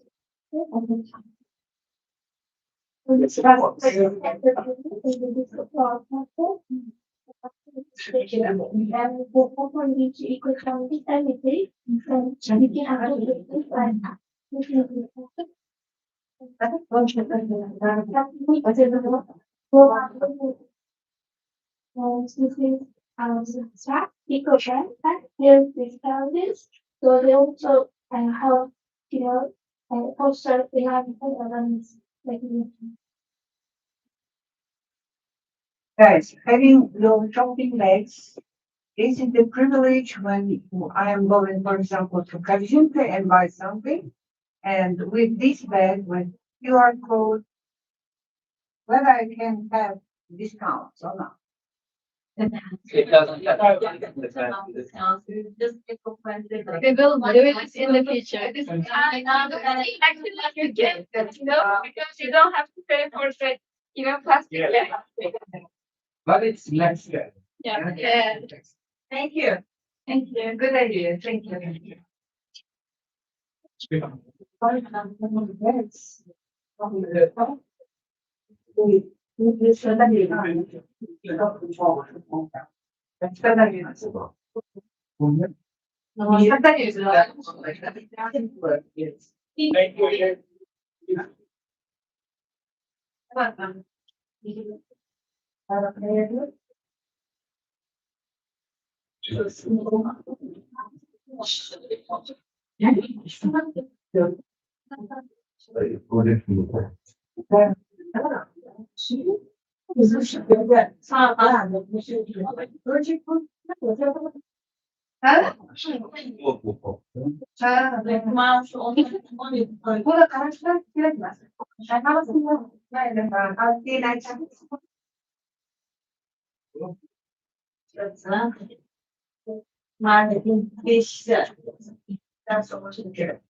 Here's these values. So they also help, also they have elements like Guys, having low shopping bags, is it the privilege when I am going, for example, to Kajinke and buy something? And with this bag, with QR code, whether I can have discounts or not? It doesn't We will do it in the future. Actually, you can, because you don't have to pay for the, plastic bag. But it's less than. Yeah. Thank you. Thank you. Good idea. Thank you. Burada karşılar gerekmez. Aşağısında böyle Marketing işte. That's so much good.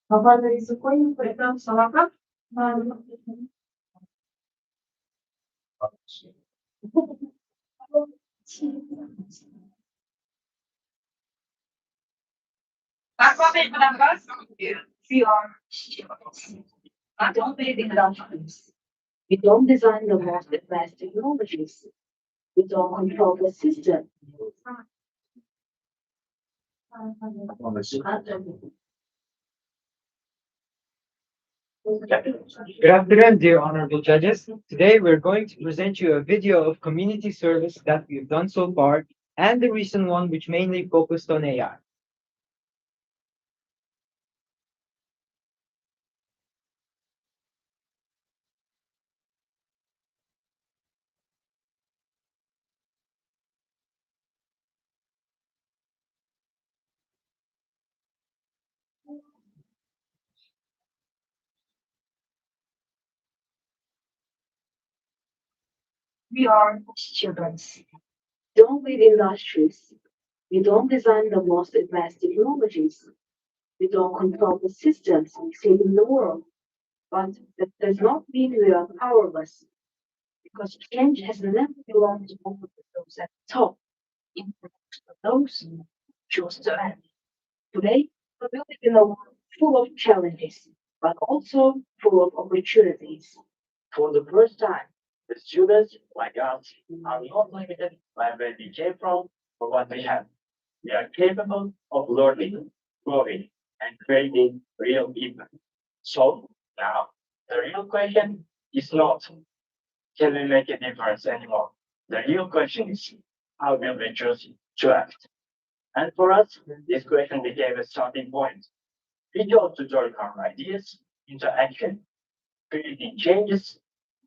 Kafaları koyun, reklam salaka. We are students. I don't believe in doctrines. We don't design the most advanced technologies. We don't control the system. Good afternoon, dear honorable judges. Today we're going to present you a video of community service that we've done so far and the recent one which mainly focused on AI. We are students. Don't lead industries. We don't design the most advanced technologies. We don't control the systems we see in the world. But that does not mean we are powerless, because change has never belonged to only those at the top. It belongs to those who choose to act. Today, we live in a world full of challenges, but also full of opportunities. For the first time, the students like us are not limited by where we came from or what we have. We are capable of learning, growing, and creating real impact. So now, the real question is not, can we make a difference anymore? The real question is, how will we choose to act? And for us, this question became a starting point. We chose to turn our ideas into action, creating changes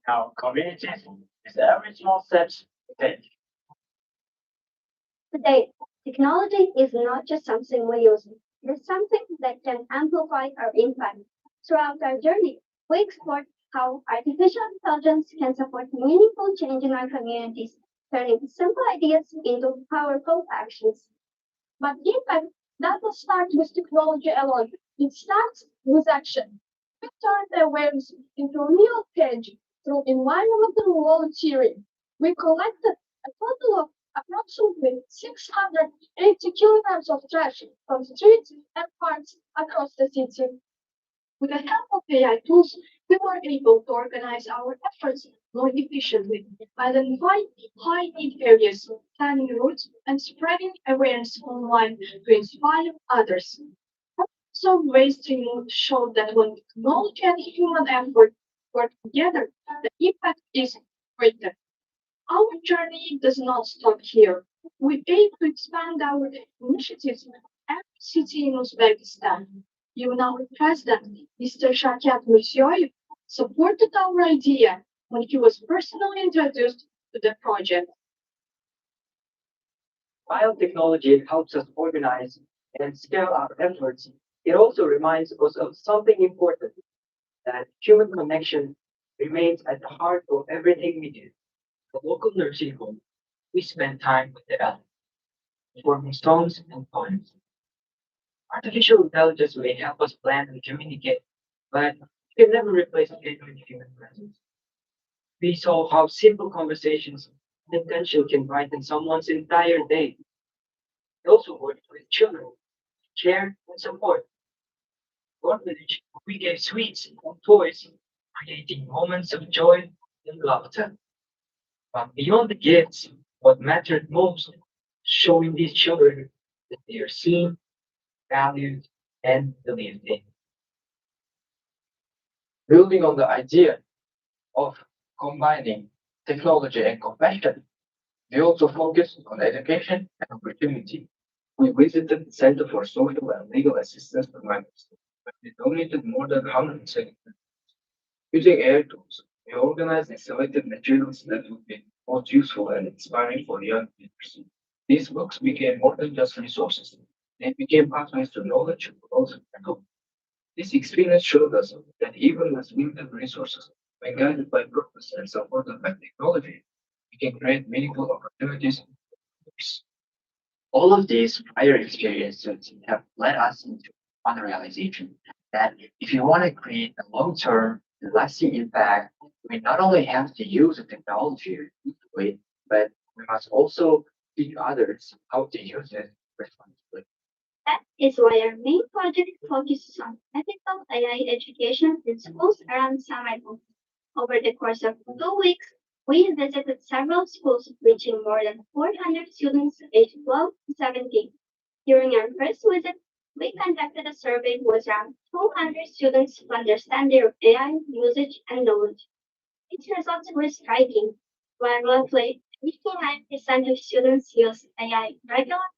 in our communities with every small steps we take. Today, technology is not just something we use, it's something that can amplify our impact. Throughout our journey, we explored how artificial intelligence can support meaningful change in our communities, turning simple ideas into powerful actions. But impact doesn't start with technology alone. It starts with action. We turned awareness into real change through environmental volunteering. We collected a total of approximately 680 kilograms of trash from streets and parks across the city. With the help of AI tools, we were able to organize our efforts more efficiently, identifying high-need areas, planning routes, and spreading awareness online to inspire others. Some ways to show that when technology and human effort work together, the impact is greater. Our journey does not stop here. We aim to expand our initiatives in every city in Uzbekistan. Even our president, Mr. Shavkat Mirziyoyev, supported our idea when he was personally introduced to the project. Biotechnology helps us organize and scale our efforts. It also reminds us of something important, that human connection remains at the heart of everything we do. The local nursing home, we spend time with the elderly, forming songs and poems. Artificial intelligence may help us plan and communicate, but it can never replace genuine human presence. We saw how simple conversations and attention can brighten someone's entire day. We also worked with children, care and support. Orphanage, we gave sweets and toys, creating moments of joy and laughter. But beyond the gifts, what mattered most, showing these children that they are seen, valued, and believed in. Building on the idea of combining technology and compassion, we also focus on education and opportunity. We visited the Center for Social and Legal Assistance for Migrants, where we donated more than 170. Using AI tools, we organized and selected materials that would be most useful and inspiring for young readers. These books became more than just resources. They became pathways to knowledge, growth, and hope. This experience showed us that even with limited resources, when guided by purpose and supported by technology, we can create meaningful opportunities for others. All of these prior experiences have led us into one realization that if you want to create a long-term and lasting impact, we not only have to use the technology effectively, but we must also teach others how to use it responsibly. That is why our main project focuses on ethical AI education in schools around Samaritans. Over the course of 2 weeks, we visited several schools reaching more than 400 students aged 12 to 17. During our first visit, we conducted a survey with around 200 students to understand their AI usage and knowledge. Its results were striking. While roughly 59% of students use AI regularly,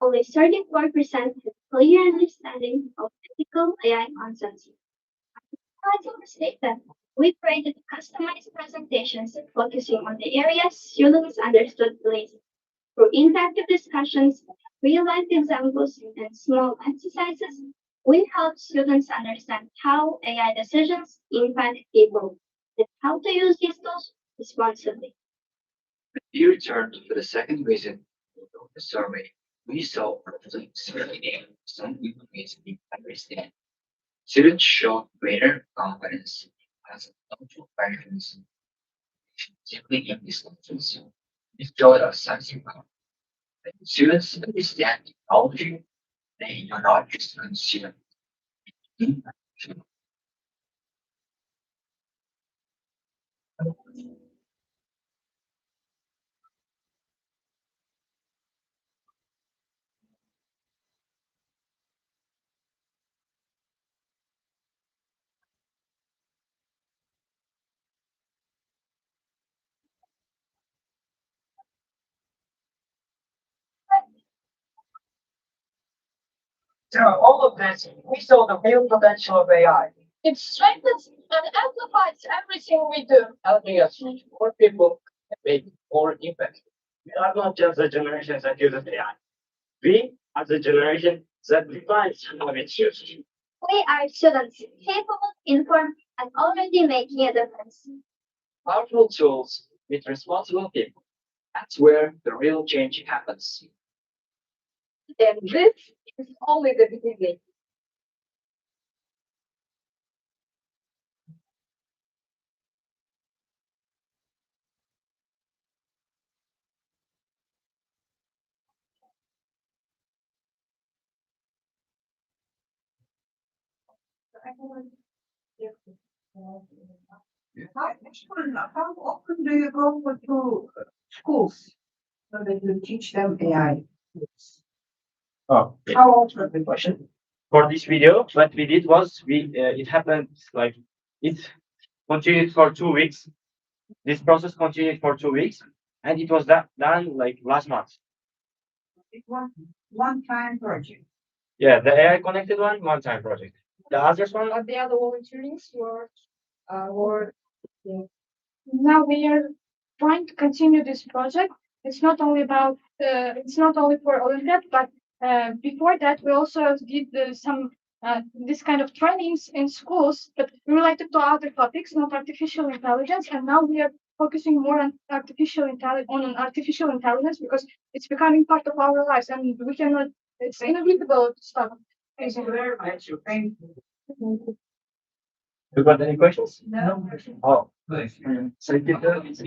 only 34% have clear understanding of ethical AI concepts. Analyzing this data, we created customized presentations focusing on the areas students understood least. Through interactive discussions, real-life examples, and small exercises, we help students understand how AI decisions impact people and how to use these tools responsibly. We returned for the second visit of the survey. We saw roughly 78% increase in understanding. Students showed greater confidence as thoughtful questions, simply in discussions. It showed a sense of power. Students understand technology, they do not just consume it. Through all of this, we saw the real potential of AI. It strengthens and amplifies everything we do. Helping us reach more people and make more impact. We are not just the generation that uses AI. We are the generation that defines how it's used. We are students, capable, informed, and already making a difference. Powerful tools with responsible people. That's where the real change happens. And this is only the beginning. Hi, next one, how often do you go to schools so that you teach them AI? Oh, How often? good question. For this video, what we did was it happened like it continued for 2 weeks. This process continued for 2 weeks, and it was done like last month. It was one-time project. Yeah, the AI connected one-time project. The others one, The other volunteerings were now we are trying to continue this project. It's not only about it's not only for Olympiad, but before that we also did some this kind of trainings in schools, but related to other topics, not artificial intelligence. And now we are focusing more on artificial intelligence because it's becoming part of our lives, and we cannot. It's inevitable to stop. Thank you very much. Thank you. you got any questions? No. Oh, thank you. Thank you very much.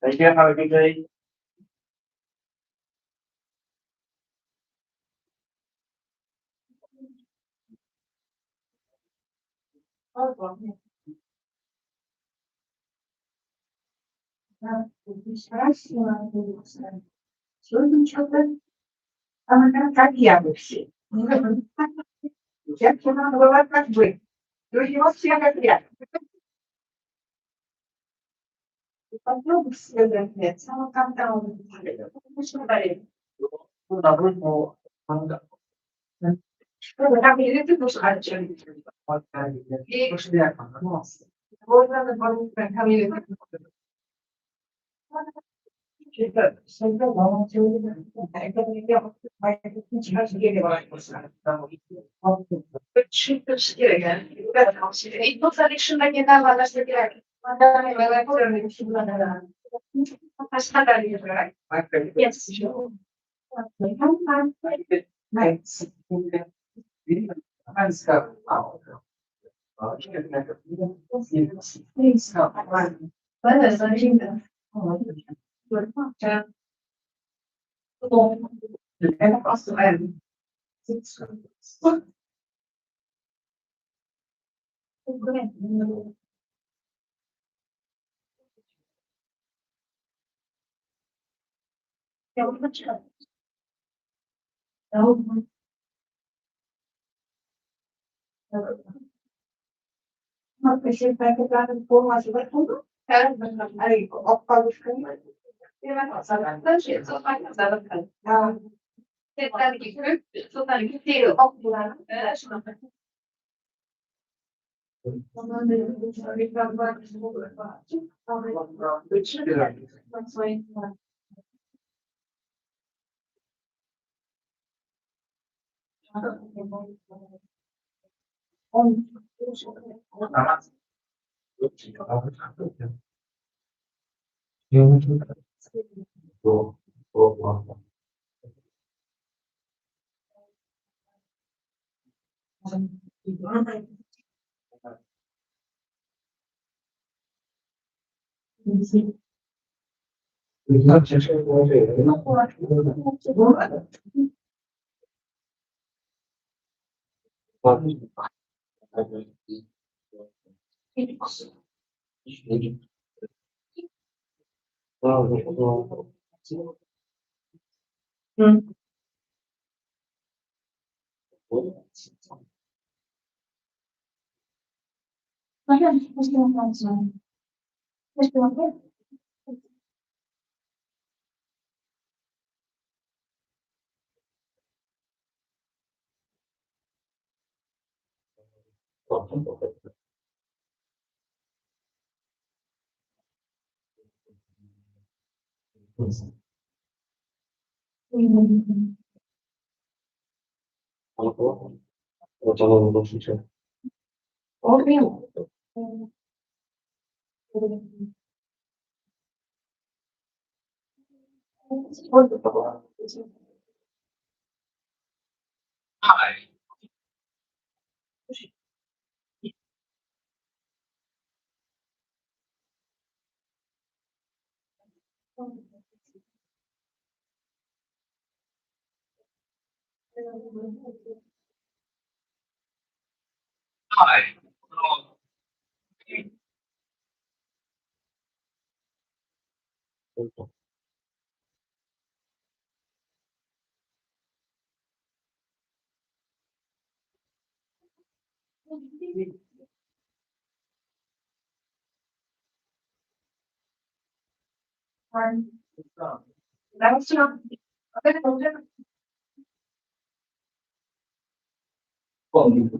Thank you. Have a good day. Children, I'm gonna cut the average. Just remember what I'm doing. Do you want to see a yet? If I know the student yet, someone come down. Yes. Nice. أنا في السؤال Ready?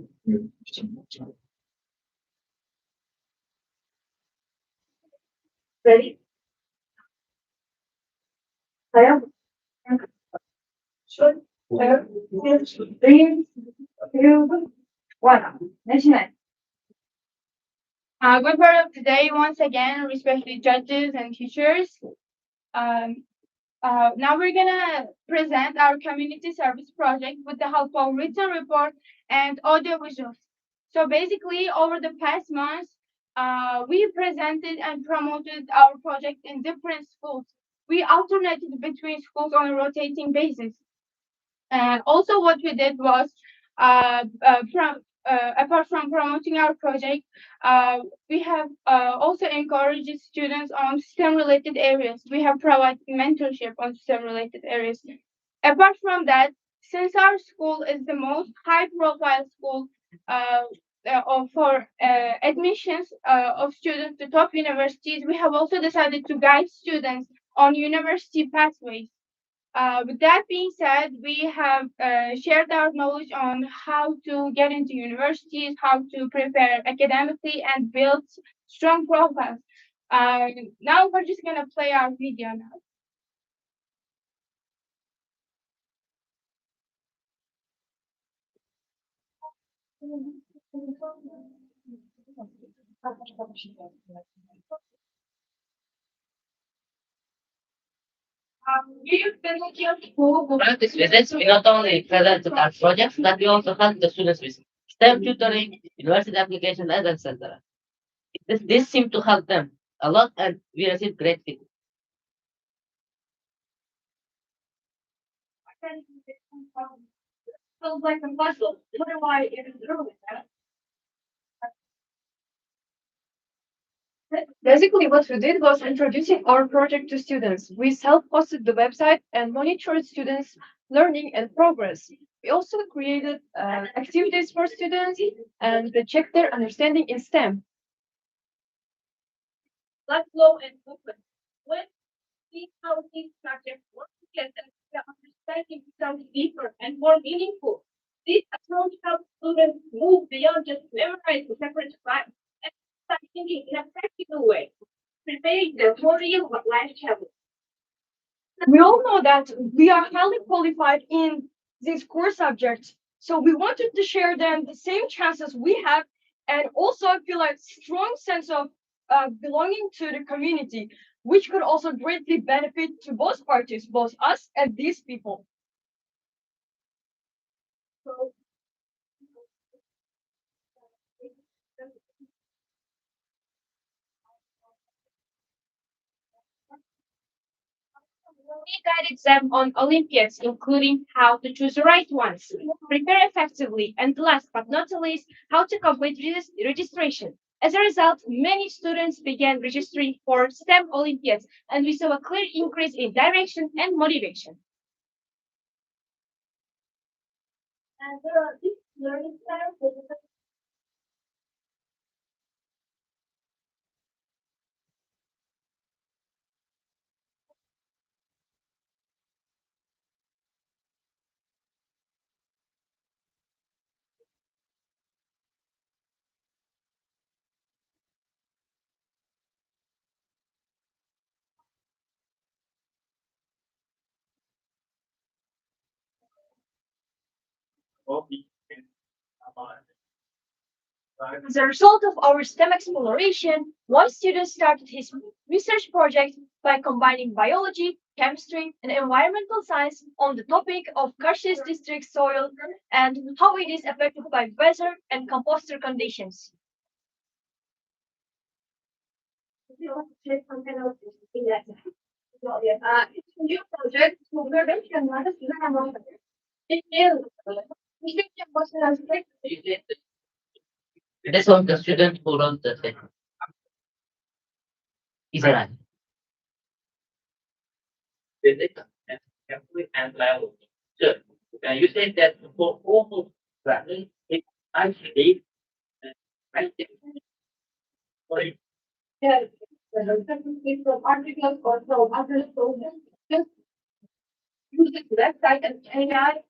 Should, three, two, one. National. Good part of the day once again, respected judges and teachers. Now we're gonna present our community service project with the help of written report and audio visuals. So basically, over the past months, we presented and promoted our project in different schools. We alternated between schools on a rotating basis. And also what we did was, apart from promoting our project, we have also encouraged students on STEM-related areas. We have provided mentorship on STEM-related areas. Apart from that, since our school is the most high-profile school for admissions of students to top universities, we have also decided to guide students on university pathways. With that being said, we have shared our knowledge on how to get into universities, how to prepare academically, and build strong profiles. Now we're just gonna play our video now. Throughout these visits, we not only presented our projects, but we also helped the students with STEM tutoring, university application, and etc. This seemed to help them a lot, and we received great feedback. Feels like a puzzle. What do I even do with that? Basically, what we did was introducing our project to students. We self-hosted the website and monitored students' learning and progress. We also created activities for students and they checked their understanding in STEM. Let's go and open. When we see how these subjects work together, the understanding becomes deeper and more meaningful. This approach helps students move beyond just memorizing separate facts and start thinking in a practical way, preparing them for real life challenges. We all know that we are highly qualified in these core subjects, so we wanted to share them the same chances we have, and also feel a strong sense of belonging to the community, which could also greatly benefit to both parties, both us and these people. So, we guided them on Olympiads, including how to choose the right ones, prepare effectively, and last but not least, how to complete registration. As a result, many students began registering for STEM Olympiads, and we saw a clear increase in direction and motivation. And this learning style. As a result of our STEM exploration, one student started his research project by combining biology, chemistry, and environmental science on the topic of Karshis district soil and how it is affected by weather and composter conditions. It's a new project, so we're going to another student among them. It is. This was the student who wrote the thing. Israel. Physics and chemistry and biology. So, you said that for almost classes, it actually sorry. Yes, from articles or from other sources, just use this website and AI.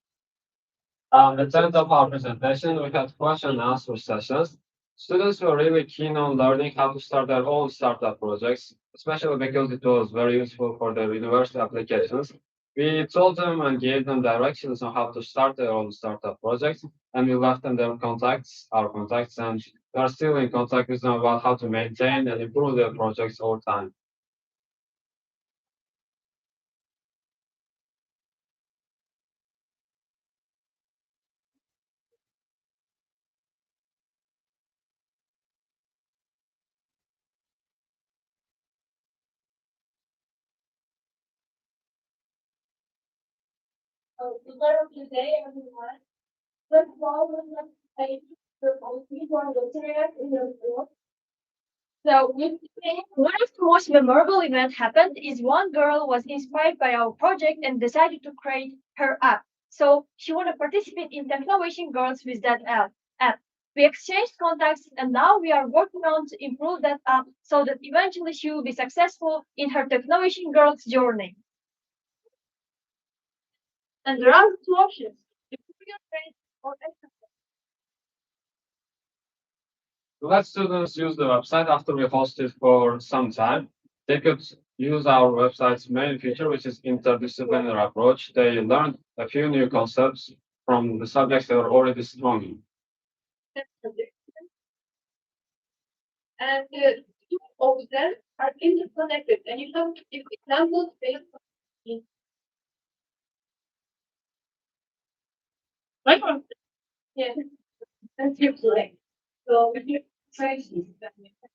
In terms of our presentation, we had question and answer sessions. Students were really keen on learning how to start their own startup projects, especially because it was very useful for their university applications. We told them and gave them directions on how to start their own startup projects, and we left them their contacts, our contacts, and we are still in contact with them about how to maintain and improve their projects over time. To learn today, everyone. First of all, we must pay the people on the internet in the world. So one of the most memorable events happened is one girl was inspired by our project and decided to create her app. So she wanted to participate in Technovation Girls with that app. We exchanged contacts and now we are working on to improve that app so that eventually she will be successful in her Technovation Girls journey. And there are two options. Improve your grades or exercise. Let students use the website after we host it for some time. They could use our website's main feature, which is interdisciplinary approach. They learned a few new concepts from the subjects they were already strong in. And two of them are interconnected. And you have to give examples based on right on. Yeah. That's your play. So if you try to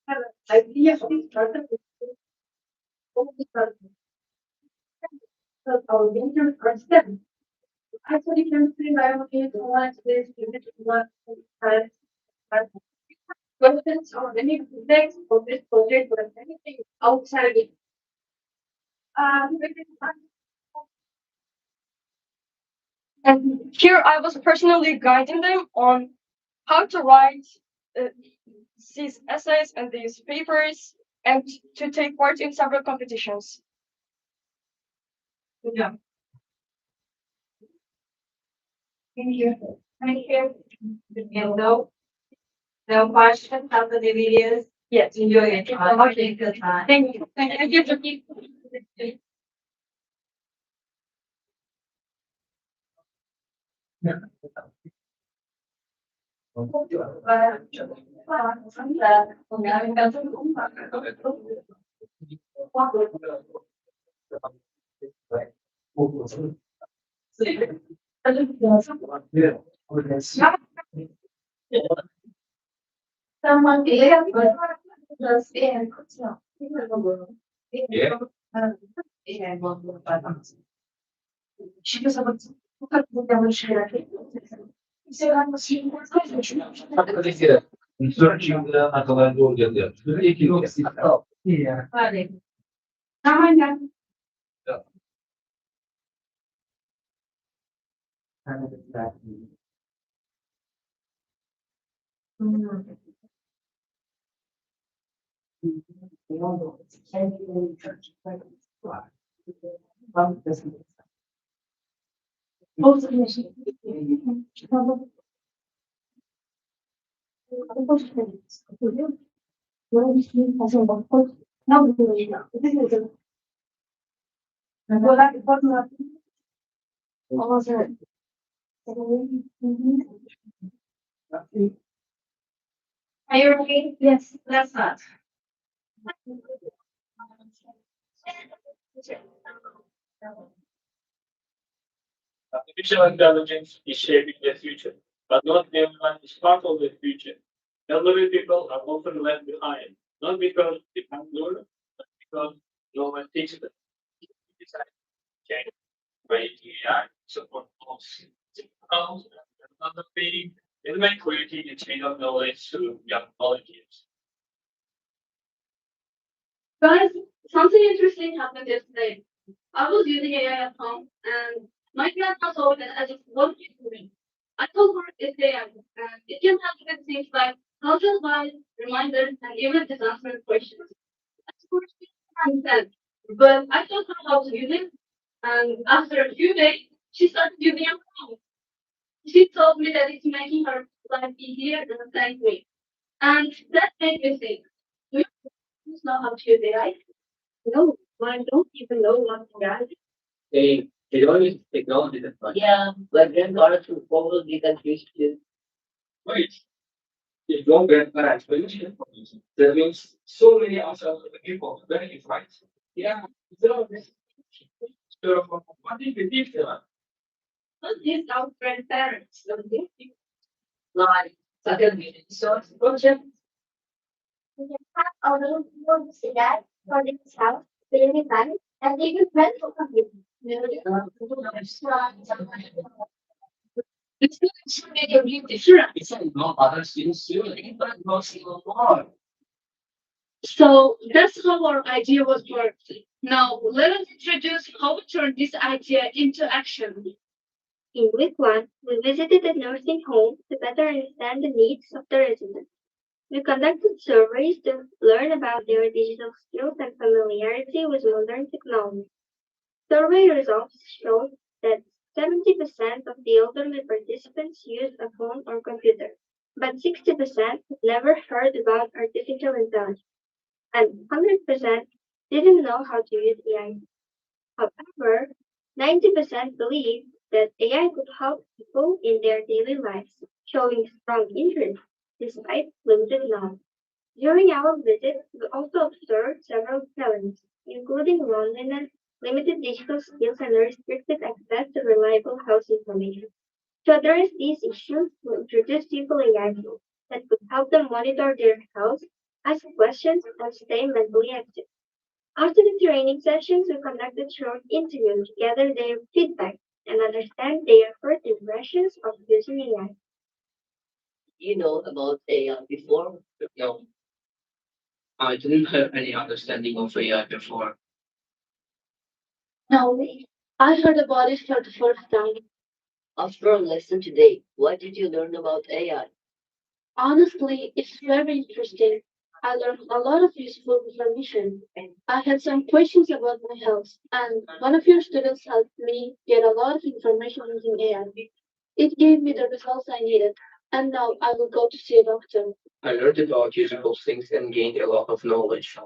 have an idea of the startup, because our users are STEM. Actually, chemistry, biology, science, this, unit one, science, questions or any text for this project or anything outside it. Um, And here I was personally guiding them on how to write uh, these essays and these papers and to take part in several competitions. Good job. Thank you. Thank you. And no questions after the videos? Yes. Enjoy it. Okay, good time. Thank you. Thank you. Someone Searching the akalar doğru geldi. Böyle iki yok. Yeah. Vale. Tamam ya. Are you ready? Yes, let's start. Artificial intelligence is shaping the future, but not everyone is part of the future. Elderly people are often left behind, not because they can't learn, but because no one teaches them. Change by AI support tools. Another thing, it may create a chain of knowledge to young volunteers. Guys, something interesting happened yesterday. I was using AI at home and my grandma told it as if one came to me. I told her it's AI and it can help with things like how to advise, reminders, and even disaster questions. Of course, she didn't understand, but I told her how to use it, and after a few days, she started using it. She told me that it's making her life easier and thanked me. And that made me think, do you know how to use AI? No, I don't even know what AI is. They don't use technology that much. Yeah, like grandparents who probably get used to. Wait, if your grandparents were using it, that means so many outside people benefit, right? Yeah, so what if we teach them? Not these our grandparents, so these people. Like, second source project. We can have our own people see that for this house, daily life, and even friends will come with No other students do it, but most people more. So that's how our idea was birthed. Now let us introduce how we turn this idea into action. In week one, we visited a nursing home to better understand the needs of the residents. We conducted surveys to learn about their digital skills and familiarity with modern technology. Survey results showed that 70% of the elderly participants used a phone or computer, but 60% had never heard about artificial intelligence, and 100% didn't know how to use AI. However, 90% believed that AI could help people in their daily lives, showing strong interest despite limited knowledge. During our visit, we also observed several challenges, including loneliness, limited digital skills, and restricted access to reliable health information. To address these issues, we introduced simple AI tools that could help them monitor their health, ask questions, and stay mentally active. After the training sessions, we conducted short interviews to gather their feedback and understand their first impressions of using AI. You know about AI before? No, I didn't have any understanding of AI before. No, I heard about it for the first time. After our lesson today, what did you learn about AI? Honestly, it's very interesting. I learned a lot of useful information. I had some questions about my health, and one of your students helped me get a lot of information using AI. It gave me the results I needed, and now I will go to see a doctor. I learned about useful things and gained a lot of knowledge.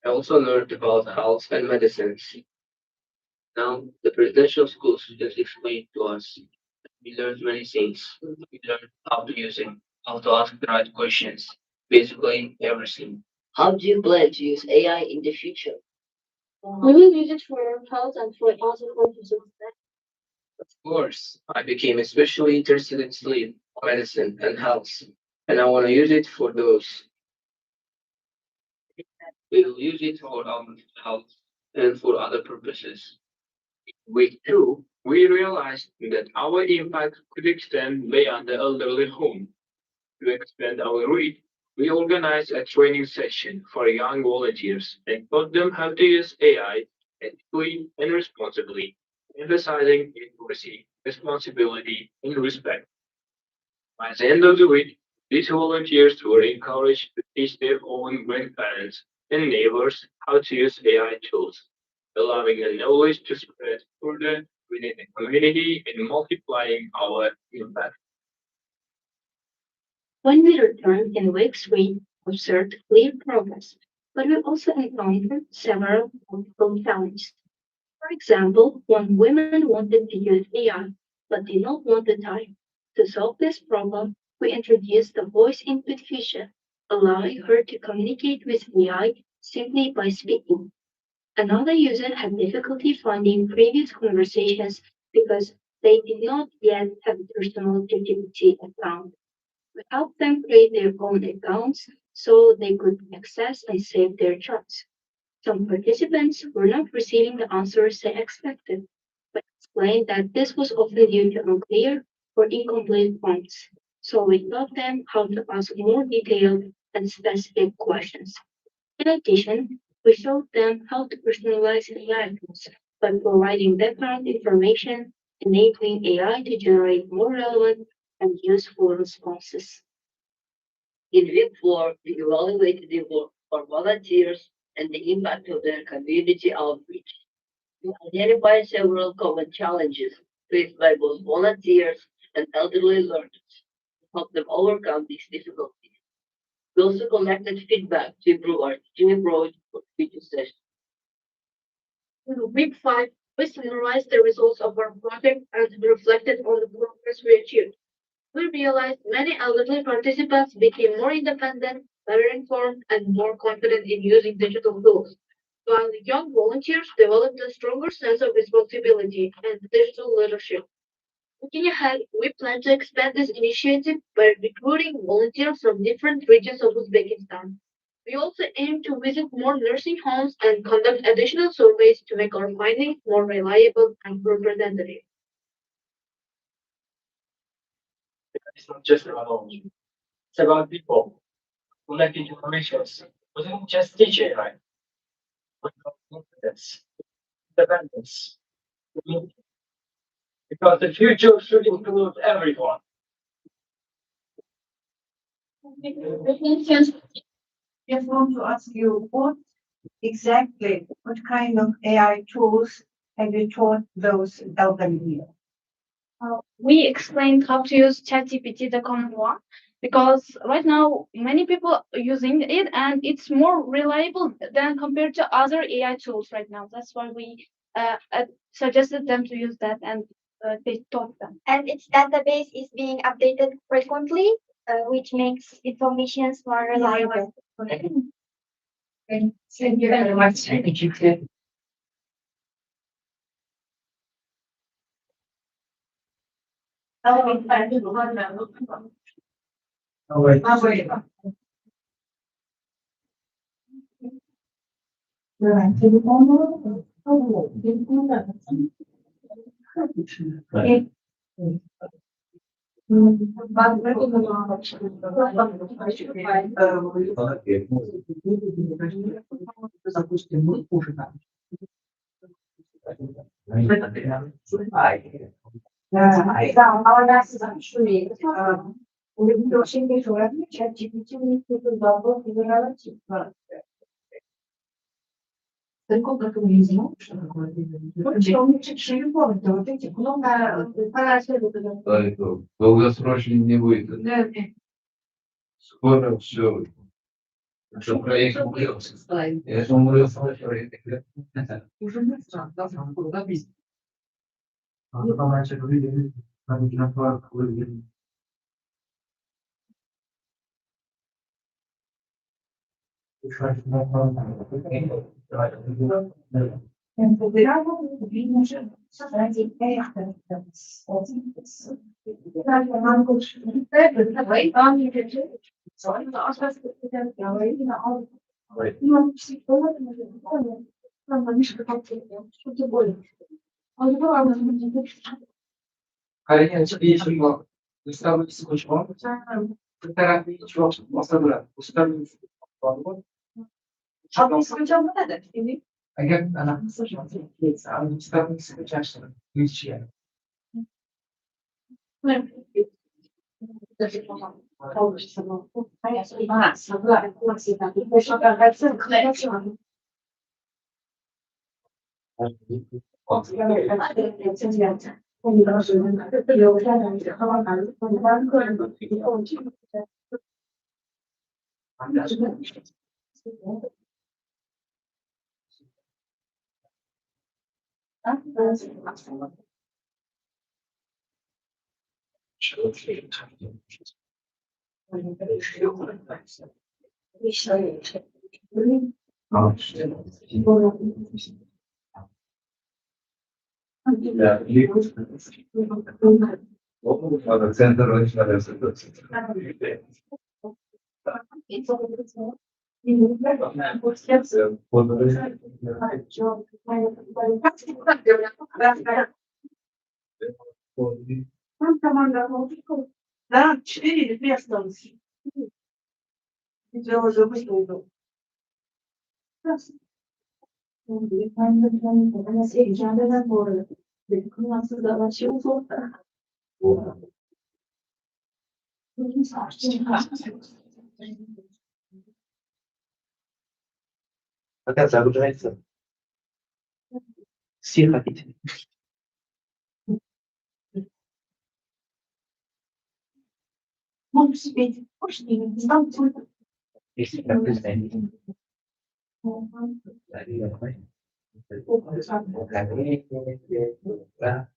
I also learned about health and medicines. Now, the presidential school students explained to us. We learned many things. We learned how to use it, how to ask the right questions, basically everything. How do you plan to use AI in the future? We will use it for health and for other purposes. Of course, I became especially interested in sleep, medicine, and health, and I want to use it for those. We will use it for our health and for other purposes. Week two, we realized that our impact could extend beyond the elderly home. To expand our reach, we organized a training session for young volunteers and taught them how to use AI ethically and responsibly, emphasizing literacy, responsibility, and respect. By the end of the week, these volunteers were encouraged to teach their own grandparents and neighbors how to use AI tools, allowing the knowledge to spread further within the community and multiplying our impact. When we returned in week 3, we observed clear progress, but we also encountered several difficult challenges. For example, one woman wanted to use AI, but did not want the time. To solve this problem, we introduced the voice input feature, allowing her to communicate with AI simply by speaking. Another user had difficulty finding previous conversations because they did not yet have a personal ChatGPT account. We helped them create their own accounts so they could access and save their chats. Some participants were not receiving the answers they expected, but explained that this was often due to unclear or incomplete prompts. So we taught them how to ask more detailed and specific questions. In addition, we showed them how to personalize AI tools by providing background information, enabling AI to generate more relevant and useful responses. In week four, we evaluated the work for volunteers and the impact of their community outreach. We identified several common challenges faced by both volunteers and elderly learners to help them overcome these difficulties. We also collected feedback to improve our teaching approach for future sessions. In week 5, we summarized the results of our project and reflected on the progress we achieved. We realized many elderly participants became more independent, better informed, and more confident in using digital tools, while young volunteers developed a stronger sense of responsibility and digital leadership. Looking ahead, we plan to expand this initiative by recruiting volunteers from different regions of Uzbekistan. We also aim to visit more nursing homes and conduct additional surveys to make our findings more reliable and representative. It's not just about knowledge. It's about people collecting information. We didn't just teach AI, but confidence, independence, community. Because the future should include everyone. Just want to ask you what kind of AI tools have you taught those elderly? We explained how to use ChatGPT, the common one, because right now many people are using it and it's more reliable than compared to other AI tools right now. That's why we suggested them to use that and they taught them. And its database is being updated frequently, which makes information more reliable. Thank you very much. Thank you. Долгосрочно не будет. Скоро все. Что проект умрет. Это умрет свой проект. Уже не страшно, да, Kalian jadi semua Ustaz semua sekarang ini cuma masalah Ustaz Abi hocam bu nedir? Eğer ana Ustaz'ın sıkıcı bir şey. Центр Да, 4 или 3 осталось. Я уже выставила. Хотят загружается. Все хотите. Можешь себе, можешь не знал, только. Если так представить. Да.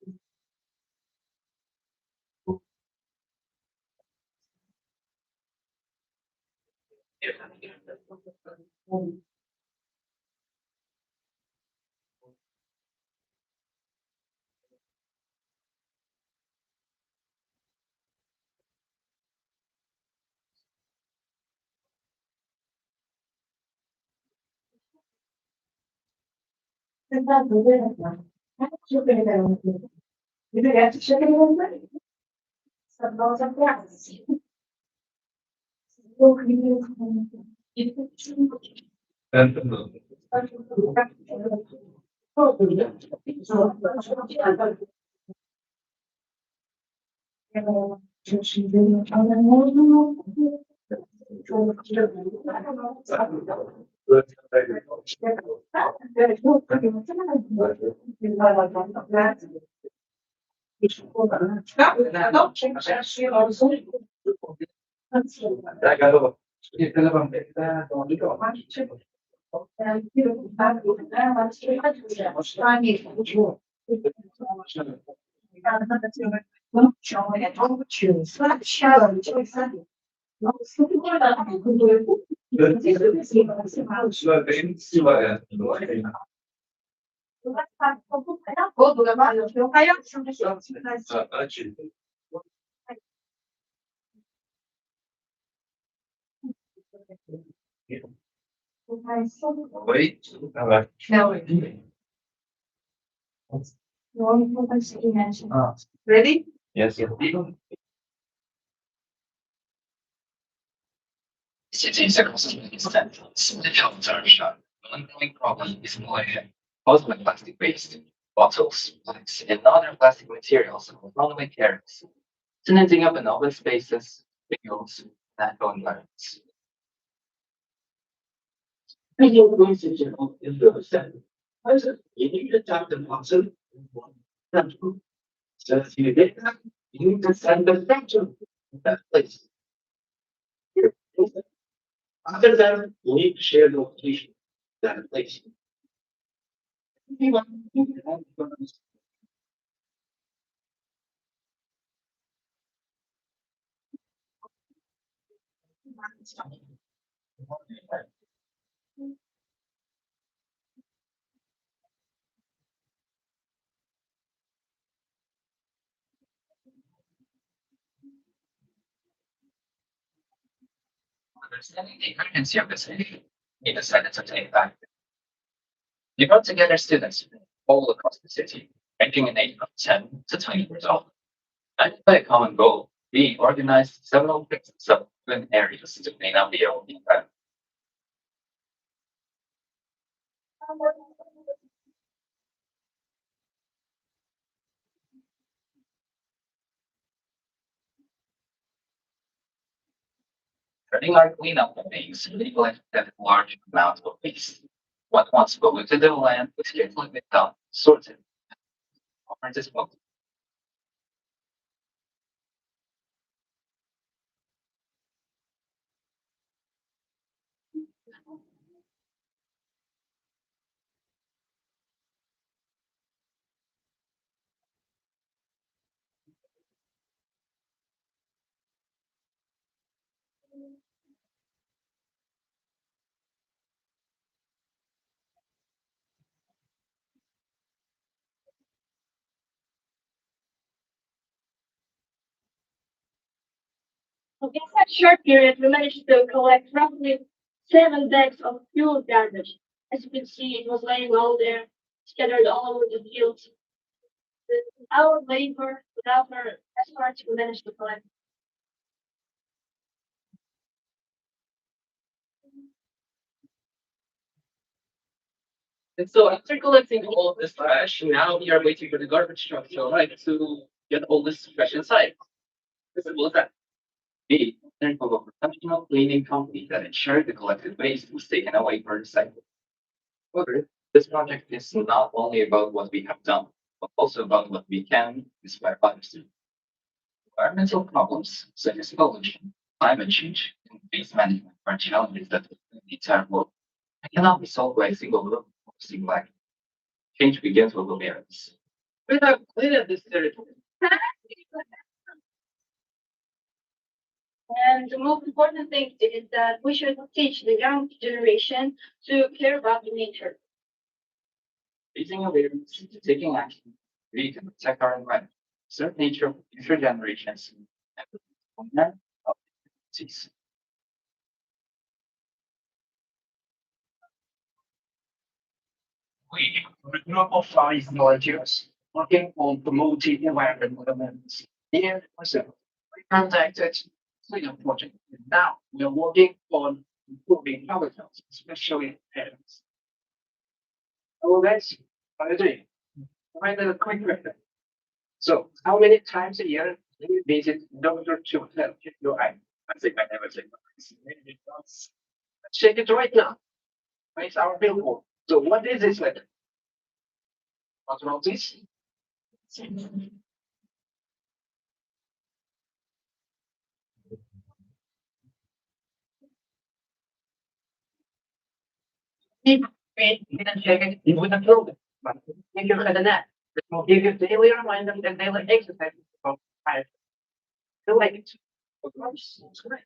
Ready? Yes. Cities across Pakistan, small towns are shut. The ongoing problem is pollution caused by plastic waste, bottles, plastics, and other plastic materials on runaway carriers, ending up in open spaces, fields, natural environments. Your message of influence. You need to talk to person. So if you get that, you need to send the picture of that place. After that, you need to share the location of that place. Understanding the urgency of this issue, we decided to take back. We brought together students all across the city, ranging in age from 10 to 20 years old. And by a common goal, we organized several suburban areas to clean up the old environment. During our cleanup campaigns, we collected large amounts of waste. What once polluted the land was carefully picked up, sorted, or disposed. In such short period, we managed to collect roughly 7 bags of fuel garbage. As you can see, it was laying all there, scattered all over the fields. With our labor, without our efforts, we managed to collect. And so after collecting all of this trash, now we are waiting for the garbage truck to arrive to get all this trash inside. As simple as that. B, learn from a professional cleaning company that ensured the collected waste was taken away for recycling. However, this project is not only about what we have done, but also about what we can inspire others to do. Environmental problems such as pollution, climate change, and waste management are challenges that affect the entire world and cannot be solved by a single group or a single act. Change begins with awareness. We have cleared this territory. And the most important thing is that we should teach the young generation to care about the nature. Raising awareness, taking action, we can protect our environment, serve nature for future generations, and prevent of disease. We, a group of 5 volunteers, working on promoting environmental awareness. Here, myself, we contacted Freedom Project. And now we are working on improving public health, especially parents. Hello guys, how are you doing? Provide a quick record. So, how many times a year do you visit doctor to help your eye? I think I never check my eyes. Maybe once. Let's check it right now. Where's our billboard? So, what is this letter? What's wrong, please? We didn't check it, you wouldn't prove it. But if you had an app, it will give you daily reminders and daily exercises about health. You like it? Of course, it's great.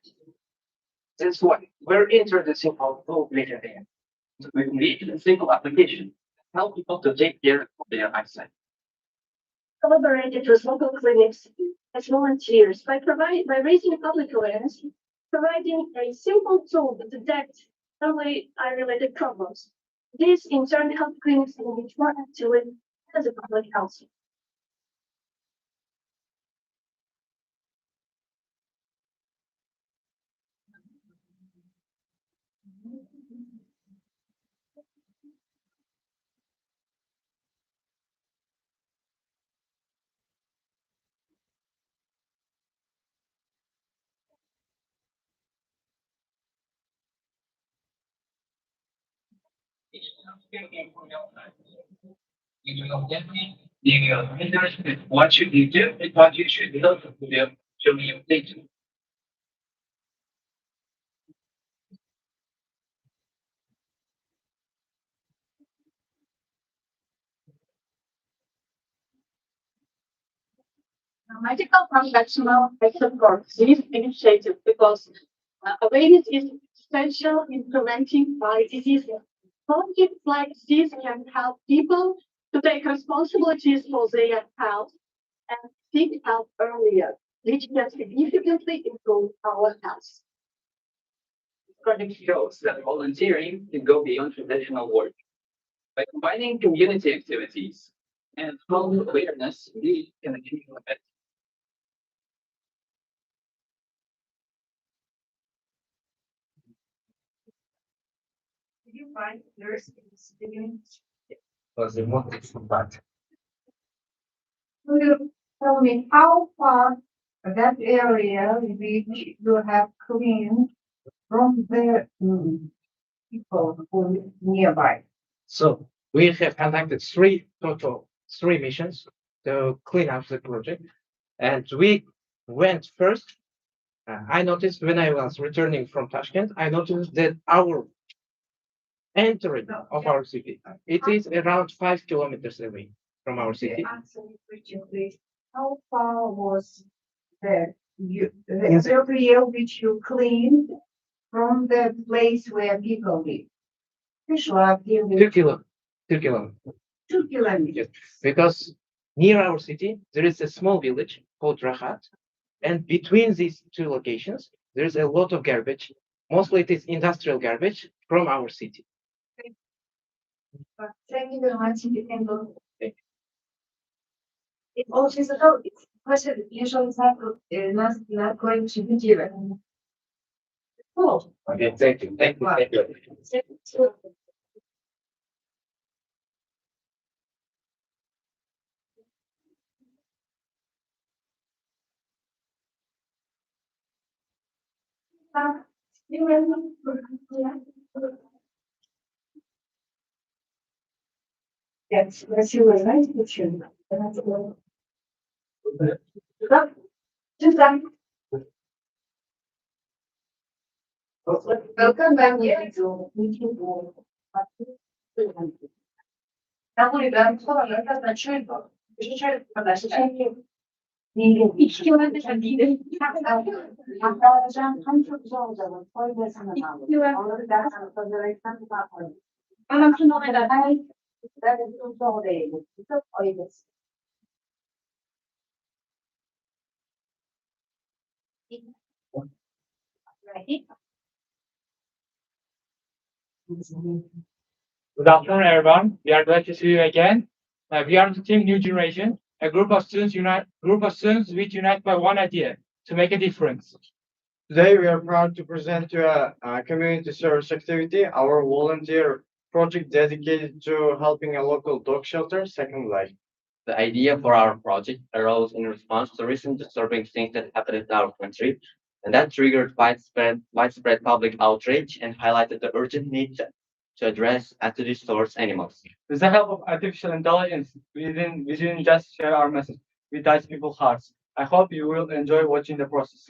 That's why we're introducing our full vision there. We created a simple application to help people to take care of their eyesight. Collaborated with local clinics as volunteers by raising public awareness, providing a simple tool to detect early eye-related problems. This in turn helped clinics engage more actively as a public health. You will get me. You will understand what should you do and what you should not do to be updated. Medical professional support this initiative because awareness is essential in preventing viral diseases. Projects like this can help people to take responsibilities for their health and seek help earlier, which can significantly improve our health. Project shows that volunteering can go beyond traditional work. By combining community activities and health awareness, we can achieve effect. Did you find nurse experience? Was the most impact. Will you tell me how far that area which you have cleaned from the people who live nearby? So we have conducted three missions to clean up the project. And we went first. I noticed when I was returning from Tashkent, I noticed that our entering of our city, it is around 5 kilometers away from our city. Answer the question, please. How far was the area which you cleaned from the place where people live? Fishwap, 2 kilometers. 2 kilometers. Yes, because near our city, there is a small village called Rahat. And between these two locations, there's a lot of garbage. Mostly it is industrial garbage from our city. Thank you very much. You can go. It also is about it's question usually is not going to be given. Cool. Okay, thank you. Thank you. Thank you. Yes, let's see where I picture. Just welcome back to meeting room. 아무리 난 처음에 약간 출입, 출입 다시 출입. 니는 2km 니는 아까 전 한쪽 정도는 거기에서는 나오고 오늘 나가서 저를 상담 하고 아마 그놈에다 나이 나는 좀 정도에 있어 거의 됐어. Ready? Good afternoon, everyone. We are glad to see you again. We are the team New Generation, a group of students which unite by one idea to make a difference. Today, we are proud to present to a community service activity, our volunteer project dedicated to helping a local dog shelter, Second Life. The idea for our project arose in response to recent disturbing things that happened in our country, and that triggered widespread public outrage and highlighted the urgent need to address attitudes towards animals. With the help of artificial intelligence, we didn't just share our message, we touched people's hearts. I hope you will enjoy watching the process.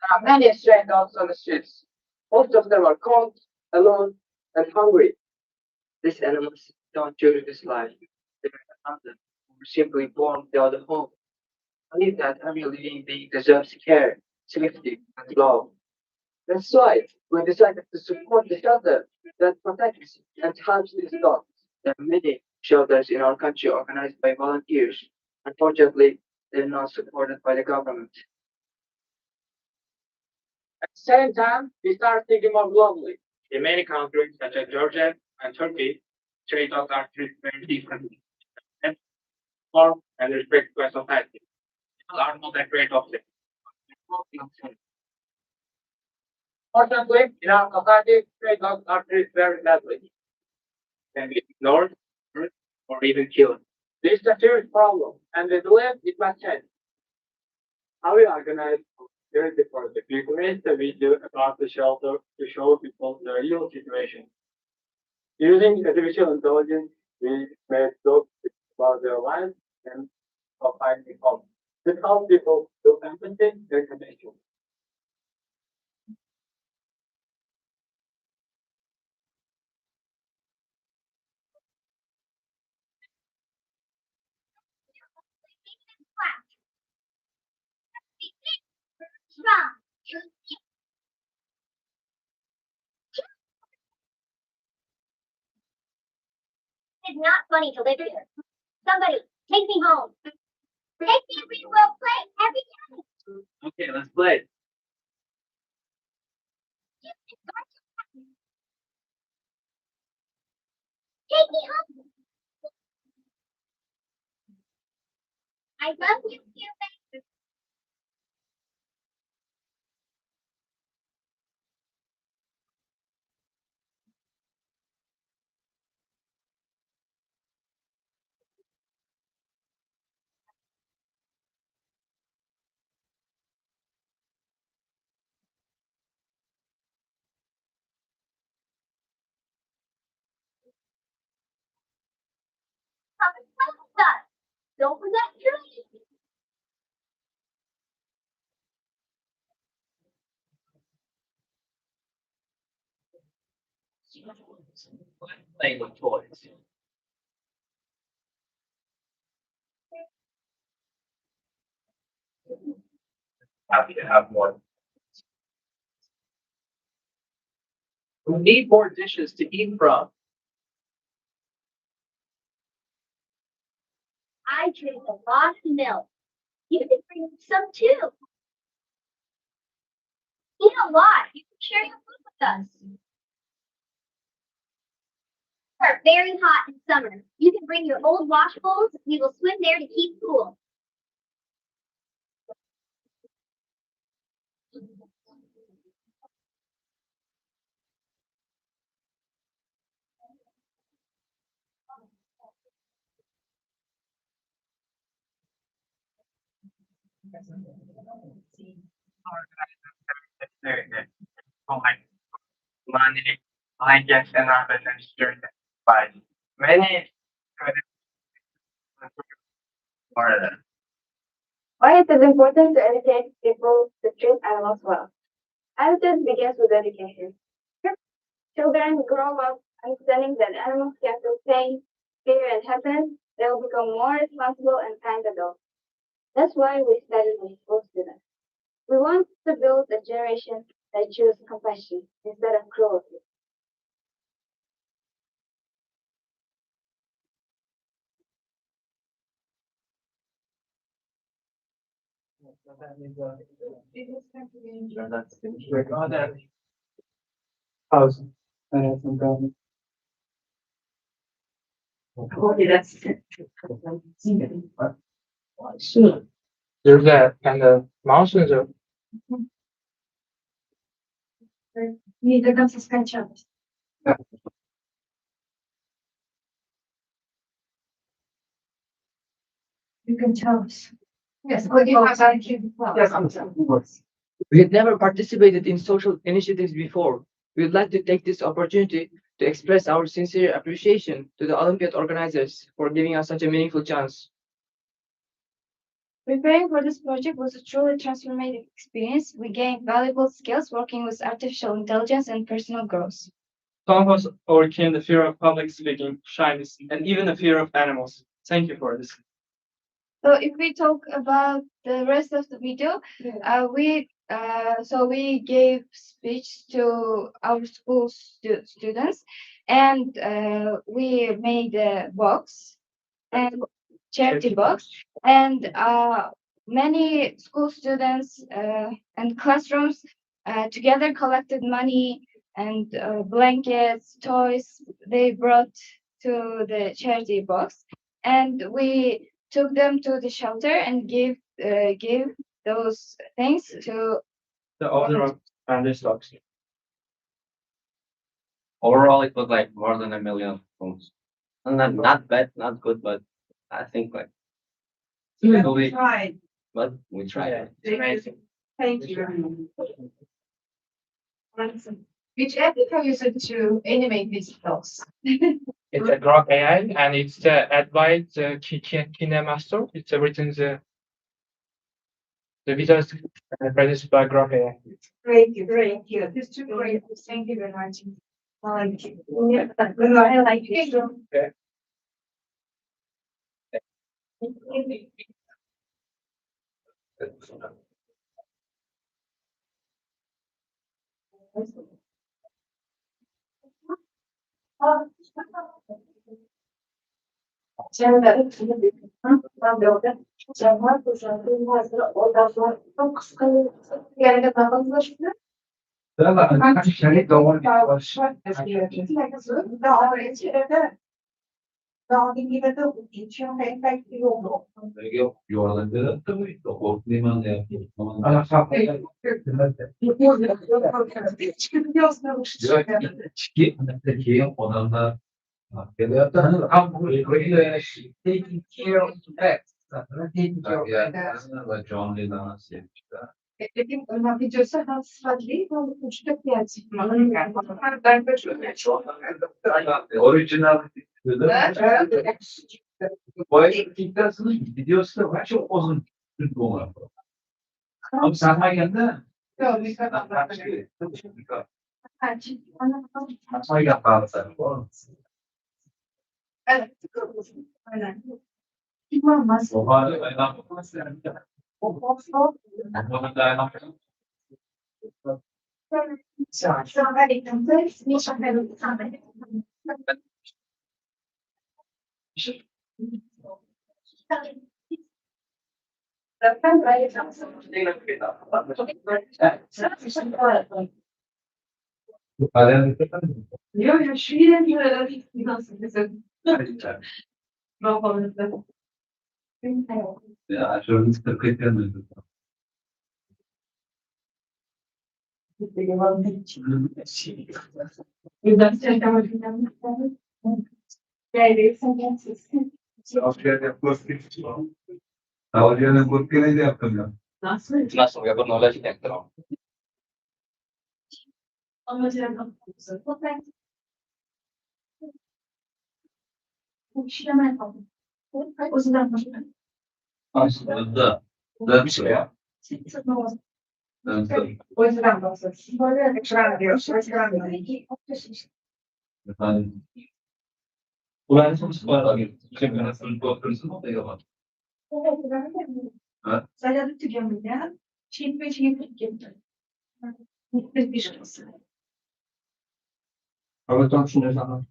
There are many stray dogs on the streets. Most of them are cold, alone, and hungry. These animals don't choose this life. They are abandoned or simply born without a home. I believe that every living being deserves care, safety, and love. That's why we decided to support the shelter that protects and helps these dogs. There are many shelters in our country organized by volunteers. Unfortunately, they're not supported by the government. At the same time, we started thinking more globally. In many countries, such as Georgia and Turkey, stray dogs are treated very differently. And form and respect by society. People are not afraid of them. Fortunately, in our society, stray dogs are treated very badly. Can be ignored, hurt, or even killed. This is a serious problem, and we believe it must change. How we organize security project. We create a video about the shelter to show people the real situation. Using artificial intelligence, we made jokes about their lives and of finding home. This helps people to empathy and connection. It's not funny to live here. Somebody, take me home. Take me, we will play every day. Okay, let's play. Take me home. I love you, you. Come and play with us. Don't forget Julie. Playing with toys. Happy to have more. We need more dishes to eat from. I drink a lot of milk. You can bring some too. Eat a lot. You can share your food with us. Are very hot in summer. You can bring your old wash bowls. We will swim there to keep cool. Money, I guess, and other restricted by many or Why it is important to educate people to treat animals well? Attitude begins with education. If children grow up understanding that animals can feel pain, fear, and happiness, they will become more responsible and kind adults. That's why we study with school students. We want to build a generation that chooses compassion instead of cruelty. house. Okay, that's. Sure. There's that and the mountains are Nie gadam ze skończony. You can tell us. Yes, We had never participated in social initiatives before. We would like to take this opportunity to express our sincere appreciation to the Olympiad organizers for giving us such a meaningful chance. Preparing for this project was a truly transformative experience. We gained valuable skills working with artificial intelligence and personal growth. some of us overcame the fear of public speaking, shyness, and even the fear of animals. Thank you for this. So if we talk about the rest of the video, we gave speech to our school students, and we made a box and charity box, and many school students and classrooms together collected money and blankets, toys. They brought to the charity box, and we took them to the shelter and gave those things to The owner of Anders stocks. Overall, it was like more than 1 million phones. And not bad, not good, but I think like we Tried. but we tried. Thank you. Which app do you use to animate these vlogs? It's a Grok AI, and it's the advice KineMaster. It's written the videos produced by Grok AI. Great, great. Yeah, this too great. Thank you very much. I like it. Yeah, I like it. Okay. Taking care of the pets. Taking care of the pets. John Lennon's Dedim ona videosu sıfatlı uçta piyasi. Original. Boy, videosu da var. Çok uzun. Dolar. Ama sana geldi. Yok, biz de Sana geldi. Evet. Aynen. Olmaz. Yok ya şu yere nasıl bizim? Ne yapalım? Ja, schon ist der Kriterien. Tavırlarını kurtkeneyi de yaptım ya. Nasıl ya? Bu knowledge connector. Aslında da bir şey ya. O yüzden bahsediyorum. Böyle ekran diyor. Ekran diyor. Efendim. Ulan sonuç var. Şimdi nasıl doktorsun da yalan. Saya tuh juga cinta gitu. Bir şey. Ama tam şunu sana.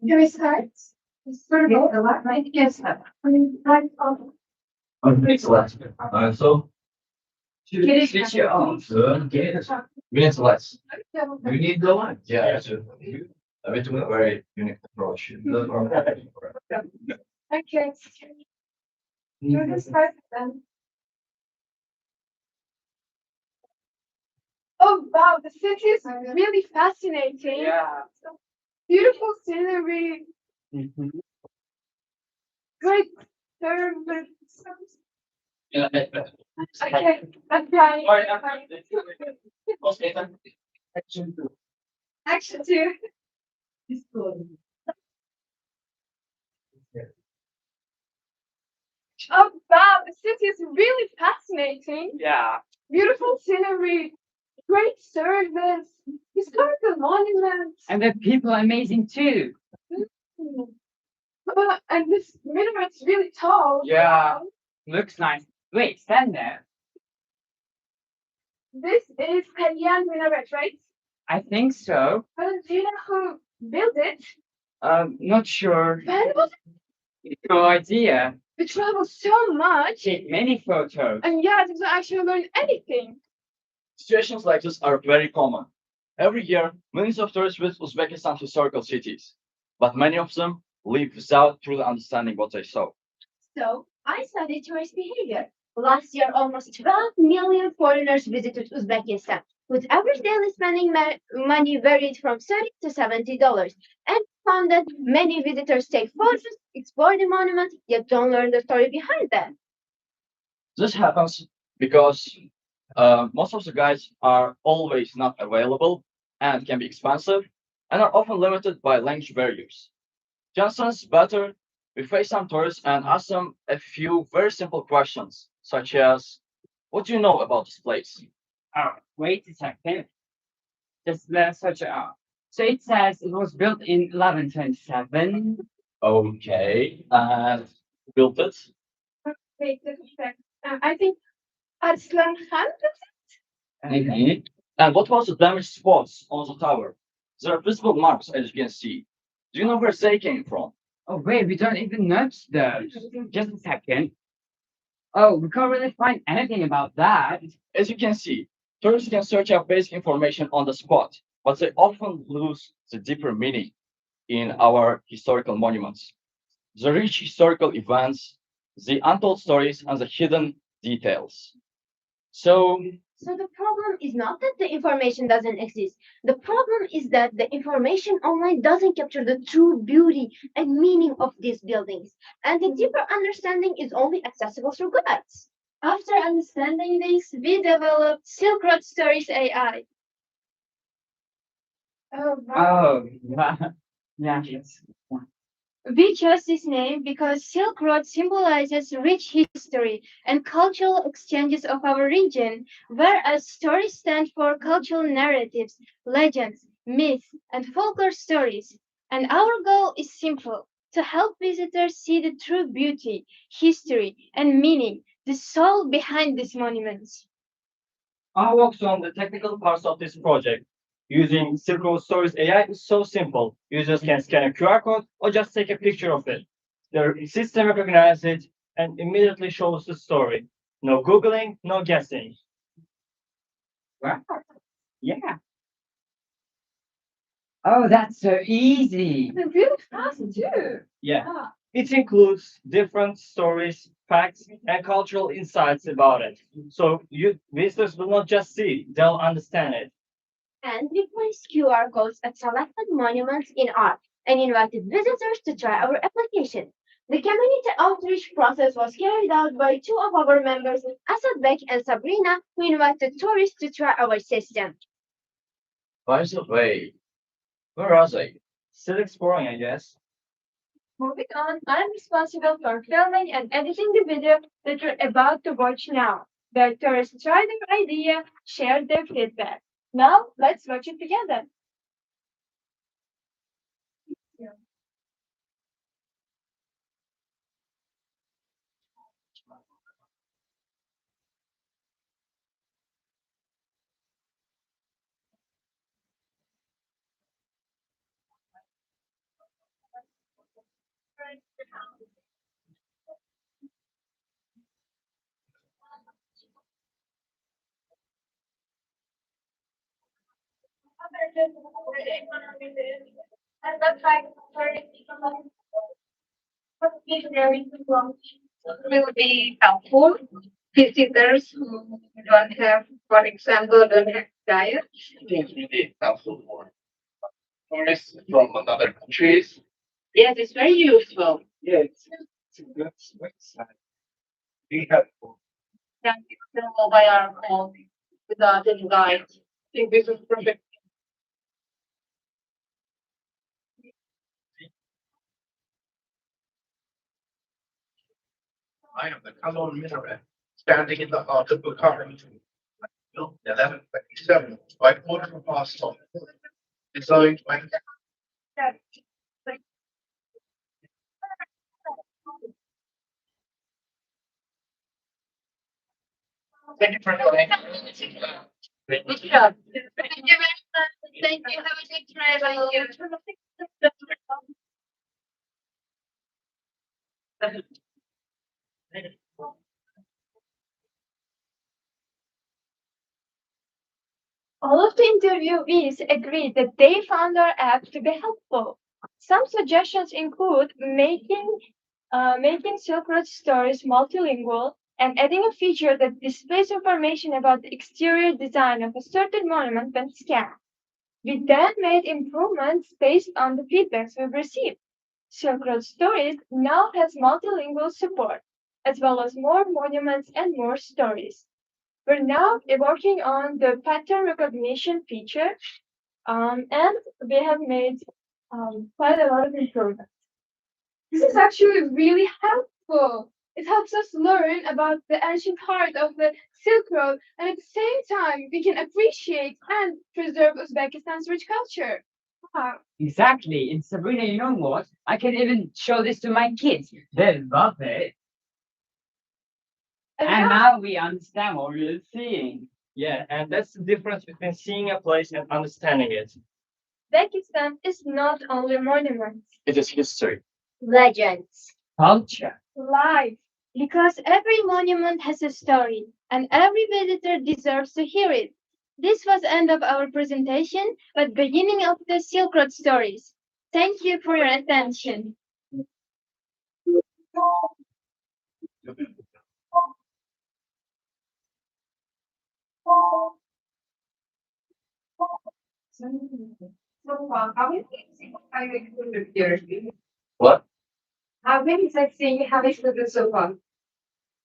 Here is hearts. Sort of a lot, right? Yes. So. Switch your own. Minutes less. You need the line. Yeah. I mean, to a very unique approach. Okay. Do this first then. Oh wow, the city is really fascinating. Yeah. Beautiful scenery, great service. Yeah. Okay, I'm trying. Action 2. Action 2. Oh wow, the city is really fascinating. Yeah. Beautiful scenery, great service, historical monuments. And the people are amazing too. And this minaret's really tall. Yeah. Wow. Looks nice. Wait, stand there. This is Kalyan Minaret, right? I think so. Do you know who built it? Not sure. When was it? No idea. We traveled so much. Take many photos. And yet, we don't actually learn anything. Situations like this are very common. Every year, millions of tourists visit Uzbekistan's historical cities, but many of them leave without truly understanding what they saw. So I studied tourist behavior. Last year, almost 12 million foreigners visited Uzbekistan, with average daily spending money varied from $30 to $70, and found that many visitors take photos, explore the monument, yet don't learn the story behind them. This happens because most of the guides are always not available and can be expensive and are often limited by language barriers. Johnson's better we face some tourists and ask them a few very simple questions, such as, what do you know about this place? Oh, wait a second. Just let's search it out. So it says it was built in 1127. Okay, and who built it? Wait, let me check. I think Arslan Khan. Mhm. And what was the damaged spots on the tower? There are visible marks, as you can see. Do you know where they came from? Oh, wait, we don't even notice those. Just a second. Oh, we can't really find anything about that. As you can see, tourists can search out basic information on the spot, but they often lose the deeper meaning in our historical monuments. The rich historical events, the untold stories, and the hidden details. So, So the problem is not that the information doesn't exist. The problem is that the information online doesn't capture the true beauty and meaning of these buildings. And the deeper understanding is only accessible through guides. After understanding this, we developed Silk Road Stories AI. Oh, wow. Oh, yeah, yes. We chose this name because Silk Road symbolizes rich history and cultural exchanges of our region, whereas stories stand for cultural narratives, legends, myths, and folklore stories. And our goal is simple to help visitors see the true beauty, history, and meaning, the soul behind these monuments. Our work on the technical parts of this project using Silk Road Stories AI is so simple. Users can scan a QR code or just take a picture of it. The system recognizes it and immediately shows the story. No Googling, no guessing. Wow. Yeah. Oh, that's so easy. They're really fast too. Yeah. It includes different stories, facts, and cultural insights about it. So visitors will not just see, they'll understand it. And we placed QR codes at selected monuments in art and invited visitors to try our application. The community outreach process was carried out by two of our members, Asad Bek and Sabrina, who invited tourists to try our system. by the way, where are they? Still exploring, I guess. Moving on, I'm responsible for filming and editing the video that you're about to watch now. The tourists tried their idea, shared their feedback. Now, let's watch it together. Will be helpful. Visitors who don't have, for example, don't have diet. It is really helpful for tourists from other countries. Yes, it's very useful. Yeah, it's a good website. Be helpful. Can be available by our own without any guide. I think this is perfect. I am the Kalon Minaret, standing in the heart of Bukhara. Built in 1127 by order of our Sultan. Designed by Thank you for coming. Good job. Thank you very much. Thank you. Have a good travel. All of the interviewees agreed that they found our app to be helpful. Some suggestions include making Silk Road stories multilingual and adding a feature that displays information about the exterior design of a certain monument when scanned. We then made improvements based on the feedbacks we've received. Silk Road Stories now has multilingual support, as well as more monuments and more stories. We're now working on the pattern recognition feature, and we have made quite a lot of improvements. This is actually really helpful. It helps us learn about the ancient heart of the Silk Road, and at the same time, we can appreciate and preserve Uzbekistan's rich culture. Wow. Exactly. And Sabrina, you know what? I can even show this to my kids. They love it. And now we understand what we're seeing. Yeah, and that's the difference between seeing a place and understanding it. Uzbekistan is not only monuments, It is history. Legends. Culture. life. Because every monument has a story, and every visitor deserves to hear it. This was the end of our presentation, but beginning of the Silk Road stories. Thank you for your attention. So far, how many things have you included here? What? How many sightseeing you have included so far?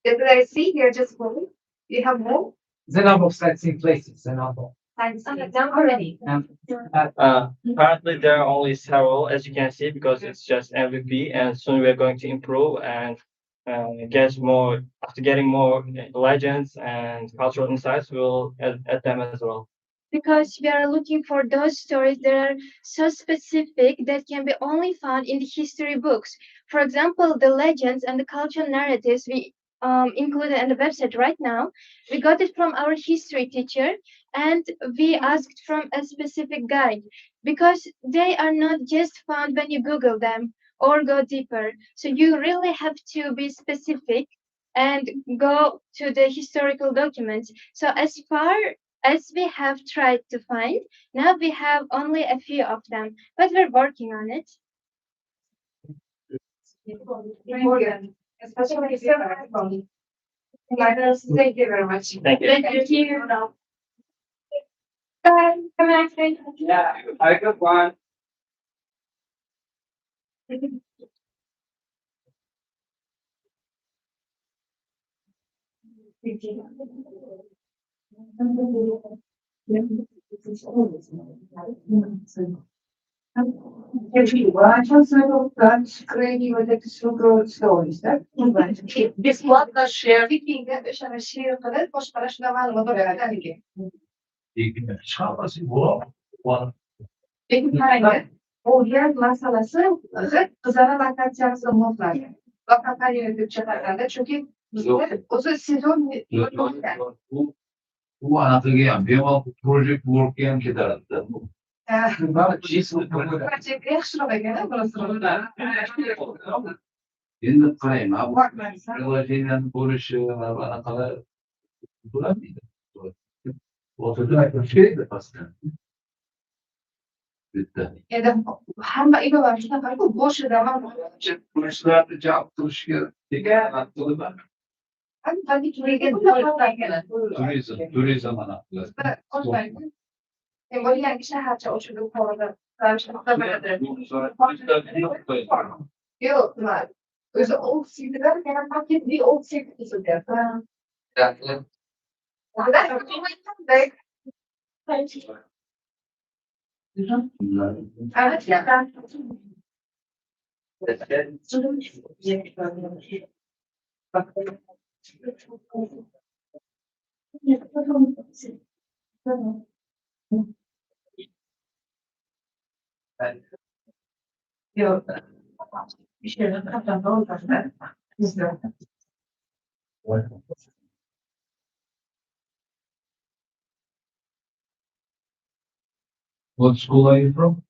Did I see here just one? You have more? The number of sightseeing places, the number. Sightseeing done already. Currently, there are only several, as you can see, because it's just MVP, and soon we're going to improve and get more. After getting more legends and cultural insights, we'll add them as well. Because we are looking for those stories that are so specific that can be only found in the history books. For example, the legends and the cultural narratives we included in the website right now, we got it from our history teacher and we asked from a specific guide because they are not just found when you Google them or go deeper. So you really have to be specific and go to the historical documents. So as far as we have tried to find, now we have only a few of them, but we're working on it. Important, especially if you're at home. Thank you very much. Thank you. Thank you. Bye. Have a nice day. Yeah, I got one. Biz kulakla share. Viking'de dışarı şehir kadar boş paraşına var mı? Böyle yani ki. Peki parayla o yer masalası kızana bakacağız umutlar. Bakın her yere Türkçelerden çünkü bizde o sezon Bu anlattığı an benim proje work'yan kedarında. gerçekten ekstra bekler burası. Endi qarayman, prilojenin bo'lishi va anaqalar bo'ladimi? O'tirib aytish kerak pastdan. Bitta. Endi hamma ilo var shunaqa bu boshida ham Turistlarni jalb qilishga degan qilaman. Turizm anaqalar. Bo'lgan shaharcha ochilib yuqorida yo'q nima o'zi old citylar yana paketli old city tuzilgan evet ya Yok. Bir şeyden kaptan da olmazlar. Bizde. What school are you from?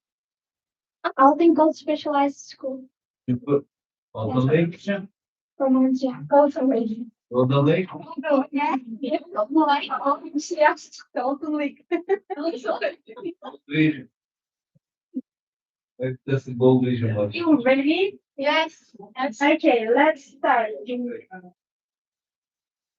Alton Gold Specialized School. You put on the lake. From Monja, Gulf region. Golden Lake. Vision. That's the gold vision. one. You ready? Yes. Okay, let's start. Good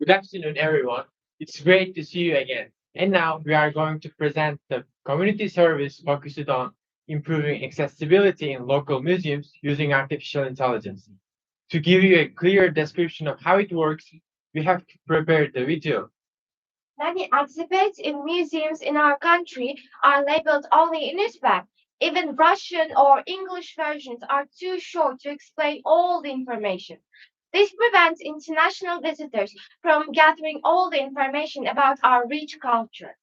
afternoon, everyone. It's great to see you again. And now we are going to present the community service focused on improving accessibility in local museums using artificial intelligence. To give you a clear description of how it works, we have prepared the video. Many exhibits in museums in our country are labeled only in Uzbek. Even Russian or English versions are too short to explain all the information. This prevents international visitors from gathering all the information about our rich culture.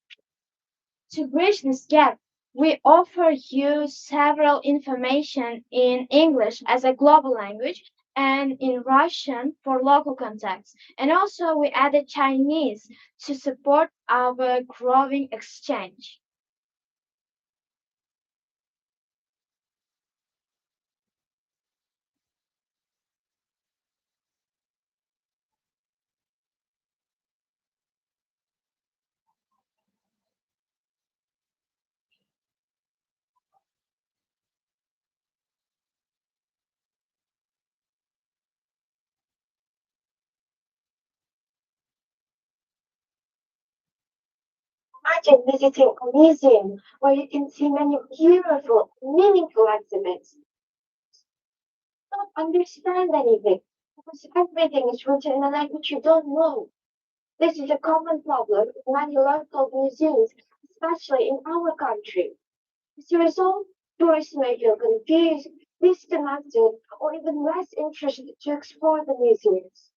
To bridge this gap, we offer you several information in English as a global language and in Russian for local context. And also we added Chinese to support our growing exchange. Imagine visiting a museum where you can see many beautiful, meaningful exhibits. Don't understand anything because everything is written in a language you don't know. This is a common problem in many local museums, especially in our country. As a result, tourists may feel confused, disconnected, or even less interested to explore the museums.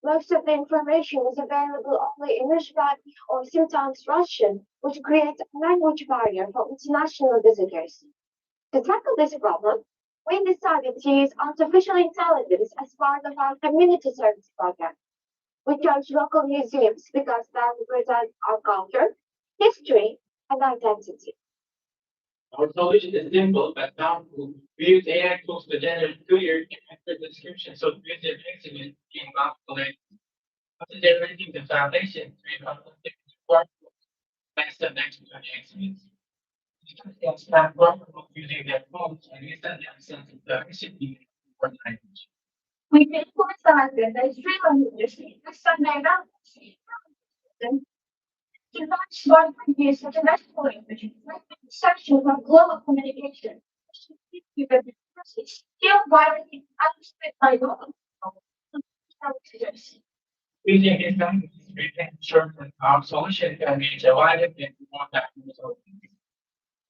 Most of the information is available only in Uzbek or sometimes Russian, which creates a language barrier for international visitors. To tackle this problem, we decided to use artificial intelligence as part of our community service program. We chose local museums because they represent our culture, history, and identity. Our solution is simple but powerful. We use AI tools to generate clear and accurate descriptions of museum exhibits in multiple languages. After generating the foundation, we conducted workflows based on next to the exhibits. Students start workflows using their phones and use them themselves in the recipe for language. We can coincide with a three languages with some device one use international languages, like sections of global communication. Still widely understood by local people. Using these languages, we can ensure that our solution can reach a wider and more diverse audience.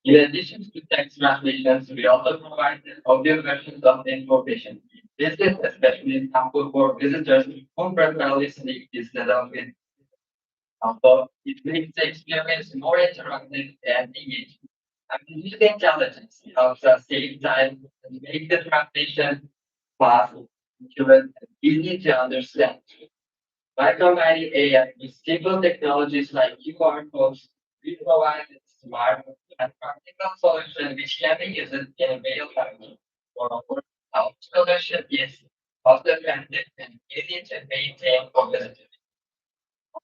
In addition to text translations, we also provide audio versions of the information. This is especially helpful for visitors who prefer listening instead of it. Although it makes the experience more interactive and engaging. Artificial intelligence helps us save time and make the translation fast, accurate, and easy to understand. By combining AI with simple technologies like QR codes, we provide a smart and practical solution which can be used in real time. Moreover, our solution is cost-effective and easy to maintain for visitors.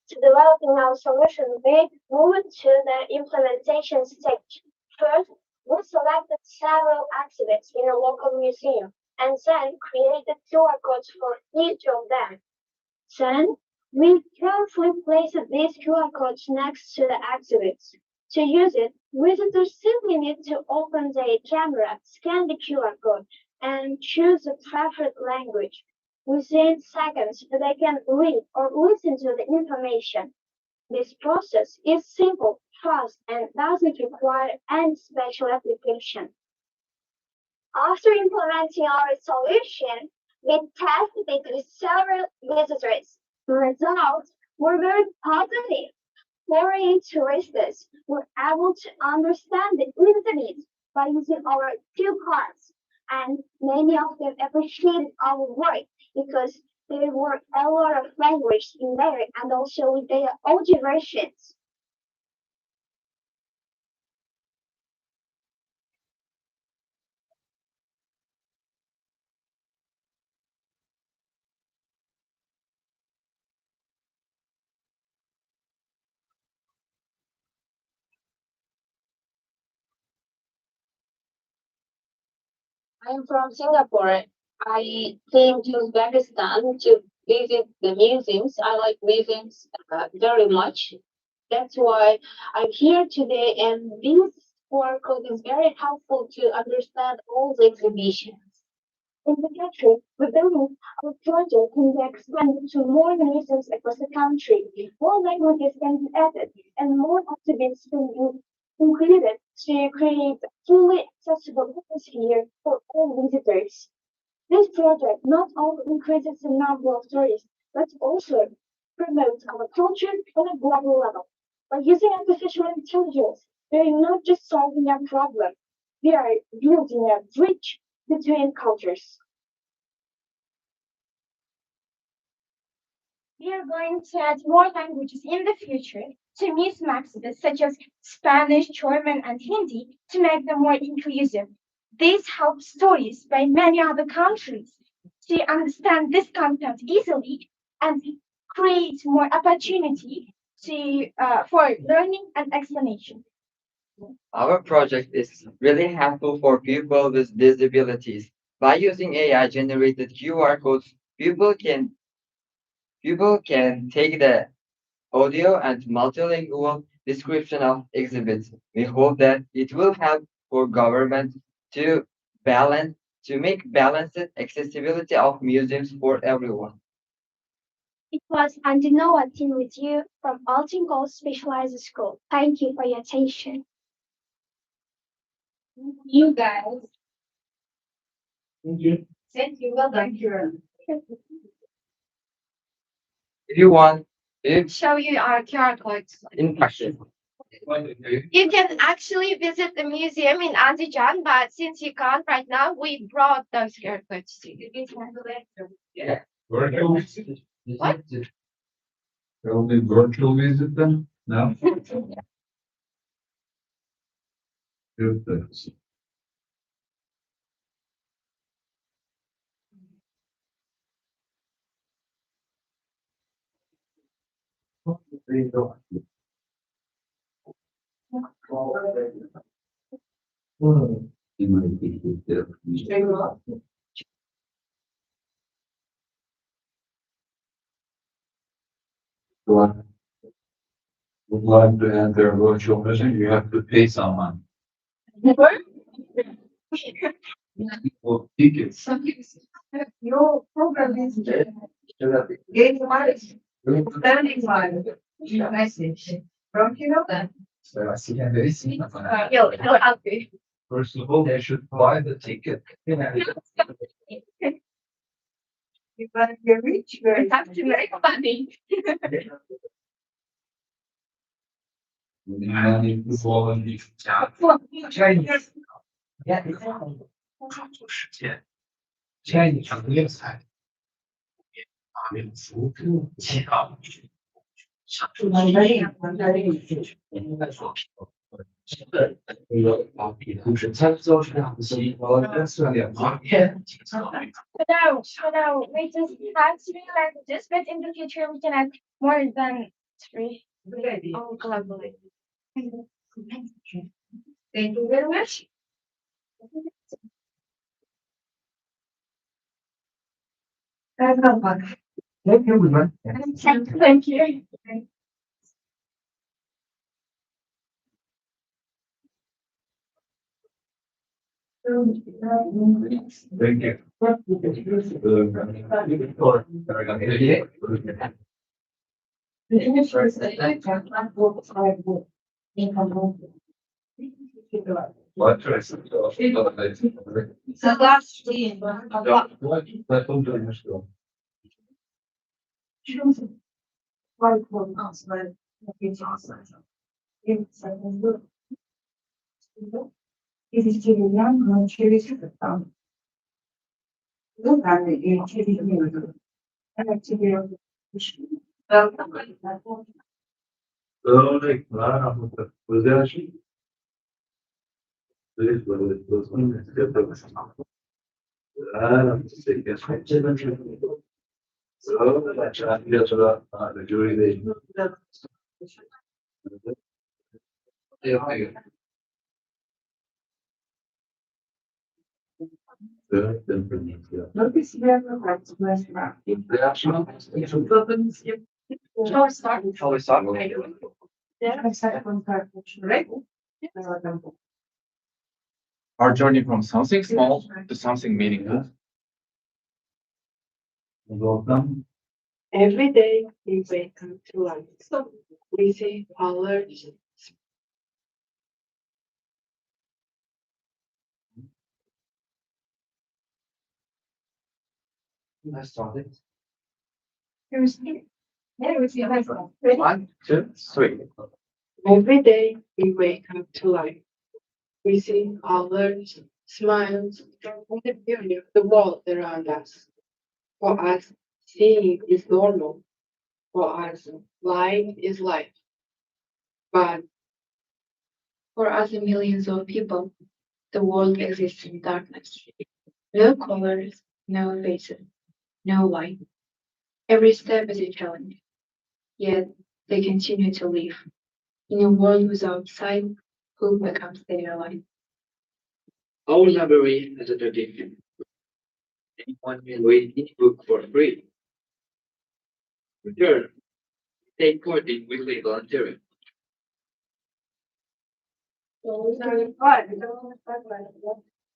To developing our solution, we moved to the implementation stage. First, we selected several exhibits in a local museum and then created QR codes for each of them. Then, we carefully placed these QR codes next to the exhibits. To use it, visitors simply need to open their camera, scan the QR code, and choose the preferred language. Within seconds, they can read or listen to the information. This process is simple, fast, and doesn't require any special application. After implementing our solution, we tested it with several visitors. The results were very positive. Foreign tourists were able to understand the internet by using our two cards, and many of them appreciated our work because there were a lot of language in there and also with their audio versions. I'm from Singapore. I came to Uzbekistan to visit the museums. I like museums very much. That's why I'm here today, and this QR code is very helpful to understand all the exhibitions. In the future, we believe our project can be expanded to more museums across the country. More languages can be added, and more activities can be included to create a fully accessible atmosphere for all visitors. This project not only increases the number of tourists, but also promotes our culture on a global level. By using artificial intelligence, we are not just solving a problem, we are building a bridge between cultures. We are going to add more languages in the future to meet maximums such as Spanish, German, and Hindi to make them more inclusive. This helps stories by many other countries to understand this content easily and create more opportunity for learning and explanation. Our project is really helpful for people with disabilities. By using AI generated QR codes, people can take the audio and multilingual description of exhibits. We hope that it will help for government to balance to make balanced accessibility of museums for everyone. It was Andinoa team with you from Alton Gold Specialized School. Thank you for your attention. You guys. Thank you. Thank you. Well done, Kieran. If you want, if Show you our QR codes. in practice. You can actually visit the museum in Andijan, but since you can't right now, we brought those QR codes to you. Yeah. Virtual visit? What? There will be virtual visit then? No? Good. Thanks. Would like to enter virtual vision, you have to pay someone. For tickets. Your program is game wise, standing wise, message. Don't you know that? So I see very simple. You're happy. First of all, they should buy the ticket. You better get rich, you have to make money. I need to follow the Chinese. Yeah, it's 创作实践，Chinese 练才，把那个服务起到享受应该说是的，那个就是参照这样子，算两方面， For now, we just have 3 languages, but in the future we can add more than 3. All globally. Thank you very much. Thank you, everyone. Thank you. Thank you. What choice? It's the last team. What don't you understand? Like, was there actually? There is, but it was on the so that's the jury they. Yeah. Notice we have a less map. Shall we start? Shall we start? Our journey from something small to something meaningful. Every day we wake up to life. We see colors. Let's start it. One, two, three. Every day we wake up to life. We see colors, smiles, and the beauty of the world around us. For us, seeing is normal. For us, life is life. But For other millions of people, the world exists in darkness. No colors, no faces, no light. Every step is a challenge. Yet they continue to live. In a world without sight, hope becomes their life. Our library has a tradition. Anyone can read each book for free. In return, take part in weekly volunteering.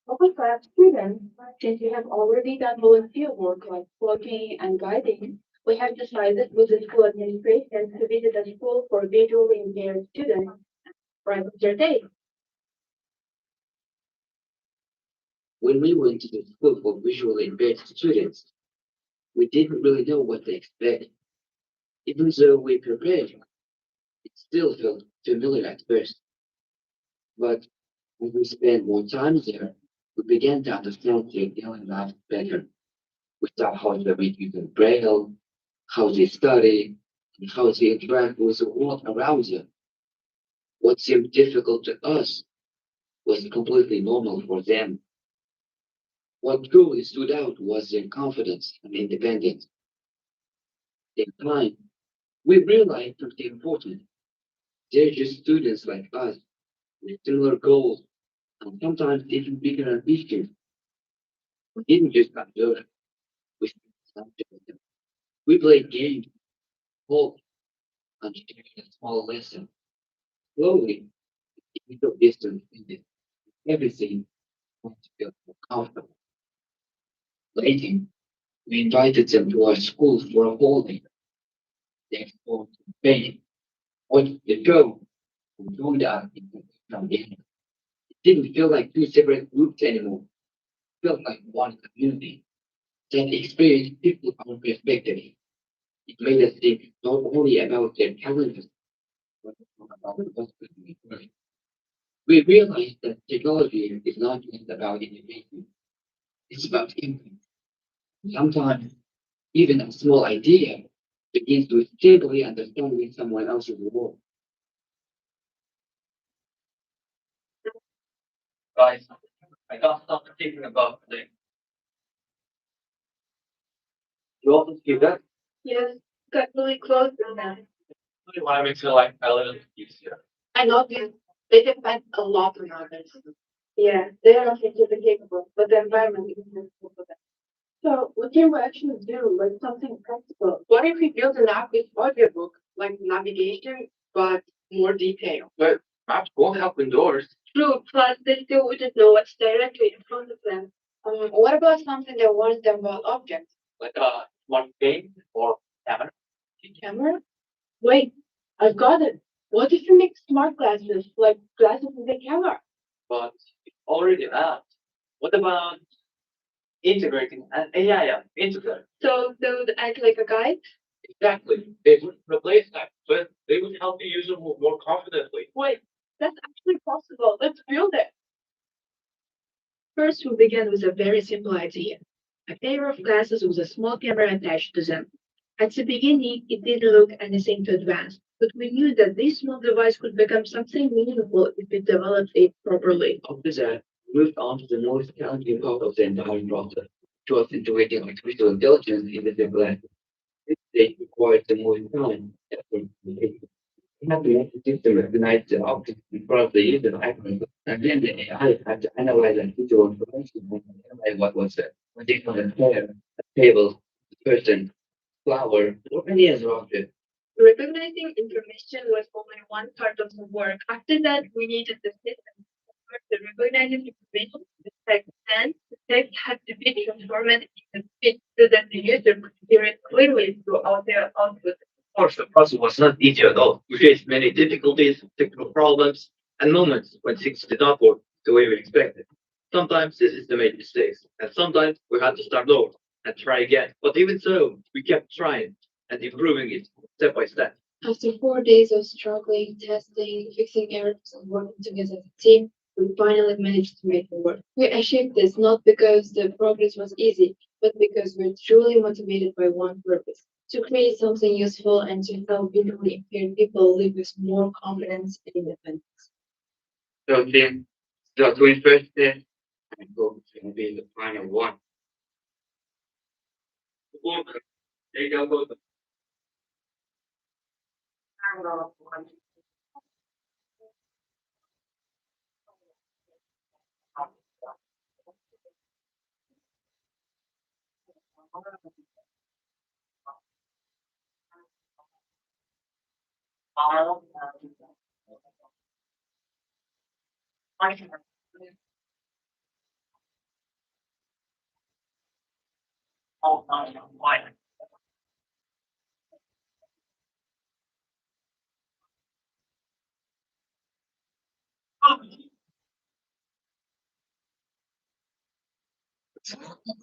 Open class students, since we have already done volunteer work like blogging and guiding, we have decided with the school administration to visit a school for visually impaired students. Right, your day. When we went to the school for visually impaired students, we didn't really know what to expect. Even though we prepared, it still felt familiar at first. But when we spent more time there, we began to understand their daily lives better. We saw how they read using Braille, how they study, and how they interact with the world around them. What seemed difficult to us was completely normal for them. What truly stood out was their confidence and independence. In time, we realized something important. They're just students like us, with similar goals, and sometimes even bigger ambitions. We didn't just observe, we spent time with them. We played games, hoped, and shared a small lesson. Slowly, we took distance in it. Everything started to feel more comfortable. Later, we invited them to our school for a whole day. They explored Spain, watched the show, and joined us in the foundation. It didn't feel like two separate groups anymore. It felt like one community. That experience shifted our perspective. It made us think not only about their challenges, but also about what could be learned. We realized that technology is not just about innovation, it's about impact. Sometimes, even a small idea begins with simply understanding someone else's world. Guys, I can't stop thinking about today. You also see that? Yes, got really close to that. You want to make your life a little easier. I noticed they depend a lot on others. Yeah, they are not physically capable, but the environment is helpful for them. So what can we actually do, like something practical? What if we build an app with audiobook, like navigation, but more detailed? But maps won't help indoors. True, plus they still wouldn't know what's directly in front of them. What about something that warns them about objects? Like a smart game or camera. Camera? Wait, I've got it. What if you make smart glasses, like glasses with a camera? But it's already out. What about integrating an AI app into them? So they would act like a guide? Exactly. They would replace that, but they would help the user move more confidently. Wait, that's actually possible. Let's build it. First, we began with a very simple idea. A pair of glasses with a small camera attached to them. At the beginning, it didn't look anything too advanced, but we knew that this small device could become something meaningful if we developed it properly. After that, we moved on to the most challenging part of the entire process, which was integrating artificial intelligence into the plan. This stage required the most time, effort, and patience. We have to make the system recognize the object in front of the user icon, and then the AI had to analyze and visual information and analyze what was the particular hair, a table, the person, flower, or any other object. Recognizing information was only one part of the work. After that, we needed the system to recognize information, the text, and the text had to be transformed into speech so that the user could hear it clearly throughout their output. Of course, the process was not easy at all. We faced many difficulties, technical problems, and moments when things did not work the way we expected. Sometimes the system made mistakes, and sometimes we had to start over and try again. But even so, we kept trying and improving it step by step. After 4 days of struggling, testing, fixing errors, and working together as a team, we finally managed to make it work. We achieved this not because the progress was easy, but because we're truly motivated by one purpose to create something useful and to help visually impaired people live with more confidence and independence. So, Tim, the 21st test, I hope it's going to be the final one. Take out both.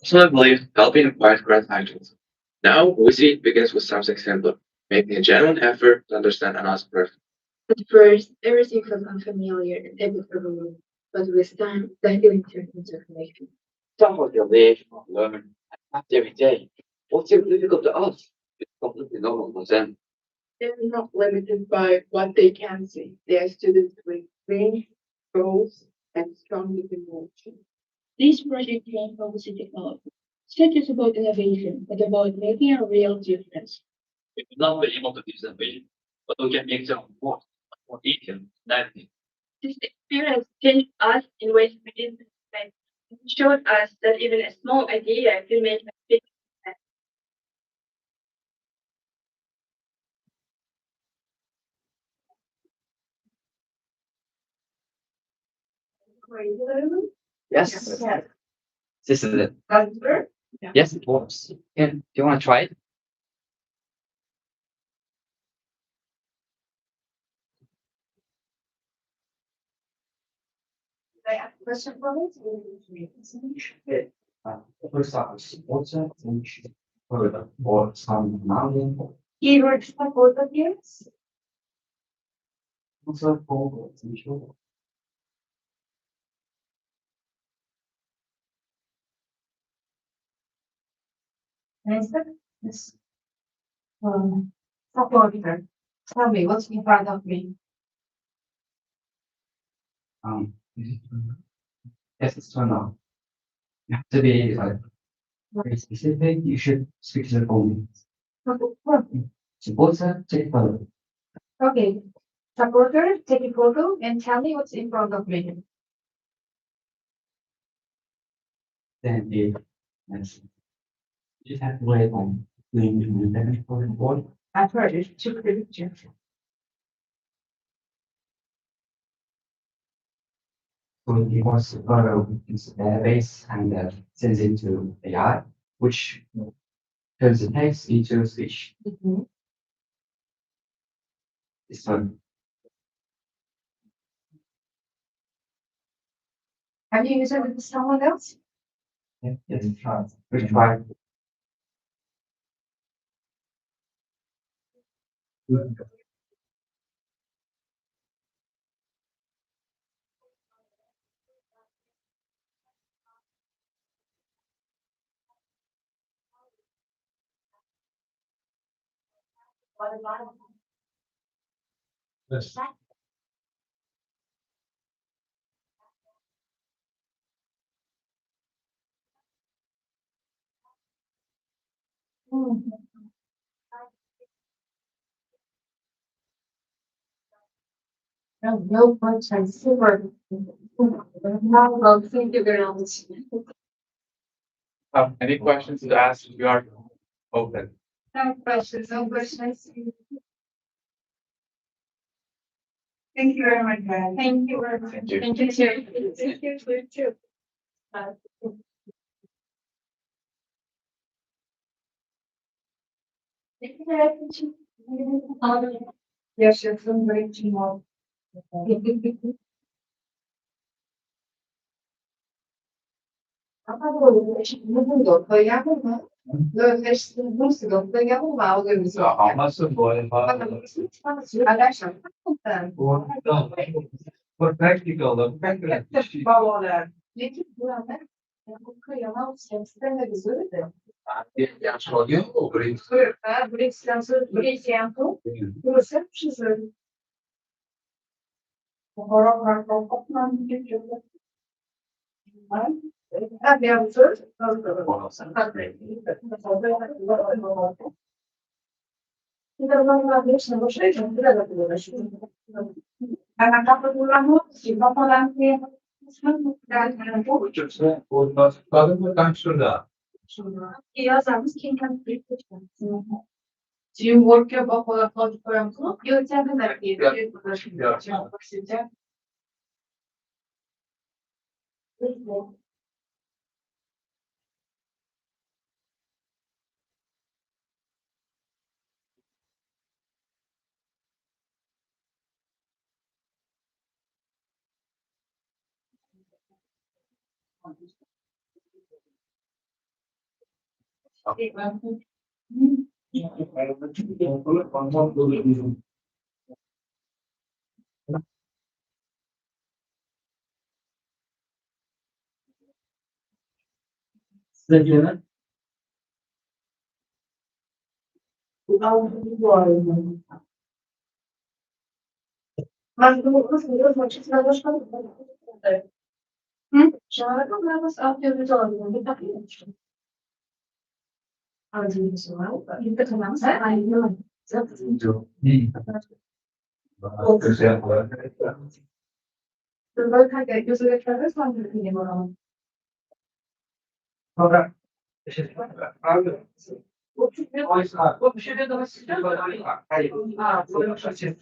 So I believe helping acquire great titles. Now we see it begins with something simple, making a genuine effort to understand and ask person. At first, everything felt unfamiliar and a bit overwhelming, but with time, the feeling turned into a connection. Some of the live, learn, and act every day. What's so difficult to us? It's completely normal for them. They're not limited by what they can see. They are students with dreams, goals, and strong deep emotions. This project came from the technology. It's not just about innovation, but about making a real difference. We will not be able to use that vision, but we can make them more easier than This experience changed us in ways we didn't expect. It showed us that even a small idea can make a big impact. Yes. This is it. That's good. Yes, it works. Yeah. Do you want to try it? I have a question for me. Okay. First up is water, which further or some mountain. Keyword for both of you. Also, for essential. Next, yes. Supporter. Tell me what's in front of me. Yes, it's turned on. You have to be like very specific. You should speak to the phone. Supporter, take photo. Okay. Supporter, take a photo and tell me what's in front of me. Then the yes. You just have to wait on doing the damage for the board. I've heard it. Took the picture. So he wants to follow his database and sends it to AI, which turns the text into speech. This one. Have you used it with someone else? Yeah, yes, try. We try. Yes. No much and super. Now, well, thank you very much. Any questions to ask? You are open. No questions, no questions. Thank you very much, guys. Thank you very much. Thank you. Thank you, sir. Thank you, too. Yaşasın Breaking All. Ama bu mundo pagamos, lo es músico, pagamos algo de eso. For practical, Valora. Peki burada bu kıyamam seslen de güzel de. Exemplo, você precisa. Agora vai para o de aberto, então vamos lá ver se vocês vão ver a tua na capa do ramo, se vão falar que yazarımız kim kan bir Do you work your bubble upload for a group? You tell them that you Mas eu vou te ensinar duas coisas. Já é problema audiovisual, não está aqui. Audiovisual, e que não sai aí, não. Tu vai cagar, eu sou de trás, mas não tem moral. Agora, deixa eu falar. O que eu não sei. Ah, foi uma chance.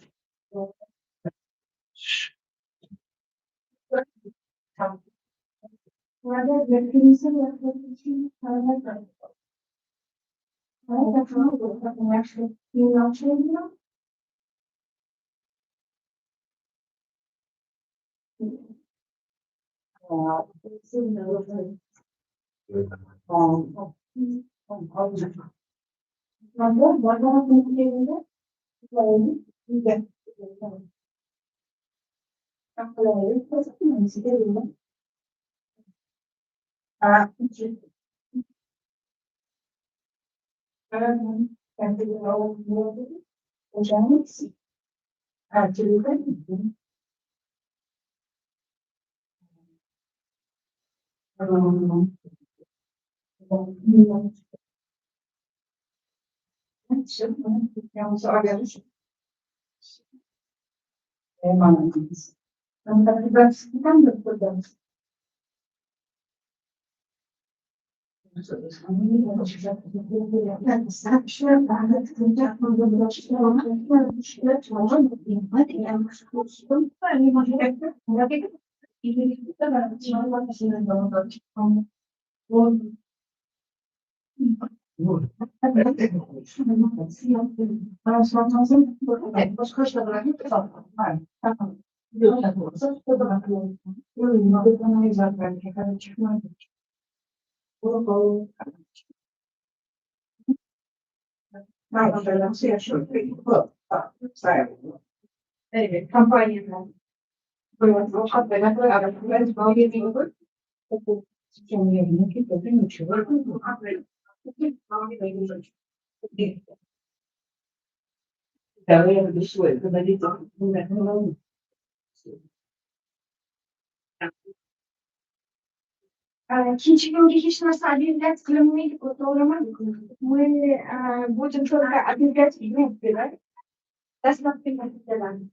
Ключевым лично стали являться кроме которого мы будем только объявлять выборы. Das macht den Unterschied.